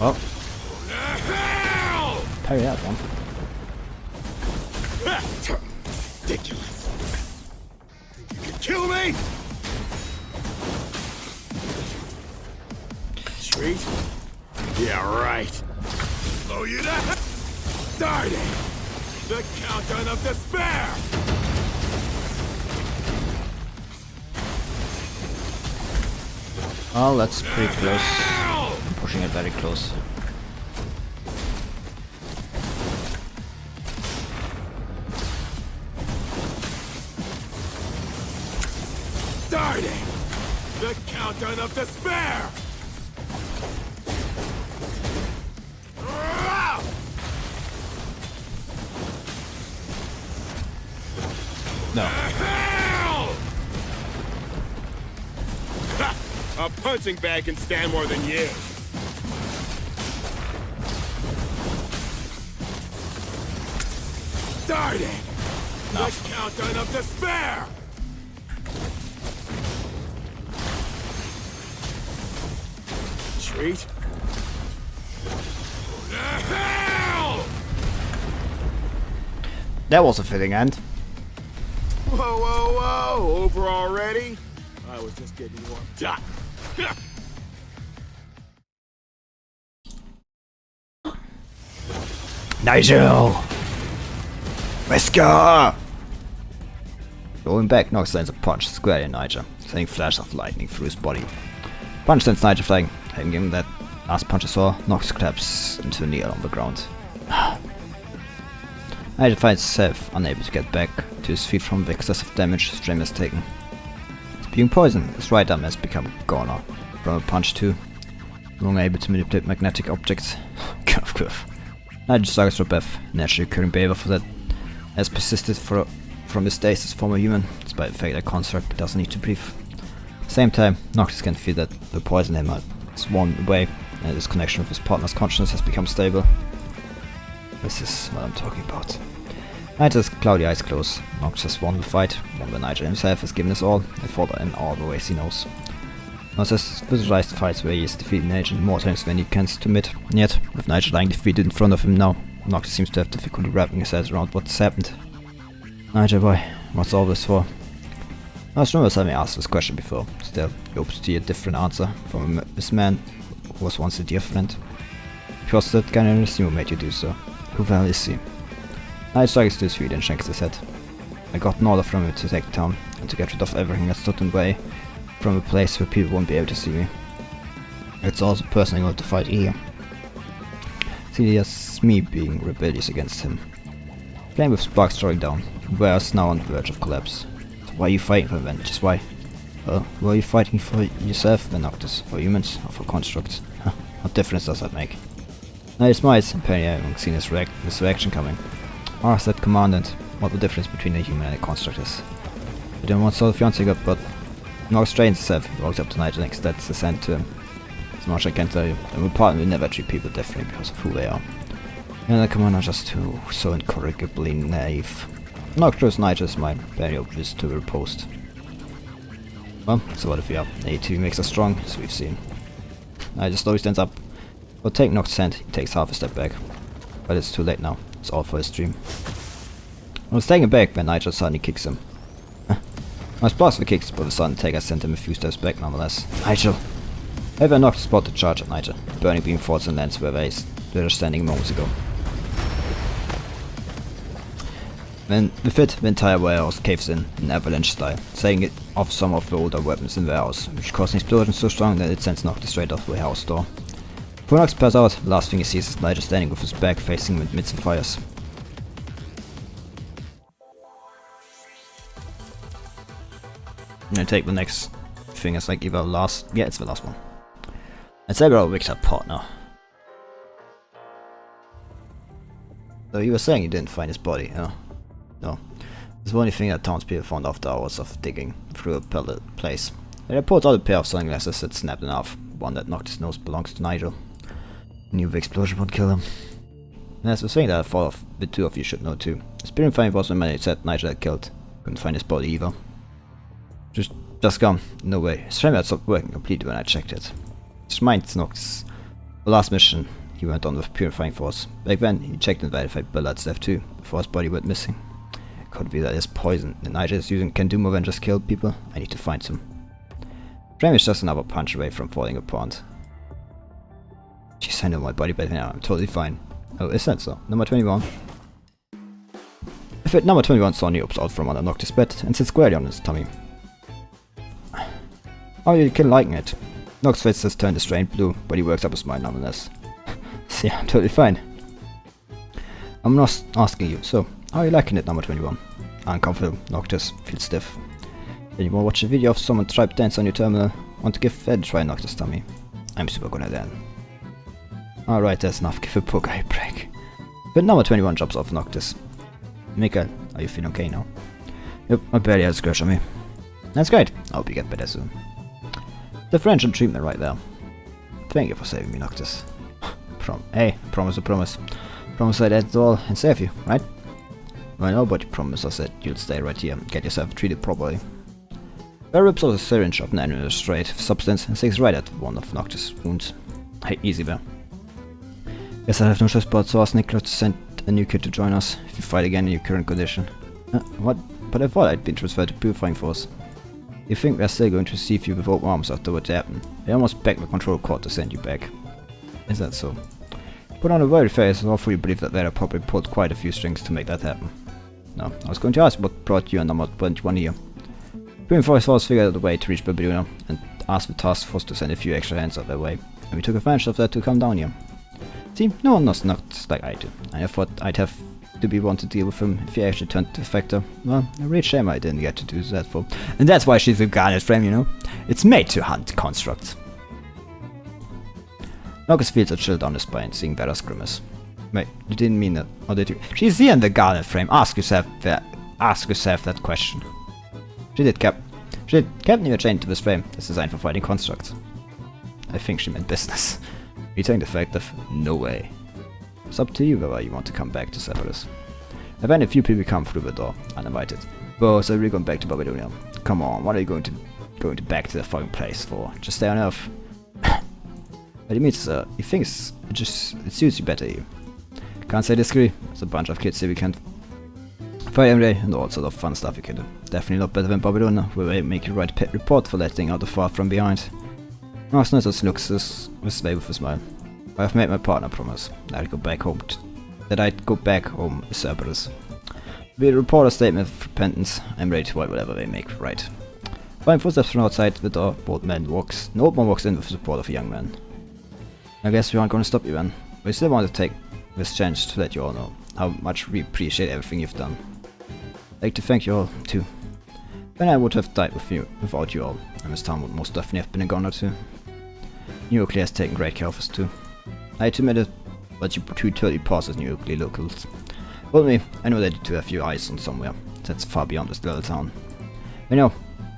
oh, Hell! parry that one. Ridiculous. Think you can kill me? Treat? Yeah, right. Blow you to starting. The countdown of despair. Oh, that's pretty close. Hell! I'm pushing it very close. Starting. The countdown of despair. No. Hell! Ha! A punching bag can stand more than you. Starting! The countdown of despair! Treat? Hell! That was a fitting end. Whoa, whoa, whoa! Over already? I was just getting warmed up. Nigel! Let's go! Going back, Nox lands a punch squarely in Nigel, sending flash of lightning through his body. Punch sends Nigel flying, having given that last punch I saw, Nox collapses into a kneel on the ground. Nigel finds himself unable to get back to his feet from the excessive damage his frame has taken. Being poisoned, his right arm has become a goner from a punch too, no longer able to manipulate magnetic objects. Cuff. Nigel struggles for breath, naturally occurring behavior for that has persisted from his days as former human, despite the fact that construct doesn't need to breathe. At the same time, Noctis can feel that the poison in him has worn away, and his connection with his partner's consciousness has become stable. This is what I'm talking about. Nigel's cloudy eyes close. Noctis has won the fight, one where Nigel himself has given his all, and fought in all the ways he knows. Noctis visualized fights where he has defeated Nigel more times than he can to admit, and yet, with Nigel lying defeated in front of him now, Noctis seems to have difficulty wrapping his head around what's happened. Nigel boy, what's all this for? I was remembers having asked this question before, still, he hopes to hear a different answer from this man who was once a dear friend. Because that kind of who made you do so. Who the hell is he? Nigel struggles to his feet and shakes his head. I got an order from him to take town, and to get rid of everything that stood in the way, from a place where people won't be able to see me. It's also personally going to fight here. See, that's me being rebellious against him. Playing with sparks drawing down, we are now on the verge of collapse. So why are you fighting for him then? Just why? Well, why are you fighting for yourself then, Noctis? For humans or for constructs? Huh, what difference does that make? Now he smiles, apparently having seen his reaction coming. Ask that commandant what the difference between a human and a construct is. I don't know what sort of fiance got, but Nox strains himself, walks up to Nigel and extends his hand to him. As much I can tell you, and my partner will never treat people differently because of who they are. And the commander are just too so incorrigibly naive. Nox throws Nigel's mind, very obvious to the riposte. Well, so what if we are? A2 makes us strong, as we've seen. Nigel slowly stands up. But take Nox's hand, he takes half a step back. But it's too late now, it's all for his dream. I was taken back when Nigel suddenly kicks him. I was blast the kicks, but the sudden take has sent him a few steps back nonetheless. Nigel! However, Noctis spotted the charge at Nigel. Burning beam falls and lands where they were standing moments ago. With it, the entire warehouse caves in avalanche style, setting it off some of the older weapons in the warehouse, which causes an explosion so strong that it sends Noctis straight off the warehouse door. Before Noctis passes out, the last thing he sees is Nigel standing with his back facing him amidst the fires. I'm gonna take the next thing as like either last... yeah, it's the last one. And say we're all Victor partner. So you were saying you didn't find his body, huh? No. It's the only thing that townspeople found after hours of digging through a place. They report out a pair of sunglasses that snapped in half, one that Noctis knows belongs to Nigel. Knew the explosion would kill him. And that's the thing that I thought of, the two of you should know too. The spirit finding was the man said Nigel had killed. Couldn't find his body either. Just gone. No way. His frame had stopped working completely when I checked it. Which reminds Noctis. The last mission he went on with Purifying Force. Back then, he checked and verified Billard's death too, before his body went missing. It could be that his poison that Nigel is using can do more than just kill people. I need to find some. Frame is just another punch away from falling apart. Jeez, I know my body better now. I'm totally fine. Oh, is that so? Number 21. If it, number 21 saw Neops out from under Noctis' bed and sits squarely on his tummy. Oh, you can liken it. Noctis' face has turned a strained blue, but he works up a smile nonetheless. See, I'm totally fine. I'm not asking you, so how are you liking it, number 21? Uncomfortable. Noctis feels stiff. Then you want to watch a video of someone tribe dance on your terminal? Want to give that a try, Noctis' tummy? I'm super good at that. Alright, that's enough. Give a poor guy a break. But number 21 jumps off Noctis. Mikael, are you feeling okay now? Yep, I barely had a scratch on me. That's great. I hope you get better soon. The friendship treatment right there. Thank you for saving me, Noctis. Hey, promise a promise. Promise I did it all and save you, right? Well, nobody promised us that you'll stay right here and get yourself treated properly. Bear rips out a syringe of an administrative substance and sticks right at one of Noctis' wounds. Hey, easy there. Guess I have no choice but to ask Nicholas to send a new kid to join us if you fight again in your current condition. What? But I thought I'd been transferred to Purifying Force. You think they're still going to receive you with open arms after what happened? They almost begged the control court to send you back. Is that so? Put on a worried face, and hopefully you believe that they probably pulled quite a few strings to make that happen. No, I was going to ask what brought you and number 21 here. Purifying Force figured out a way to reach Babylona and asked the task force to send a few extra hands out their way, and we took advantage of that to come down here. See, no one knows Noctis like I do. I thought I'd have to be one to deal with him if he actually turned to Factor. Well, a real shame I didn't get to do that for. And that's why she's a garnet frame, you know? It's made to hunt constructs. Noctis feels a chill down his spine, seeing Vera's grimace. Wait, you didn't mean that, or did you? She's here in the garnet frame. Ask yourself that question. She did, Captain, you're chained to this frame. It's designed for fighting constructs. I think she meant business. Returning defective? No way. It's up to you whether you want to come back to Cerberus. I've had a few people come through the door, uninvited. Boss, are you going back to Babylonia? Come on, what are you going to back to the fucking place for? Just stay on Earth. What he means, he thinks it suits you better here. Can't say disagree. There's a bunch of kids here we can't fight every day and all sorts of fun stuff you can do. Definitely not better than Babylonia, where they make you write a pet report for letting out the far from behind. Noctis looks this way with a smile. I have made my partner promise that I'd go back home to Cerberus. We'll report a statement of repentance. I'm ready to fight whatever they make right. Flying footsteps from outside the door, an old man walks in with the support of a young man. I guess we aren't going to stop you then. We still want to take this chance to let you all know how much we appreciate everything you've done. I'd like to thank you all, too. Then I would have died without you all, and this town would most definitely have been a goner too. Nuclear has taken great care of us too. I admit it, but you two totally pass as nuclear locals. Well, I know that you two have your eyes on somewhere that's far beyond this little town. I know,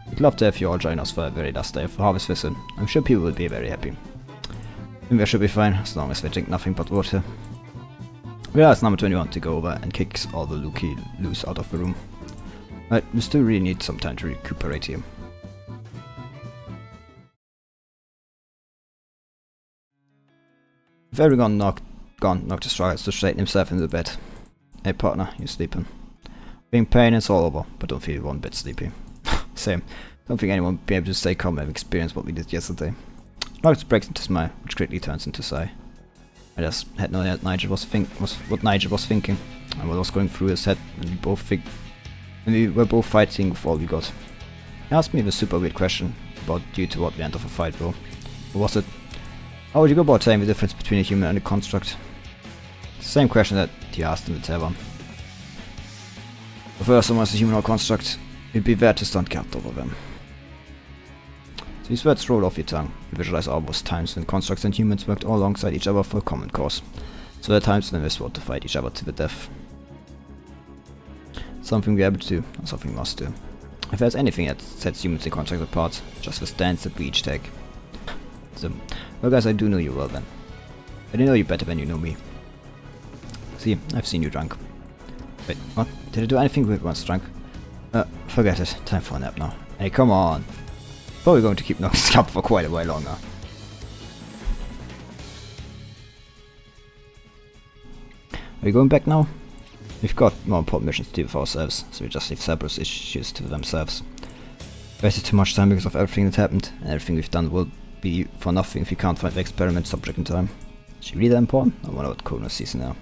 we'd love to have you all join us for a very last day of Harvest Visit. I'm sure people will be very happy. And we should be fine, as long as they drink nothing but water. We asked number 21 to go over and kicks all the loose out of the room. But we still really need some time to recuperate here. With everyone gone, Noctis struggles to straighten himself in the bed. Hey partner, you sleeping? Being pain, it's all over, but don't feel one bit sleepy. same. Don't think anyone will be able to stay calm and experience what we did yesterday. Noctis breaks into smile, which quickly turns into sigh. I just had no idea what Nigel was thinking, and what was going through his head when we were both fighting with all we got. He asked me the super weird question about due to what the end of a fight were. What was it? How would you go about telling the difference between a human and a construct? The same question that he asked in the tavern. Whether someone is a human or a construct, it'd be there to stand guard over them. So these words roll off your tongue. You visualize all those times when constructs and humans worked all alongside each other for a common cause. So there are times when they swore to fight each other to the death. Something we're able to do, or something we must do. If there's anything that sets humans and constructs apart, just the stance that we each take. So, well guys, I do know you well then. I do know you better than you know me. See, I've seen you drunk. Wait, what? Did I do anything weird once drunk? Forget it. Time for a nap now. Hey, come on. Probably going to keep Noctis up for quite a while longer. Are we going back now? We've got more important missions to do for ourselves, so we just leave Cerberus' issues to themselves. Wasted too much time because of everything that happened, and everything we've done will be for nothing if we can't find the experiment subject in time. Is she really that important? I wonder what Kuro sees now.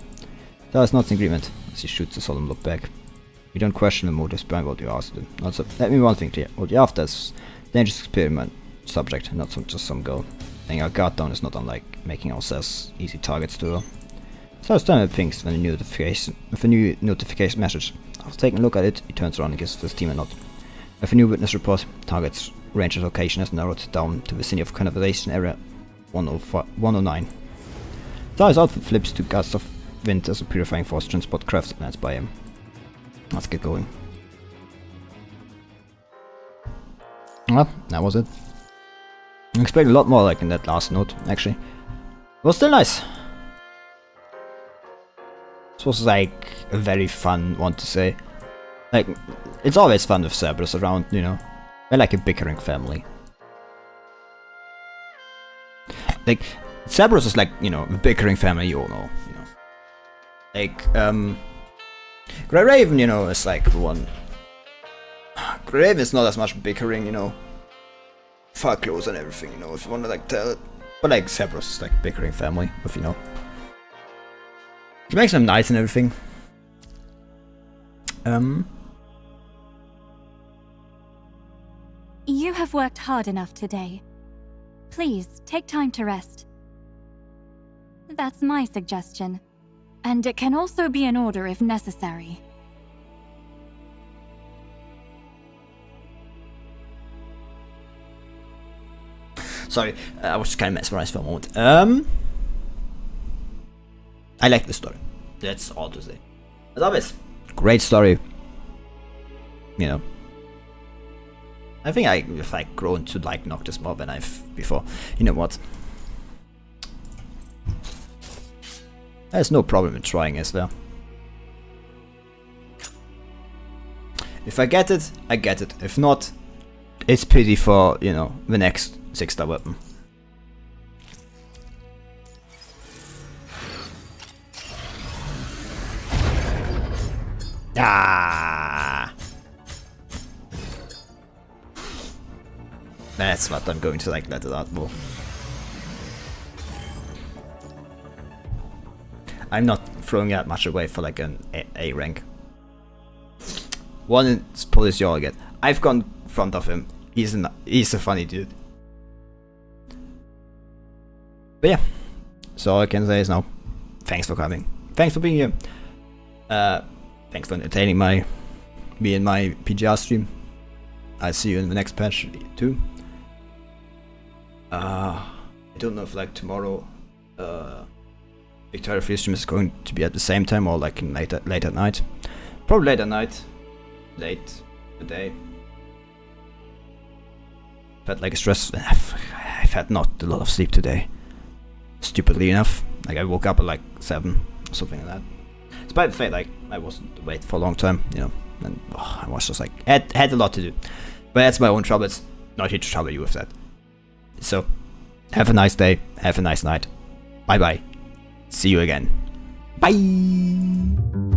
That is not an agreement, as he shoots a solemn look back. We don't question the motives behind what you asked to do. Also, let me one thing clear. What you're after is dangerous experiment subject, not just some girl. Laying our guard down is not unlike making ourselves easy targets to her. So I was turning pings with a new notification message. After taking a look at it, he turns around and gives his team a nod. With a new witness report, target's range of location is narrowed down to the vicinity of conversation area 109. So his outfit flips to gusts of wind as a purifying force transport craft lands by him. Let's get going. Well, that was it. I expected a lot more like in that last note, actually. It was still nice. This was like a very fun one to say. Like, it's always fun with Cerberus around, you know. They're like a bickering family. Like, Cerberus is like, you know, the bickering family you all know, you know. Like, Grey Raven, you know, is like the one. Grey Raven is not as much bickering, you know. Far close and everything, you know, if you want to like tell it. But like, Cerberus is like a bickering family, if you know. It makes them nice and everything. You have worked hard enough today. Please, take time to rest. That's my suggestion. And it can also be an order if necessary. Sorry, I was kind of mesmerized for a moment. I like the story. That's all to say. As always, great story. You know, I think I've like grown to like Noctis more than I've before. You know what? There's no problem in trying, is there? If I get it, I get it. If not, it's pity for, you know, the next 6-star weapon. Ah! That's what I'm going to like let it out more. I'm not throwing that much away for like an A rank. One is police you all get. I've gone in front of him. He's a funny dude. But yeah, so all I can say is now, thanks for coming. Thanks for being here. Thanks for entertaining me and my PGR stream. I'll see you in the next patch too. I don't know if like tomorrow Victoria Free stream is going to be at the same time or like in late at night. Probably late at night. Late the day. I've had like a stress. I've had not a lot of sleep today. Stupidly enough. Like I woke up at like 7 or something like that. Despite the fact like I wasn't awake for a long time, you know, and I was just like had a lot to do. But that's my own troubles. Not here to trouble you with that. So have a nice day, have a nice night. Bye bye. See you again. Bye.